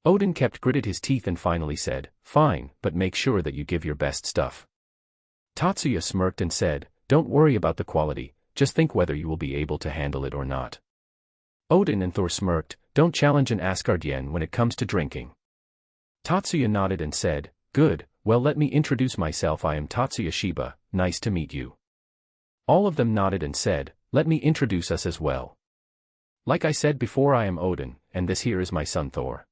Odin gritted his teeth and finally said, "Fine, but make sure that you give your best stuff." Tatsuya smirked and said, "Don't worry about the quality, just think whether you will be able to handle it or not." Odin and Thor smirked, "Don't challenge an Asgardian when it comes to drinking." Tatsuya nodded and said, "Good, well, let me introduce myself. I am Tatsuya Shiba, nice to meet you." All of them nodded and said, "Let me introduce us as well. Like I said before, I am Odin, and this here is my son Thor.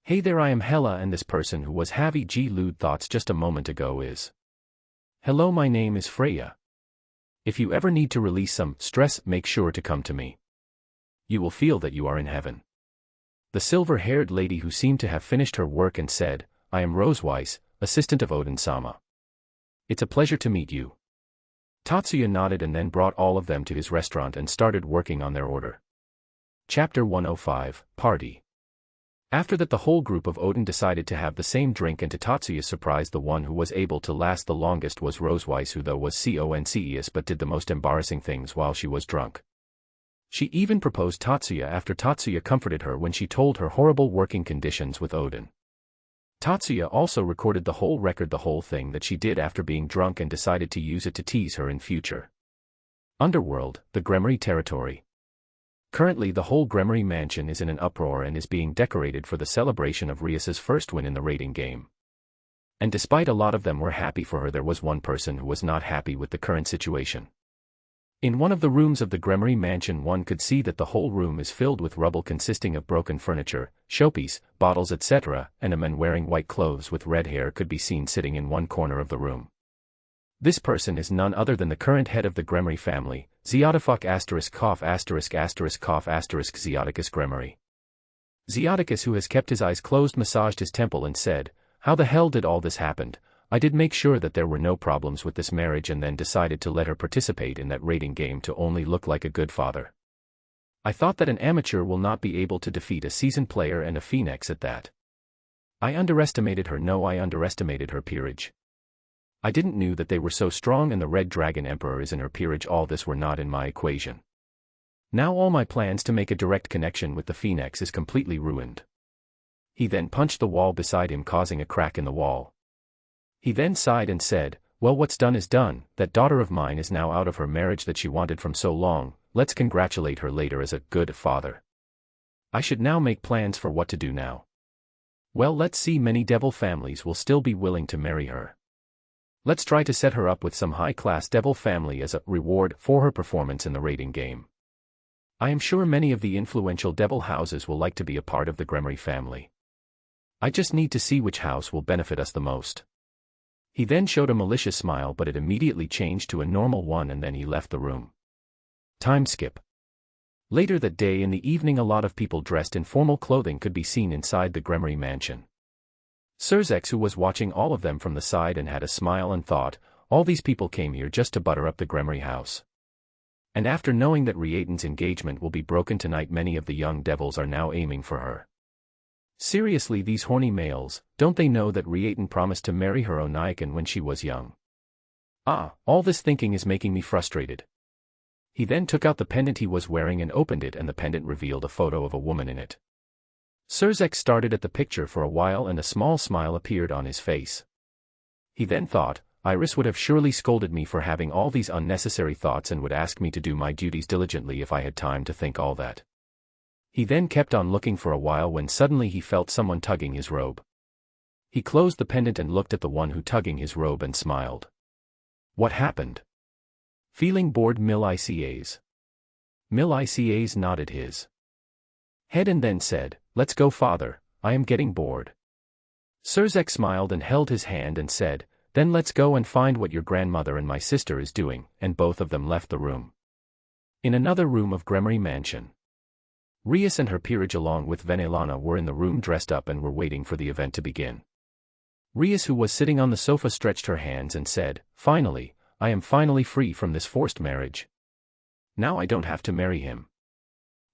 Hey there, I am Hela, and this person who was having lewd thoughts just a moment ago is. Hello, my name is Freya. If you ever need to release some stress, make sure to come to me. You will feel that you are in heaven." The silver-haired lady, who seemed to have finished her work, and said, "I am Roseweiss, assistant of Odin-sama. It's a pleasure to meet you." Tatsuya nodded and then brought all of them to his restaurant and started working on their order. Chapter 105, Party. After that, the whole group of Odin decided to have the same drink, and to Tatsuya's surprise, the one who was able to last the longest was Roseweiss, who though was conscious but did the most embarrassing things while she was drunk. She even proposed Tatsuya after Tatsuya comforted her when she told her horrible working conditions with Odin. Tatsuya also recorded the whole thing that she did after being drunk, and decided to use it to tease her in future. Underworld, the Gremory territory. Currently the whole Gremory mansion is in an uproar and is being decorated for the celebration of Rias's first win in the raiding game. And despite a lot of them were happy for her, there was one person who was not happy with the current situation. In one of the rooms of the Gremory mansion, one could see that the whole room is filled with rubble consisting of broken furniture, showpiece, bottles, etc., and a man wearing white clothes with red hair could be seen sitting in one corner of the room. This person is none other than the current head of the Gremory family, Zeotifuck asterisk cough asterisk cough asterisk Zeoticus Gremory. Zeoticus, who has kept his eyes closed, massaged his temple and said, "How the hell did all this happen? I did make sure that there were no problems with this marriage and then decided to let her participate in that rating game to only look like a good father. I thought that an amateur will not be able to defeat a seasoned player and a phoenix at that. I underestimated her. No, I underestimated her peerage. I didn't knew that they were so strong and the Red Dragon Emperor is in her peerage. All this were not in my equation. Now all my plans to make a direct connection with the phoenix is completely ruined." He then punched the wall beside him, causing a crack in the wall. He then sighed and said, "Well, what's done is done. That daughter of mine is now out of her marriage that she wanted from so long. Let's congratulate her later as a good father. I should now make plans for what to do now. Well, let's see, many devil families will still be willing to marry her. Let's try to set her up with some high-class devil family as a reward for her performance in the rating game. I am sure many of the influential devil houses will like to be a part of the Gremory family. I just need to see which house will benefit us the most." He then showed a malicious smile, but it immediately changed to a normal one, and then he left the room. Time skip. Later that day in the evening, a lot of people dressed in formal clothing could be seen inside the Gremory mansion. Surzex, who was watching all of them from the side and had a smile and thought, all these people came here just to butter up the Gremory house. And after knowing that Riatan's engagement will be broken tonight, many of the young devils are now aiming for her. Seriously, these horny males, don't they know that Riatan promised to marry her Onaikan when she was young? All this thinking is making me frustrated. He then took out the pendant he was wearing and opened it, and the pendant revealed a photo of a woman in it. Surzex started at the picture for a while and a small smile appeared on his face. He then thought, Iris would have surely scolded me for having all these unnecessary thoughts and would ask me to do my duties diligently if I had time to think all that. He then kept on looking for a while when suddenly he felt someone tugging his robe. He closed the pendant and looked at the one who tugging his robe and smiled. What happened? Feeling bored, Milicias nodded his head and then said, "Let's go, father, I am getting bored." Surzex smiled and held his hand and said, "Then let's go and find what your grandmother and my sister is doing," and both of them left the room. In another room of Gremory Mansion, Rias and her peerage along with Venelana were in the room dressed up and were waiting for the event to begin. Rias, who was sitting on the sofa, stretched her hands and said, "Finally, I am finally free from this forced marriage. Now I don't have to marry him."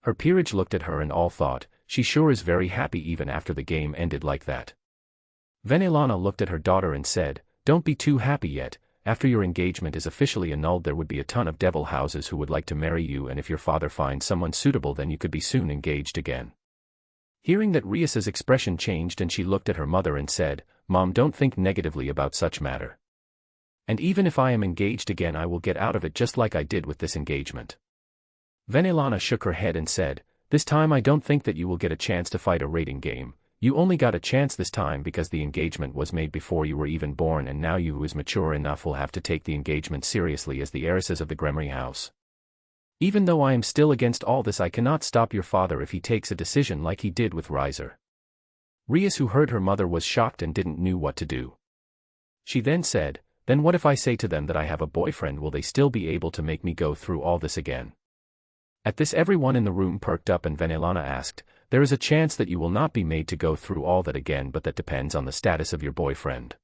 Her peerage looked at her and all thought, she sure is very happy even after the game ended like that. Venelana looked at her daughter and said, "Don't be too happy yet. After your engagement is officially annulled, there would be a ton of devil houses who would like to marry you, and if your father finds someone suitable, then you could be soon engaged again." Hearing that, Rias's expression changed and she looked at her mother and said, "Mom, don't think negatively about such matter. And even if I am engaged again, I will get out of it just like I did with this engagement." Venelana shook her head and said, "This time I don't think that you will get a chance to fight a rating game. You only got a chance this time because the engagement was made before you were even born, and now you who is mature enough will have to take the engagement seriously as the heiresses of the Gremory house. Even though I am still against all this, I cannot stop your father if he takes a decision like he did with Riser." Rias, who heard her mother, was shocked and didn't know what to do. She then said, "Then what if I say to them that I have a boyfriend? Will they still be able to make me go through all this again?" At this, everyone in the room perked up and Venelana asked, "There is a chance that you will not be made to go through all that again, but that depends on the status of your boyfriend."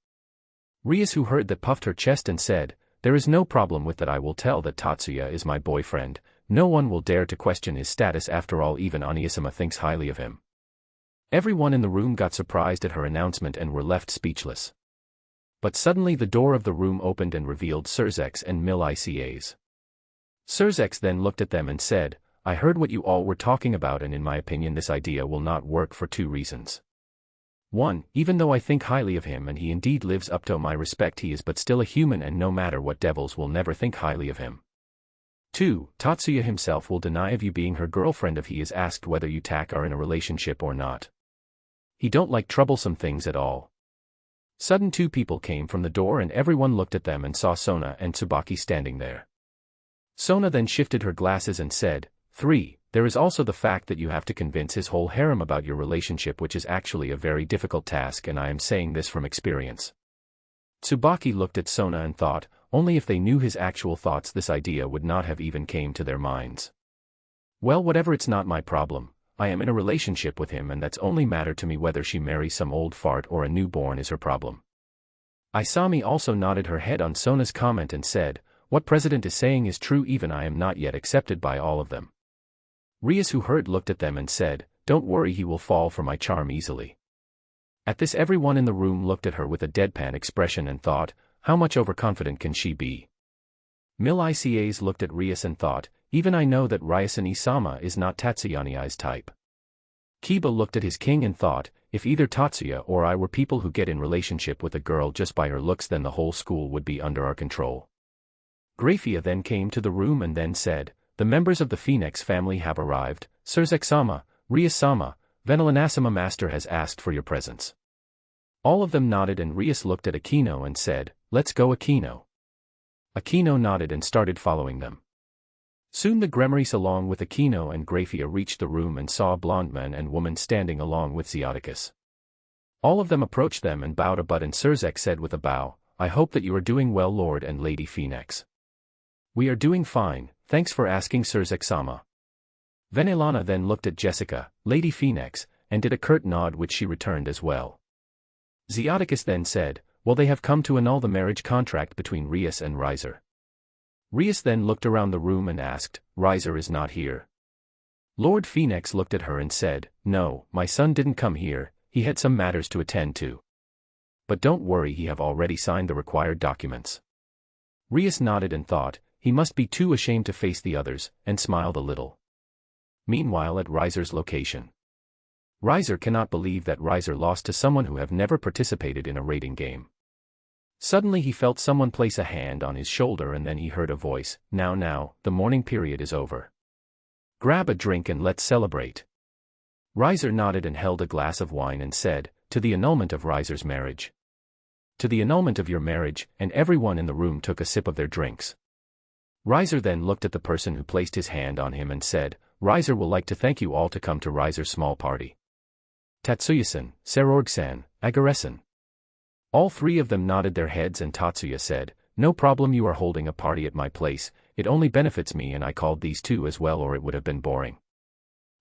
Rias, who heard that, puffed her chest and said, "There is no problem with that. I will tell that Tatsuya is my boyfriend. No one will dare to question his status. After all, even Oniasama thinks highly of him." Everyone in the room got surprised at her announcement and were left speechless. But suddenly the door of the room opened and revealed Surzex and Milicias. Surzex then looked at them and said, "I heard what you all were talking about, and in my opinion this idea will not work for two reasons. One, even though I think highly of him and he indeed lives up to my respect, he is but still a human, and no matter what, devils will never think highly of him. Two, Tatsuya himself will deny of you being her girlfriend if he is asked whether you are in a relationship or not. He don't like troublesome things at all." Sudden, two people came from the door and everyone looked at them and saw Sona and Tsubaki standing there. Sona then shifted her glasses and said, "3. There is also the fact that you have to convince his whole harem about your relationship, which is actually a very difficult task, and I am saying this from experience." Tsubaki looked at Sona and thought, only if they knew his actual thoughts this idea would not have even came to their minds. Well, whatever, it's not my problem. I am in a relationship with him and that's only matter to me. Whether she marries some old fart or a newborn is her problem. Isami also nodded her head on Sona's comment and said, what President is saying is true, even I am not yet accepted by all of them. Rias, who heard, looked at them and said, don't worry, he will fall for my charm easily. At this, everyone in the room looked at her with a deadpan expression and thought, how much overconfident can she be? Mil ICAs looked at Rias and thought, even I know that Rias and Isama is not Tatsuyani's type. Kiba looked at his king and thought, if either Tatsuya or I were people who get in relationship with a girl just by her looks, then the whole school would be under our control. Grayfia then came to the room and then said, the members of the Phoenix family have arrived. Surzek-sama, Rias-sama, Venelanasama master has asked for your presence. All of them nodded and Rias looked at Aquino and said, let's go, Aquino. Aquino nodded and started following them. Soon the Gremory along with Aquino and Grayfia reached the room and saw a blonde man and woman standing along with Zeoticus. All of them approached them and bowed a butt, and Surzek said with a bow, I hope that you are doing well, Lord and Lady Phoenix. We are doing fine, thanks for asking, Surzek-sama. Venelana then looked at Jessica, Lady Phoenix, and did a curt nod, which she returned as well. Zeoticus then said, well, they have come to annul the marriage contract between Rias and Riser. Rias then looked around the room and asked, Riser is not here. Lord Phoenix looked at her and said, no, my son didn't come here, he had some matters to attend to. But don't worry, he have already signed the required documents. Rias nodded and thought, he must be too ashamed to face the others, and smiled a little. Meanwhile, at Riser's location. Riser cannot believe that Riser lost to someone who have never participated in a raiding game. Suddenly he felt someone place a hand on his shoulder and then he heard a voice, now, the mourning period is over. Grab a drink and let's celebrate. Riser nodded and held a glass of wine and said, to the annulment of Riser's marriage. To the annulment of your marriage, and everyone in the room took a sip of their drinks. Riser then looked at the person who placed his hand on him and said, Riser will like to thank you all to come to Riser's small party. Tatsuya-san, Serorg-san, Agare-san. All three of them nodded their heads and Tatsuya said, no problem, you are holding a party at my place, it only benefits me and I called these two as well or it would have been boring.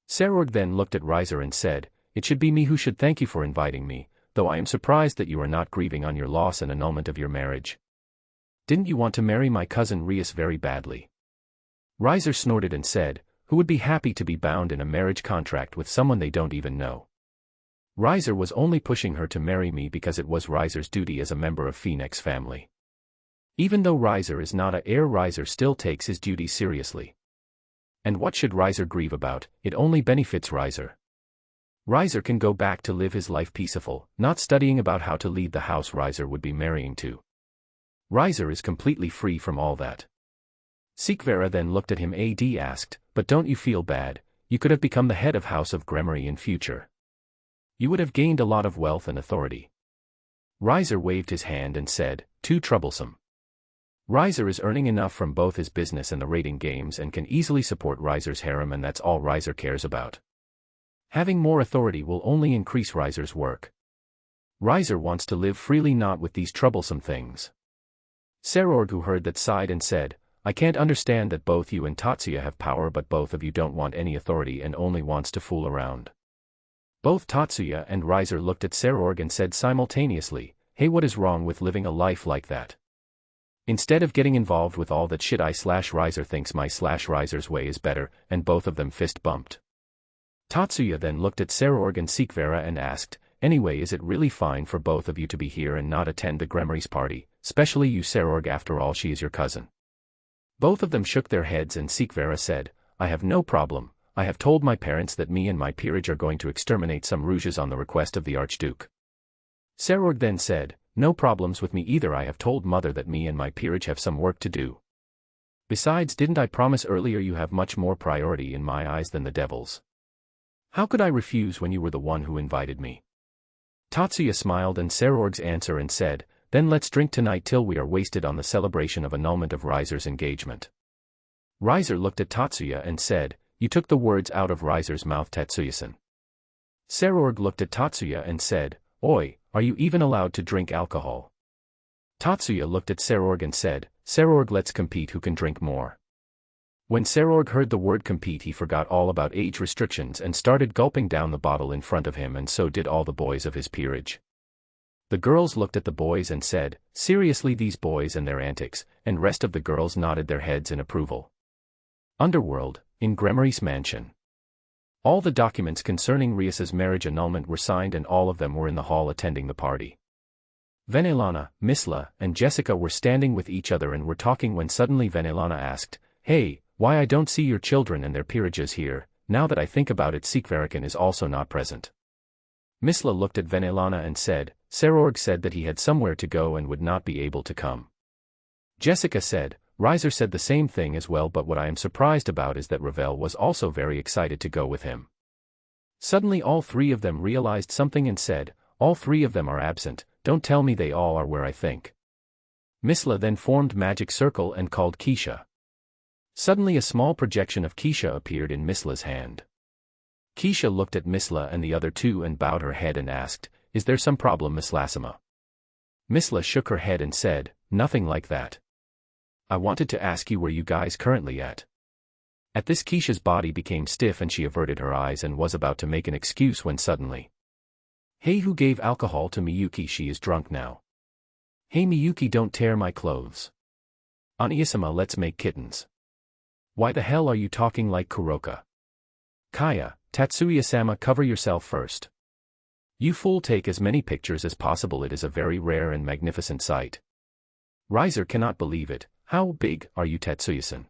Serorg then looked at Riser and said, it should be me who should thank you for inviting me, though I am surprised that you are not grieving on your loss and annulment of your marriage. Didn't you want to marry my cousin Rias very badly? Riser snorted and said, who would be happy to be bound in a marriage contract with someone they don't even know? Riser was only pushing her to marry me because it was Riser's duty as a member of Phoenix family. Even though Riser is not a heir, Riser still takes his duties seriously. And what should Riser grieve about? It only benefits Riser. Riser can go back to live his life peaceful, not studying about how to lead the house Riser would be marrying to. Riser is completely free from all that. Sikvera then looked at him and asked, but don't you feel bad? You could have become the head of House of Gremory in future. You would have gained a lot of wealth and authority. Riser waved his hand and said, too troublesome. Riser is earning enough from both his business and the raiding games and can easily support Riser's harem, and that's all Riser cares about. Having more authority will only increase Riser's work. Riser wants to live freely, not with these troublesome things. Serorg, who heard that, sighed and said, I can't understand that both you and Tatsuya have power but both of you don't want any authority and only wants to fool around. Both Tatsuya and Riser looked at Serorg and said simultaneously, hey, what is wrong with living a life like that? Instead of getting involved with all that shit, Riser thinks Riser's way is better, and both of them fist bumped. Tatsuya then looked at Serorg and Sikvera and asked, anyway, is it really fine for both of you to be here and not attend the Gremory's party, especially you Serorg, after all she is your cousin? Both of them shook their heads and Sikvera said, I have no problem. I have told my parents that me and my peerage are going to exterminate some rouges on the request of the Archduke. Serorg then said, no problems with me either. I have told mother that me and my peerage have some work to do. Besides, didn't I promise earlier you have much more priority in my eyes than the devils? How could I refuse when you were the one who invited me? Tatsuya smiled and Serorg's answer and said, then let's drink tonight till we are wasted on the celebration of annulment of Riser's engagement. Riser looked at Tatsuya and said, you took the words out of Riser's mouth, Tatsuya-san. Serorg looked at Tatsuya and said, oi, are you even allowed to drink alcohol? Tatsuya looked at Serorg and said, Sarorg, let's compete who can drink more. When Sarorg heard the word compete, he forgot all about age restrictions and started gulping down the bottle in front of him, and so did all the boys of his peerage. The girls looked at the boys and said, seriously, these boys and their antics, and rest of the girls nodded their heads in approval. Underworld, in Gremory's mansion. All the documents concerning Rias's marriage annulment were signed, and all of them were in the hall attending the party. Venelana, Misla, and Jessica were standing with each other and were talking when suddenly Venelana asked, hey, why I don't see your children and their peerages here. Now that I think about it, Sikvarakan is also not present. Misla looked at Venelana and said, Sarorg said that he had somewhere to go and would not be able to come. Jessica said, Riser said the same thing as well, but what I am surprised about is that Ravel was also very excited to go with him. Suddenly all three of them realized something and said, all three of them are absent, don't tell me they all are where I think. Misla then formed magic circle and called Keisha. Suddenly a small projection of Keisha appeared in Misla's hand. Keisha looked at Misla and the other two and bowed her head and asked, is there some problem, Miss Lassima? Misla shook her head and said, nothing like that. I wanted to ask you where you guys currently at. At this, Keisha's body became stiff and she averted her eyes and was about to make an excuse when suddenly. Hey, who gave alcohol to Miyuki? She is drunk now. Hey Miyuki, don't tear my clothes. Oniisama, let's make kittens. Why the hell are you talking like Kuroka? Kaya, Tatsuya-sama, cover yourself first. You fool, take as many pictures as possible, it is a very rare and magnificent sight. Riser cannot believe it, how big are you, Tatsuya-san?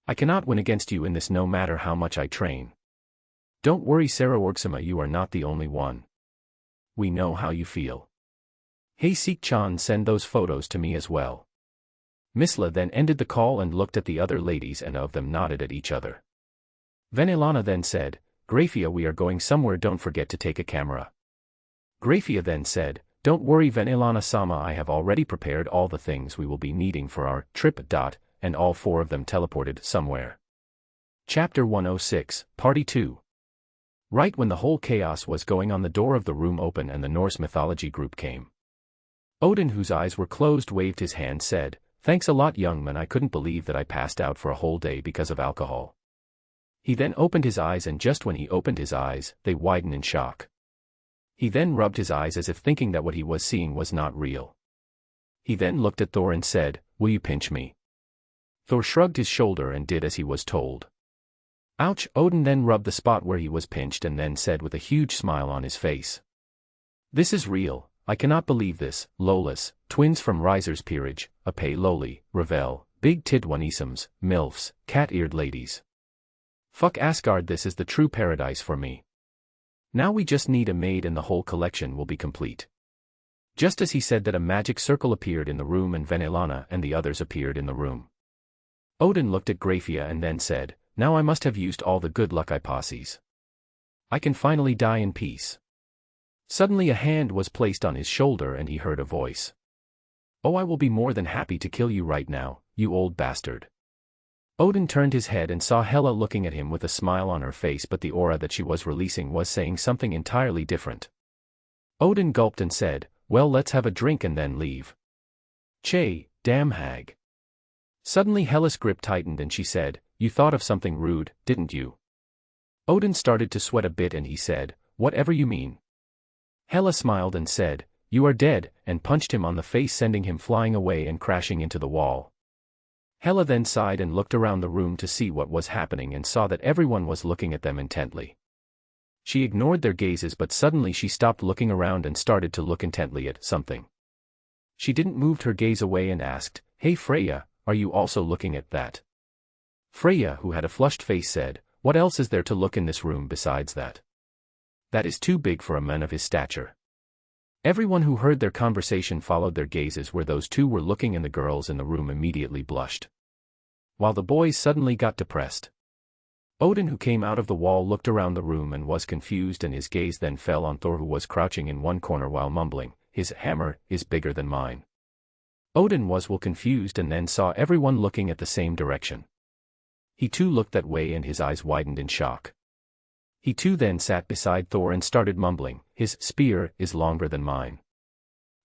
I cannot win against you in this no matter how much I train. Don't worry, Sarorg-sama, you are not the only one. We know how you feel. Hey Seek-chan, send those photos to me as well. Misla then ended the call and looked at the other ladies, and of them nodded at each other. Venelana then said, Grayfia, we are going somewhere, don't forget to take a camera. Grayfia then said, don't worry Venelana-sama, I have already prepared all the things we will be needing for our trip. And all four of them teleported somewhere. Chapter 106, Party 2. Right when the whole chaos was going on, the door of the room opened and the Norse mythology group came. Odin, whose eyes were closed, waved his hand, said, thanks a lot, young man, I couldn't believe that I passed out for a whole day because of alcohol. He then opened his eyes, and just when he opened his eyes, they widened in shock. He then rubbed his eyes as if thinking that what he was seeing was not real. He then looked at Thor and said, will you pinch me? Thor shrugged his shoulder and did as he was told. Ouch! Odin then rubbed the spot where he was pinched and then said with a huge smile on his face. This is real, I cannot believe this. Lolas, twins from Riser's peerage, Ape Loli, Ravel, big Tidwanisms, MILFs, cat-eared ladies. Fuck Asgard, this is the true paradise for me. Now we just need a maid and the whole collection will be complete. Just as he said that, a magic circle appeared in the room and Venelana and the others appeared in the room. Odin looked at Grayfia and then said, now I must have used all the good luck I possess. I can finally die in peace. Suddenly a hand was placed on his shoulder and he heard a voice. Oh, I will be more than happy to kill you right now, you old bastard. Odin turned his head and saw Hela looking at him with a smile on her face, but the aura that she was releasing was saying something entirely different. Odin gulped and said, well, let's have a drink and then leave. Che, damn hag. Suddenly Hela's grip tightened and she said, you thought of something rude, didn't you? Odin started to sweat a bit and he said, whatever you mean. Hela smiled and said, you are dead, and punched him on the face, sending him flying away and crashing into the wall. Hela then sighed and looked around the room to see what was happening and saw that everyone was looking at them intently. She ignored their gazes, but suddenly she stopped looking around and started to look intently at something. She didn't move her gaze away and asked, hey Freya, are you also looking at that? Freya, who had a flushed face, said, what else is there to look in this room besides that? That is too big for a man of his stature. Everyone who heard their conversation followed their gazes where those two were looking, and the girls in the room immediately blushed. While the boys suddenly got depressed. Odin, who came out of the wall, looked around the room and was confused, and his gaze then fell on Thor, who was crouching in one corner while mumbling, his hammer is bigger than mine. Odin was confused and then saw everyone looking at the same direction. He too looked that way and his eyes widened in shock. He too then sat beside Thor and started mumbling, his spear is longer than mine.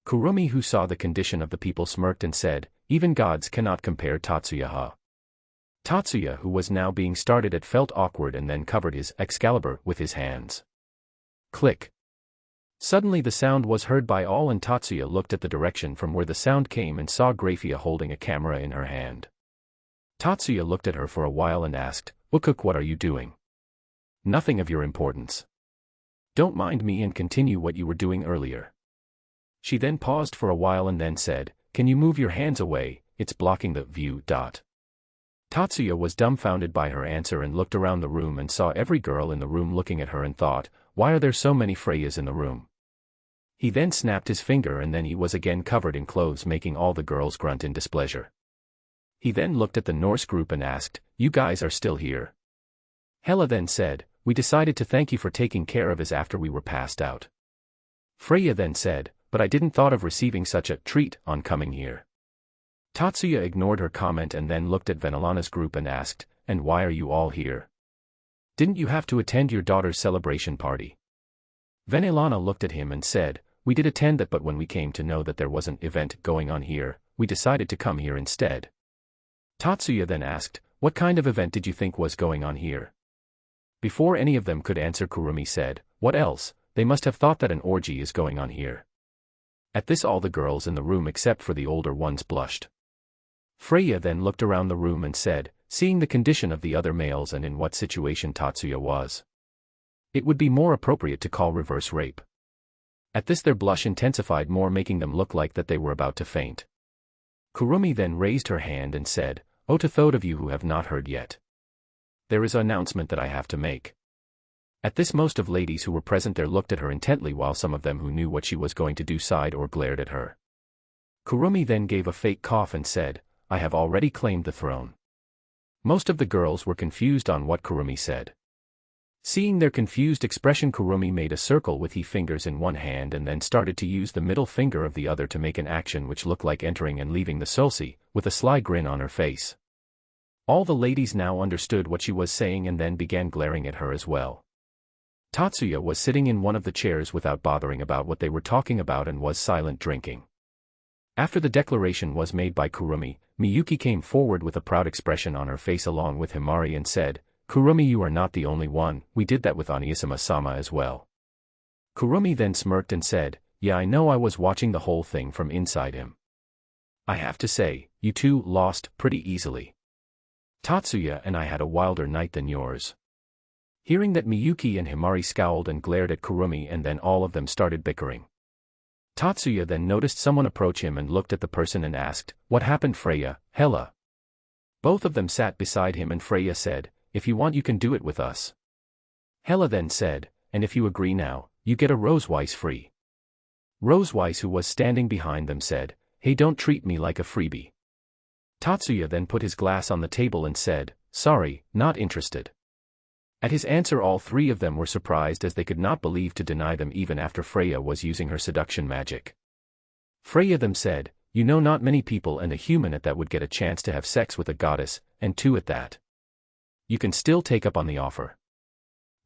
Kurumi, who saw the condition of the people, smirked and said, even gods cannot compare Tatsuya huh? Tatsuya, who was now being started at, felt awkward and then covered his Excalibur with his hands. Click. Suddenly the sound was heard by all and Tatsuya looked at the direction from where the sound came and saw Grayfia holding a camera in her hand. Tatsuya looked at her for a while and asked, "Occult, what are you doing?" "Nothing of your importance. Don't mind me and continue what you were doing earlier." She then paused for a while and then said, "Can you move your hands away, it's blocking the view." Tatsuya was dumbfounded by her answer and looked around the room and saw every girl in the room looking at her and thought, why are there so many Freyas in the room? He then snapped his finger and then he was again covered in clothes, making all the girls grunt in displeasure. He then looked at the Norse group and asked, "You guys are still here?" Hela then said, "We decided to thank you for taking care of us after we were passed out." Freya then said, "But I didn't thought of receiving such a treat on coming here." Tatsuya ignored her comment and then looked at Venelana's group and asked, "And why are you all here? Didn't you have to attend your daughter's celebration party?" Venelana looked at him and said, "We did attend that, but when we came to know that there was an event going on here, we decided to come here instead." Tatsuya then asked, "What kind of event did you think was going on here?" Before any of them could answer, Kurumi said, "What else? They must have thought that an orgy is going on here." At this all the girls in the room except for the older ones blushed. Freya then looked around the room and said, seeing the condition of the other males and in what situation Tatsuya was, it would be more appropriate to call reverse rape. At this their blush intensified more, making them look like that they were about to faint. Kurumi then raised her hand and said, "Oh, to those of you who have not heard yet, there is an announcement that I have to make." At this most of ladies who were present there looked at her intently, while some of them who knew what she was going to do sighed or glared at her. Kurumi then gave a fake cough and said, "I have already claimed the throne." Most of the girls were confused on what Kurumi said. Seeing their confused expression, Kurumi made a circle with her fingers in one hand and then started to use the middle finger of the other to make an action which looked like entering and leaving the solsi, with a sly grin on her face. All the ladies now understood what she was saying and then began glaring at her as well. Tatsuya was sitting in one of the chairs without bothering about what they were talking about and was silent, drinking. After the declaration was made by Kurumi, Miyuki came forward with a proud expression on her face along with Himari and said, "Kurumi, you are not the only one, we did that with Oniyasama-sama as well." Kurumi then smirked and said, "Yeah, I know, I was watching the whole thing from inside him. I have to say, you two lost pretty easily. Tatsuya and I had a wilder night than yours." Hearing that, Miyuki and Himari scowled and glared at Kurumi and then all of them started bickering. Tatsuya then noticed someone approach him and looked at the person and asked, "What happened, Freya, Hela?" Both of them sat beside him and Freya said, "If you want you can do it with us." Hela then said, "And if you agree now, you get a Roseweiss free." Roseweiss, who was standing behind them, said, "Hey, don't treat me like a freebie." Tatsuya then put his glass on the table and said, "Sorry, not interested." At his answer all three of them were surprised, as they could not believe to deny them even after Freya was using her seduction magic. Freya then said, "You know, not many people and a human at that would get a chance to have sex with a goddess, and two at that. You can still take up on the offer."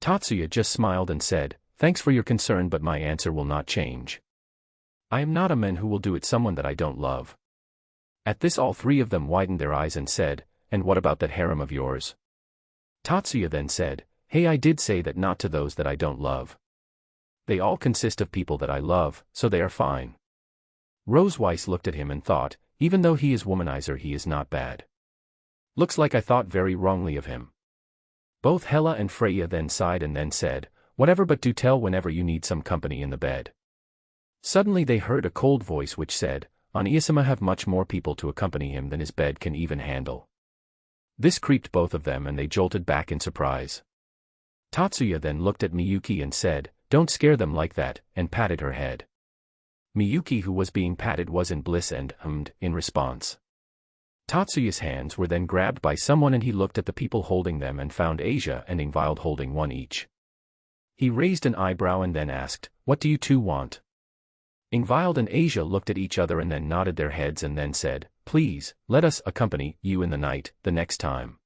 Tatsuya just smiled and said, "Thanks for your concern, but my answer will not change. I am not a man who will do it someone that I don't love." At this all three of them widened their eyes and said, "And what about that harem of yours?" Tatsuya then said, "Hey, I did say that not to those that I don't love. They all consist of people that I love, so they are fine." Roseweiss looked at him and thought, even though he is womanizer, he is not bad. Looks like I thought very wrongly of him. Both Hela and Freya then sighed and then said, "Whatever, but do tell whenever you need some company in the bed." Suddenly they heard a cold voice which said, "Oniyasama have much more people to accompany him than his bed can even handle." This creeped both of them and they jolted back in surprise. Tatsuya then looked at Miyuki and said, "Don't scare them like that," and patted her head. Miyuki, who was being patted, was in bliss and hummed in response. Tatsuya's hands were then grabbed by someone and he looked at the people holding them and found Asia and Ingvild holding one each. He raised an eyebrow and then asked, "What do you two want?" Ingvild and Asia looked at each other and then nodded their heads and then said, "Please, let us accompany you in the night, the next time."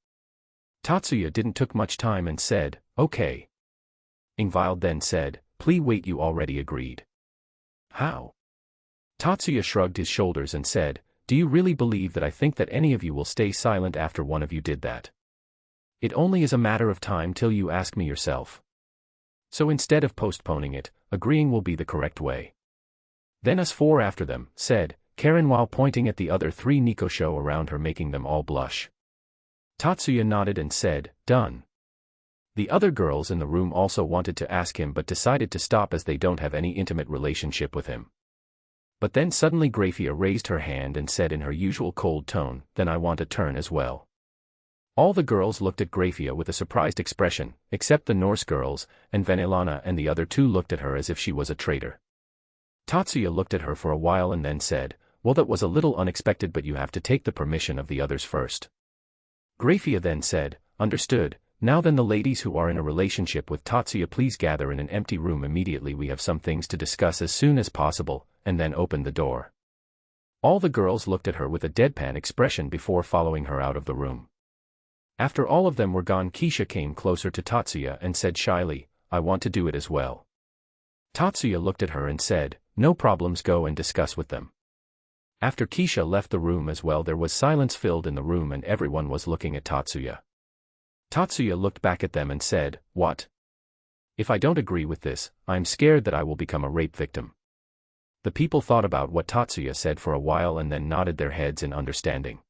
Tatsuya didn't took much time and said, "Okay." Ingvild then said, "Please wait, you already agreed." "How?" Tatsuya shrugged his shoulders and said, do you really believe that I think that any of you will stay silent after one of you did that? It only is a matter of time till you ask me yourself. So instead of postponing it, agreeing will be the correct way. Then us four after them, said Karen while pointing at the other three Nikosho around her, making them all blush. Tatsuya nodded and said, done. The other girls in the room also wanted to ask him but decided to stop as they don't have any intimate relationship with him. But then suddenly Grayfia raised her hand and said in her usual cold tone, then I want a turn as well. All the girls looked at Grayfia with a surprised expression, except the Norse girls, and Vanilana and the other two looked at her as if she was a traitor. Tatsuya looked at her for a while and then said, well, that was a little unexpected, but you have to take the permission of the others first. Grayfia then said, understood. Now then, the ladies who are in a relationship with Tatsuya, please gather in an empty room immediately. We have some things to discuss as soon as possible, and then opened the door. All the girls looked at her with a deadpan expression before following her out of the room. After all of them were gone, Keisha came closer to Tatsuya and said shyly, I want to do it as well. Tatsuya looked at her and said, no problems, go and discuss with them. After Keisha left the room as well, there was silence filled in the room and everyone was looking at Tatsuya. Tatsuya looked back at them and said, what? If I don't agree with this, I'm scared that I will become a rape victim. The people thought about what Tatsuya said for a while and then nodded their heads in understanding.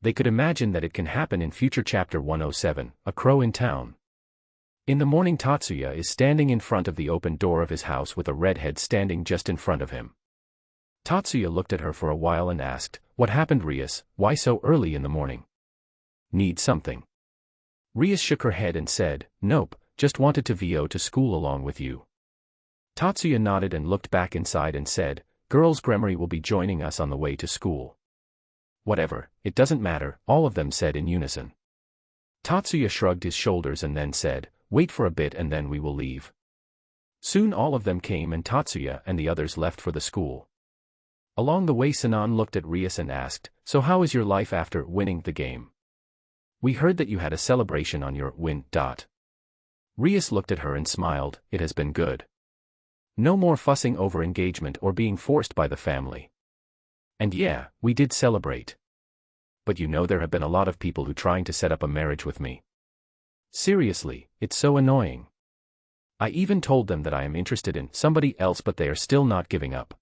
They could imagine that it can happen in future chapter 107, A Crow in Town. In the morning, Tatsuya is standing in front of the open door of his house with a redhead standing just in front of him. Tatsuya looked at her for a while and asked, what happened, Rias? Why so early in the morning? Need something? Rias shook her head and said, nope, just wanted to VO to school along with you. Tatsuya nodded and looked back inside and said, girls, Gremory will be joining us on the way to school. Whatever, it doesn't matter, all of them said in unison. Tatsuya shrugged his shoulders and then said, wait for a bit and then we will leave. Soon all of them came and Tatsuya and the others left for the school. Along the way, Sinan looked at Rias and asked, so how is your life after winning the game? We heard that you had a celebration on your win. Rias looked at her and smiled, it has been good. No more fussing over engagement or being forced by the family. And yeah, we did celebrate. But you know there have been a lot of people who trying to set up a marriage with me. Seriously, it's so annoying. I even told them that I am interested in somebody else but they are still not giving up.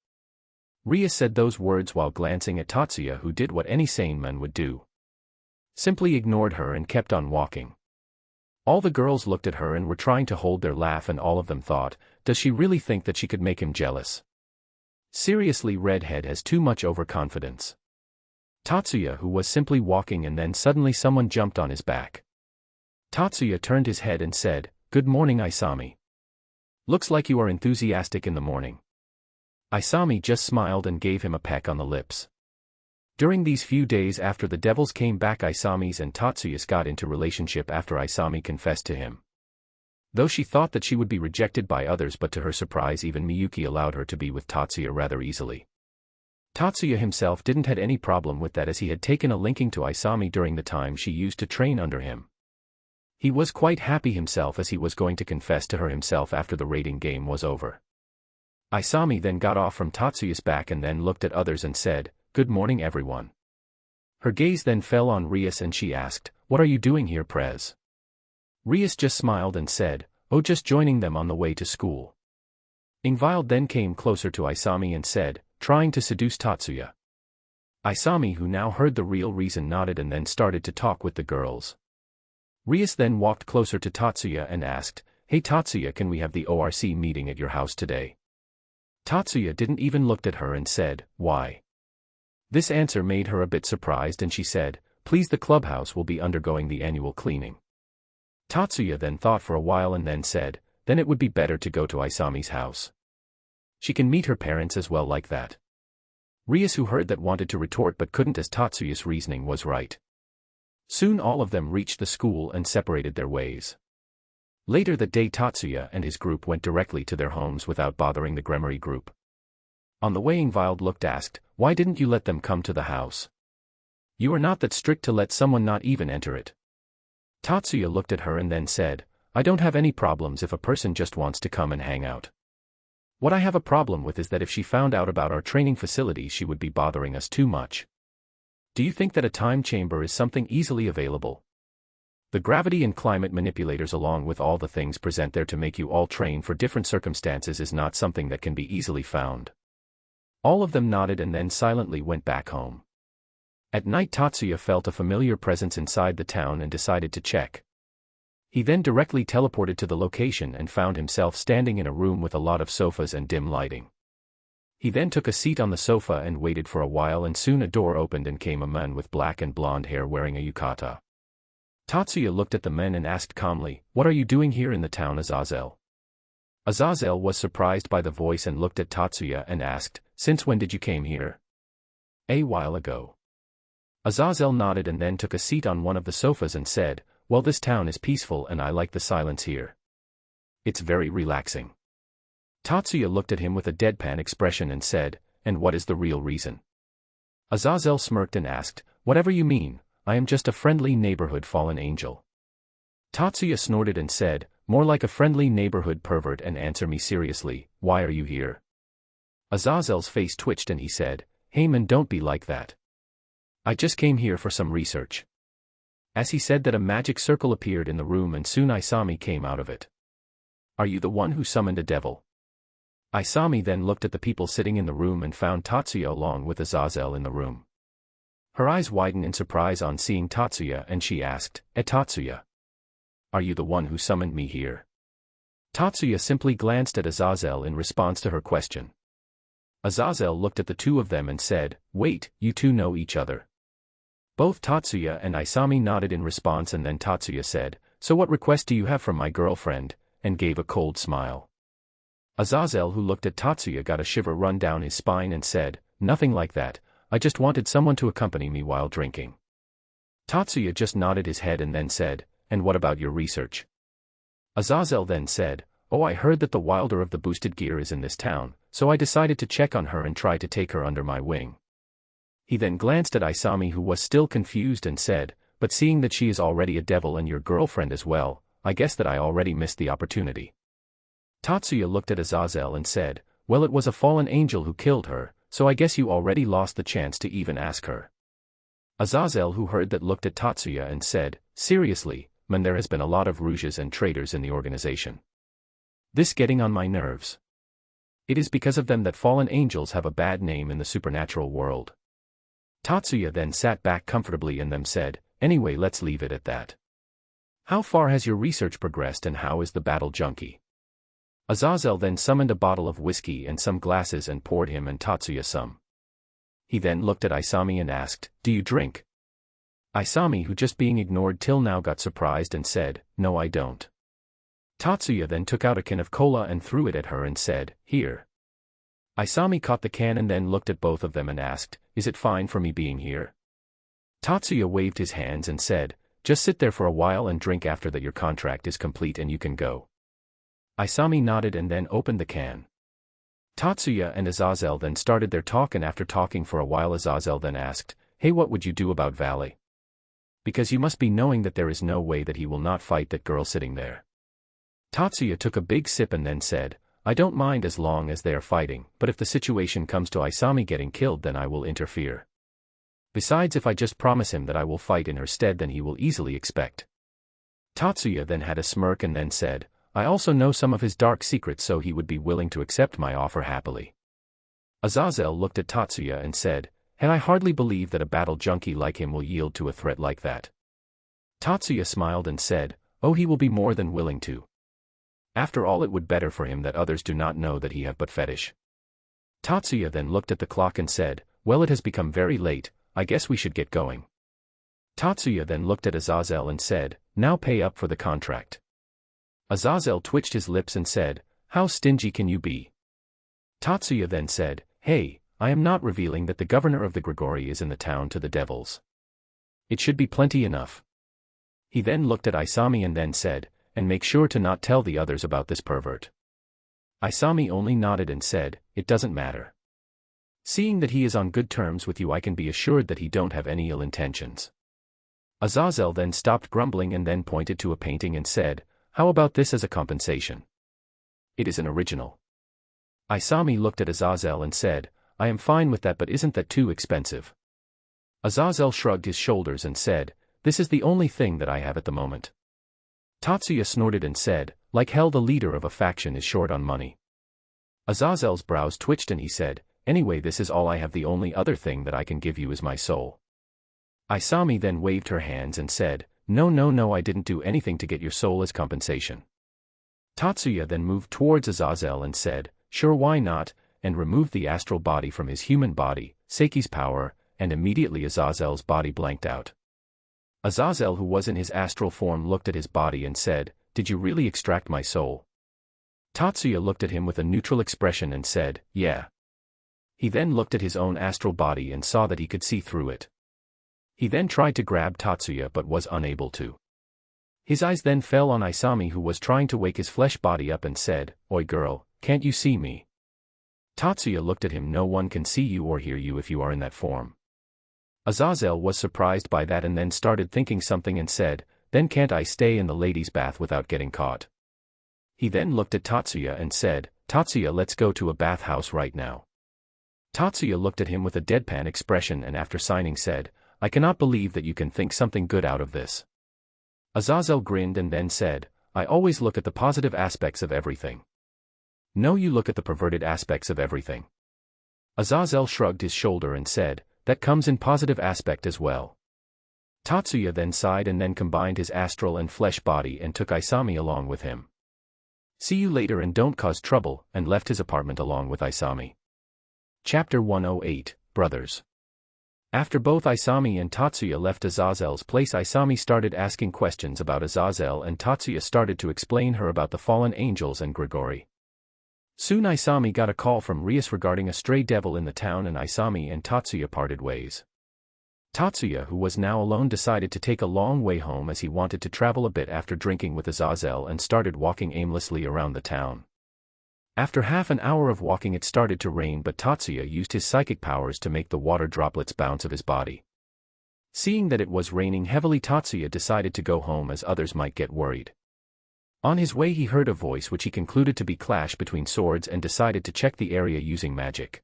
Rias said those words while glancing at Tatsuya, who did what any sane man would do. Simply ignored her and kept on walking. All the girls looked at her and were trying to hold their laugh and all of them thought, does she really think that she could make him jealous? Seriously, redhead has too much overconfidence. Tatsuya, who was simply walking, and then suddenly someone jumped on his back. Tatsuya turned his head and said, good morning, Isami. Looks like you are enthusiastic in the morning. Isami just smiled and gave him a peck on the lips. During these few days after the devils came back, Isami's and Tatsuya's got into relationship after Isami confessed to him. Though she thought that she would be rejected by others, but to her surprise even Miyuki allowed her to be with Tatsuya rather easily. Tatsuya himself didn't had any problem with that as he had taken a liking to Isami during the time she used to train under him. He was quite happy himself as he was going to confess to her himself after the raiding game was over. Isami then got off from Tatsuya's back and then looked at others and said, good morning everyone. Her gaze then fell on Rias and she asked, what are you doing here, Prez? Rias just smiled and said, oh, just joining them on the way to school. Ingvild then came closer to Isami and said, trying to seduce Tatsuya. Isami, who now heard the real reason, nodded and then started to talk with the girls. Rias then walked closer to Tatsuya and asked, hey Tatsuya, can we have the ORC meeting at your house today? Tatsuya didn't even look at her and said, why? This answer made her a bit surprised and she said, please, the clubhouse will be undergoing the annual cleaning. Tatsuya then thought for a while and then said, then it would be better to go to Isami's house. She can meet her parents as well like that. Rias, who heard that, wanted to retort but couldn't as Tatsuya's reasoning was right. Soon all of them reached the school and separated their ways. Later that day, Tatsuya and his group went directly to their homes without bothering the Gremory group. On the way, Ingvild asked, why didn't you let them come to the house? You are not that strict to let someone not even enter it. Tatsuya looked at her and then said, I don't have any problems if a person just wants to come and hang out. What I have a problem with is that if she found out about our training facilities she would be bothering us too much. Do you think that a time chamber is something easily available? The gravity and climate manipulators along with all the things present there to make you all train for different circumstances is not something that can be easily found. All of them nodded and then silently went back home. At night Tatsuya felt a familiar presence inside the town and decided to check. He then directly teleported to the location and found himself standing in a room with a lot of sofas and dim lighting. He then took a seat on the sofa and waited for a while, and soon a door opened and came a man with black and blonde hair wearing a yukata. Tatsuya looked at the men and asked calmly, "What are you doing here in the town, Azazel?" Azazel was surprised by the voice and looked at Tatsuya and asked, "Since when did you came here?" "A while ago." Azazel nodded and then took a seat on one of the sofas and said, "Well, this town is peaceful and I like the silence here. It's very relaxing." Tatsuya looked at him with a deadpan expression and said, "And what is the real reason?" Azazel smirked and asked, "Whatever you mean, I am just a friendly neighborhood fallen angel." Tatsuya snorted and said, "More like a friendly neighborhood pervert, and answer me seriously, why are you here?" Azazel's face twitched and he said, "Hey man, don't be like that. I just came here for some research." As he said that, a magic circle appeared in the room and soon Isami came out of it. "Are you the one who summoned a devil?" Isami then looked at the people sitting in the room and found Tatsuya along with Azazel in the room. Her eyes widened in surprise on seeing Tatsuya and she asked, Tatsuya, are you the one who summoned me here?" Tatsuya simply glanced at Azazel in response to her question. Azazel looked at the two of them and said, "Wait, you two know each other?" Both Tatsuya and Isami nodded in response, and then Tatsuya said, "So what request do you have from my girlfriend?" and gave a cold smile. Azazel, who looked at Tatsuya, got a shiver run down his spine and said, "Nothing like that, I just wanted someone to accompany me while drinking." Tatsuya just nodded his head and then said, "And what about your research?" Azazel then said, "Oh, I heard that the wielder of the boosted gear is in this town, so I decided to check on her and try to take her under my wing." He then glanced at Isami, who was still confused, and said, "But seeing that she is already a devil and your girlfriend as well, I guess that I already missed the opportunity." Tatsuya looked at Azazel and said, "Well, it was a fallen angel who killed her, so I guess you already lost the chance to even ask her." Azazel, who heard that, looked at Tatsuya and said, "Seriously, man, there has been a lot of rouges and traitors in the organization. This getting on my nerves. It is because of them that fallen angels have a bad name in the supernatural world." Tatsuya then sat back comfortably and then said, "Anyway, let's leave it at that. How far has your research progressed and how is the battle junkie?" Azazel then summoned a bottle of whiskey and some glasses and poured him and Tatsuya some. He then looked at Isami and asked, "Do you drink?" Isami, who just being ignored till now, got surprised and said, "No, I don't." Tatsuya then took out a can of cola and threw it at her and said, "Here." Isami caught the can and then looked at both of them and asked, "Is it fine for me being here?" Tatsuya waved his hands and said, "Just sit there for a while and drink. After that your contract is complete and you can go." Isami nodded and then opened the can. Tatsuya and Azazel then started their talk, and after talking for a while Azazel then asked, "Hey, what would you do about Valley? Because you must be knowing that there is no way that he will not fight that girl sitting there." Tatsuya took a big sip and then said, "I don't mind as long as they are fighting, but if the situation comes to Isami getting killed, then I will interfere. Besides, if I just promise him that I will fight in her stead, then he will easily expect." Tatsuya then had a smirk and then said, "I also know some of his dark secrets, so he would be willing to accept my offer happily." Azazel looked at Tatsuya and said, "And I hardly believe that a battle junkie like him will yield to a threat like that." Tatsuya smiled and said, "Oh, he will be more than willing to. After all, it would better for him that others do not know that he have but fetish." Tatsuya then looked at the clock and said, "Well, it has become very late, I guess we should get going." Tatsuya then looked at Azazel and said, "Now pay up for the contract." Azazel twitched his lips and said, "How stingy can you be?" Tatsuya then said, "Hey, I am not revealing that the governor of the Gregory is in the town to the devils. It should be plenty enough." He then looked at Isami and then said, "And make sure to not tell the others about this pervert." Isami only nodded and said, "It doesn't matter. Seeing that he is on good terms with you, I can be assured that he don't have any ill intentions." Azazel then stopped grumbling and then pointed to a painting and said, "How about this as a compensation? It is an original." Isami looked at Azazel and said, I am fine with that, but isn't that too expensive? Azazel shrugged his shoulders and said, this is the only thing that I have at the moment. Tatsuya snorted and said, like hell, the leader of a faction is short on money. Azazel's brows twitched and he said, anyway, this is all I have. The only other thing that I can give you is my soul. Isami then waved her hands and said, no, I didn't do anything to get your soul as compensation. Tatsuya then moved towards Azazel and said, sure, why not, and removed the astral body from his human body, Seiki's power, and immediately Azazel's body blanked out. Azazel, who was in his astral form, looked at his body and said, did you really extract my soul? Tatsuya looked at him with a neutral expression and said, yeah. He then looked at his own astral body and saw that he could see through it. He then tried to grab Tatsuya but was unable to. His eyes then fell on Isami, who was trying to wake his flesh body up, and said, oi girl, can't you see me? Tatsuya looked at him. No one can see you or hear you if you are in that form. Azazel was surprised by that and then started thinking something and said, then can't I stay in the ladies' bath without getting caught? He then looked at Tatsuya and said, Tatsuya, let's go to a bathhouse right now. Tatsuya looked at him with a deadpan expression and after signing said, I cannot believe that you can think something good out of this. Azazel grinned and then said, I always look at the positive aspects of everything. No, you look at the perverted aspects of everything. Azazel shrugged his shoulder and said, that comes in positive aspect as well. Tatsuya then sighed and then combined his astral and flesh body and took Isami along with him. See you later and don't cause trouble, and left his apartment along with Isami. Chapter 108, Brothers. After both Isami and Tatsuya left Azazel's place, Isami started asking questions about Azazel and Tatsuya started to explain her about the fallen angels and Gregory. Soon Isami got a call from Rias regarding a stray devil in the town, and Isami and Tatsuya parted ways. Tatsuya, who was now alone, decided to take a long way home as he wanted to travel a bit after drinking with Azazel and started walking aimlessly around the town. After half an hour of walking it started to rain, but Tatsuya used his psychic powers to make the water droplets bounce of his body. Seeing that it was raining heavily, Tatsuya decided to go home as others might get worried. On his way he heard a voice which he concluded to be clash between swords and decided to check the area using magic.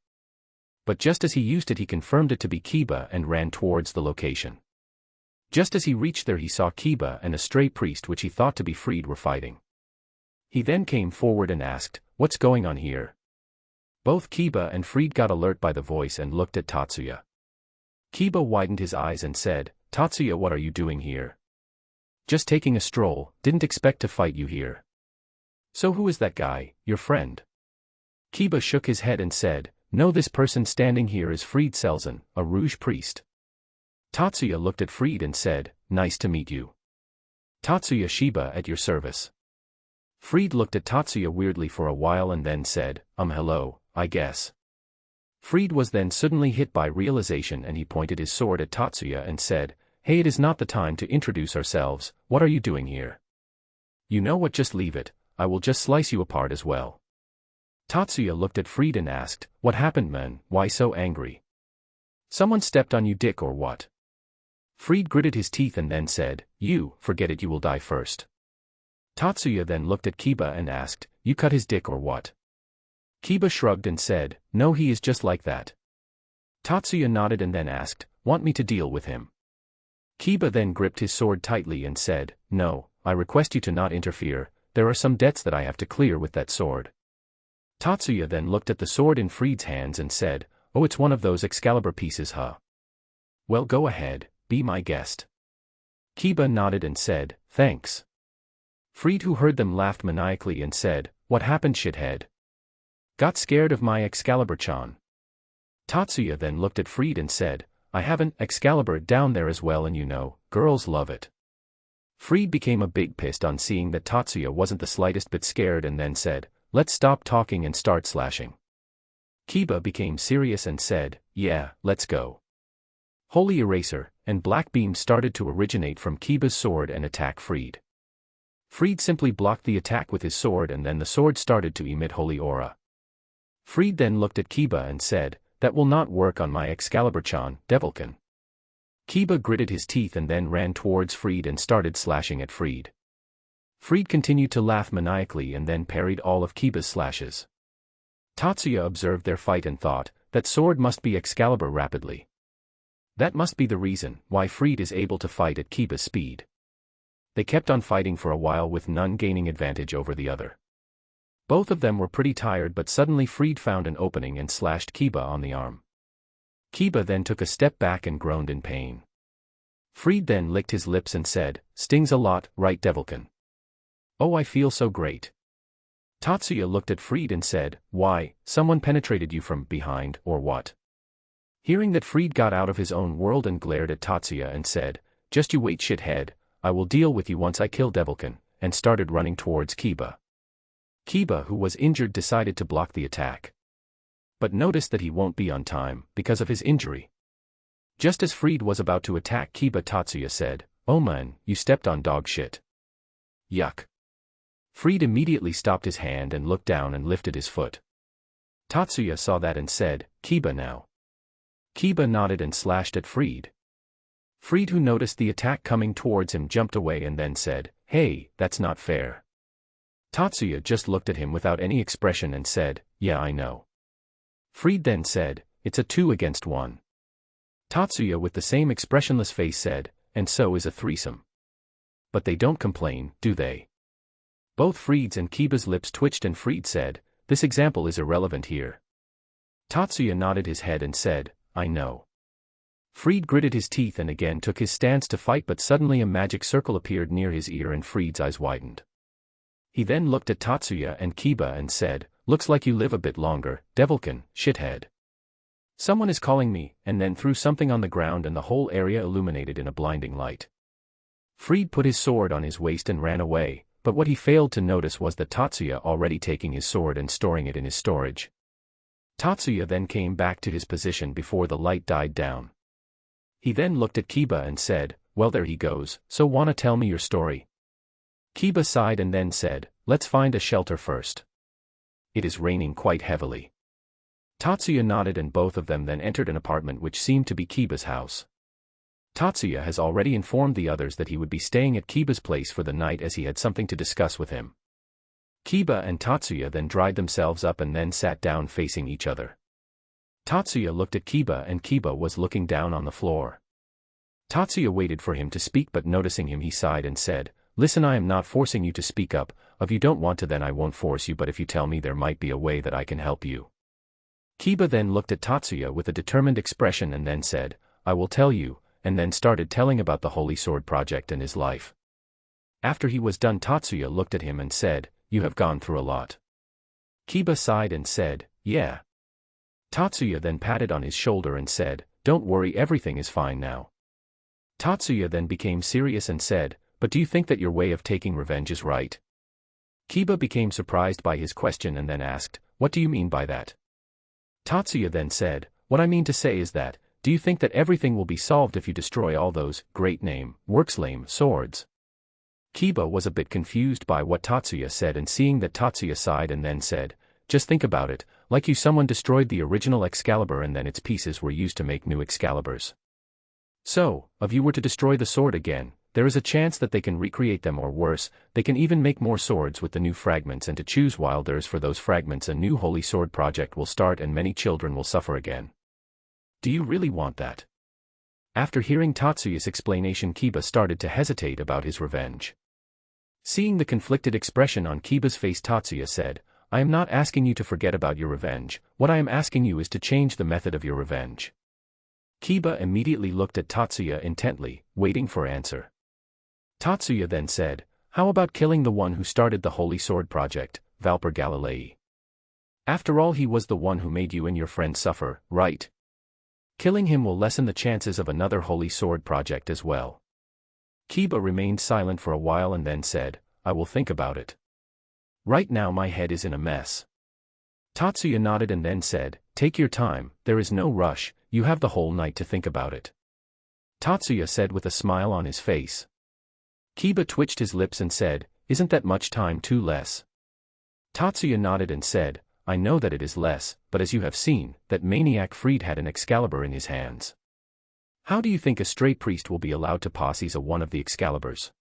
But just as he used it he confirmed it to be Kiba and ran towards the location. Just as he reached there he saw Kiba and a stray priest which he thought to be Freed were fighting. He then came forward and asked, what's going on here? Both Kiba and Freed got alert by the voice and looked at Tatsuya. Kiba widened his eyes and said, Tatsuya, what are you doing here? Just taking a stroll, didn't expect to fight you here. So who is that guy, your friend? Kiba shook his head and said, no, this person standing here is Freed Selzen, a Rouge priest. Tatsuya looked at Freed and said, nice to meet you. Tatsuya, Shiba, at your service. Freed looked at Tatsuya weirdly for a while and then said, hello, I guess. Freed was then suddenly hit by realization and he pointed his sword at Tatsuya and said, hey, it is not the time to introduce ourselves, what are you doing here? You know what, just leave it, I will just slice you apart as well. Tatsuya looked at Freed and asked, what happened, man, why so angry? Someone stepped on you, dick, or what? Freed gritted his teeth and then said, you, forget it, you will die first. Tatsuya then looked at Kiba and asked, you cut his dick or what? Kiba shrugged and said, no, he is just like that. Tatsuya nodded and then asked, want me to deal with him? Kiba then gripped his sword tightly and said, no, I request you to not interfere, there are some debts that I have to clear with that sword. Tatsuya then looked at the sword in Freed's hands and said, oh, it's one of those Excalibur pieces, huh? Well, go ahead, be my guest. Kiba nodded and said, thanks. Freed, who heard them, laughed maniacally and said, what happened, shithead? Got scared of my Excalibur-chan? Tatsuya then looked at Freed and said, I have an Excalibur down there as well, and you know, girls love it. Freed became a big pissed on seeing that Tatsuya wasn't the slightest bit scared and then said, let's stop talking and start slashing. Kiba became serious and said, yeah, let's go. Holy Eraser and Black Beam started to originate from Kiba's sword and attack Freed. Freed simply blocked the attack with his sword and then the sword started to emit holy aura. Freed then looked at Kiba and said, that will not work on my Excalibur-chan, Devilkin. Kiba gritted his teeth and then ran towards Freed and started slashing at Freed. Freed continued to laugh maniacally and then parried all of Kiba's slashes. Tatsuya observed their fight and thought, that sword must be Excalibur rapidly. That must be the reason why Freed is able to fight at Kiba's speed. They kept on fighting for a while with none gaining advantage over the other. Both of them were pretty tired, but suddenly Freed found an opening and slashed Kiba on the arm. Kiba then took a step back and groaned in pain. Freed then licked his lips and said, "Stings a lot, right Devilkin? Oh, I feel so great." Tatsuya looked at Freed and said, "Why, someone penetrated you from behind, or what?" Hearing that, Freed got out of his own world and glared at Tatsuya and said, "Just you wait, shithead, I will deal with you once I kill Devilkin," and started running towards Kiba. Kiba, who was injured, decided to block the attack, but noticed that he won't be on time because of his injury. Just as Freed was about to attack Kiba, Tatsuya said, "Oh man, you stepped on dog shit. Yuck." Freed immediately stopped his hand and looked down and lifted his foot. Tatsuya saw that and said, "Kiba now." Kiba nodded and slashed at Freed. Freed, who noticed the attack coming towards him, jumped away and then said, "Hey, that's not fair." Tatsuya just looked at him without any expression and said, "Yeah, I know." Freed then said, "It's a 2 against 1. Tatsuya, with the same expressionless face, said, "And so is a threesome." But they don't complain, do they? Both Freed's and Kiba's lips twitched and Freed said, "This example is irrelevant here." Tatsuya nodded his head and said, "I know." Freed gritted his teeth and again took his stance to fight, but suddenly a magic circle appeared near his ear and Freed's eyes widened. He then looked at Tatsuya and Kiba and said, "Looks like you live a bit longer, Devilkin, shithead. Someone is calling me," and then threw something on the ground and the whole area illuminated in a blinding light. Freed put his sword on his waist and ran away, but what he failed to notice was that Tatsuya already taking his sword and storing it in his storage. Tatsuya then came back to his position before the light died down. He then looked at Kiba and said, "Well, there he goes, so wanna tell me your story?" Kiba sighed and then said, "Let's find a shelter first. It is raining quite heavily." Tatsuya nodded and both of them then entered an apartment which seemed to be Kiba's house. Tatsuya has already informed the others that he would be staying at Kiba's place for the night as he had something to discuss with him. Kiba and Tatsuya then dried themselves up and then sat down facing each other. Tatsuya looked at Kiba and Kiba was looking down on the floor. Tatsuya waited for him to speak, but noticing him he sighed and said, "Listen, I am not forcing you to speak up. If you don't want to, then I won't force you, but if you tell me, there might be a way that I can help you." Kiba then looked at Tatsuya with a determined expression and then said, "I will tell you," and then started telling about the Holy Sword Project and his life. After he was done, Tatsuya looked at him and said, "You have gone through a lot." Kiba sighed and said, "Yeah." Tatsuya then patted on his shoulder and said, "Don't worry, everything is fine now." Tatsuya then became serious and said, "But do you think that your way of taking revenge is right?" Kiba became surprised by his question and then asked, "What do you mean by that?" Tatsuya then said, "What I mean to say is that, do you think that everything will be solved if you destroy all those, great name, works lame, swords?" Kiba was a bit confused by what Tatsuya said, and seeing that Tatsuya sighed and then said, "Just think about it, like someone destroyed the original Excalibur and then its pieces were used to make new Excaliburs. So, if you were to destroy the sword again, there is a chance that they can recreate them, or worse, they can even make more swords with the new fragments, and to choose while there's for those fragments a new Holy Sword Project will start and many children will suffer again. Do you really want that?" After hearing Tatsuya's explanation, Kiba started to hesitate about his revenge. Seeing the conflicted expression on Kiba's face, Tatsuya said, "I am not asking you to forget about your revenge, what I am asking you is to change the method of your revenge." Kiba immediately looked at Tatsuya intently, waiting for answer. Tatsuya then said, "How about killing the one who started the Holy Sword Project, Valper Galilei? After all, he was the one who made you and your friend suffer, right? Killing him will lessen the chances of another Holy Sword Project as well." Kiba remained silent for a while and then said, "I will think about it. Right now my head is in a mess." Tatsuya nodded and then said, "Take your time, there is no rush, you have the whole night to think about it." Tatsuya said with a smile on his face. Kiba twitched his lips and said, "Isn't that much time too less?" Tatsuya nodded and said, "I know that it is less, but as you have seen, that maniac Freed had an Excalibur in his hands. How do you think a stray priest will be allowed to possess one of the Excaliburs?"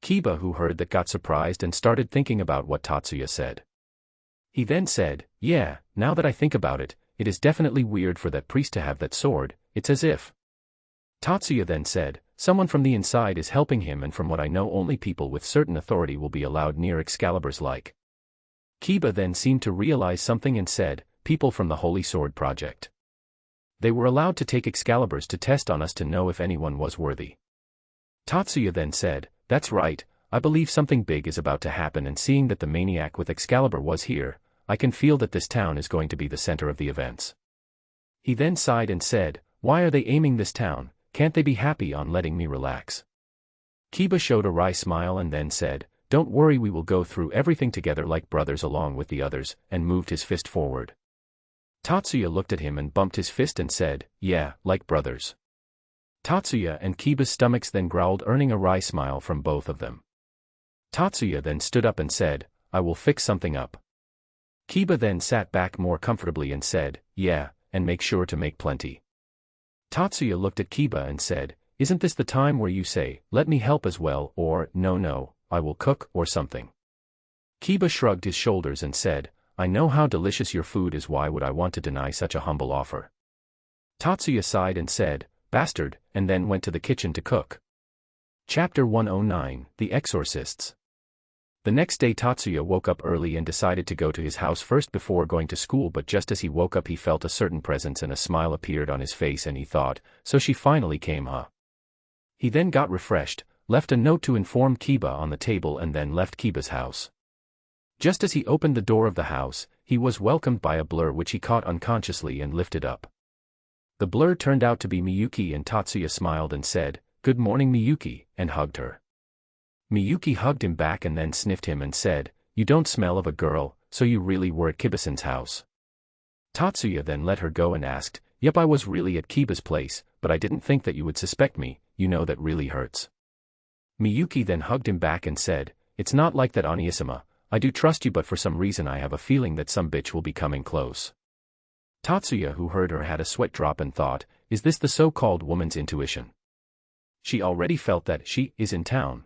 Kiba, who heard that, got surprised and started thinking about what Tatsuya said. He then said, yeah, now that I think about it, it is definitely weird for that priest to have that sword, it's as if. Tatsuya then said, someone from the inside is helping him, and from what I know only people with certain authority will be allowed near Excalibur's like. Kiba then seemed to realize something and said, people from the Holy Sword Project. They were allowed to take Excaliburs to test on us to know if anyone was worthy. Tatsuya then said, that's right, I believe something big is about to happen, and seeing that the maniac with Excalibur was here, I can feel that this town is going to be the center of the events. He then sighed and said, why are they aiming this town, can't they be happy on letting me relax? Kiba showed a wry smile and then said, don't worry, we will go through everything together like brothers along with the others, and moved his fist forward. Tatsuya looked at him and bumped his fist and said, yeah, like brothers. Tatsuya and Kiba's stomachs then growled, earning a wry smile from both of them. Tatsuya then stood up and said, I will fix something up. Kiba then sat back more comfortably and said, yeah, and make sure to make plenty. Tatsuya looked at Kiba and said, isn't this the time where you say, let me help as well, or, no, I will cook, or something? Kiba shrugged his shoulders and said, I know how delicious your food is, why would I want to deny such a humble offer? Tatsuya sighed and said, bastard, and then went to the kitchen to cook. Chapter 109, The Exorcists. The next day Tatsuya woke up early and decided to go to his house first before going to school, but just as he woke up he felt a certain presence and a smile appeared on his face and he thought, so she finally came, huh? He then got refreshed, left a note to inform Kiba on the table and then left Kiba's house. Just as he opened the door of the house, he was welcomed by a blur which he caught unconsciously and lifted up. The blur turned out to be Miyuki, and Tatsuya smiled and said, good morning Miyuki, and hugged her. Miyuki hugged him back and then sniffed him and said, you don't smell of a girl, so you really were at Kiba-san's house. Tatsuya then let her go and asked, yep, I was really at Kiba's place, but I didn't think that you would suspect me, you know that really hurts. Miyuki then hugged him back and said, it's not like that Oniisama, I do trust you, but for some reason I have a feeling that some bitch will be coming close. Tatsuya, who heard her, had a sweat drop and thought, is this the so-called woman's intuition? She already felt that she is in town.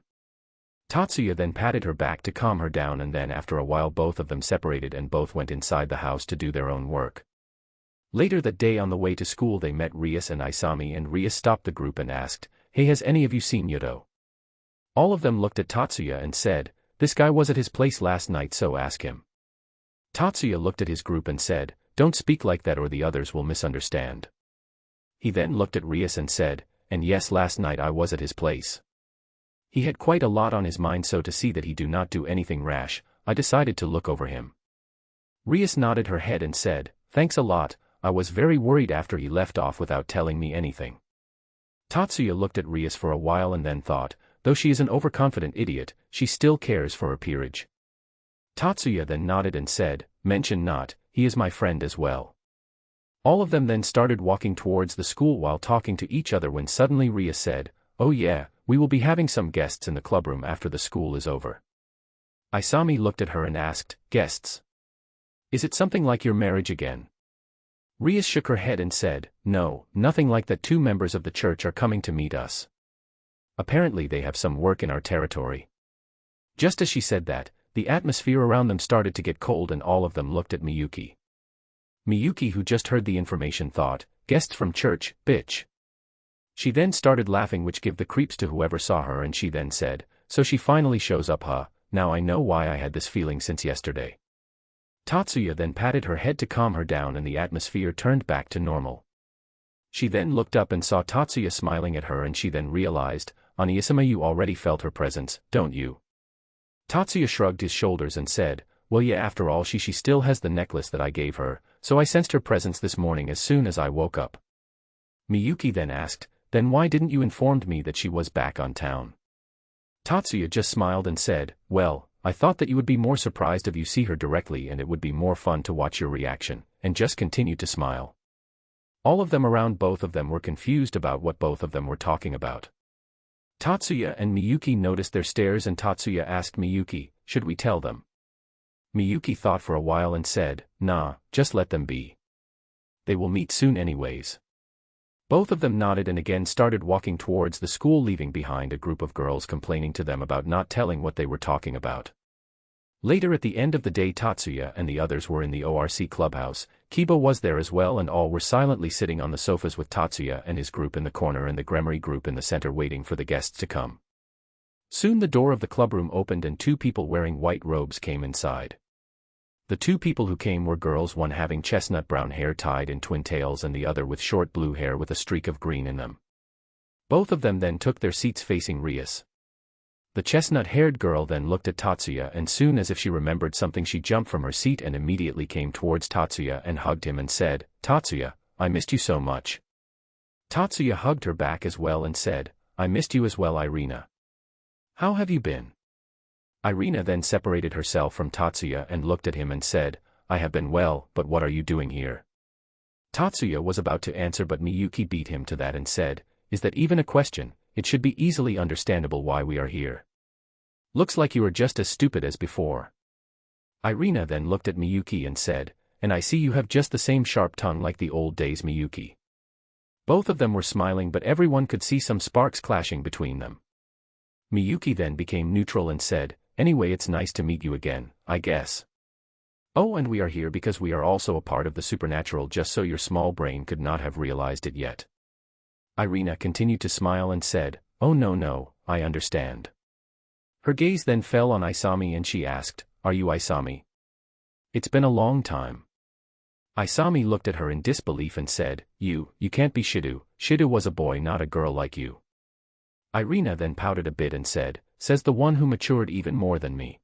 Tatsuya then patted her back to calm her down, and then after a while both of them separated and both went inside the house to do their own work. Later that day on the way to school they met Rias and Isami, and Rias stopped the group and asked, hey, has any of you seen Yodo? All of them looked at Tatsuya and said, this guy was at his place last night, so ask him. Tatsuya looked at his group and said, don't speak like that or the others will misunderstand. He then looked at Rias and said, and yes, last night I was at his place. He had quite a lot on his mind, so to see that he do not do anything rash, I decided to look over him. Rias nodded her head and said, thanks a lot, I was very worried after he left off without telling me anything. Tatsuya looked at Rias for a while and then thought, though she is an overconfident idiot, she still cares for her peerage. Tatsuya then nodded and said, mention not, he is my friend as well. All of them then started walking towards the school while talking to each other when suddenly Rias said, oh yeah, we will be having some guests in the clubroom after the school is over. Isami looked at her and asked, guests? Is it something like your marriage again? Rias shook her head and said, no, nothing like that, 2 members of the church are coming to meet us. Apparently they have some work in our territory. Just as she said that, the atmosphere around them started to get cold and all of them looked at Miyuki. Miyuki, who just heard the information, thought, guests from church, bitch. She then started laughing, which gave the creeps to whoever saw her, and she then said, so she finally shows up, huh? Now I know why I had this feeling since yesterday. Tatsuya then patted her head to calm her down and the atmosphere turned back to normal. She then looked up and saw Tatsuya smiling at her, and she then realized, Oniisama, you already felt her presence, don't you? Tatsuya shrugged his shoulders and said, well yeah, after all she still has the necklace that I gave her, so I sensed her presence this morning as soon as I woke up. Miyuki then asked, then why didn't you inform me that she was back on town? Tatsuya just smiled and said, well, I thought that you would be more surprised if you see her directly and it would be more fun to watch your reaction, and just continued to smile. All of them around both of them were confused about what both of them were talking about. Tatsuya and Miyuki noticed their stares and Tatsuya asked Miyuki, should we tell them? Miyuki thought for a while and said, nah, just let them be. They will meet soon anyways. Both of them nodded and again started walking towards the school, leaving behind a group of girls complaining to them about not telling what they were talking about. Later at the end of the day, Tatsuya and the others were in the ORC clubhouse. Kiba was there as well, and all were silently sitting on the sofas with Tatsuya and his group in the corner and the Gremory group in the center waiting for the guests to come. Soon the door of the clubroom opened and two people wearing white robes came inside. The two people who came were girls, one having chestnut brown hair tied in twin tails and the other with short blue hair with a streak of green in them. Both of them then took their seats facing Rias. The chestnut-haired girl then looked at Tatsuya, and soon as if she remembered something she jumped from her seat and immediately came towards Tatsuya and hugged him and said, "Tatsuya, I missed you so much." Tatsuya hugged her back as well and said, "I missed you as well, Irina. How have you been?" Irina then separated herself from Tatsuya and looked at him and said, "I have been well, but what are you doing here?" Tatsuya was about to answer, but Miyuki beat him to that and said, "Is that even a question? It should be easily understandable why we are here. Looks like you are just as stupid as before." Irina then looked at Miyuki and said, "And I see you have just the same sharp tongue like the old days, Miyuki." Both of them were smiling, but everyone could see some sparks clashing between them. Miyuki then became neutral and said, "Anyway, it's nice to meet you again, I guess. Oh, and we are here because we are also a part of the supernatural, just so your small brain could not have realized it yet." Irina continued to smile and said, "Oh no, I understand." Her gaze then fell on Isami and she asked, "Are you Isami? It's been a long time." Isami looked at her in disbelief and said, You can't be Shido. Shido was a boy, not a girl like you." Irina then pouted a bit and said, "Says the one who matured even more than me."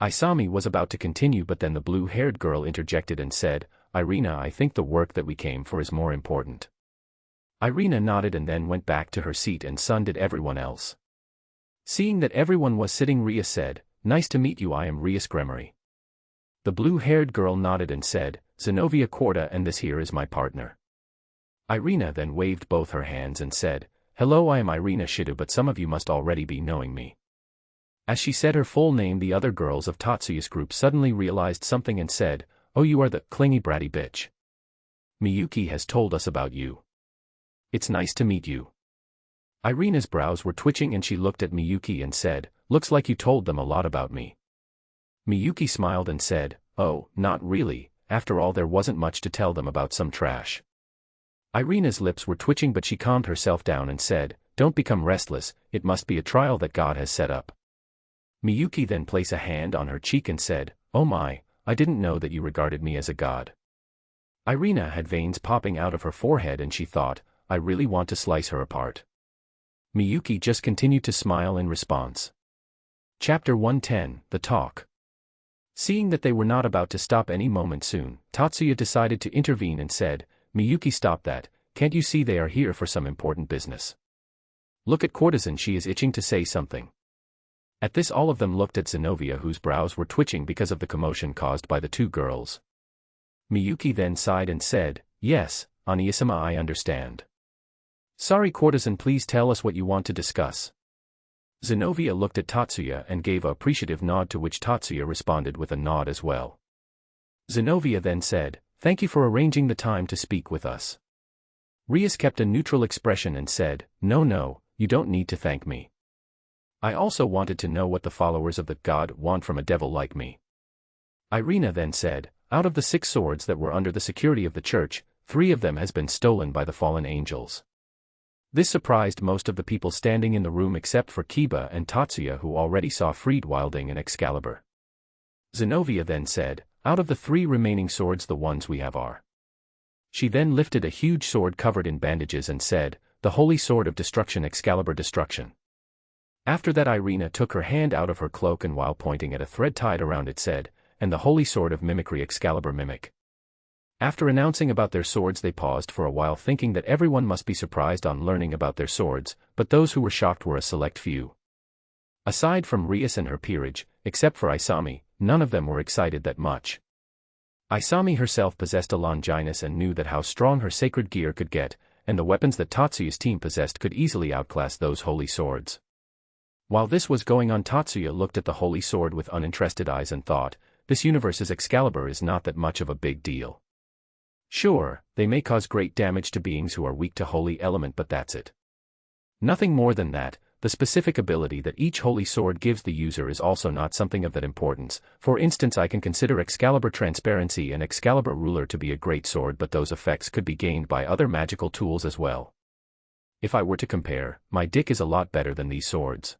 Isami was about to continue, but then the blue-haired girl interjected and said, "Irina, I think the work that we came for is more important." Irina nodded and then went back to her seat, and so did everyone else. Seeing that everyone was sitting, Rias said, "Nice to meet you, I am Rias Gremory." The blue-haired girl nodded and said, "Zenobia Corda, and this here is my partner." Irina then waved both her hands and said, "Hello, I am Irina Shido, but some of you must already be knowing me." As she said her full name, the other girls of Tatsuya's group suddenly realized something and said, "Oh, you are the clingy bratty bitch. Miyuki has told us about you. It's nice to meet you." Irina's brows were twitching and she looked at Miyuki and said, "Looks like you told them a lot about me." Miyuki smiled and said, "Oh, not really, after all there wasn't much to tell them about some trash." Irina's lips were twitching, but she calmed herself down and said, "Don't become restless, it must be a trial that God has set up." Miyuki then placed a hand on her cheek and said, "Oh my, I didn't know that you regarded me as a god." Irina had veins popping out of her forehead and she thought, "I really want to slice her apart." Miyuki just continued to smile in response. Chapter 110, The Talk. Seeing that they were not about to stop any moment soon, Tatsuya decided to intervene and said, "Miyuki, stop that, can't you see they are here for some important business? Look at Courtesan, she is itching to say something." At this all of them looked at Zenobia, whose brows were twitching because of the commotion caused by the two girls. Miyuki then sighed and said, "Yes, Oniisama, I understand. Sorry, Courtesan, please tell us what you want to discuss." Zenobia looked at Tatsuya and gave an appreciative nod, to which Tatsuya responded with a nod as well. Zenobia then said, "Thank you for arranging the time to speak with us." Rias kept a neutral expression and said, No, you don't need to thank me. I also wanted to know what the followers of the God want from a devil like me." Irina then said, "Out of the 6 swords that were under the security of the church, 3 of them has been stolen by the fallen angels." This surprised most of the people standing in the room except for Kiba and Tatsuya, who already saw freed Wilding and Excalibur. Zenobia then said, "Out of the 3 remaining swords, the ones we have are." She then lifted a huge sword covered in bandages and said, "The Holy Sword of Destruction, Excalibur Destruction." After that, Irina took her hand out of her cloak and while pointing at a thread tied around it said, "And the Holy Sword of Mimicry, Excalibur Mimic." After announcing about their swords, they paused for a while, thinking that everyone must be surprised on learning about their swords, but those who were shocked were a select few. Aside from Rias and her Peerage, except for Isami, none of them were excited that much. Isami herself possessed a Longinus and knew that how strong her sacred gear could get, and the weapons that Tatsuya's team possessed could easily outclass those holy swords. While this was going on, Tatsuya looked at the holy sword with uninterested eyes and thought, this universe's Excalibur is not that much of a big deal. Sure, they may cause great damage to beings who are weak to holy element, but that's it. Nothing more than that, the specific ability that each holy sword gives the user is also not something of that importance. For instance, I can consider Excalibur Transparency and Excalibur Ruler to be a great sword, but those effects could be gained by other magical tools as well. If I were to compare, my dick is a lot better than these swords.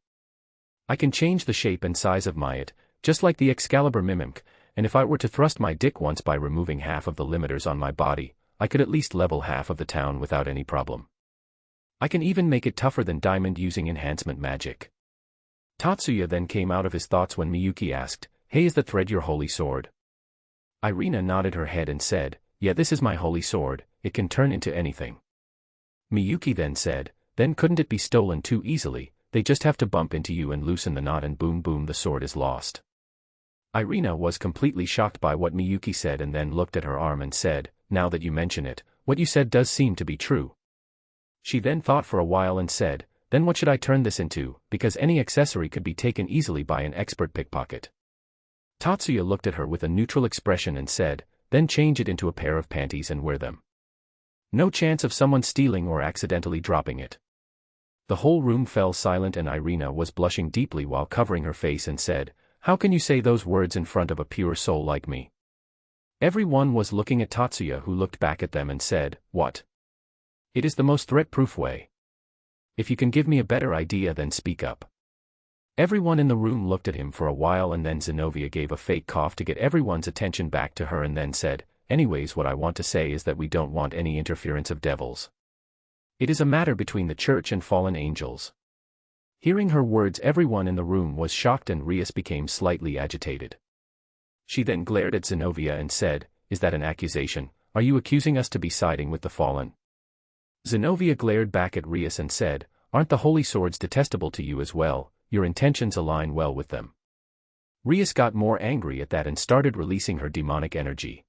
I can change the shape and size of my it, just like the Excalibur Mimic, and if I were to thrust my dick once by removing half of the limiters on my body, I could at least level half of the town without any problem. I can even make it tougher than diamond using enhancement magic. Tatsuya then came out of his thoughts when Miyuki asked, "Hey, is the thread your holy sword?" Irina nodded her head and said, "Yeah, this is my holy sword, it can turn into anything." Miyuki then said, "Then couldn't it be stolen too easily? They just have to bump into you and loosen the knot and boom boom, the sword is lost." Irina was completely shocked by what Miyuki said and then looked at her arm and said, "Now that you mention it, what you said does seem to be true." She then thought for a while and said, "Then what should I turn this into, because any accessory could be taken easily by an expert pickpocket." Tatsuya looked at her with a neutral expression and said, "Then change it into a pair of panties and wear them. No chance of someone stealing or accidentally dropping it." The whole room fell silent and Irina was blushing deeply while covering her face and said, "How can you say those words in front of a pure soul like me?" Everyone was looking at Tatsuya, who looked back at them and said, "What? It is the most threat-proof way. If you can give me a better idea, then speak up." Everyone in the room looked at him for a while and then Zenobia gave a fake cough to get everyone's attention back to her and then said, "Anyways, what I want to say is that we don't want any interference of devils. It is a matter between the church and fallen angels." Hearing her words, everyone in the room was shocked and Rias became slightly agitated. She then glared at Zenobia and said, "Is that an accusation? Are you accusing us to be siding with the fallen?" Zenobia glared back at Rias and said, "Aren't the holy swords detestable to you as well? Your intentions align well with them." Rias got more angry at that and started releasing her demonic energy.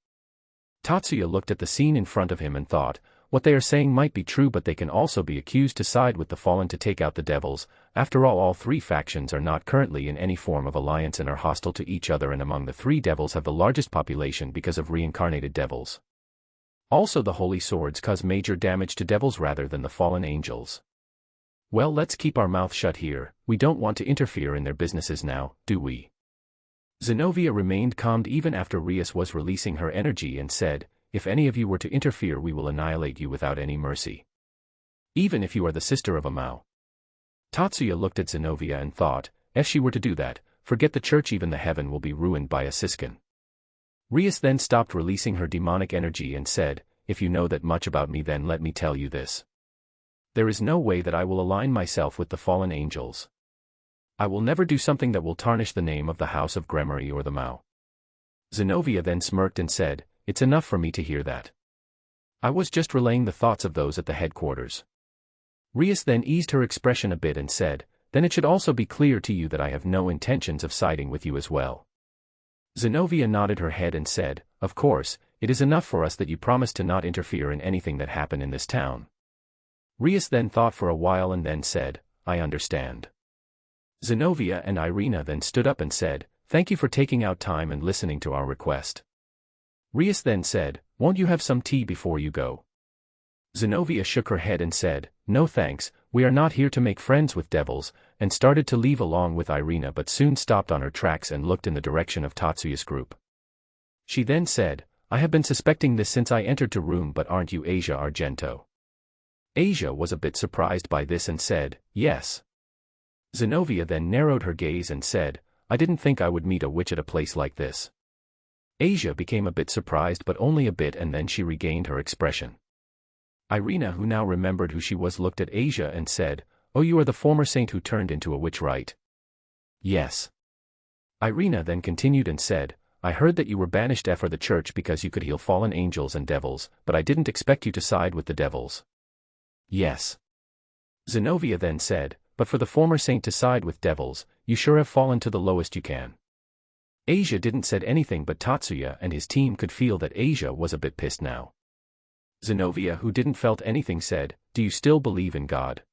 Tatsuya looked at the scene in front of him and thought, what they are saying might be true, but they can also be accused to side with the fallen to take out the devils. After all three factions are not currently in any form of alliance and are hostile to each other, and among the three, devils have the largest population because of reincarnated devils. Also, the holy swords cause major damage to devils rather than the fallen angels. Well, let's keep our mouth shut here. We don't want to interfere in their businesses now, do we? Zenobia remained calm even after Rias was releasing her energy and said, "If any of you were to interfere, we will annihilate you without any mercy. Even if you are the sister of a Mao." Tatsuya looked at Zenobia and thought, if she were to do that, forget the church, even the heaven will be ruined by a siskin. Rias then stopped releasing her demonic energy and said, "If you know that much about me, then let me tell you this. There is no way that I will align myself with the fallen angels. I will never do something that will tarnish the name of the house of Gremory or the Mao." Zenobia then smirked and said, "It's enough for me to hear that. I was just relaying the thoughts of those at the headquarters." Rias then eased her expression a bit and said, "Then it should also be clear to you that I have no intentions of siding with you as well." Zenobia nodded her head and said, "Of course, it is enough for us that you promise to not interfere in anything that happened in this town." Rias then thought for a while and then said, "I understand." Zenobia and Irina then stood up and said, "Thank you for taking out time and listening to our request." Rias then said, "Won't you have some tea before you go?" Zenobia shook her head and said, "No thanks, we are not here to make friends with devils," and started to leave along with Irina, but soon stopped on her tracks and looked in the direction of Tatsuya's group. She then said, "I have been suspecting this since I entered the room, but aren't you Asia Argento?" Asia was a bit surprised by this and said, "Yes." Zenobia then narrowed her gaze and said, "I didn't think I would meet a witch at a place like this." Asia became a bit surprised, but only a bit, and then she regained her expression. Irina, who now remembered who she was, looked at Asia and said, "Oh, you are the former saint who turned into a witch, right?" "Yes." Irina then continued and said, "I heard that you were banished for the church because you could heal fallen angels and devils, but I didn't expect you to side with the devils." "Yes." Zenobia then said, "But for the former saint to side with devils, you sure have fallen to the lowest you can." Asia didn't said anything, but Tatsuya and his team could feel that Asia was a bit pissed now. Zenobia, who didn't felt anything, said, "Do you still believe in God?"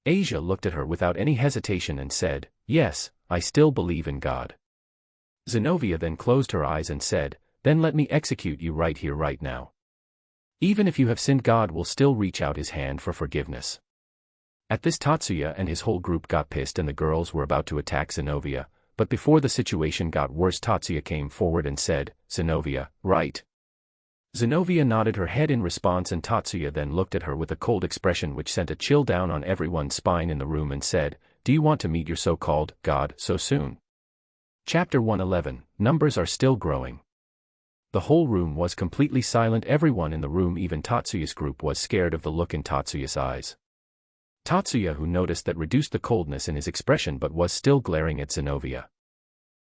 Asia looked at her without any hesitation and said, "Yes, I still believe in God." Zenobia then closed her eyes and said, "Then let me execute you right here right now. Even if you have sinned, God will still reach out his hand for forgiveness." At this, Tatsuya and his whole group got pissed and the girls were about to attack Zenobia, but before the situation got worse, Tatsuya came forward and said, "Zenobia, right?" Zenobia nodded her head in response, and Tatsuya then looked at her with a cold expression which sent a chill down on everyone's spine in the room and said, "Do you want to meet your so-called God so soon?" Chapter 111, Numbers are still growing. The whole room was completely silent. Everyone in the room, even Tatsuya's group, was scared of the look in Tatsuya's eyes. Tatsuya, who noticed that, reduced the coldness in his expression but was still glaring at Zenobia.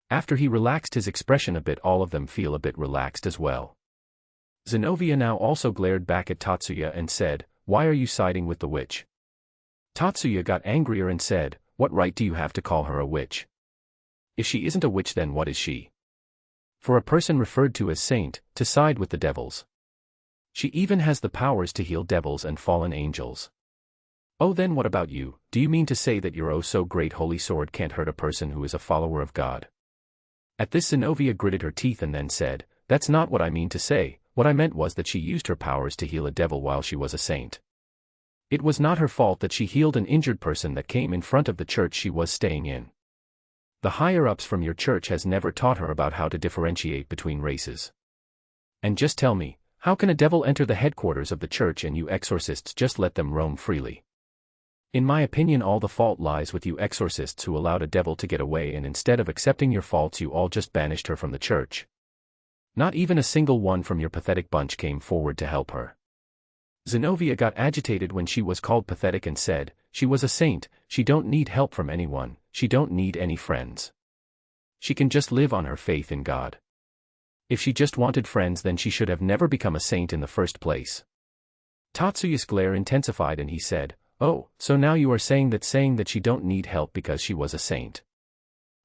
After he relaxed his expression a bit, all of them feel a bit relaxed as well. Zenobia now also glared back at Tatsuya and said, "Why are you siding with the witch?" Tatsuya got angrier and said, "What right do you have to call her a witch? If she isn't a witch, then what is she? For a person referred to as saint, to side with the devils. She even has the powers to heal devils and fallen angels. Oh, then what about you? Do you mean to say that your oh so great holy sword can't hurt a person who is a follower of God?" At this, Zenobia gritted her teeth and then said, "That's not what I mean to say. What I meant was that she used her powers to heal a devil while she was a saint. It was not her fault that she healed an injured person that came in front of the church she was staying in. The higher-ups from your church has never taught her about how to differentiate between races. And just tell me, how can a devil enter the headquarters of the church and you exorcists just let them roam freely? In my opinion, all the fault lies with you exorcists who allowed a devil to get away, and instead of accepting your faults you all just banished her from the church. Not even a single one from your pathetic bunch came forward to help her." Zenobia got agitated when she was called pathetic and said, "She was a saint, she don't need help from anyone, she don't need any friends. She can just live on her faith in God. If she just wanted friends, then she should have never become a saint in the first place." Tatsuya's glare intensified and he said, "Oh, so now you are saying that she don't need help because she was a saint.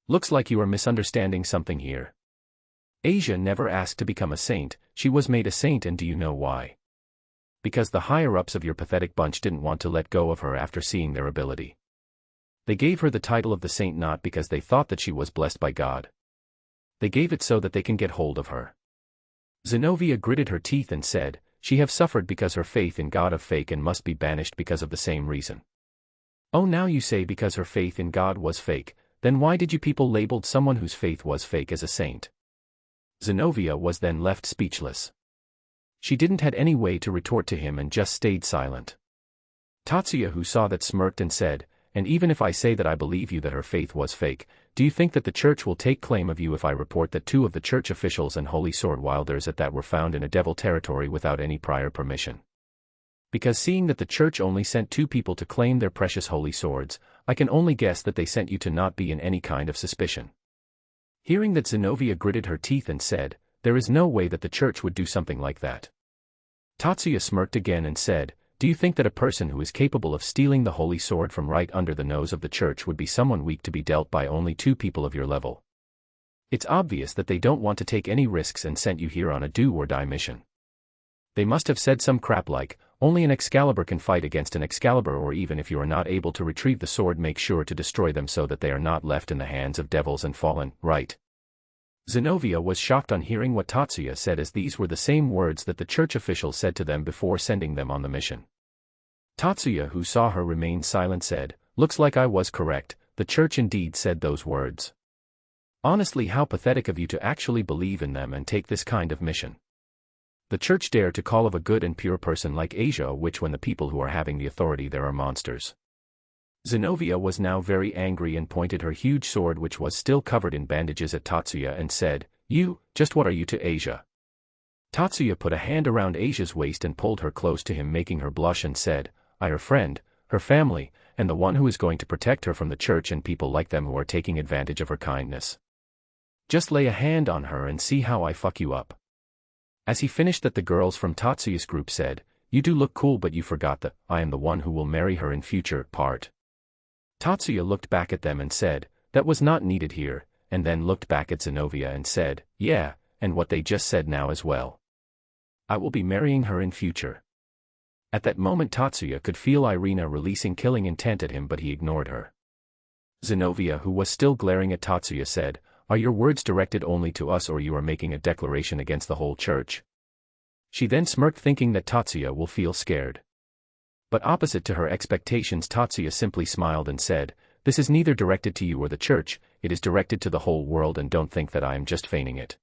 Looks like you are misunderstanding something here. Asia never asked to become a saint, she was made a saint, and do you know why? Because the higher-ups of your pathetic bunch didn't want to let go of her after seeing their ability. They gave her the title of the saint not because they thought that she was blessed by God. They gave it so that they can get hold of her." Zenobia gritted her teeth and said, "She have suffered because her faith in God of fake and must be banished because of the same reason." "Oh, now you say because her faith in God was fake, then why did you people labeled someone whose faith was fake as a saint?" Zenobia was then left speechless. She didn't had any way to retort to him and just stayed silent. Tatsuya, who saw that, smirked and said, "And even if I say that I believe you that her faith was fake, do you think that the church will take claim of you if I report that 2 of the church officials and holy sword wielders at that were found in a devil territory without any prior permission? Because seeing that the church only sent 2 people to claim their precious holy swords, I can only guess that they sent you to not be in any kind of suspicion." Hearing that, Zenobia gritted her teeth and said, "There is no way that the church would do something like that." Tatsuya smirked again and said, "Do you think that a person who is capable of stealing the holy sword from right under the nose of the church would be someone weak to be dealt by only 2 people of your level? It's obvious that they don't want to take any risks and sent you here on a do-or-die mission. They must have said some crap like, only an Excalibur can fight against an Excalibur, or even if you are not able to retrieve the sword, make sure to destroy them so that they are not left in the hands of devils and fallen, right?" Zenobia was shocked on hearing what Tatsuya said, as these were the same words that the church officials said to them before sending them on the mission. Tatsuya, who saw her remain silent, said, "Looks like I was correct, the church indeed said those words. Honestly, how pathetic of you to actually believe in them and take this kind of mission. The church dare to call of a good and pure person like Asia a witch when the people who are having the authority there are monsters." Zenobia was now very angry and pointed her huge sword, which was still covered in bandages, at Tatsuya and said, "You, just what are you to Asia?" Tatsuya put a hand around Asia's waist and pulled her close to him, making her blush, and said, "I her friend, her family, and the one who is going to protect her from the church and people like them who are taking advantage of her kindness. Just lay a hand on her and see how I fuck you up." As he finished that, the girls from Tatsuya's group said, "You do look cool, but you forgot that I am the one who will marry her in future part." Tatsuya looked back at them and said, "That was not needed here," and then looked back at Zenobia and said, "Yeah, and what they just said now as well. I will be marrying her in future." At that moment, Tatsuya could feel Irina releasing killing intent at him, but he ignored her. Zenobia, who was still glaring at Tatsuya, said, "Are your words directed only to us, or you are making a declaration against the whole church?" She then smirked, thinking that Tatsuya will feel scared. But opposite to her expectations, Tatsuya simply smiled and said, "This is neither directed to you or the church, it is directed to the whole world, and don't think that I am just feigning it.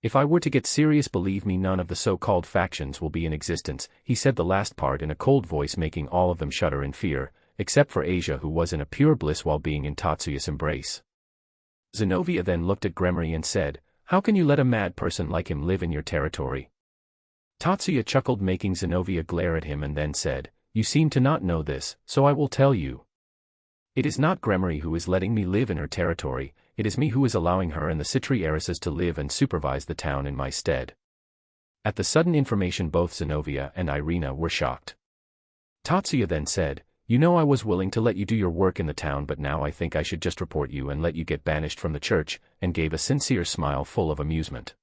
If I were to get serious, believe me, none of the so-called factions will be in existence." He said the last part in a cold voice, making all of them shudder in fear, except for Asia, who was in a pure bliss while being in Tatsuya's embrace. Zenobia then looked at Gremory and said, "How can you let a mad person like him live in your territory?" Tatsuya chuckled, making Zenobia glare at him, and then said, "You seem to not know this, so I will tell you. It is not Gremory who is letting me live in her territory, it is me who is allowing her and the Citri heiresses to live and supervise the town in my stead." At the sudden information, both Zenobia and Irina were shocked. Tatsuya then said, "You know, I was willing to let you do your work in the town, but now I think I should just report you and let you get banished from the church," and gave a sincere smile full of amusement.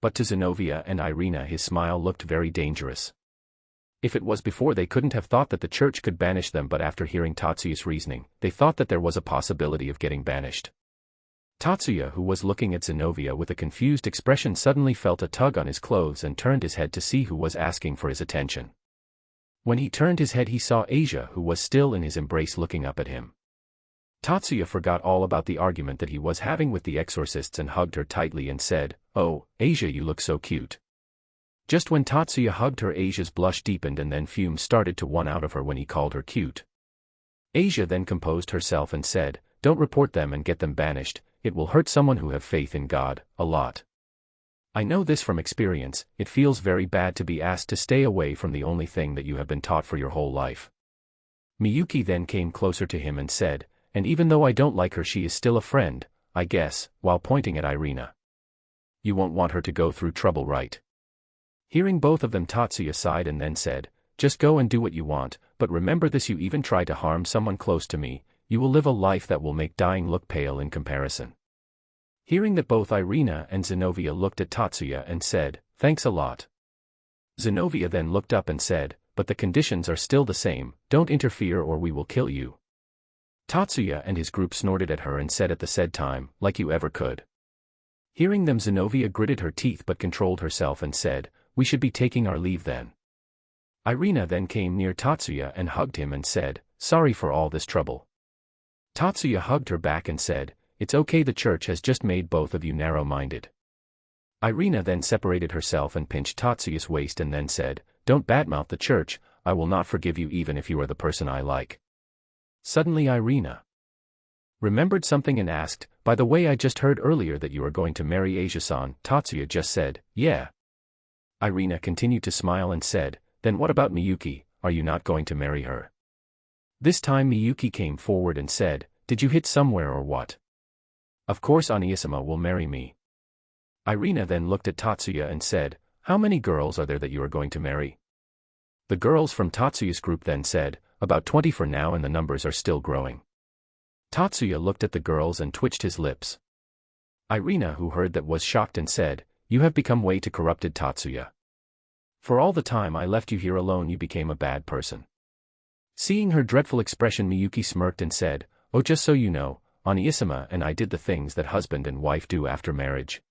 But to Zenobia and Irina his smile looked very dangerous. If it was before, they couldn't have thought that the church could banish them, but after hearing Tatsuya's reasoning, they thought that there was a possibility of getting banished. Tatsuya, who was looking at Zenobia with a confused expression, suddenly felt a tug on his clothes and turned his head to see who was asking for his attention. When he turned his head, he saw Asia, who was still in his embrace, looking up at him. Tatsuya forgot all about the argument that he was having with the exorcists and hugged her tightly and said, "Oh, Asia, you look so cute." Just when Tatsuya hugged her, Asia's blush deepened and then fumes started to run out of her when he called her cute. Asia then composed herself and said, "Don't report them and get them banished, it will hurt someone who have faith in God, a lot. I know this from experience, it feels very bad to be asked to stay away from the only thing that you have been taught for your whole life." Miyuki then came closer to him and said, "And even though I don't like her, she is still a friend, I guess," while pointing at Irina. "You won't want her to go through trouble, right?" Hearing both of them, Tatsuya sighed and then said, "Just go and do what you want, but remember this: you even try to harm someone close to me, you will live a life that will make dying look pale in comparison." Hearing that, both Irina and Zenobia looked at Tatsuya and said, "Thanks a lot." Zenobia then looked up and said, "But the conditions are still the same, don't interfere or we will kill you." Tatsuya and his group snorted at her and said at the said time, "Like you ever could." Hearing them, Zenobia gritted her teeth but controlled herself and said, "We should be taking our leave then." Irina then came near Tatsuya and hugged him and said, "Sorry for all this trouble." Tatsuya hugged her back and said, "It's okay, the church has just made both of you narrow-minded." Irina then separated herself and pinched Tatsuya's waist and then said, "Don't badmouth the church, I will not forgive you even if you are the person I like." Suddenly Irina remembered something and asked, "By the way, I just heard earlier that you are going to marry Asia-san." Tatsuya just said, "Yeah." Irina continued to smile and said, "Then what about Miyuki, are you not going to marry her?" This time Miyuki came forward and said, "Did you hit somewhere or what? Of course Oniisama will marry me." Irina then looked at Tatsuya and said, "How many girls are there that you are going to marry?" The girls from Tatsuya's group then said, "About 20 for now, and the numbers are still growing." Tatsuya looked at the girls and twitched his lips. Irina, who heard that, was shocked and said, "You have become way too corrupted, Tatsuya. For all the time I left you here alone, you became a bad person." Seeing her dreadful expression, Miyuki smirked and said, "Oh, just so you know, Oniisama and I did the things that husband and wife do after marriage."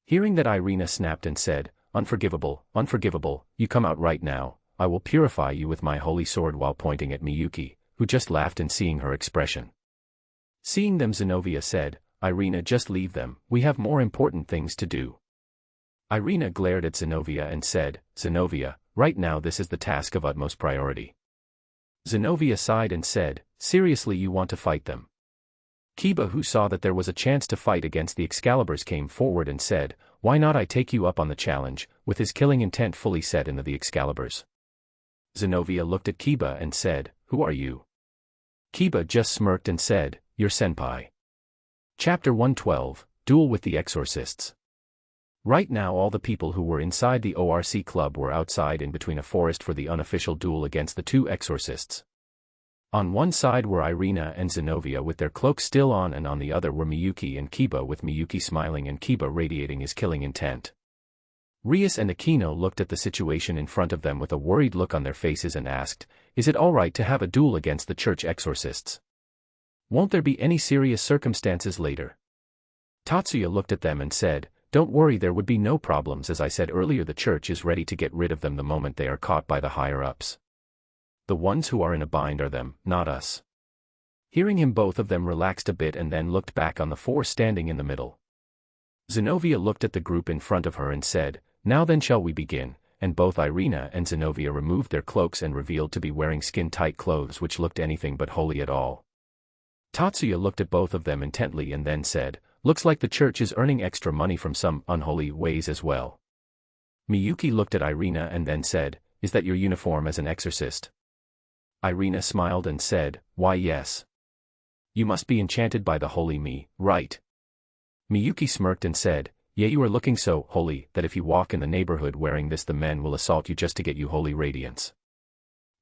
Hearing that, Irina snapped and said, "Unforgivable, unforgivable, you come out right now, I will purify you with my holy sword," while pointing at Miyuki, who just laughed in seeing her expression. Seeing them, Zenobia said, "Irina, just leave them, we have more important things to do." Irina glared at Zenobia and said, "Zenobia, right now this is the task of utmost priority." Zenobia sighed and said, "Seriously, you want to fight them?" Kiba, who saw that there was a chance to fight against the Excaliburs, came forward and said, "Why not I take you up on the challenge," with his killing intent fully set into the Excaliburs. Zenobia looked at Kiba and said, "Who are you?" Kiba just smirked and said, "Your senpai." Chapter 112, Duel with the Exorcists. Right now all the people who were inside the ORC club were outside in between a forest for the unofficial duel against the two exorcists. On one side were Irina and Zenobia with their cloaks still on, and on the other were Miyuki and Kiba, with Miyuki smiling and Kiba radiating his killing intent. Rias and Aquino looked at the situation in front of them with a worried look on their faces and asked, "Is it all right to have a duel against the church exorcists? Won't there be any serious circumstances later?" Tatsuya looked at them and said, "Don't worry, there would be no problems. As I said earlier, the church is ready to get rid of them the moment they are caught by the higher-ups." the ones who are in a bind are them, not us. Hearing him, both of them relaxed a bit and then looked back on the four standing in the middle. Zenobia looked at the group in front of her and said, "Now then shall we begin," and both Irina and Zenobia removed their cloaks and revealed to be wearing skin-tight clothes which looked anything but holy at all. Tatsuya looked at both of them intently and then said, "Looks like the church is earning extra money from some unholy ways as well." Miyuki looked at Irina and then said, "Is that your uniform as an exorcist?" Irina smiled and said, "Why yes. You must be enchanted by the holy me, right?" Miyuki smirked and said, "Yeah, you are looking so holy that if you walk in the neighborhood wearing this the men will assault you just to get you holy radiance."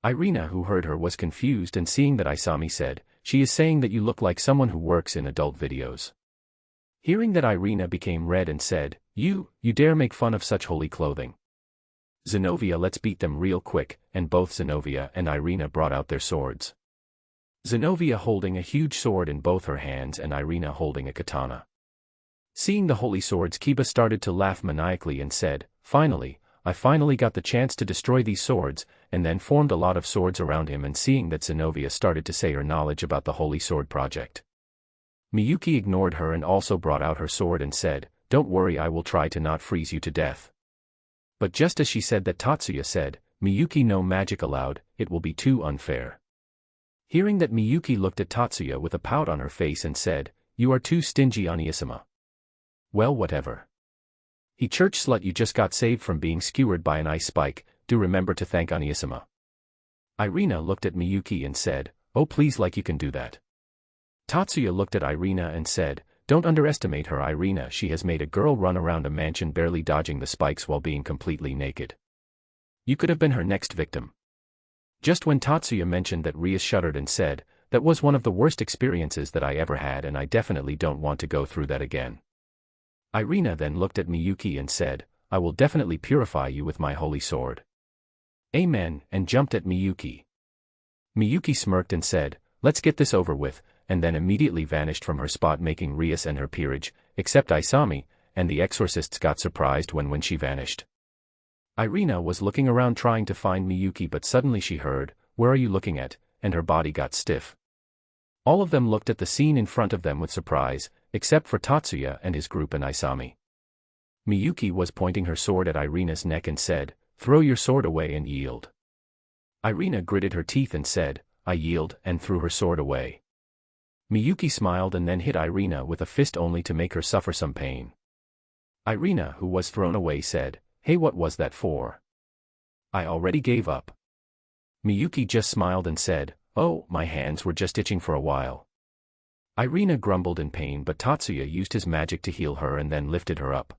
Irina, who heard her, was confused, and seeing that Isami said, "She is saying that you look like someone who works in adult videos." Hearing that, Irina became red and said, You dare make fun of such holy clothing. Zenobia, let's beat them real quick," and both Zenobia and Irina brought out their swords. Zenobia holding a huge sword in both her hands and Irina holding a katana. Seeing the holy swords, Kiba started to laugh maniacally and said, I finally got the chance to destroy these swords," and then formed a lot of swords around him. And seeing that Zenobia started to say her knowledge about the Holy Sword Project, Miyuki ignored her and also brought out her sword and said, "Don't worry, I will try to not freeze you to death." But just as she said that, Tatsuya said, "Miyuki, no magic allowed, it will be too unfair." Hearing that, Miyuki looked at Tatsuya with a pout on her face and said, "You are too stingy, Oniisama." "Well, whatever. He church slut, you just got saved from being skewered by an ice spike, do remember to thank Oniisama." Irina looked at Miyuki and said, "Oh please, like you can do that." Tatsuya looked at Irina and said, "Don't underestimate her, Irina, she has made a girl run around a mansion barely dodging the spikes while being completely naked. You could have been her next victim." Just when Tatsuya mentioned that, Rias shuddered and said, "That was one of the worst experiences that I ever had, and I definitely don't want to go through that again." Irina then looked at Miyuki and said, "I will definitely purify you with my holy sword." "Amen," and jumped at Miyuki. Miyuki smirked and said, "Let's get this over with," and then immediately vanished from her spot, making Rias and her peerage, except Isami, and the exorcists got surprised when she vanished. Irina was looking around trying to find Miyuki, but suddenly she heard, "Where are you looking at?" and her body got stiff. All of them looked at the scene in front of them with surprise, except for Tatsuya and his group and Isami. Miyuki was pointing her sword at Irina's neck and said, "Throw your sword away and yield." Irina gritted her teeth and said, "I yield," and threw her sword away. Miyuki smiled and then hit Irina with a fist only to make her suffer some pain. Irina, who was thrown away, said, "Hey, what was that for? I already gave up." Miyuki just smiled and said, "Oh, my hands were just itching for a while." Irina grumbled in pain, but Tatsuya used his magic to heal her and then lifted her up.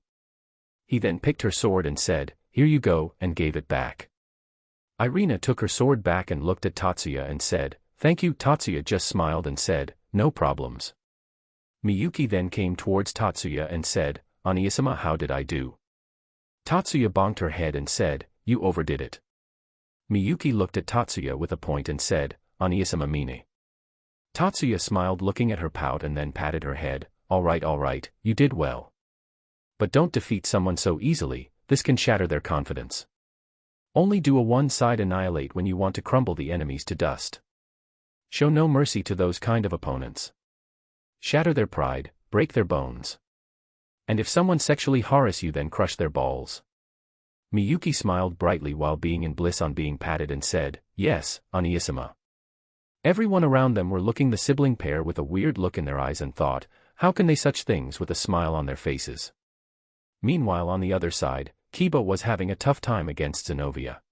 He then picked her sword and said, "Here you go," and gave it back. Irina took her sword back and looked at Tatsuya and said, "Thank you." Tatsuya just smiled and said, "No problems." Miyuki then came towards Tatsuya and said, "Oniisama, how did I do?" Tatsuya bonked her head and said, "You overdid it." Miyuki looked at Tatsuya with a point and said, "Oniisama mine." Tatsuya smiled, looking at her pout, and then patted her head, all right, you did well. But don't defeat someone so easily, this can shatter their confidence. Only do a one-side annihilate when you want to crumble the enemies to dust. Show no mercy to those kind of opponents. Shatter their pride, break their bones. And if someone sexually harass you, then crush their balls." Miyuki smiled brightly while being in bliss on being patted and said, "Yes, Oniisama." Everyone around them were looking the sibling pair with a weird look in their eyes and thought, how can they such things with a smile on their faces? Meanwhile, on the other side, Kiba was having a tough time against Zenobia.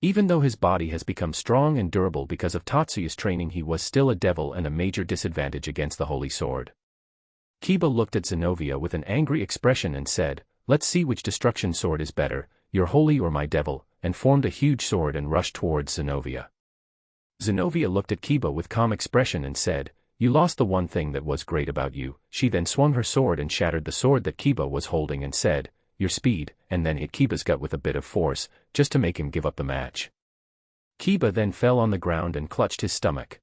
Even though his body has become strong and durable because of Tatsuya's training, he was still a devil and a major disadvantage against the Holy Sword. Kiba looked at Zenobia with an angry expression and said, "Let's see which destruction sword is better, your holy or my devil," and formed a huge sword and rushed towards Zenobia. Zenobia looked at Kiba with calm expression and said, "You lost the one thing that was great about you." She then swung her sword and shattered the sword that Kiba was holding and said, "Your speed," and then hit Kiba's gut with a bit of force, just to make him give up the match. Kiba then fell on the ground and clutched his stomach.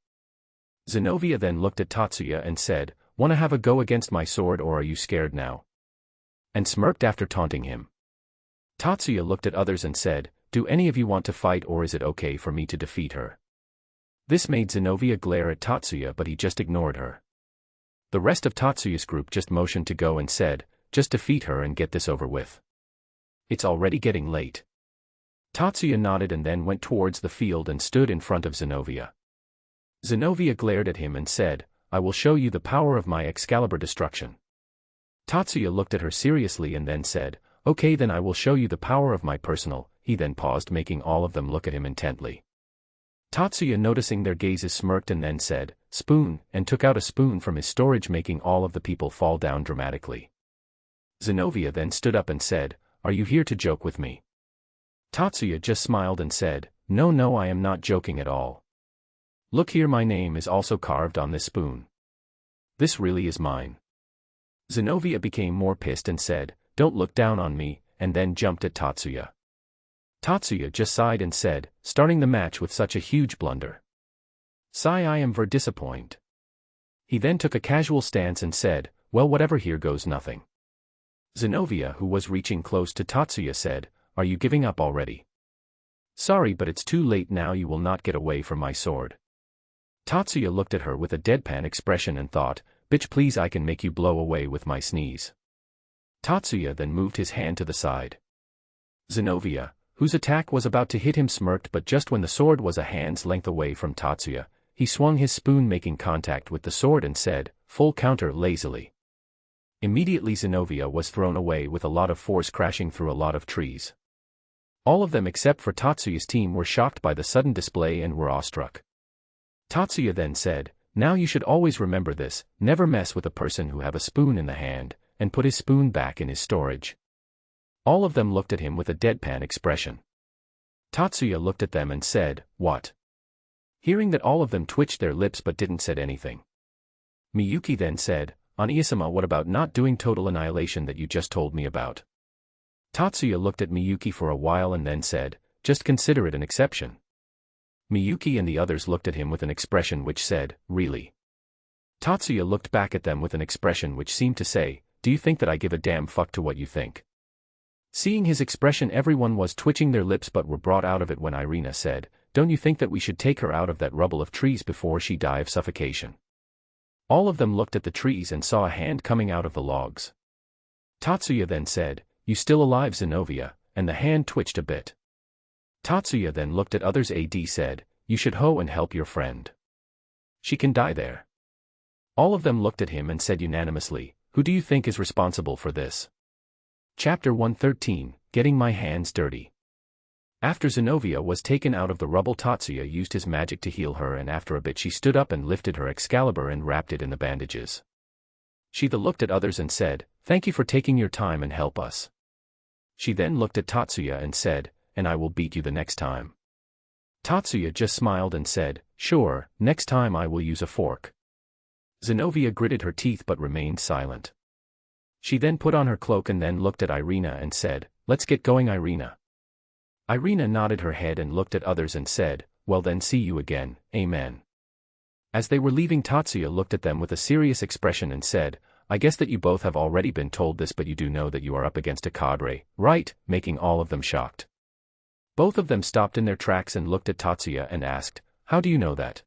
Zenobia then looked at Tatsuya and said, "Wanna have a go against my sword, or are you scared now?" and smirked after taunting him. Tatsuya looked at others and said, Do any of you want to fight, or is it okay for me to defeat her? This made Zenobia glare at Tatsuya, but he just ignored her. The rest of Tatsuya's group just motioned to go and said, just defeat her and get this over with. It's already getting late. Tatsuya nodded and then went towards the field and stood in front of Zenobia. Zenobia glared at him and said, I will show you the power of my Excalibur destruction. Tatsuya looked at her seriously and then said, okay, then I will show you the power of my personal. He then paused, making all of them look at him intently. Tatsuya, noticing their gazes, smirked and then said, spoon, and took out a spoon from his storage, making all of the people fall down dramatically. Zenobia then stood up and said, are you here to joke with me? Tatsuya just smiled and said, no, I am not joking at all. Look here, my name is also carved on this spoon. This really is mine. Zenobia became more pissed and said, don't look down on me, and then jumped at Tatsuya. Tatsuya just sighed and said, starting the match with such a huge blunder. Sigh, I am very disappointed. He then took a casual stance and said, well, whatever, here goes nothing. Zenobia, who was reaching close to Tatsuya, said, are you giving up already? Sorry, but it's too late now, you will not get away from my sword. Tatsuya looked at her with a deadpan expression and thought, bitch, please, I can make you blow away with my sneeze. Tatsuya then moved his hand to the side. Zenobia, whose attack was about to hit him, smirked, but just when the sword was a hand's length away from Tatsuya, he swung his spoon, making contact with the sword, and said, full counter, lazily. Immediately Zenobia was thrown away with a lot of force, crashing through a lot of trees. All of them except for Tatsuya's team were shocked by the sudden display and were awestruck. Tatsuya then said, now you should always remember this, never mess with a person who have a spoon in the hand, and put his spoon back in his storage. All of them looked at him with a deadpan expression. Tatsuya looked at them and said, what? Hearing that, all of them twitched their lips but didn't said anything. Miyuki then said, on Isama, what about not doing total annihilation that you just told me about? Tatsuya looked at Miyuki for a while and then said, just consider it an exception. Miyuki and the others looked at him with an expression which said, really? Tatsuya looked back at them with an expression which seemed to say, do you think that I give a damn fuck to what you think? Seeing his expression, everyone was twitching their lips but were brought out of it when Irina said, don't you think that we should take her out of that rubble of trees before she die of suffocation? All of them looked at the trees and saw a hand coming out of the logs. Tatsuya then said, you still alive, Zenobia? And the hand twitched a bit. Tatsuya then looked at others. AD said, you should ho and help your friend. She can die there. All of them looked at him and said unanimously, who do you think is responsible for this? Chapter 113, Getting My Hands Dirty. After Zenobia was taken out of the rubble, Tatsuya used his magic to heal her, and after a bit she stood up and lifted her Excalibur and wrapped it in the bandages. She then looked at others and said, thank you for taking your time and help us. She then looked at Tatsuya and said, and I will beat you the next time. Tatsuya just smiled and said, sure, next time I will use a fork. Zenobia gritted her teeth but remained silent. She then put on her cloak and then looked at Irina and said, let's get going, Irina. Irina nodded her head and looked at others and said, well then, see you again, amen. As they were leaving, Tatsuya looked at them with a serious expression and said, I guess that you both have already been told this, but you do know that you are up against a cadre, right? Making all of them shocked. Both of them stopped in their tracks and looked at Tatsuya and asked, how do you know that?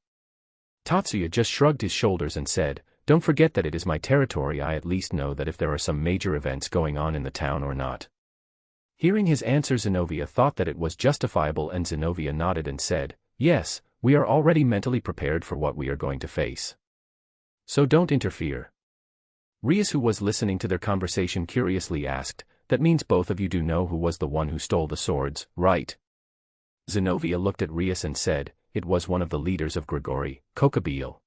Tatsuya just shrugged his shoulders and said, don't forget that it is my territory. I at least know that if there are some major events going on in the town or not. Hearing his answer, Zenobia thought that it was justifiable, and Zenobia nodded and said, yes, we are already mentally prepared for what we are going to face. So don't interfere. Rias, who was listening to their conversation, curiously asked, that means both of you do know who was the one who stole the swords, right? Zenobia looked at Rias and said, it was one of the leaders of Gregory, Kokabeel.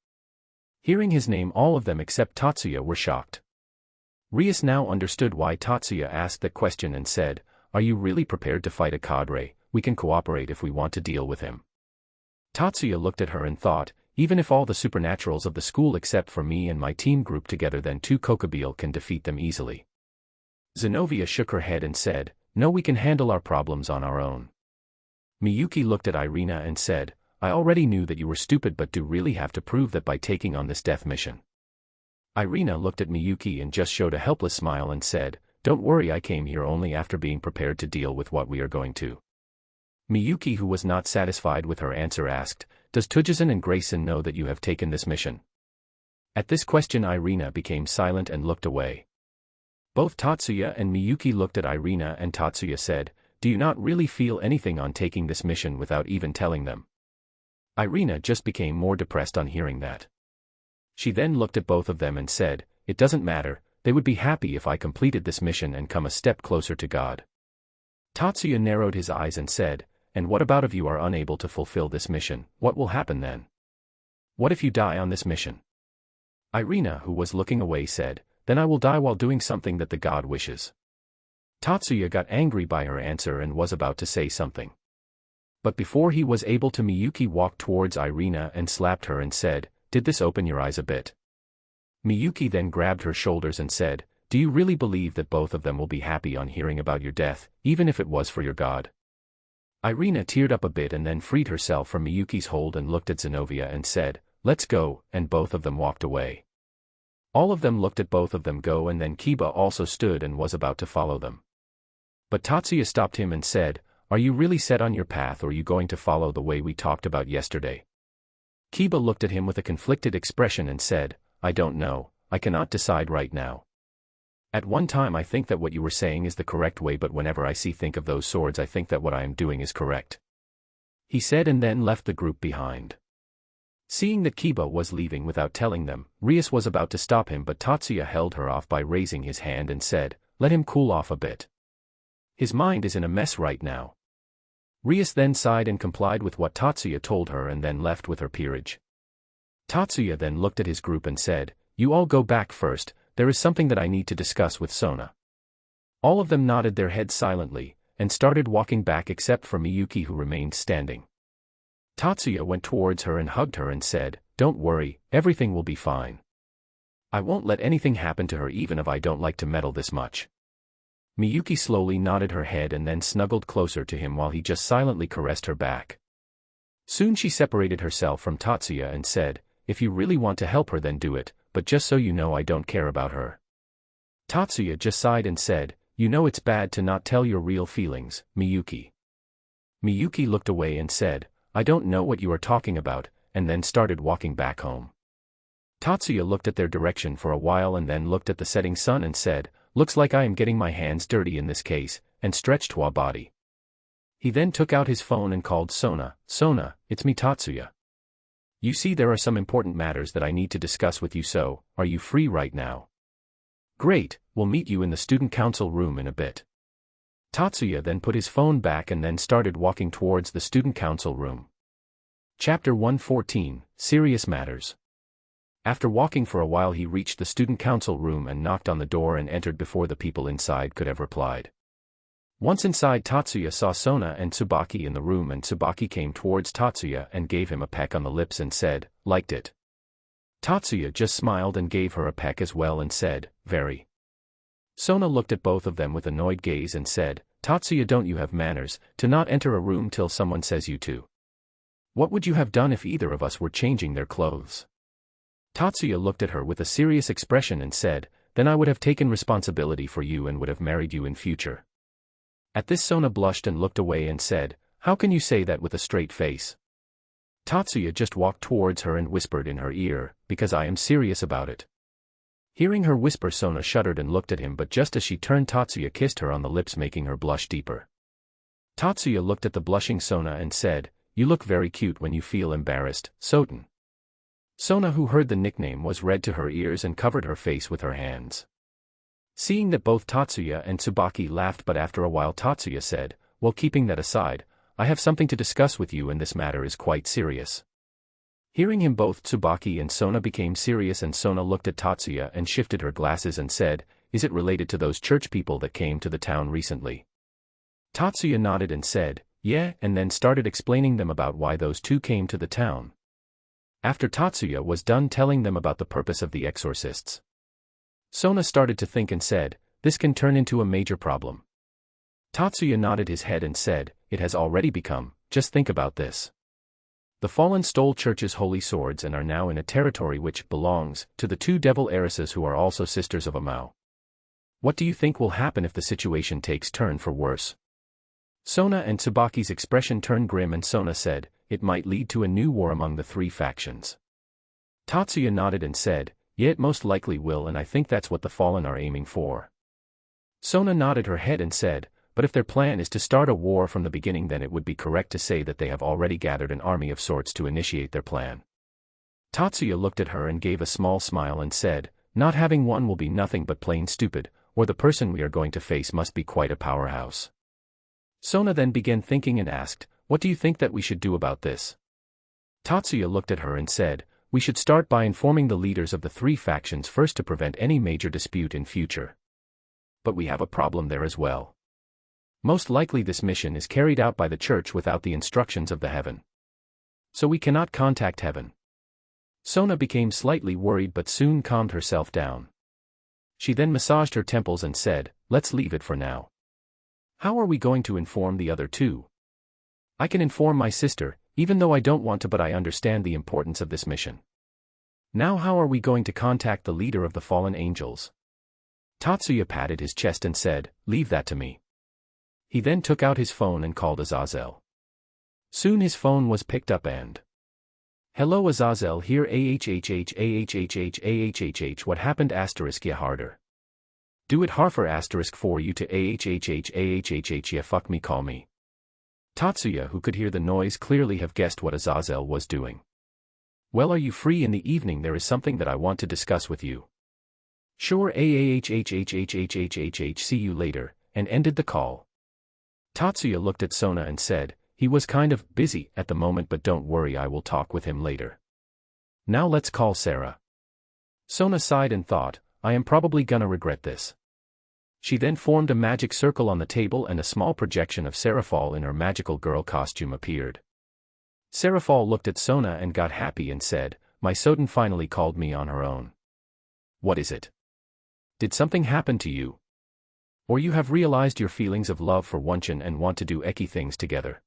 Hearing his name, all of them except Tatsuya were shocked. Rias now understood why Tatsuya asked that question and said, are you really prepared to fight a cadre? We can cooperate if we want to deal with him. Tatsuya looked at her and thought, even if all the supernaturals of the school except for me and my team group together, then 2 Kokabeel can defeat them easily. Zenobia shook her head and said, no, we can handle our problems on our own. Miyuki looked at Irina and said, I already knew that you were stupid, but do really have to prove that by taking on this death mission. Irina looked at Miyuki and just showed a helpless smile and said, don't worry, I came here only after being prepared to deal with what we are going to. Miyuki, who was not satisfied with her answer, asked, "Does Tujisen and Grayson know that you have taken this mission?" At this question Irina became silent and looked away. Both Tatsuya and Miyuki looked at Irina, and Tatsuya said, "Do you not really feel anything on taking this mission without even telling them?" Irina just became more depressed on hearing that. She then looked at both of them and said, "It doesn't matter, they would be happy if I completed this mission and come a step closer to God." Tatsuya narrowed his eyes and said, "And what about if you are unable to fulfill this mission, what will happen then? What if you die on this mission?" Irina, who was looking away, said, "Then I will die while doing something that the God wishes." Tatsuya got angry by her answer and was about to say something. But before he was able to, Miyuki walked towards Irina and slapped her and said, "Did this open your eyes a bit?" Miyuki then grabbed her shoulders and said, "Do you really believe that both of them will be happy on hearing about your death, even if it was for your God?" Irina teared up a bit and then freed herself from Miyuki's hold and looked at Zenobia and said, "Let's go," and both of them walked away. All of them looked at both of them go, and then Kiba also stood and was about to follow them. But Tatsuya stopped him and said, "Are you really set on your path, or are you going to follow the way we talked about yesterday?" Kiba looked at him with a conflicted expression and said, "I don't know, I cannot decide right now. At one time I think that what you were saying is the correct way, but whenever I think of those swords I think that what I am doing is correct," he said, and then left the group behind. Seeing that Kiba was leaving without telling them, Rias was about to stop him, but Tatsuya held her off by raising his hand and said, "Let him cool off a bit. His mind is in a mess right now." Rias then sighed and complied with what Tatsuya told her and then left with her peerage. Tatsuya then looked at his group and said, "You all go back first, there is something that I need to discuss with Sona." All of them nodded their heads silently, and started walking back except for Miyuki, who remained standing. Tatsuya went towards her and hugged her and said, "Don't worry, everything will be fine. I won't let anything happen to her even if I don't like to meddle this much." Miyuki slowly nodded her head and then snuggled closer to him while he just silently caressed her back. Soon she separated herself from Tatsuya and said, "If you really want to help her then do it, but just so you know I don't care about her." Tatsuya just sighed and said, "You know it's bad to not tell your real feelings, Miyuki." Miyuki looked away and said, "I don't know what you are talking about," and then started walking back home. Tatsuya looked at their direction for a while and then looked at the setting sun and said, "Looks like I am getting my hands dirty in this case," and stretched to a body. He then took out his phone and called Sona. "Sona, it's me, Tatsuya. You see, there are some important matters that I need to discuss with you, so, are you free right now?" "Great, we'll meet you in the student council room in a bit." Tatsuya then put his phone back and then started walking towards the student council room. Chapter 114, Serious Matters. After walking for a while he reached the student council room and knocked on the door and entered before the people inside could have replied. Once inside, Tatsuya saw Sona and Tsubaki in the room, and Tsubaki came towards Tatsuya and gave him a peck on the lips and said, "Liked it?" Tatsuya just smiled and gave her a peck as well and said, "Very." Sona looked at both of them with annoyed gaze and said, "Tatsuya, don't you have manners, to not enter a room till someone says you to? What would you have done if either of us were changing their clothes?" Tatsuya looked at her with a serious expression and said, "Then I would have taken responsibility for you and would have married you in future." At this Sona blushed and looked away and said, "How can you say that with a straight face?" Tatsuya just walked towards her and whispered in her ear, "Because I am serious about it." Hearing her whisper, Sona shuddered and looked at him, but just as she turned, Tatsuya kissed her on the lips, making her blush deeper. Tatsuya looked at the blushing Sona and said, "You look very cute when you feel embarrassed, Soten." Sona, who heard the nickname, was red to her ears and covered her face with her hands. Seeing that, both Tatsuya and Tsubaki laughed, but after a while Tatsuya said, "Well, keeping that aside, I have something to discuss with you, and this matter is quite serious." Hearing him, both Tsubaki and Sona became serious, and Sona looked at Tatsuya and shifted her glasses and said, "Is it related to those church people that came to the town recently?" Tatsuya nodded and said, "Yeah," and then started explaining them about why those two came to the town. After Tatsuya was done telling them about the purpose of the exorcists, Sona started to think and said, "This can turn into a major problem." Tatsuya nodded his head and said, "It has already become, just think about this. The fallen stole church's holy swords and are now in a territory which belongs to the two devil heiresses who are also sisters of Amao. What do you think will happen if the situation takes turn for worse?" Sona and Tsubaki's expression turned grim and Sona said, it might lead to a new war among the three factions. Tatsuya nodded and said, yeah, it most likely will, and I think that's what the Fallen are aiming for. Sona nodded her head and said, but if their plan is to start a war from the beginning, then it would be correct to say that they have already gathered an army of sorts to initiate their plan. Tatsuya looked at her and gave a small smile and said, not having one will be nothing but plain stupid, or the person we are going to face must be quite a powerhouse. Sona then began thinking and asked, what do you think that we should do about this? Tatsuya looked at her and said, we should start by informing the leaders of the three factions first to prevent any major dispute in future. But we have a problem there as well. Most likely this mission is carried out by the church without the instructions of the heaven. So we cannot contact heaven. Sona became slightly worried but soon calmed herself down. She then massaged her temples and said, let's leave it for now. How are we going to inform the other two? I can inform my sister, even though I don't want to, but I understand the importance of this mission. Now how are we going to contact the leader of the fallen angels? Tatsuya patted his chest and said, leave that to me. He then took out his phone and called Azazel. Soon his phone was picked up and... Hello Azazel here ahhhh what happened *ya harder. Do it harfer *for you to ahhhh ya fuck me call me. Tatsuya, who could hear the noise, clearly have guessed what Azazel was doing. Well, are you free in the evening? There is something that I want to discuss with you. Sure ahhhhhhhhh see you later, and ended the call. Tatsuya looked at Sona and said, he was kind of busy at the moment, but don't worry, I will talk with him later. Now let's call Sarah. Sona sighed and thought, I am probably gonna regret this. She then formed a magic circle on the table and a small projection of Seraphal in her magical girl costume appeared. Seraphal looked at Sona and got happy and said, my Soten finally called me on her own. What is it? Did something happen to you? Or you have realized your feelings of love for Wonchun and want to do eki things together?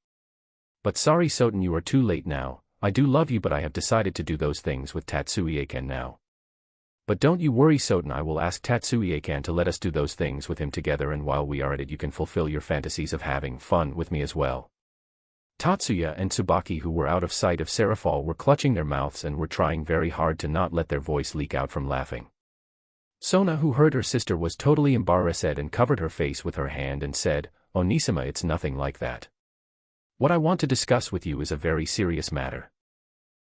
But sorry Soten, you are too late now. I do love you, but I have decided to do those things with Tatsuya-kan now. But don't you worry Soten, I will ask Tatsuya-kan to let us do those things with him together, and while we are at it you can fulfill your fantasies of having fun with me as well. Tatsuya and Tsubaki, who were out of sight of Seraphal, were clutching their mouths and were trying very hard to not let their voice leak out from laughing. Sona, who heard her sister was totally embarrassed and covered her face with her hand and said, Onisama, it's nothing like that. What I want to discuss with you is a very serious matter.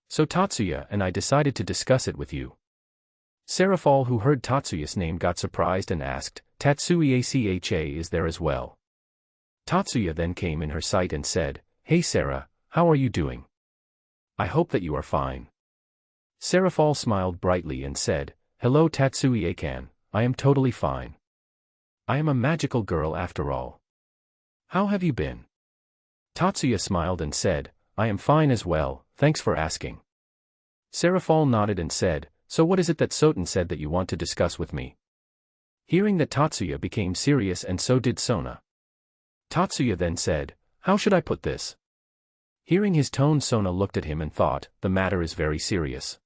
So Tatsuya and I decided to discuss it with you. Seraphal, who heard Tatsuya's name, got surprised and asked, Tatsuya-cha is there as well? Tatsuya then came in her sight and said, hey Sarah, how are you doing? I hope that you are fine. Seraphal smiled brightly and said, hello Tatsuya-kan, I am totally fine. I am a magical girl after all. How have you been? Tatsuya smiled and said, I am fine as well, thanks for asking. Seraphal nodded and said, so what is it that Soten said that you want to discuss with me? Hearing that, Tatsuya became serious and so did Sona. Tatsuya then said, how should I put this? Hearing his tone, Sona looked at him and thought, the matter is very serious.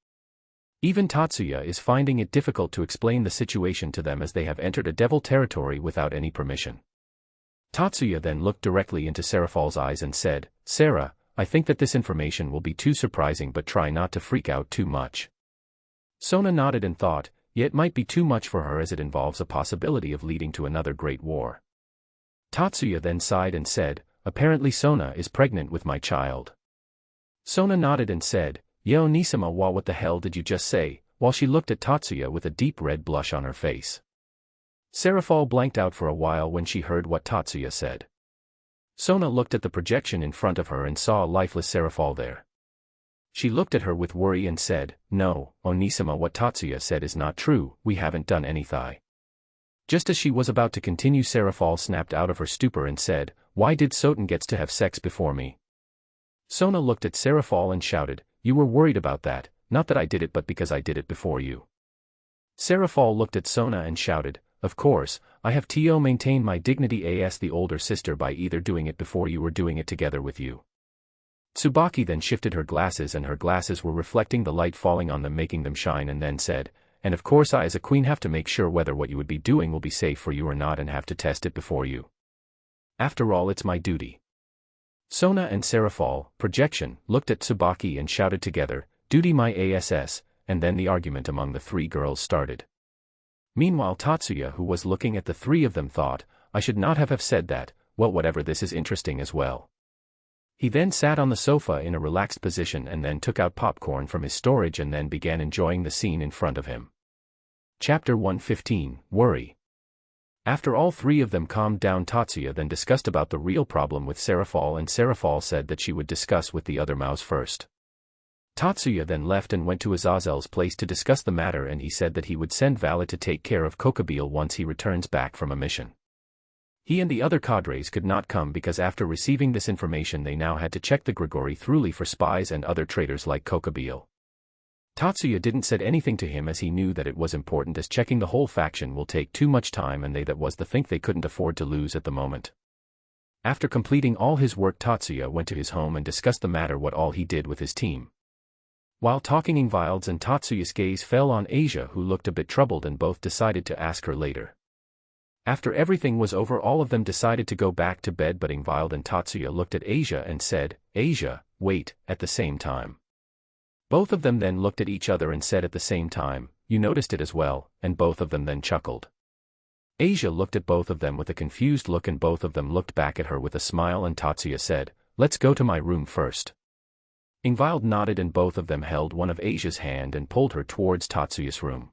Even Tatsuya is finding it difficult to explain the situation to them as they have entered a devil territory without any permission. Tatsuya then looked directly into Seraphal's eyes and said, Sarah, I think that this information will be too surprising, but try not to freak out too much. Sona nodded and thought, yeah, it might be too much for her as it involves a possibility of leading to another great war. Tatsuya then sighed and said, apparently Sona is pregnant with my child. Sona nodded and said, Yo Nisama, what the hell did you just say, while she looked at Tatsuya with a deep red blush on her face. Seraphal blanked out for a while when she heard what Tatsuya said. Sona looked at the projection in front of her and saw a lifeless Seraphal there. She looked at her with worry and said, no, Onisama, what Tatsuya said is not true, we haven't done anything. Just as she was about to continue, Seraphal snapped out of her stupor and said, why did Soten gets to have sex before me? Sona looked at Seraphal and shouted, you were worried about that, not that I did it but because I did it before you. Seraphal looked at Sona and shouted, of course, I have to maintain my dignity as the older sister by either doing it before you or doing it together with you. Tsubaki then shifted her glasses and her glasses were reflecting the light falling on them, making them shine, and then said, and of course I as a queen have to make sure whether what you would be doing will be safe for you or not and have to test it before you. After all, it's my duty. Sona and Serafall, projection, looked at Tsubaki and shouted together, "Duty my ass," and then the argument among the three girls started. Meanwhile Tatsuya, who was looking at the three of them, thought, I should not have said that, well, whatever, this is interesting as well. He then sat on the sofa in a relaxed position and then took out popcorn from his storage and then began enjoying the scene in front of him. Chapter 115, Worry. After all three of them calmed down, Tatsuya then discussed about the real problem with Serafall, and Serafall said that she would discuss with the other mouse first. Tatsuya then left and went to Azazel's place to discuss the matter, and he said that he would send Valet to take care of Kokobile once he returns back from a mission. He and the other cadres could not come because after receiving this information they now had to check the Gregory thoroughly for spies and other traitors like Kokobile. Tatsuya didn't said anything to him as he knew that it was important, as checking the whole faction will take too much time and that was the thing they couldn't afford to lose at the moment. After completing all his work, Tatsuya went to his home and discussed the matter what all he did with his team. While talking, Ingvild's and Tatsuya's gaze fell on Asia, who looked a bit troubled, and both decided to ask her later. After everything was over, all of them decided to go back to bed, but Ingvild and Tatsuya looked at Asia and said, "Asia, wait," at the same time. Both of them then looked at each other and said at the same time, "You noticed it as well," and both of them then chuckled. Asia looked at both of them with a confused look and both of them looked back at her with a smile, and Tatsuya said, "Let's go to my room first." Ingvild nodded and both of them held one of Asia's hand and pulled her towards Tatsuya's room.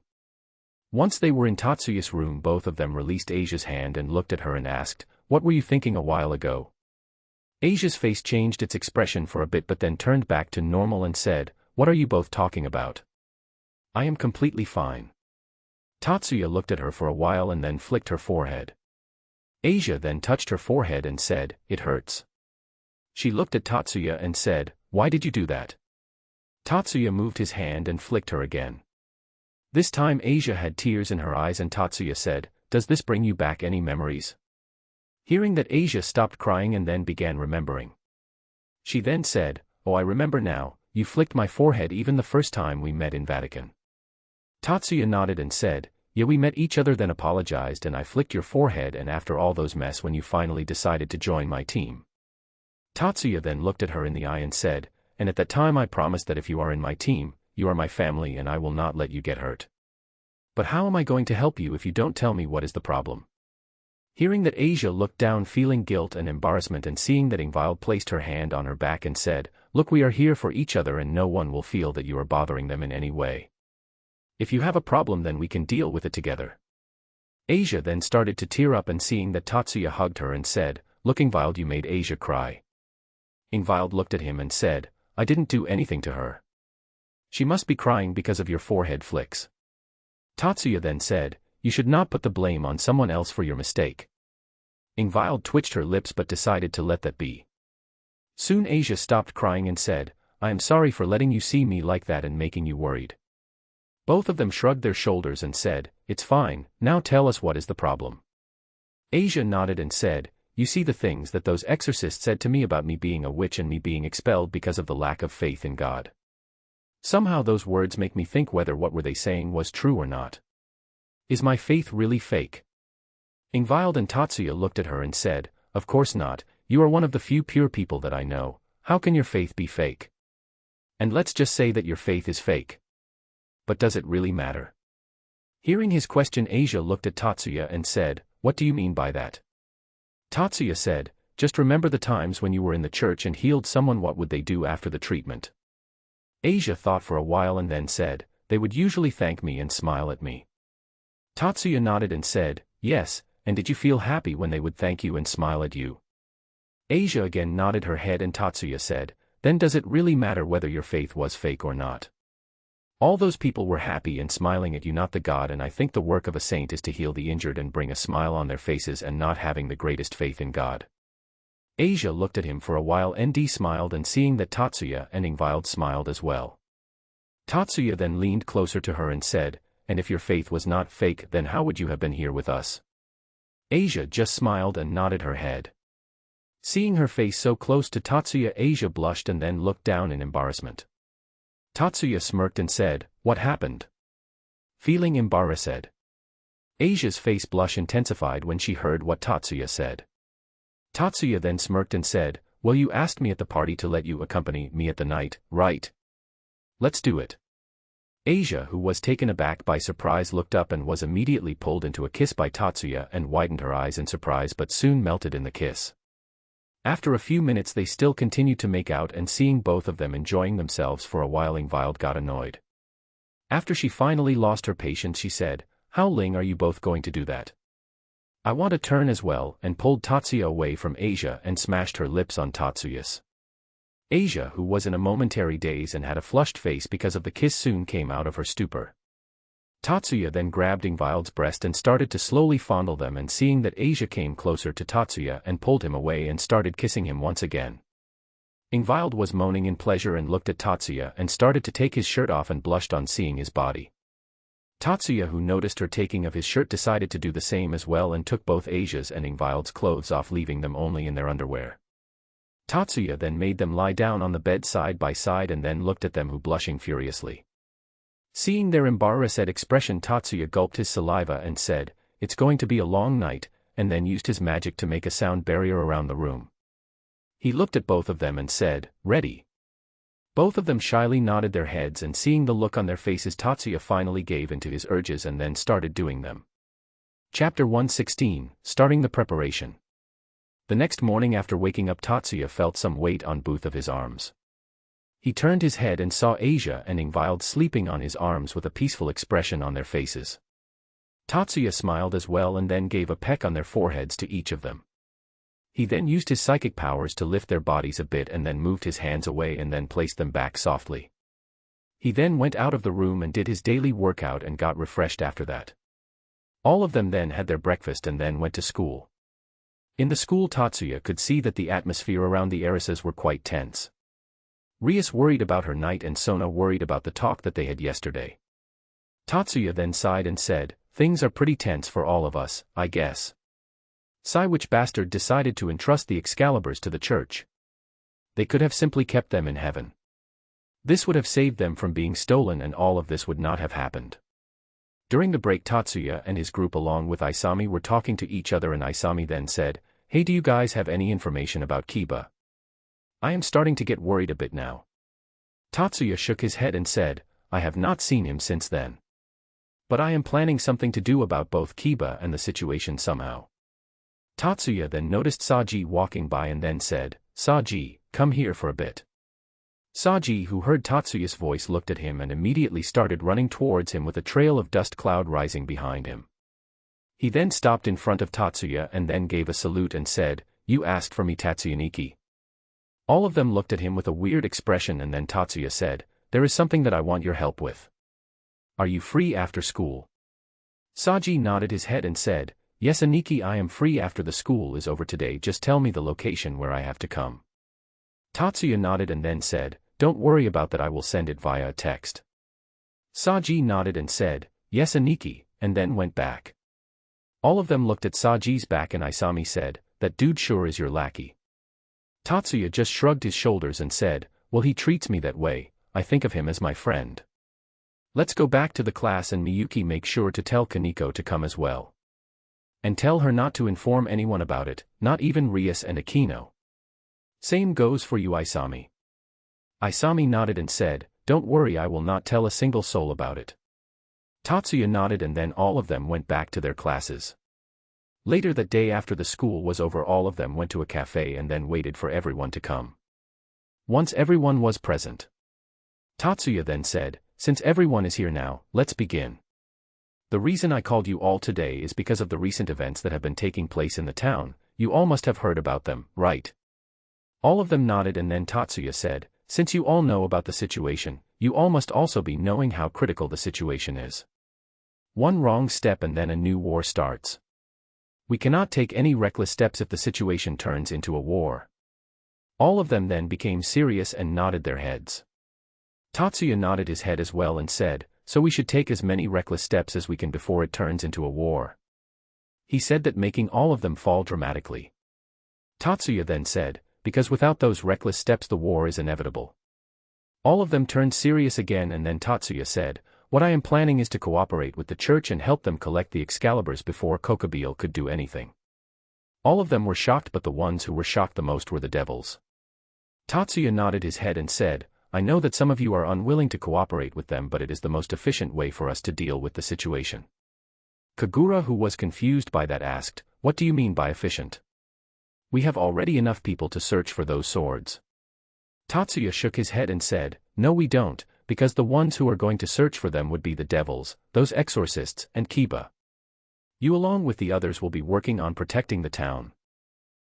Once they were in Tatsuya's room, both of them released Asia's hand and looked at her and asked, "What were you thinking a while ago?" Asia's face changed its expression for a bit but then turned back to normal and said, "What are you both talking about?" "I am completely fine." Tatsuya looked at her for a while and then flicked her forehead. Asia then touched her forehead and said, "It hurts." She looked at Tatsuya and said, "Why did you do that?" Tatsuya moved his hand and flicked her again. This time Asia had tears in her eyes and Tatsuya said, "Does this bring you back any memories?" Hearing that, Asia stopped crying and then began remembering. She then said, "Oh, I remember now, you flicked my forehead even the first time we met in Vatican." Tatsuya nodded and said, "Yeah, we met each other, then apologized and I flicked your forehead, and after all those mess when you finally decided to join my team." Tatsuya then looked at her in the eye and said, "And at that time I promised that if you are in my team, you are my family and I will not let you get hurt. But how am I going to help you if you don't tell me what is the problem?" Hearing that, Asia looked down feeling guilt and embarrassment, and seeing that Ingvild placed her hand on her back and said, "Look, we are here for each other and no one will feel that you are bothering them in any way. If you have a problem then we can deal with it together." Asia then started to tear up, and seeing that, Tatsuya hugged her and said, "Look, Ingvild, you made Asia cry." Ingvild looked at him and said, "I didn't do anything to her. She must be crying because of your forehead flicks." Tatsuya then said, "You should not put the blame on someone else for your mistake." Ingvild twitched her lips but decided to let that be. Soon Asia stopped crying and said, "I am sorry for letting you see me like that and making you worried." Both of them shrugged their shoulders and said, "It's fine, now tell us what is the problem." Asia nodded and said, "You see, the things that those exorcists said to me about me being a witch and me being expelled because of the lack of faith in God. Somehow those words make me think whether what were they saying was true or not. Is my faith really fake?" Ingvild and Tatsuya looked at her and said, "Of course not, you are one of the few pure people that I know, how can your faith be fake? And let's just say that your faith is fake. But does it really matter?" Hearing his question, Asia looked at Tatsuya and said, "What do you mean by that?" Tatsuya said, "Just remember the times when you were in the church and healed someone, what would they do after the treatment?" Asia thought for a while and then said, "They would usually thank me and smile at me." Tatsuya nodded and said, "Yes, and did you feel happy when they would thank you and smile at you?" Asia again nodded her head and Tatsuya said, "Then does it really matter whether your faith was fake or not? All those people were happy and smiling at you, not the God, and I think the work of a saint is to heal the injured and bring a smile on their faces and not having the greatest faith in God." Asia looked at him for a while and smiled, and seeing that Tatsuya and Ingvild smiled as well. Tatsuya then leaned closer to her and said, "And if your faith was not fake, then how would you have been here with us?" Asia just smiled and nodded her head. Seeing her face so close to Tatsuya, Asia blushed and then looked down in embarrassment. Tatsuya smirked and said, "What happened?" Feeling embarrassed. Asia's face blush intensified when she heard what Tatsuya said. Tatsuya then smirked and said, well, you asked me at the party to let you accompany me at the night, right? Let's do it. Asia, who was taken aback by surprise, looked up and was immediately pulled into a kiss by Tatsuya and widened her eyes in surprise but soon melted in the kiss. After a few minutes they still continued to make out, and seeing both of them enjoying themselves for a while, Ingvild got annoyed. After she finally lost her patience, she said, how Ling are you both going to do that? I want a turn as well, and pulled Tatsuya away from Asia and smashed her lips on Tatsuya's. Asia, who was in a momentary daze and had a flushed face because of the kiss, soon came out of her stupor. Tatsuya then grabbed Ingvild's breast and started to slowly fondle them, and seeing that Asia came closer to Tatsuya and pulled him away and started kissing him once again. Ingvild was moaning in pleasure and looked at Tatsuya and started to take his shirt off and blushed on seeing his body. Tatsuya, who noticed her taking of his shirt, decided to do the same as well and took both Asia's and Ingvild's clothes off, leaving them only in their underwear. Tatsuya then made them lie down on the bed side by side and then looked at them, who blushing furiously. Seeing their embarrassed expression, Tatsuya gulped his saliva and said, it's going to be a long night, and then used his magic to make a sound barrier around the room. He looked at both of them and said, ready. Both of them shyly nodded their heads, and seeing the look on their faces, Tatsuya finally gave in to his urges and then started doing them. Chapter 116, Starting the Preparation. The next morning after waking up, Tatsuya felt some weight on both of his arms. He turned his head and saw Asia and Ingvild sleeping on his arms with a peaceful expression on their faces. Tatsuya smiled as well and then gave a peck on their foreheads to each of them. He then used his psychic powers to lift their bodies a bit and then moved his hands away and then placed them back softly. He then went out of the room and did his daily workout and got refreshed after that. All of them then had their breakfast and then went to school. In the school, Tatsuya could see that the atmosphere around the heiresses were quite tense. Rias worried about her night and Sona worried about the talk that they had yesterday. Tatsuya then sighed and said, things are pretty tense for all of us, I guess. Sigh, which bastard decided to entrust the Excaliburs to the church? They could have simply kept them in heaven. This would have saved them from being stolen, and all of this would not have happened. During the break, Tatsuya and his group along with Isami were talking to each other, and Isami then said, hey, do you guys have any information about Kiba? I am starting to get worried a bit now. Tatsuya shook his head and said, I have not seen him since then. But I am planning something to do about both Kiba and the situation somehow. Tatsuya then noticed Saji walking by and then said, Saji, come here for a bit. Saji, who heard Tatsuya's voice, looked at him and immediately started running towards him with a trail of dust cloud rising behind him. He then stopped in front of Tatsuya and then gave a salute and said, you asked for me, Tatsuyaniki. All of them looked at him with a weird expression, and then Tatsuya said, there is something that I want your help with. Are you free after school? Saji nodded his head and said, yes, Aniki, I am free after the school is over today, just tell me the location where I have to come. Tatsuya nodded and then said, don't worry about that, I will send it via a text. Saji nodded and said, yes, Aniki, and then went back. All of them looked at Saji's back and Isami said, that dude sure is your lackey. Tatsuya just shrugged his shoulders and said, well, he treats me that way, I think of him as my friend. Let's go back to the class, and Miyuki, make sure to tell Kaneko to come as well. And tell her not to inform anyone about it, not even Rias and Akino. Same goes for you, Isami. Isami nodded and said, don't worry, I will not tell a single soul about it. Tatsuya nodded and then all of them went back to their classes. Later that day, after the school was over, all of them went to a cafe and then waited for everyone to come. Once everyone was present, Tatsuya then said, since everyone is here now, let's begin. The reason I called you all today is because of the recent events that have been taking place in the town. You all must have heard about them, right? All of them nodded and then Tatsuya said, since you all know about the situation, you all must also be knowing how critical the situation is. One wrong step and then a new war starts. We cannot take any reckless steps if the situation turns into a war. All of them then became serious and nodded their heads. Tatsuya nodded his head as well and said, so we should take as many reckless steps as we can before it turns into a war. He said that, making all of them fall dramatically. Tatsuya then said, because without those reckless steps the war is inevitable. All of them turned serious again and then Tatsuya said, what I am planning is to cooperate with the church and help them collect the Excaliburs before Kokobile could do anything. All of them were shocked, but the ones who were shocked the most were the devils. Tatsuya nodded his head and said, I know that some of you are unwilling to cooperate with them, but it is the most efficient way for us to deal with the situation. Kagura, who was confused by that, asked, what do you mean by efficient? We have already enough people to search for those swords. Tatsuya shook his head and said, no we don't, because the ones who are going to search for them would be the devils, those exorcists, and Kiba. You along with the others will be working on protecting the town.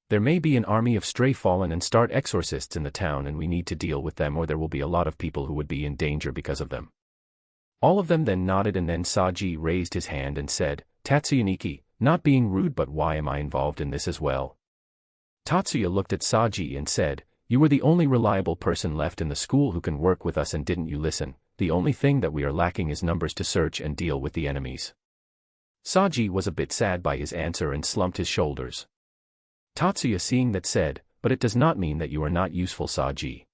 There may be an army of stray fallen and start exorcists in the town, and we need to deal with them, or there will be a lot of people who would be in danger because of them. All of them then nodded, and then Saji raised his hand and said, Tatsuya-niki, not being rude, but why am I involved in this as well? Tatsuya looked at Saji and said, you were the only reliable person left in the school who can work with us, and didn't you listen? The only thing that we are lacking is numbers to search and deal with the enemies. Saji was a bit sad by his answer and slumped his shoulders. Tatsuya, seeing that, said, but it does not mean that you are not useful, Saji.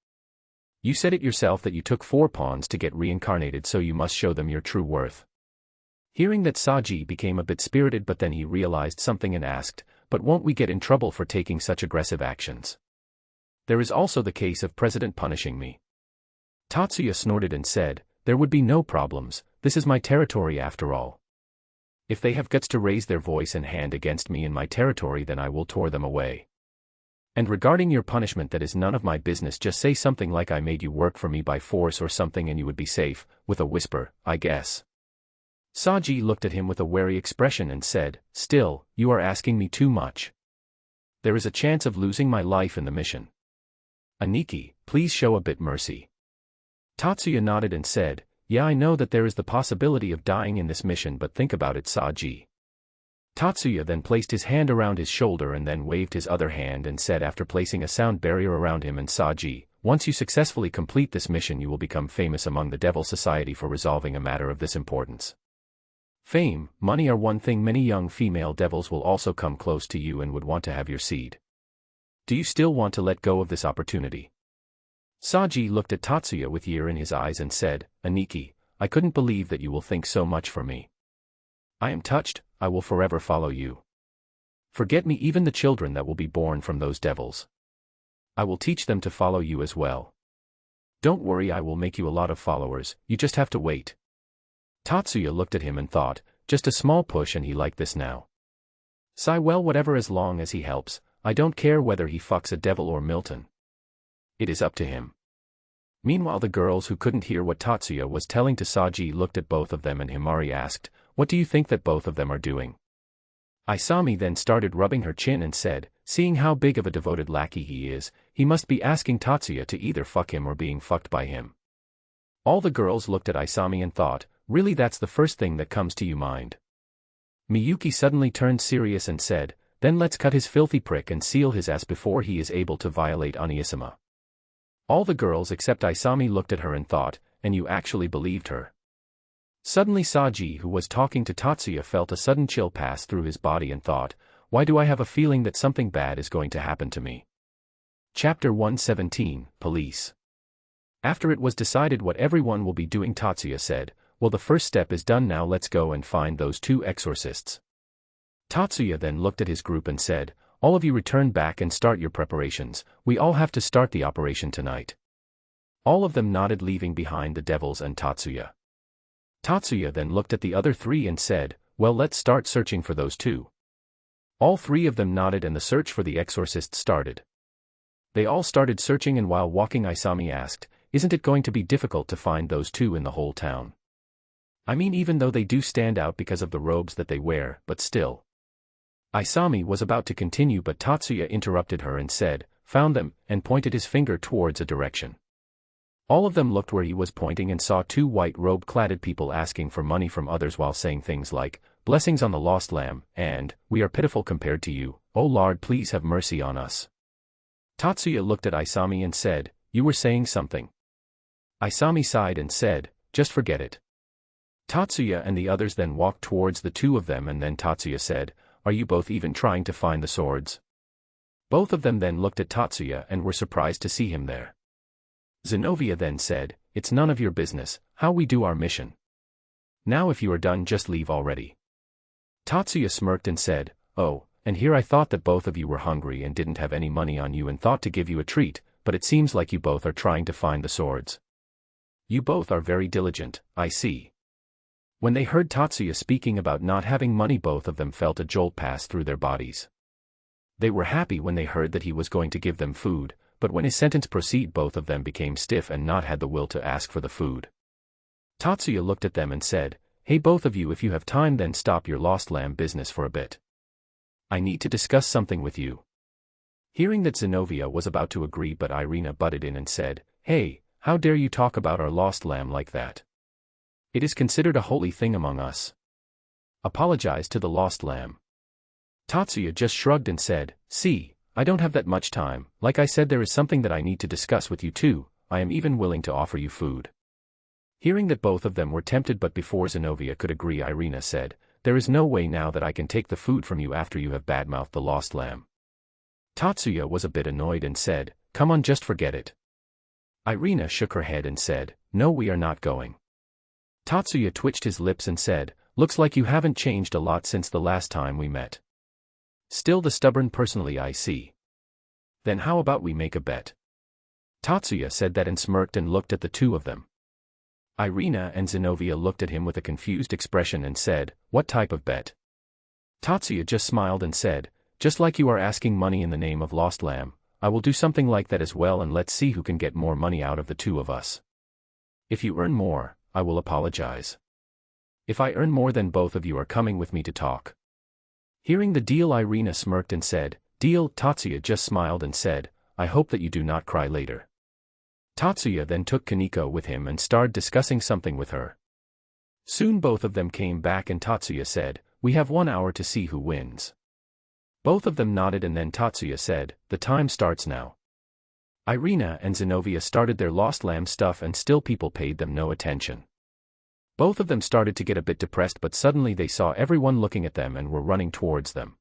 You said it yourself that you took 4 pawns to get reincarnated, so you must show them your true worth. Hearing that, Saji became a bit spirited, but then he realized something and asked, but won't we get in trouble for taking such aggressive actions? There is also the case of President punishing me. Tatsuya snorted and said, there would be no problems, this is my territory after all. If they have guts to raise their voice and hand against me in my territory, then I will tear them away. And regarding your punishment, that is none of my business, just say something like I made you work for me by force or something and you would be safe, with a whisper, I guess. Saji looked at him with a wary expression and said, still, you are asking me too much. There is a chance of losing my life in the mission. Aniki, please show a bit mercy. Tatsuya nodded and said, yeah, I know that there is the possibility of dying in this mission, but think about it, Saji. Tatsuya then placed his hand around his shoulder and then waved his other hand and said, after placing a sound barrier around him and Saji, once you successfully complete this mission, you will become famous among the Devil Society for resolving a matter of this importance. Fame, money are one thing. Many young female devils will also come close to you and would want to have your seed. Do you still want to let go of this opportunity? Saji looked at Tatsuya with fear in his eyes and said, Aniki, I couldn't believe that you will think so much for me. I am touched, I will forever follow you. Forget me, even the children that will be born from those devils. I will teach them to follow you as well. Don't worry, I will make you a lot of followers, you just have to wait. Tatsuya looked at him and thought, just a small push and he like this now. Sigh, well, whatever, as long as he helps, I don't care whether he fucks a devil or Milton. It is up to him. Meanwhile, the girls who couldn't hear what Tatsuya was telling to Saji looked at both of them, and Himari asked, what do you think that both of them are doing? Isami then started rubbing her chin and said, seeing how big of a devoted lackey he is, he must be asking Tatsuya to either fuck him or being fucked by him. All the girls looked at Isami and thought, really, that's the first thing that comes to your mind? Miyuki suddenly turned serious and said, then let's cut his filthy prick and seal his ass before he is able to violate Oniisama. All the girls except Isami looked at her and thought, and you actually believed her? Suddenly Saji, who was talking to Tatsuya, felt a sudden chill pass through his body and thought, why do I have a feeling that something bad is going to happen to me? Chapter 117, Police. After it was decided what everyone will be doing, Tatsuya said, well, the first step is done now, let's go and find those 2 exorcists. Tatsuya then looked at his group and said, all of you return back and start your preparations, we all have to start the operation tonight. All of them nodded, leaving behind the devils and Tatsuya. Tatsuya then looked at the other 3 and said, well, let's start searching for those 2. All 3 of them nodded and the search for the exorcist started. They all started searching, and while walking, Isami asked, isn't it going to be difficult to find those 2 in the whole town? I mean, even though they do stand out because of the robes that they wear, but still. Isami was about to continue, but Tatsuya interrupted her and said, found them, and pointed his finger towards a direction. All of them looked where he was pointing and saw 2 white robe-cladded people asking for money from others while saying things like, blessings on the lost lamb, and, we are pitiful compared to you, oh Lord, please have mercy on us. Tatsuya looked at Isami and said, you were saying something. Isami sighed and said, just forget it. Tatsuya and the others then walked towards the 2 of them, and then Tatsuya said, are you both even trying to find the swords? Both of them then looked at Tatsuya and were surprised to see him there. Zenobia then said, it's none of your business how we do our mission. Now if you are done, just leave already. Tatsuya smirked and said, oh, and here I thought that both of you were hungry and didn't have any money on you and thought to give you a treat, but it seems like you both are trying to find the swords. You both are very diligent, I see." When they heard Tatsuya speaking about not having money, both of them felt a jolt pass through their bodies. They were happy when they heard that he was going to give them food, but when his sentence proceeded, both of them became stiff and not had the will to ask for the food. Tatsuya looked at them and said, "Hey both of you, if you have time then stop your lost lamb business for a bit. I need to discuss something with you." Hearing that Zenobia was about to agree, but Irina butted in and said, "Hey, how dare you talk about our lost lamb like that? It is considered a holy thing among us. Apologize to the lost lamb." Tatsuya just shrugged and said, "See, I don't have that much time. Like I said, there is something that I need to discuss with you too. I am even willing to offer you food." Hearing that both of them were tempted, but before Zenobia could agree, Irina said, "There is no way now that I can take the food from you after you have badmouthed the lost lamb." Tatsuya was a bit annoyed and said, "Come on, just forget it." Irina shook her head and said, "No, we are not going." Tatsuya twitched his lips and said, "Looks like you haven't changed a lot since the last time we met. Still the stubborn personally, I see. Then how about we make a bet?" Tatsuya said that and smirked and looked at the two of them. Irina and Zenobia looked at him with a confused expression and said, "What type of bet?" Tatsuya just smiled and said, "Just like you are asking money in the name of lost lamb, I will do something like that as well, and let's see who can get more money out of the two of us. If you earn more, I will apologize. If I earn more, then both of you are coming with me to talk." Hearing the deal, Irina smirked and said, "Deal." Tatsuya just smiled and said, "I hope that you do not cry later." Tatsuya then took Kaneko with him and started discussing something with her. Soon both of them came back and Tatsuya said, "We have 1 hour to see who wins." Both of them nodded and then Tatsuya said, "The time starts now." Irina and Zenobia started their lost lamb stuff and still people paid them no attention. Both of them started to get a bit depressed, but suddenly they saw everyone looking at them and were running towards them.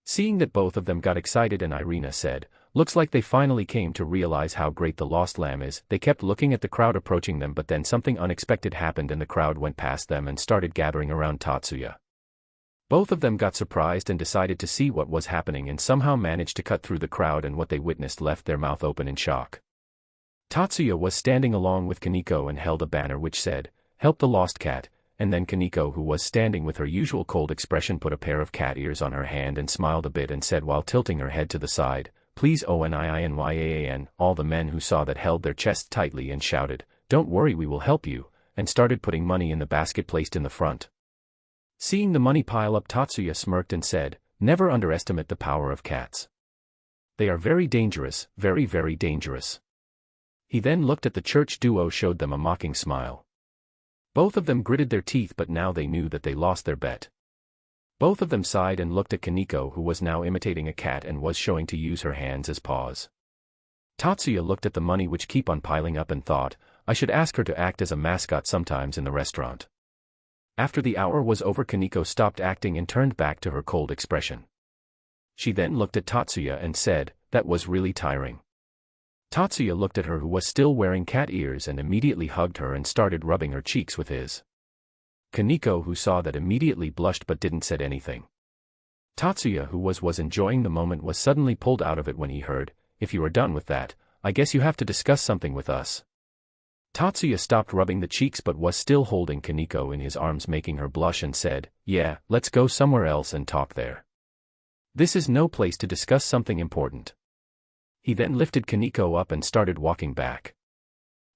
Seeing that, both of them got excited and Irina said, "Looks like they finally came to realize how great the lost lamb is." They kept looking at the crowd approaching them, but then something unexpected happened and the crowd went past them and started gathering around Tatsuya. Both of them got surprised and decided to see what was happening and somehow managed to cut through the crowd, and what they witnessed left their mouth open in shock. Tatsuya was standing along with Kaneko and held a banner which said, "Help the lost cat," and then Kaneko, who was standing with her usual cold expression, put a pair of cat ears on her hand and smiled a bit and said while tilting her head to the side, "Please ONIINYAAN." All the men who saw that held their chests tightly and shouted, "Don't worry, we will help you," and started putting money in the basket placed in the front. Seeing the money pile up, Tatsuya smirked and said, "Never underestimate the power of cats. They are very dangerous, very, very dangerous." He then looked at the church duo, showed them a mocking smile. Both of them gritted their teeth, but now they knew that they lost their bet. Both of them sighed and looked at Kaneko, who was now imitating a cat and was showing to use her hands as paws. Tatsuya looked at the money which keep on piling up and thought, "I should ask her to act as a mascot sometimes in the restaurant." After the hour was over, Kaneko stopped acting and turned back to her cold expression. She then looked at Tatsuya and said, "That was really tiring." Tatsuya looked at her, who was still wearing cat ears, and immediately hugged her and started rubbing her cheeks with his. Kaneko, who saw that, immediately blushed but didn't say anything. Tatsuya, who was enjoying the moment, was suddenly pulled out of it when he heard, "If you are done with that, I guess you have to discuss something with us." Tatsuya stopped rubbing the cheeks but was still holding Kaneko in his arms, making her blush, and said, "Yeah, let's go somewhere else and talk there. This is no place to discuss something important." He then lifted Kaneko up and started walking back.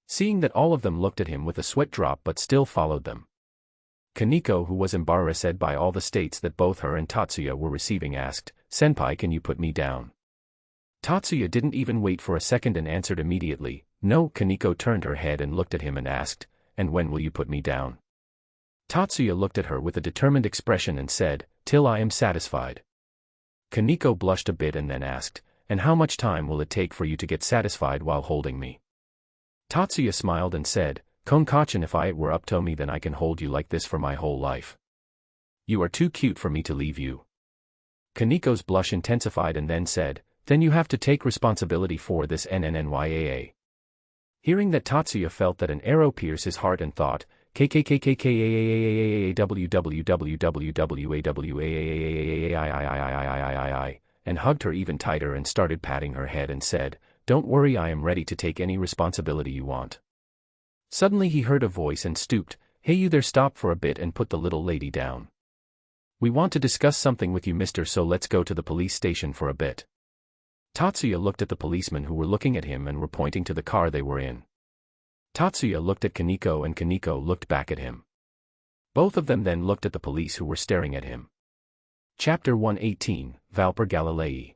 Seeing that all of them looked at him with a sweat drop but still followed them. Kaneko, who was embarrassed by all the states that both her and Tatsuya were receiving, asked, "Senpai, can you put me down?" Tatsuya didn't even wait for a second and answered immediately, "No." Kaneko turned her head and looked at him and asked, "And when will you put me down?" Tatsuya looked at her with a determined expression and said, "Till I am satisfied." Kaneko blushed a bit and then asked, "And how much time will it take for you to get satisfied while holding me?" Tatsuya smiled and said, "Konkachan, if it were up to me, then I can hold you like this for my whole life. You are too cute for me to leave you." Kaneko's blush intensified and then said, "Then you have to take responsibility for this NNNYAA." Hearing that, Tatsuya felt that an arrow pierced his heart and thought, and hugged her even tighter and started patting her head and said, "Don't worry, I am ready to take any responsibility you want." Suddenly he heard a voice and stooped, "Hey you there, stop for a bit and put the little lady down. We want to discuss something with you, mister, so let's go to the police station for a bit." Tatsuya looked at the policemen who were looking at him and were pointing to the car they were in. Tatsuya looked at Kaneko and Kaneko looked back at him. Both of them then looked at the police who were staring at him. Chapter 118, Valper Galilei.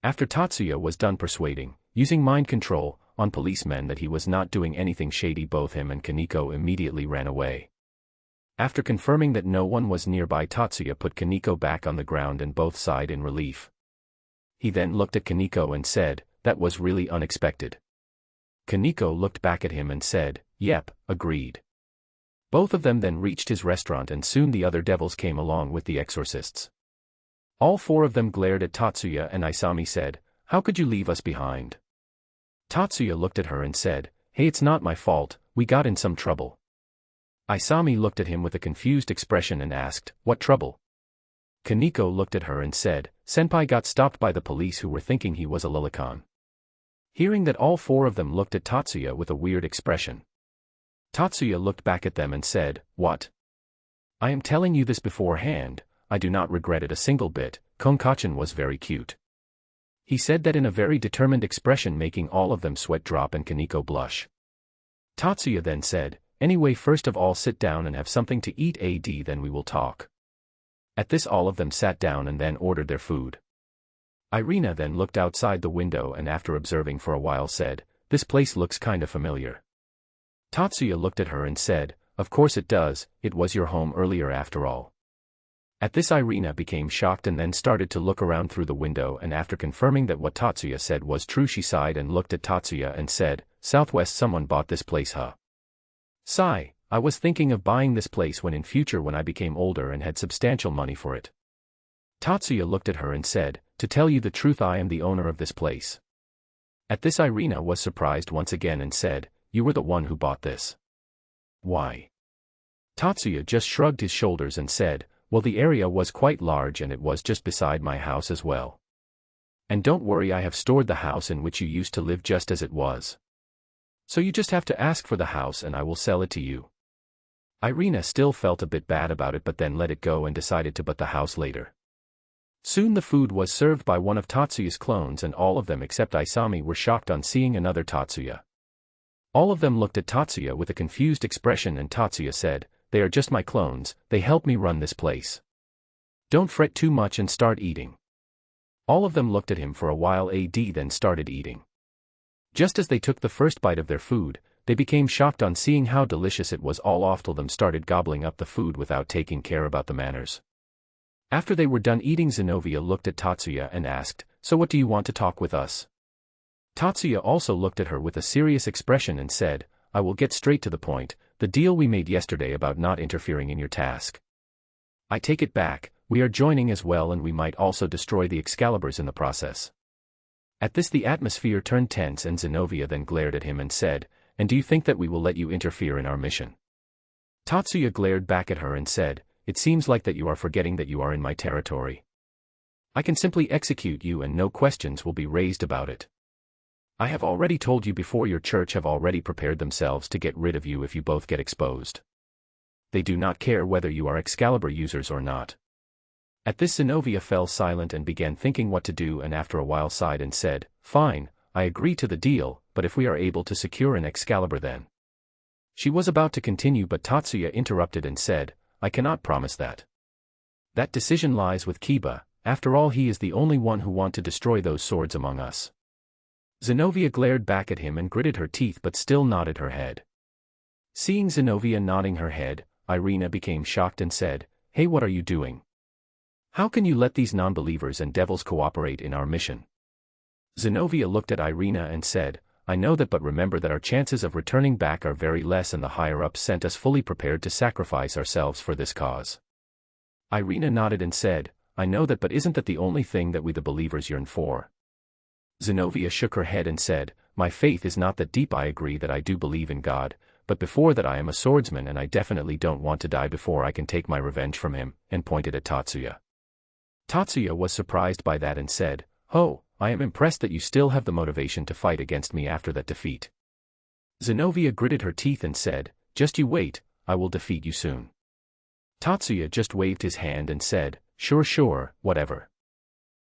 After Tatsuya was done persuading, using mind control, on policemen that he was not doing anything shady, both him and Kaneko immediately ran away. After confirming that no one was nearby, Tatsuya put Kaneko back on the ground and both sighed in relief. He then looked at Kaneko and said, "That was really unexpected." Kaneko looked back at him and said, "Yep, agreed." Both of them then reached his restaurant and soon the other devils came along with the exorcists. All four of them glared at Tatsuya and Isami said, "How could you leave us behind?" Tatsuya looked at her and said, "Hey, it's not my fault, we got in some trouble." Isami looked at him with a confused expression and asked, "What trouble?" Kaneko looked at her and said, "Senpai got stopped by the police who were thinking he was a lolicon." Hearing that, all four of them looked at Tatsuya with a weird expression. Tatsuya looked back at them and said, "What? I am telling you this beforehand, I do not regret it a single bit. Konkachan was very cute." He said that in a very determined expression, making all of them sweat drop and Kaneko blush. Tatsuya then said, "Anyway, first of all sit down and have something to eat, then we will talk." At this all of them sat down and then ordered their food. Irina then looked outside the window and after observing for a while said, "This place looks kinda familiar." Tatsuya looked at her and said, "Of course it does, it was your home earlier after all." At this Irina became shocked and then started to look around through the window, and after confirming that what Tatsuya said was true, she sighed and looked at Tatsuya and said, "Southwest, someone bought this place, huh?" "Sigh, I was thinking of buying this place when I became older and had substantial money for it." Tatsuya looked at her and said, "To tell you the truth, I am the owner of this place." At this Irina was surprised once again and said, "You were the one who bought this. Why?" Tatsuya just shrugged his shoulders and said, "Well, the area was quite large and it was just beside my house as well. And don't worry, I have stored the house in which you used to live just as it was. So you just have to ask for the house and I will sell it to you." Irina still felt a bit bad about it but then let it go and decided to buy the house later. Soon the food was served by one of Tatsuya's clones and all of them except Isami were shocked on seeing another Tatsuya. All of them looked at Tatsuya with a confused expression and Tatsuya said, "They are just my clones, they help me run this place. Don't fret too much and start eating." All of them looked at him for a while then started eating. Just as they took the first bite of their food, they became shocked on seeing how delicious it was. All of them started gobbling up the food without taking care about the manners. After they were done eating, Zenovia looked at Tatsuya and asked, "So what do you want to talk with us?" Tatsuya also looked at her with a serious expression and said, "I will get straight to the point, the deal we made yesterday about not interfering in your task. I take it back, we are joining as well and we might also destroy the Excaliburs in the process." At this the atmosphere turned tense and Zenovia then glared at him and said, "And do you think that we will let you interfere in our mission?" Tatsuya glared back at her and said, "It seems like that you are forgetting that you are in my territory. I can simply execute you and no questions will be raised about it. I have already told you before, your church have already prepared themselves to get rid of you if you both get exposed. They do not care whether you are Excalibur users or not." At this Zenovia fell silent and began thinking what to do and after a while sighed and said, "Fine, I agree to the deal, but if we are able to secure an Excalibur then." She was about to continue but Tatsuya interrupted and said, "I cannot promise that. That decision lies with Kiba, after all he is the only one who want to destroy those swords among us." Zenovia glared back at him and gritted her teeth but still nodded her head. Seeing Zenovia nodding her head, Irina became shocked and said, "Hey, what are you doing? How can you let these non-believers and devils cooperate in our mission?" Zenovia looked at Irina and said, "I know that, but remember that our chances of returning back are very less and the higher-ups sent us fully prepared to sacrifice ourselves for this cause." Irina nodded and said, "I know that, but isn't that the only thing that we the believers yearn for?" Zenovia shook her head and said, "My faith is not that deep. I agree that I do believe in God, but before that I am a swordsman and I definitely don't want to die before I can take my revenge from him, and pointed at Tatsuya. Tatsuya was surprised by that and said, "Oh, I am impressed that you still have the motivation to fight against me after that defeat." Zenobia gritted her teeth and said, "Just you wait, I will defeat you soon." Tatsuya just waved his hand and said, Sure, whatever."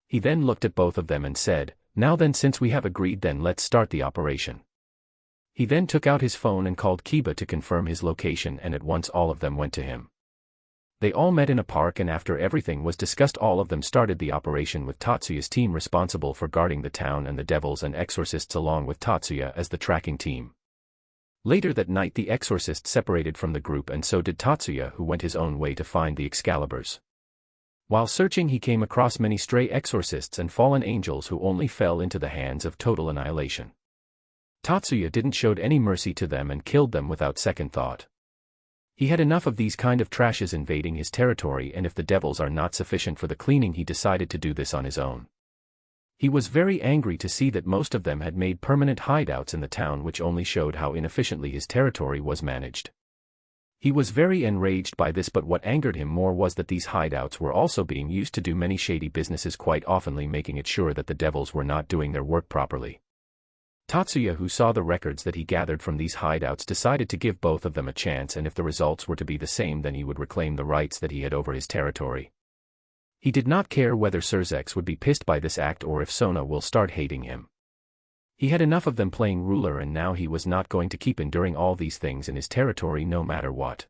He then looked at both of them and said, "Now then, since we have agreed, then let's start the operation." He then took out his phone and called Kiba to confirm his location, and at once all of them went to him. They all met in a park, and after everything was discussed, all of them started the operation with Tatsuya's team responsible for guarding the town and the devils and exorcists along with Tatsuya as the tracking team. Later that night the exorcist separated from the group, and so did Tatsuya, who went his own way to find the Excaliburs. While searching, he came across many stray exorcists and fallen angels who only fell into the hands of total annihilation. Tatsuya didn't show any mercy to them and killed them without second thought. He had enough of these kind of trashes invading his territory, and if the devils are not sufficient for the cleaning, he decided to do this on his own. He was very angry to see that most of them had made permanent hideouts in the town, which only showed how inefficiently his territory was managed. He was very enraged by this, but what angered him more was that these hideouts were also being used to do many shady businesses, quite oftenly making it sure that the devils were not doing their work properly. Tatsuya, who saw the records that he gathered from these hideouts, decided to give both of them a chance, and if the results were to be the same, then he would reclaim the rights that he had over his territory. He did not care whether Surzex would be pissed by this act or if Sona will start hating him. He had enough of them playing ruler, and now he was not going to keep enduring all these things in his territory no matter what.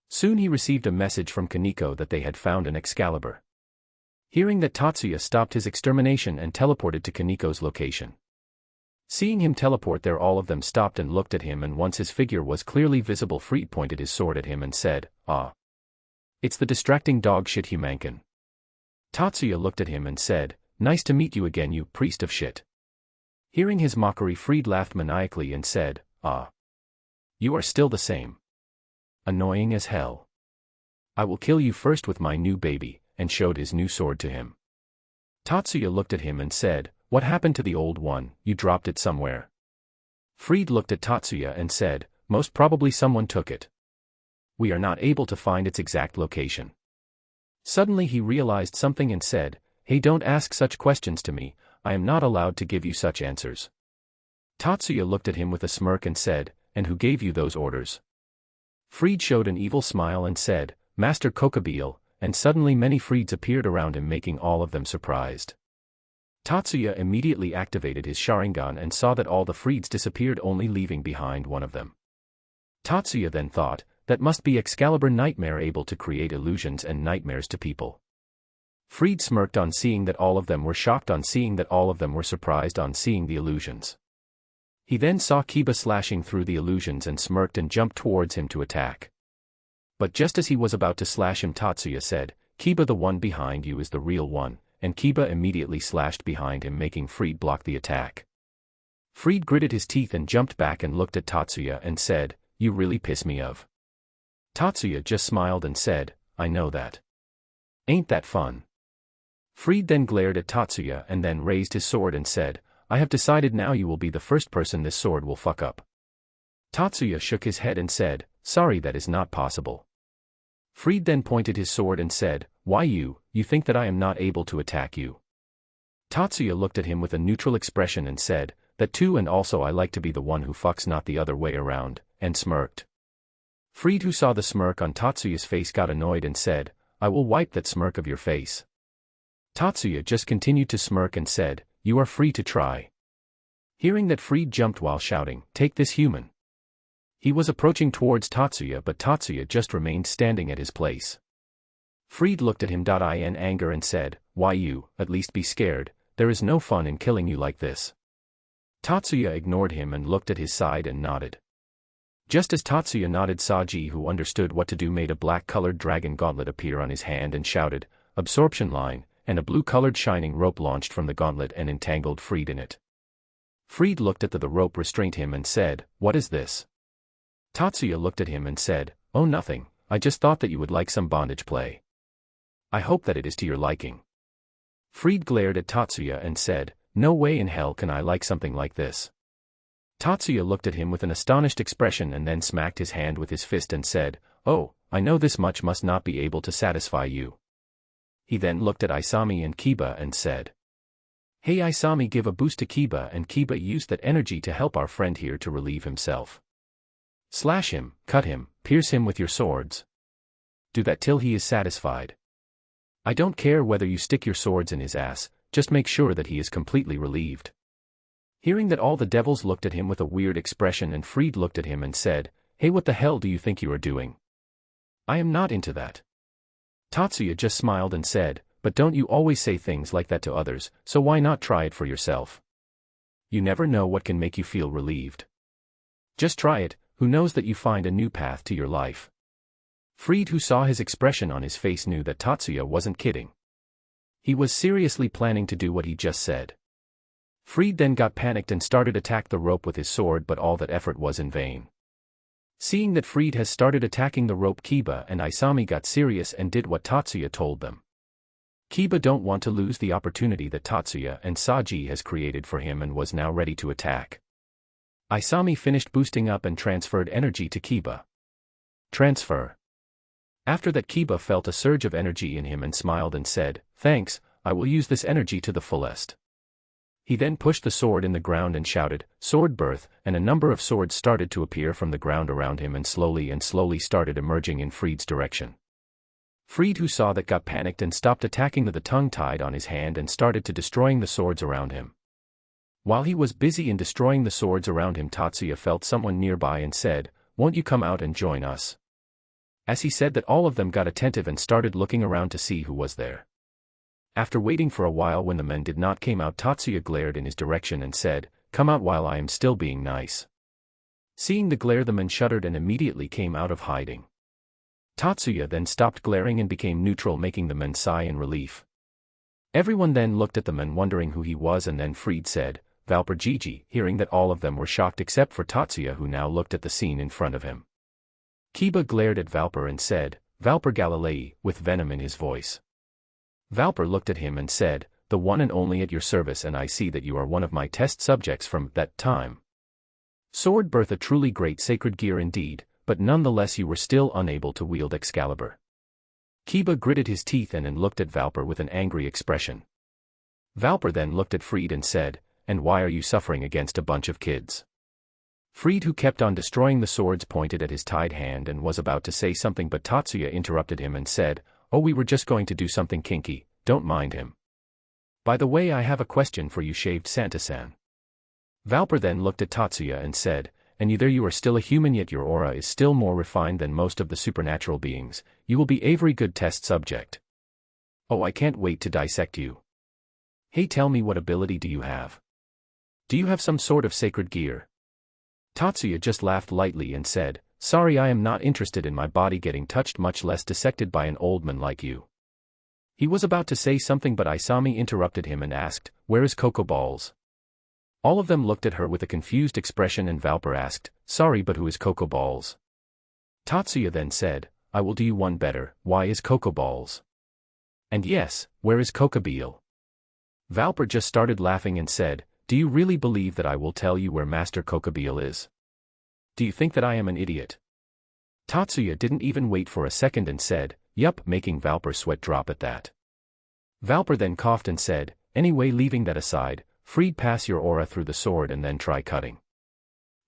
Soon he received a message from Kaneko that they had found an Excalibur. Hearing that, Tatsuya stopped his extermination and teleported to Kaneko's location. Seeing him teleport there, all of them stopped and looked at him, and once his figure was clearly visible, Fried pointed his sword at him and said, "Ah. It's the distracting dog shit humankin." Tatsuya looked at him and said, "Nice to meet you again, you priest of shit." Hearing his mockery, Fried laughed maniacally and said, "Ah. You are still the same. Annoying as hell. I will kill you first with my new baby," and showed his new sword to him. Tatsuya looked at him and said, "What happened to the old one? You dropped it somewhere." Fried looked at Tatsuya and said, "Most probably someone took it. We are not able to find its exact location." Suddenly he realized something and said, "Hey, don't ask such questions to me, I am not allowed to give you such answers." Tatsuya looked at him with a smirk and said, "And who gave you those orders?" Fried showed an evil smile and said, "Master Kokabeel," and suddenly many Frieds appeared around him, making all of them surprised. Tatsuya immediately activated his Sharingan and saw that all the Frieds disappeared, only leaving behind one of them. Tatsuya then thought, that must be Excalibur Nightmare, able to create illusions and nightmares to people. Fried smirked on seeing that all of them were shocked, on seeing that all of them were surprised on seeing the illusions. He then saw Kiba slashing through the illusions and smirked and jumped towards him to attack. But just as he was about to slash him, Tatsuya said, "Kiba, the one behind you is the real one," and Kiba immediately slashed behind him, making Fried block the attack. Fried gritted his teeth and jumped back and looked at Tatsuya and said, "You really piss me off." Tatsuya just smiled and said, "I know that. Ain't that fun?" Fried then glared at Tatsuya and then raised his sword and said, "I have decided now you will be the first person this sword will fuck up." Tatsuya shook his head and said, "Sorry, that is not possible." Fried then pointed his sword and said, "Why, you think that I am not able to attack you?" Tatsuya looked at him with a neutral expression and said, "That too, and also I like to be the one who fucks, not the other way around," and smirked. Fried, who saw the smirk on Tatsuya's face, got annoyed and said, "I will wipe that smirk of your face." Tatsuya just continued to smirk and said, "You are free to try." Hearing that, Fried jumped while shouting, "Take this, human." He was approaching towards Tatsuya, but Tatsuya just remained standing at his place. Fried looked at him in anger and said, "Why, you, at least be scared, there is no fun in killing you like this." Tatsuya ignored him and looked at his side and nodded. Just as Tatsuya nodded, Saji, who understood what to do, made a black-colored dragon gauntlet appear on his hand and shouted, "Absorption line," and a blue-colored shining rope launched from the gauntlet and entangled Fried in it. Fried looked at the rope, restrained him and said, "What is this?" Tatsuya looked at him and said, "Oh, nothing, I just thought that you would like some bondage play. I hope that it is to your liking." Fried glared at Tatsuya and said, "No way in hell can I like something like this." Tatsuya looked at him with an astonished expression and then smacked his hand with his fist and said, "Oh, I know this much must not be able to satisfy you." He then looked at Isami and Kiba and said, "Hey Isami, give a boost to Kiba, and Kiba, use that energy to help our friend here to relieve himself. Slash him, cut him, pierce him with your swords. Do that till he is satisfied. I don't care whether you stick your swords in his ass, just make sure that he is completely relieved." Hearing that, all the devils looked at him with a weird expression, and Fried looked at him and said, "Hey, what the hell do you think you are doing? I am not into that." Tatsuya just smiled and said, "But don't you always say things like that to others, so why not try it for yourself? You never know what can make you feel relieved. Just try it, who knows that you find a new path to your life." Fried, who saw his expression on his face, knew that Tatsuya wasn't kidding. He was seriously planning to do what he just said. Fried then got panicked and started attack the rope with his sword, but all that effort was in vain. Seeing that Fried has started attacking the rope, Kiba and Isami got serious and did what Tatsuya told them. Kiba don't want to lose the opportunity that Tatsuya and Saji has created for him and was now ready to attack. Isami finished boosting up and transferred energy to Kiba. Transfer. After that, Kiba felt a surge of energy in him and smiled and said, "Thanks, I will use this energy to the fullest." He then pushed the sword in the ground and shouted, "Sword birth," and a number of swords started to appear from the ground around him and slowly started emerging in Fried's direction. Fried, who saw that, got panicked and stopped attacking with the tongue tied on his hand and started to destroying the swords around him. While he was busy in destroying the swords around him, Tatsuya felt someone nearby and said, "Won't you come out and join us?" As he said that, all of them got attentive and started looking around to see who was there. After waiting for a while, when the men did not came out, Tatsuya glared in his direction and said, "Come out while I am still being nice." Seeing the glare, the men shuddered and immediately came out of hiding. Tatsuya then stopped glaring and became neutral, making the men sigh in relief. Everyone then looked at the men wondering who he was, and then Fried said, "Valper Gigi," hearing that all of them were shocked except for Tatsuya, who now looked at the scene in front of him. Kiba glared at Valper and said, "Valper Galilei," with venom in his voice. Valper looked at him and said, "The one and only, at your service, and I see that you are one of my test subjects from that time. Sword birth, a truly great sacred gear indeed, but nonetheless you were still unable to wield Excalibur." Kiba gritted his teeth and looked at Valper with an angry expression. Valper then looked at Fried and said, "And why are you suffering against a bunch of kids?" Fried, who kept on destroying the swords, pointed at his tied hand and was about to say something, but Tatsuya interrupted him and said, "Oh, we were just going to do something kinky, don't mind him. By the way, I have a question for you, shaved Santa-san." Valper then looked at Tatsuya and said, "And you are still a human, yet your aura is still more refined than most of the supernatural beings. You will be a very good test subject. Oh, I can't wait to dissect you. Hey, tell me, what ability do you have? Do you have some sort of sacred gear?" Tatsuya just laughed lightly and said, "Sorry, I am not interested in my body getting touched, much less dissected by an old man like you." He was about to say something, but Isami interrupted him and asked, "Where is Coco Balls?" All of them looked at her with a confused expression, and Valper asked, "Sorry, but who is Coco Balls?" Tatsuya then said, "I will do you one better. Why is Coco Balls? And yes, where is Kokabeel?" Valper just started laughing and said, "Do you really believe that I will tell you where Master Kokabeel is? Do you think that I am an idiot?" Tatsuya didn't even wait for a second and said, "Yup," making Valper sweat drop at that. Valper then coughed and said, "Anyway, leaving that aside, Fried, pass your aura through the sword and then try cutting."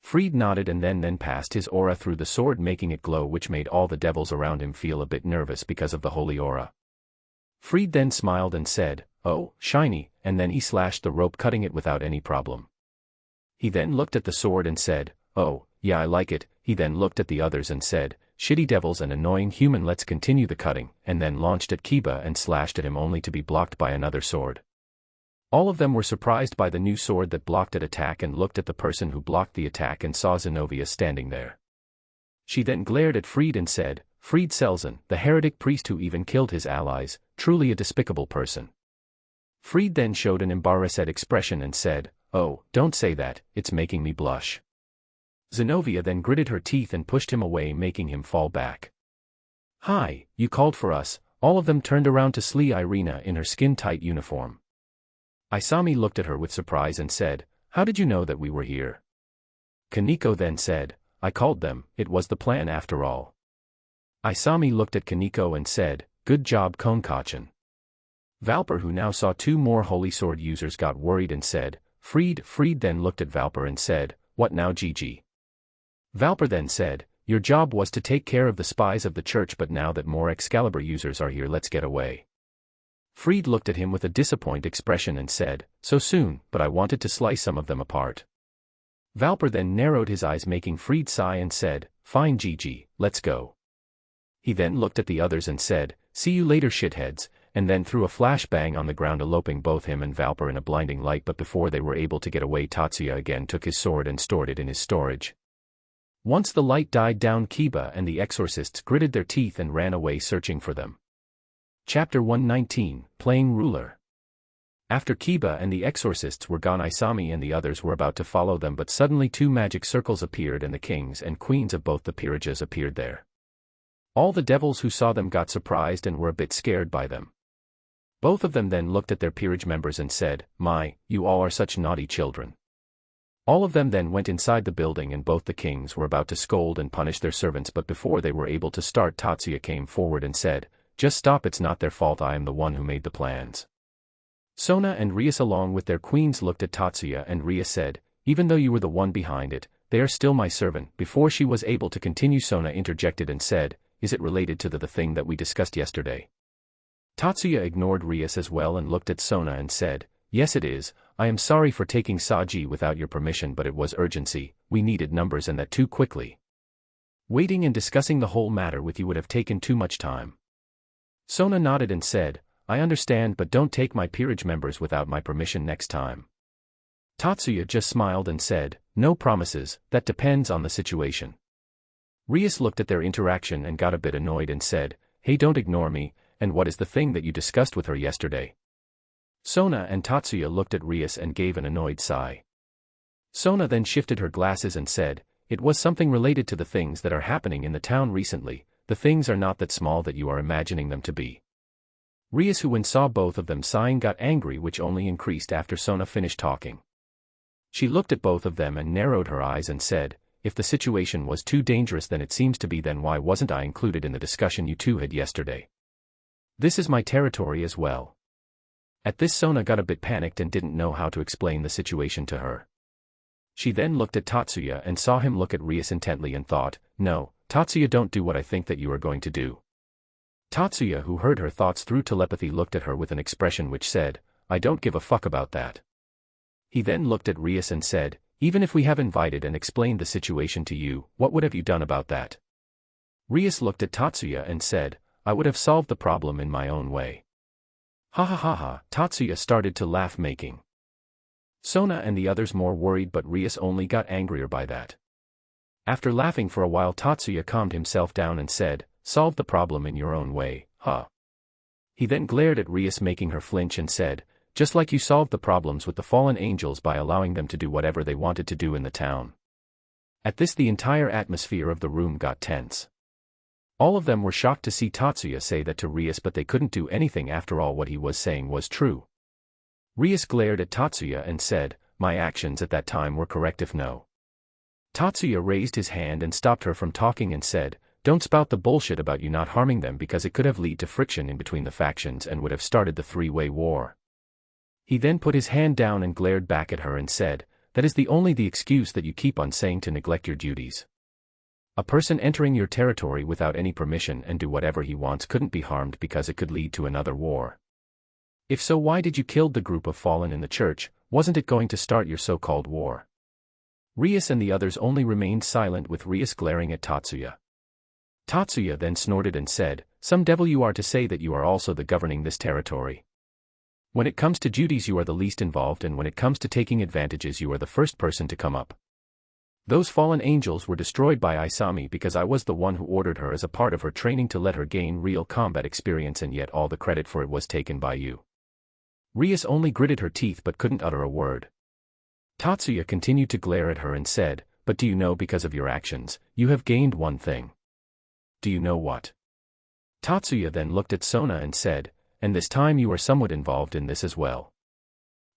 Fried nodded and then passed his aura through the sword, making it glow, which made all the devils around him feel a bit nervous because of the holy aura. Fried then smiled and said, "Oh, shiny," and then he slashed the rope, cutting it without any problem. He then looked at the sword and said, "Oh, yeah, I like it." He then looked at the others and said, "Shitty devils and annoying human, let's continue the cutting," and then launched at Kiba and slashed at him, only to be blocked by another sword. All of them were surprised by the new sword that blocked at attack and looked at the person who blocked the attack and saw Zenobia standing there. She then glared at Fried and said, "Fried Selzen, the heretic priest who even killed his allies, truly a despicable person." Fried then showed an embarrassed expression and said, "Oh, don't say that, it's making me blush." Zenobia then gritted her teeth and pushed him away, making him fall back. "Hi, you called for us." All of them turned around to see Irina in her skin-tight uniform. Isami looked at her with surprise and said, "How did you know that we were here?" Kaneko then said, I called them, it was the plan after all. Isami looked at Kaneko and said, good job Konkachan. Valper, who now saw two more holy sword users, got worried and said, Freed then looked at Valper and said, what now GG? Valper then said, your job was to take care of the spies of the church, but now that more Excalibur users are here, let's get away. Freed looked at him with a disappointed expression and said, so soon, but I wanted to slice some of them apart. Valper then narrowed his eyes, making Freed sigh, and said, fine GG, let's go. He then looked at the others and said, see you later shitheads, and then threw a flashbang on the ground, eloping both him and Valper in a blinding light. But before they were able to get away, Tatsuya again took his sword and stored it in his storage. Once the light died down, Kiba and the exorcists gritted their teeth and ran away searching for them. Chapter 119, Playing Ruler. After Kiba and the exorcists were gone, Isami and the others were about to follow them, but suddenly two magic circles appeared and the kings and queens of both the peerages appeared there. All the devils who saw them got surprised and were a bit scared by them. Both of them then looked at their peerage members and said, my, you all are such naughty children. All of them then went inside the building, and both the kings were about to scold and punish their servants, but before they were able to start, Tatsuya came forward and said, just stop, it's not their fault, I am the one who made the plans. Sona and Rias along with their queens looked at Tatsuya, and Rias said, even though you were the one behind it, they are still my servant. Before she was able to continue, Sona interjected and said, is it related to the thing that we discussed yesterday? Tatsuya ignored Rias as well and looked at Sona and said, yes it is, I am sorry for taking Saji without your permission, but it was urgency, we needed numbers and that too quickly. Waiting and discussing the whole matter with you would have taken too much time. Sona nodded and said, I understand, but don't take my peerage members without my permission next time. Tatsuya just smiled and said, no promises, that depends on the situation. Rias looked at their interaction and got a bit annoyed and said, hey, don't ignore me, and what is the thing that you discussed with her yesterday? Sona and Tatsuya looked at Rias and gave an annoyed sigh. Sona then shifted her glasses and said, it was something related to the things that are happening in the town recently. The things are not that small that you are imagining them to be. Rias, who when saw both of them sighing, got angry, which only increased after Sona finished talking. She looked at both of them and narrowed her eyes and said, if the situation was too dangerous then it seems to be, then why wasn't I included in the discussion you two had yesterday? This is my territory as well. At this, Sona got a bit panicked and didn't know how to explain the situation to her. She then looked at Tatsuya and saw him look at Rias intently and thought, no, Tatsuya, don't do what I think that you are going to do. Tatsuya, who heard her thoughts through telepathy, looked at her with an expression which said, I don't give a fuck about that. He then looked at Rias and said, even if we have invited and explained the situation to you, what would have you done about that? Rias looked at Tatsuya and said, I would have solved the problem in my own way. Ha ha ha ha, Tatsuya started to laugh, making Sona and the others more worried, but Rias only got angrier by that. After laughing for a while, Tatsuya calmed himself down and said, solve the problem in your own way, huh? He then glared at Rias, making her flinch, and said, just like you solved the problems with the fallen angels by allowing them to do whatever they wanted to do in the town. At this, the entire atmosphere of the room got tense. All of them were shocked to see Tatsuya say that to Rias, but they couldn't do anything. After all, what he was saying was true. Rias glared at Tatsuya and said, my actions at that time were correct if no. Tatsuya raised his hand and stopped her from talking and said, don't spout the bullshit about you not harming them, because it could have led to friction in between the factions and would have started the three-way war. He then put his hand down and glared back at her and said, that is the excuse that you keep on saying to neglect your duties. A person entering your territory without any permission and do whatever he wants couldn't be harmed because it could lead to another war. If so, why did you kill the group of fallen in the church? Wasn't it going to start your so-called war? Rias and the others only remained silent, with Rias glaring at Tatsuya. Tatsuya then snorted and said, some devil you are to say that you are also the governing this territory. When it comes to duties you are the least involved, and when it comes to taking advantages you are the first person to come up. Those fallen angels were destroyed by Isami because I was the one who ordered her as a part of her training to let her gain real combat experience, and yet all the credit for it was taken by you. Rias only gritted her teeth but couldn't utter a word. Tatsuya continued to glare at her and said, but do you know, because of your actions, you have gained one thing. Do you know what? Tatsuya then looked at Sona and said, and this time you are somewhat involved in this as well.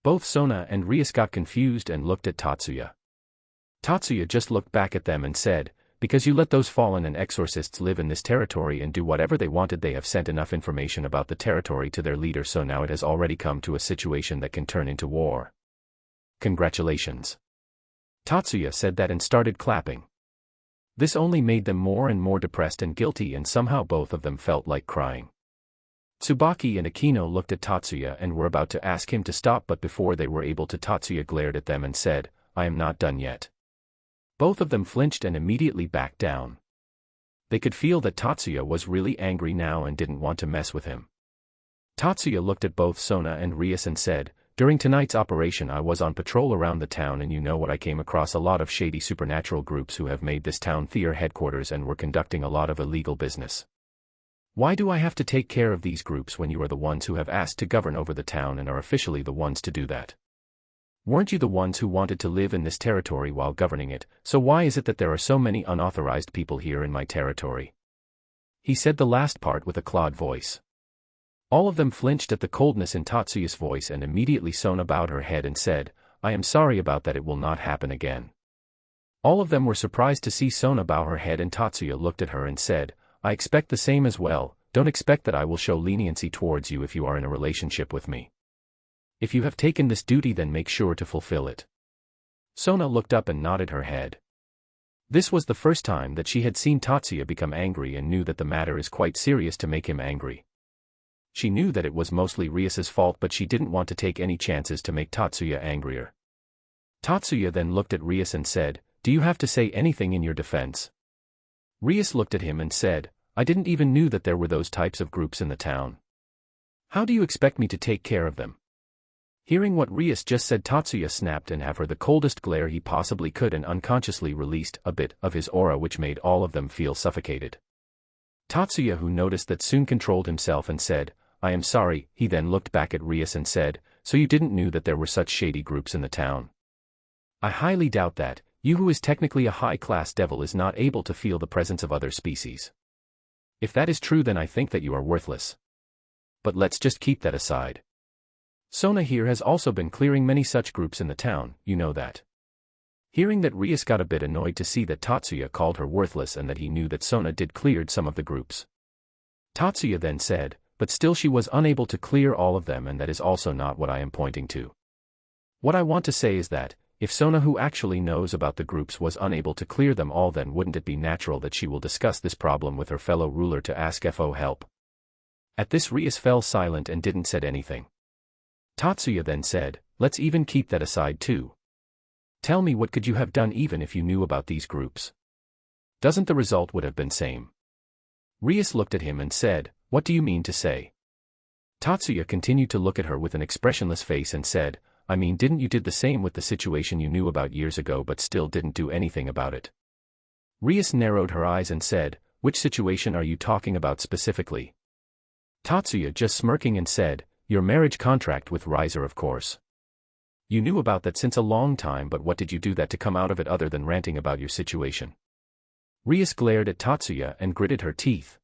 Both Sona and Rias got confused and looked at Tatsuya. Tatsuya just looked back at them and said, because you let those fallen and exorcists live in this territory and do whatever they wanted, they have sent enough information about the territory to their leader, so now it has already come to a situation that can turn into war. Congratulations. Tatsuya said that and started clapping. This only made them more and more depressed and guilty, and somehow both of them felt like crying. Tsubaki and Akino looked at Tatsuya and were about to ask him to stop, but before they were able to, Tatsuya glared at them and said, I am not done yet. Both of them flinched and immediately backed down. They could feel that Tatsuya was really angry now and didn't want to mess with him. Tatsuya looked at both Sona and Rias and said, during tonight's operation I was on patrol around the town, and you know what, I came across a lot of shady supernatural groups who have made this town their headquarters and were conducting a lot of illegal business. Why do I have to take care of these groups when you are the ones who have asked to govern over the town and are officially the ones to do that? Weren't you the ones who wanted to live in this territory while governing it, so why is it that there are so many unauthorized people here in my territory? He said the last part with a clawed voice. All of them flinched at the coldness in Tatsuya's voice, and immediately Sona bowed her head and said, I am sorry about that, it will not happen again. All of them were surprised to see Sona bow her head, and Tatsuya looked at her and said, I expect the same as well. Don't expect that I will show leniency towards you if you are in a relationship with me. If you have taken this duty, then make sure to fulfill it. Sona looked up and nodded her head. This was the first time that she had seen Tatsuya become angry and knew that the matter is quite serious to make him angry. She knew that it was mostly Rias's fault, but she didn't want to take any chances to make Tatsuya angrier. Tatsuya then looked at Rias and said, do you have to say anything in your defense? Rias looked at him and said, I didn't even know that there were those types of groups in the town. How do you expect me to take care of them? Hearing what Rias just said, Tatsuya snapped and gave her the coldest glare he possibly could and unconsciously released a bit of his aura, which made all of them feel suffocated. Tatsuya, who noticed that, soon controlled himself and said, I am sorry. He then looked back at Rias and said, so you didn't know that there were such shady groups in the town? I highly doubt that. You, who is technically a high-class devil, is not able to feel the presence of other species. If that is true, then I think that you are worthless. But let's just keep that aside. Sona here has also been clearing many such groups in the town, you know that. Hearing that, Rias got a bit annoyed to see that Tatsuya called her worthless and that he knew that Sona did cleared some of the groups. Tatsuya then said, but still she was unable to clear all of them, and that is also not what I am pointing to. What I want to say is that, if Sona, who actually knows about the groups, was unable to clear them all, then wouldn't it be natural that she will discuss this problem with her fellow ruler to ask for help? At this, Rias fell silent and didn't said anything. Tatsuya then said, let's even keep that aside too. Tell me, what could you have done even if you knew about these groups? Doesn't the result would have been same? Rias looked at him and said, what do you mean to say? Tatsuya continued to look at her with an expressionless face and said, I mean, didn't you did the same with the situation you knew about years ago but still didn't do anything about it? Rias narrowed her eyes and said, which situation are you talking about specifically? Tatsuya just smirking and said, your marriage contract with Riser, of course. You knew about that since a long time, but what did you do that to come out of it other than ranting about your situation? Rias glared at Tatsuya and gritted her teeth.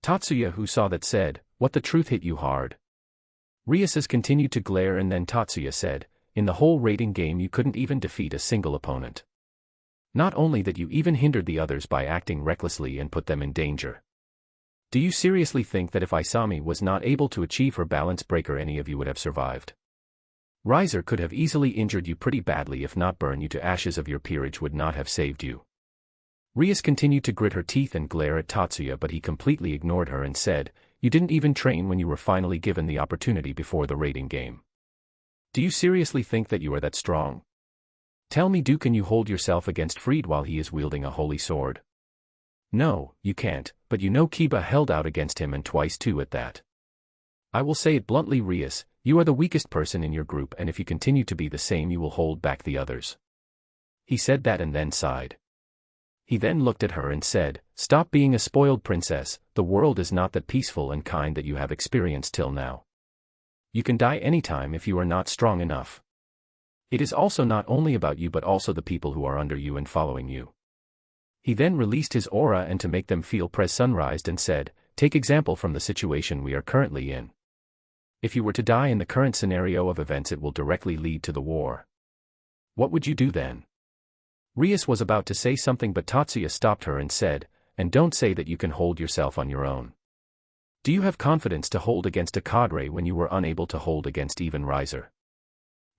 Tatsuya, who saw that, said, what, the truth hit you hard? Rias continued to glare, and then Tatsuya said, in the whole rating game you couldn't even defeat a single opponent. Not only that, you even hindered the others by acting recklessly and put them in danger. Do you seriously think that if Isami was not able to achieve her balance breaker, any of you would have survived? Riser could have easily injured you pretty badly, if not burn you to ashes. Of your peerage would not have saved you. Rias continued to grit her teeth and glare at Tatsuya, but he completely ignored her and said, you didn't even train when you were finally given the opportunity before the rating game. Do you seriously think that you are that strong? Tell me, can you hold yourself against Freed while he is wielding a holy sword? No, you can't, but you know Kiba held out against him, and twice too at that. I will say it bluntly, Rias, you are the weakest person in your group, and if you continue to be the same, you will hold back the others. He said that and then sighed. He then looked at her and said, stop being a spoiled princess. The world is not that peaceful and kind that you have experienced till now. You can die anytime if you are not strong enough. It is also not only about you but also the people who are under you and following you. He then released his aura and to make them feel sunrised and said, take example from the situation we are currently in. If you were to die in the current scenario of events, it will directly lead to the war. What would you do then? Rias was about to say something but Tatsuya stopped her and said, "And don't say that you can hold yourself on your own. Do you have confidence to hold against a cadre when you were unable to hold against even Riser?"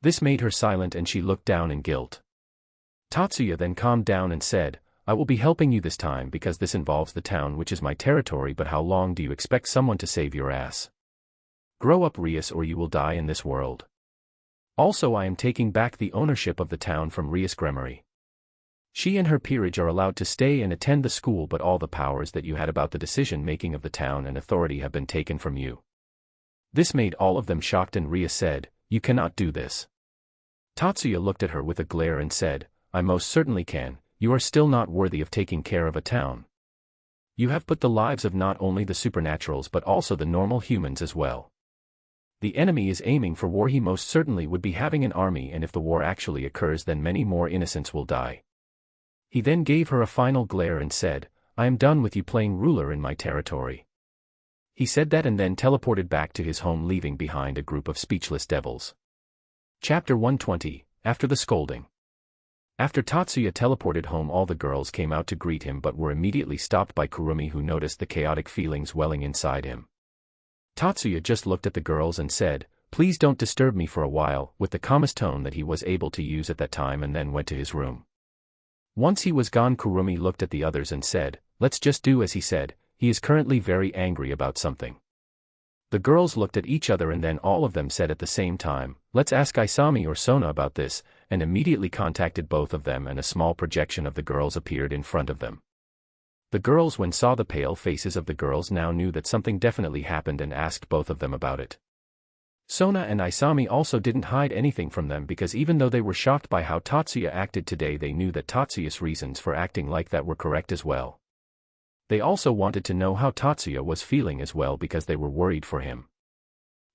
This made her silent and she looked down in guilt. Tatsuya then calmed down and said, "I will be helping you this time because this involves the town which is my territory, but how long do you expect someone to save your ass? Grow up, Rias, or you will die in this world. Also, I am taking back the ownership of the town from Rias Gremory. She and her peerage are allowed to stay and attend the school, but all the powers that you had about the decision-making of the town and authority have been taken from you." This made all of them shocked and Rias said, "You cannot do this." Tatsuya looked at her with a glare and said, "I most certainly can. You are still not worthy of taking care of a town. You have put the lives of not only the supernaturals but also the normal humans as well. The enemy is aiming for war. He most certainly would be having an army, and if the war actually occurs then many more innocents will die." He then gave her a final glare and said, "I am done with you playing ruler in my territory." He said that and then teleported back to his home, leaving behind a group of speechless devils. Chapter 120, After the Scolding. After Tatsuya teleported home, all the girls came out to greet him but were immediately stopped by Kurumi, who noticed the chaotic feelings welling inside him. Tatsuya just looked at the girls and said, "Please don't disturb me for a while," with the calmest tone that he was able to use at that time, and then went to his room. Once he was gone, Kurumi looked at the others and said, "Let's just do as he said. He is currently very angry about something." The girls looked at each other and then all of them said at the same time, "Let's ask Isami or Sona about this," and immediately contacted both of them, and a small projection of the girls appeared in front of them. The girls, when saw the pale faces of the girls, now knew that something definitely happened and asked both of them about it. Sona and Isami also didn't hide anything from them, because even though they were shocked by how Tatsuya acted today, they knew that Tatsuya's reasons for acting like that were correct as well. They also wanted to know how Tatsuya was feeling as well, because they were worried for him.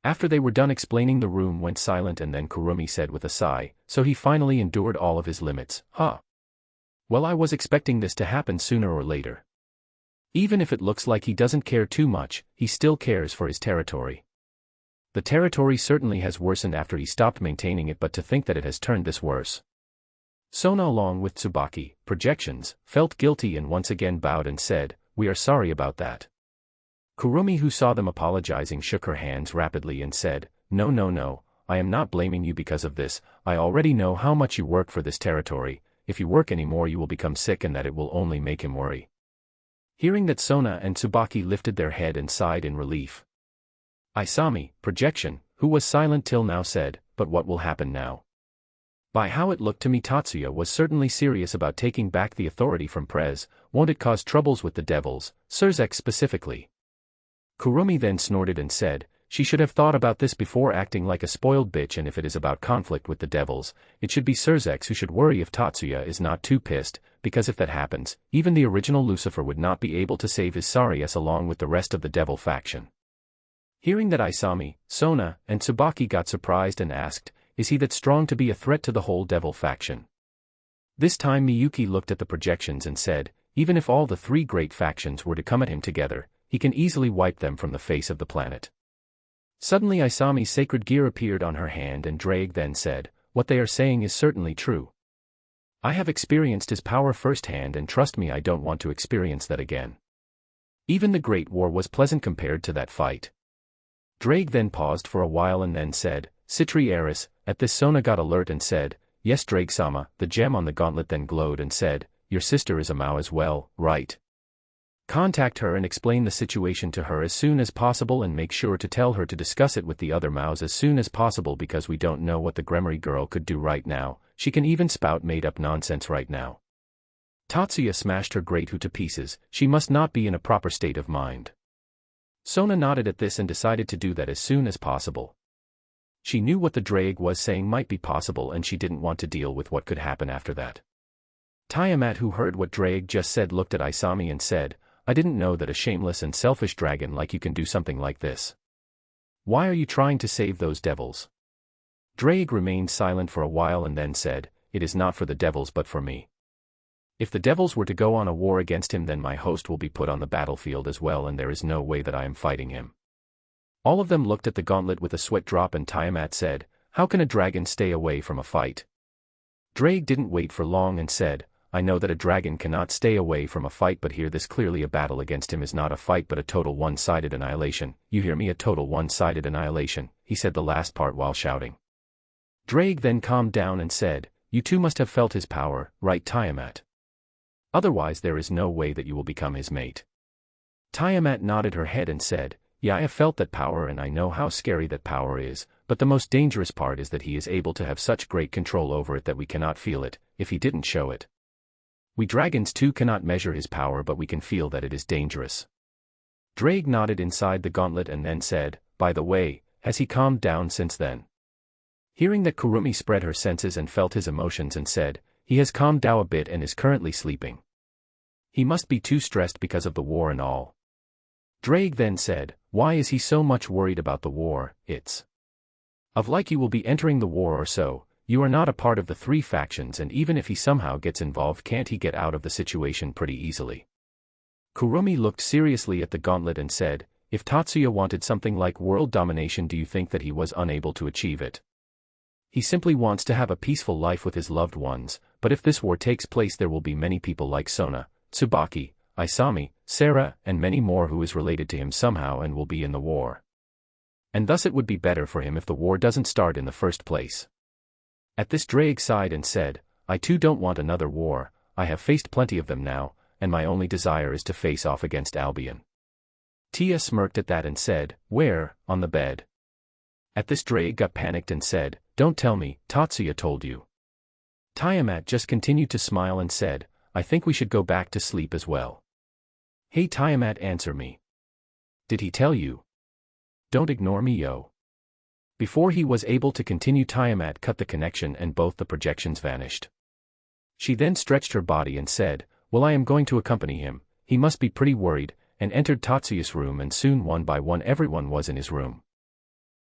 After they were done explaining, the room went silent, and then Kurumi said with a sigh, "So he finally endured all of his limits, huh? Well, I was expecting this to happen sooner or later. Even if it looks like he doesn't care too much, he still cares for his territory. The territory certainly has worsened after he stopped maintaining it, but to think that it has turned this worse." Sona, along with Tsubaki, projections, felt guilty and once again bowed and said, "We are sorry about that." Kurumi, who saw them apologizing, shook her hands rapidly and said, No, I am not blaming you because of this. I already know how much you work for this territory. If you work anymore you will become sick, and that it will only make him worry." Hearing that, Sona and Tsubaki lifted their head and sighed in relief. Isami, projection, who was silent till now, said, "But what will happen now? By how it looked to me, Tatsuya was certainly serious about taking back the authority from Prez. Won't it cause troubles with the devils, Surzek specifically?" Kurumi then snorted and said, "She should have thought about this before acting like a spoiled bitch, and if it is about conflict with the devils, it should be Surzek who should worry if Tatsuya is not too pissed, because if that happens, even the original Lucifer would not be able to save his sorry ass along with the rest of the devil faction." Hearing that, Isami, Sona, and Tsubaki got surprised and asked, "Is he that strong to be a threat to the whole devil faction?" This time Miyuki looked at the projections and said, "Even if all the three great factions were to come at him together, he can easily wipe them from the face of the planet." Suddenly Isami's sacred gear appeared on her hand, and Drake then said, "What they are saying is certainly true. I have experienced his power firsthand, and trust me, I don't want to experience that again. Even the Great War was pleasant compared to that fight." Drake then paused for a while and then said, "Citri Eris." At this, Sona got alert and said, "Yes, Drake-sama." The gem on the gauntlet then glowed and said, "Your sister is a Mao as well, right? Contact her and explain the situation to her as soon as possible, and make sure to tell her to discuss it with the other Maos as soon as possible, because we don't know what the Gremory girl could do right now. She can even spout made-up nonsense right now." Tatsuya smashed her great hoot to pieces. She must not be in a proper state of mind. Sona nodded at this and decided to do that as soon as possible. She knew what the Drake was saying might be possible, and she didn't want to deal with what could happen after that. Tiamat, who heard what Drake just said, looked at Isami and said, "I didn't know that a shameless and selfish dragon like you can do something like this. Why are you trying to save those devils?" Drake remained silent for a while and then said, "It is not for the devils but for me. If the devils were to go on a war against him, then my host will be put on the battlefield as well, and there is no way that I am fighting him." All of them looked at the gauntlet with a sweat drop, and Tiamat said, "How can a dragon stay away from a fight?" Drake didn't wait for long and said, I know that a dragon cannot stay away from a fight, but here this clearly a battle against him is not a fight but a total one-sided annihilation. You hear me, a total one-sided annihilation, he said the last part while shouting. Drake then calmed down and said, you too must have felt his power, right Tiamat? Otherwise there is no way that you will become his mate. Tiamat nodded her head and said, yeah, I have felt that power and I know how scary that power is, but the most dangerous part is that he is able to have such great control over it that we cannot feel it, if he didn't show it. We dragons too cannot measure his power, but we can feel that it is dangerous. Drake nodded inside the gauntlet and then said, by the way, has he calmed down since then? Hearing that, Kurumi spread her senses and felt his emotions and said, he has calmed down a bit and is currently sleeping. He must be too stressed because of the war and all. Drake then said, why is he so much worried about the war? It's of like you will be entering the war or so, you are not a part of the three factions, and even if he somehow gets involved, can't he get out of the situation pretty easily? Kurumi looked seriously at the gauntlet and said, if Tatsuya wanted something like world domination, do you think that he was unable to achieve it? He simply wants to have a peaceful life with his loved ones, but if this war takes place there will be many people like Sona, Tsubaki, Isami, Sarah, and many more who is related to him somehow and will be in the war. And thus it would be better for him if the war doesn't start in the first place. At this Drake sighed and said, I too don't want another war, I have faced plenty of them now, and my only desire is to face off against Albion. Tia smirked at that and said, where, on the bed? At this Drake got panicked and said, don't tell me, Tatsuya told you. Tiamat just continued to smile and said, I think we should go back to sleep as well. Hey Tiamat, answer me. Did he tell you? Don't ignore me, yo. Before he was able to continue, Tiamat cut the connection and both the projections vanished. She then stretched her body and said, well, I am going to accompany him, he must be pretty worried, and entered Tatsuya's room, and soon one by one everyone was in his room.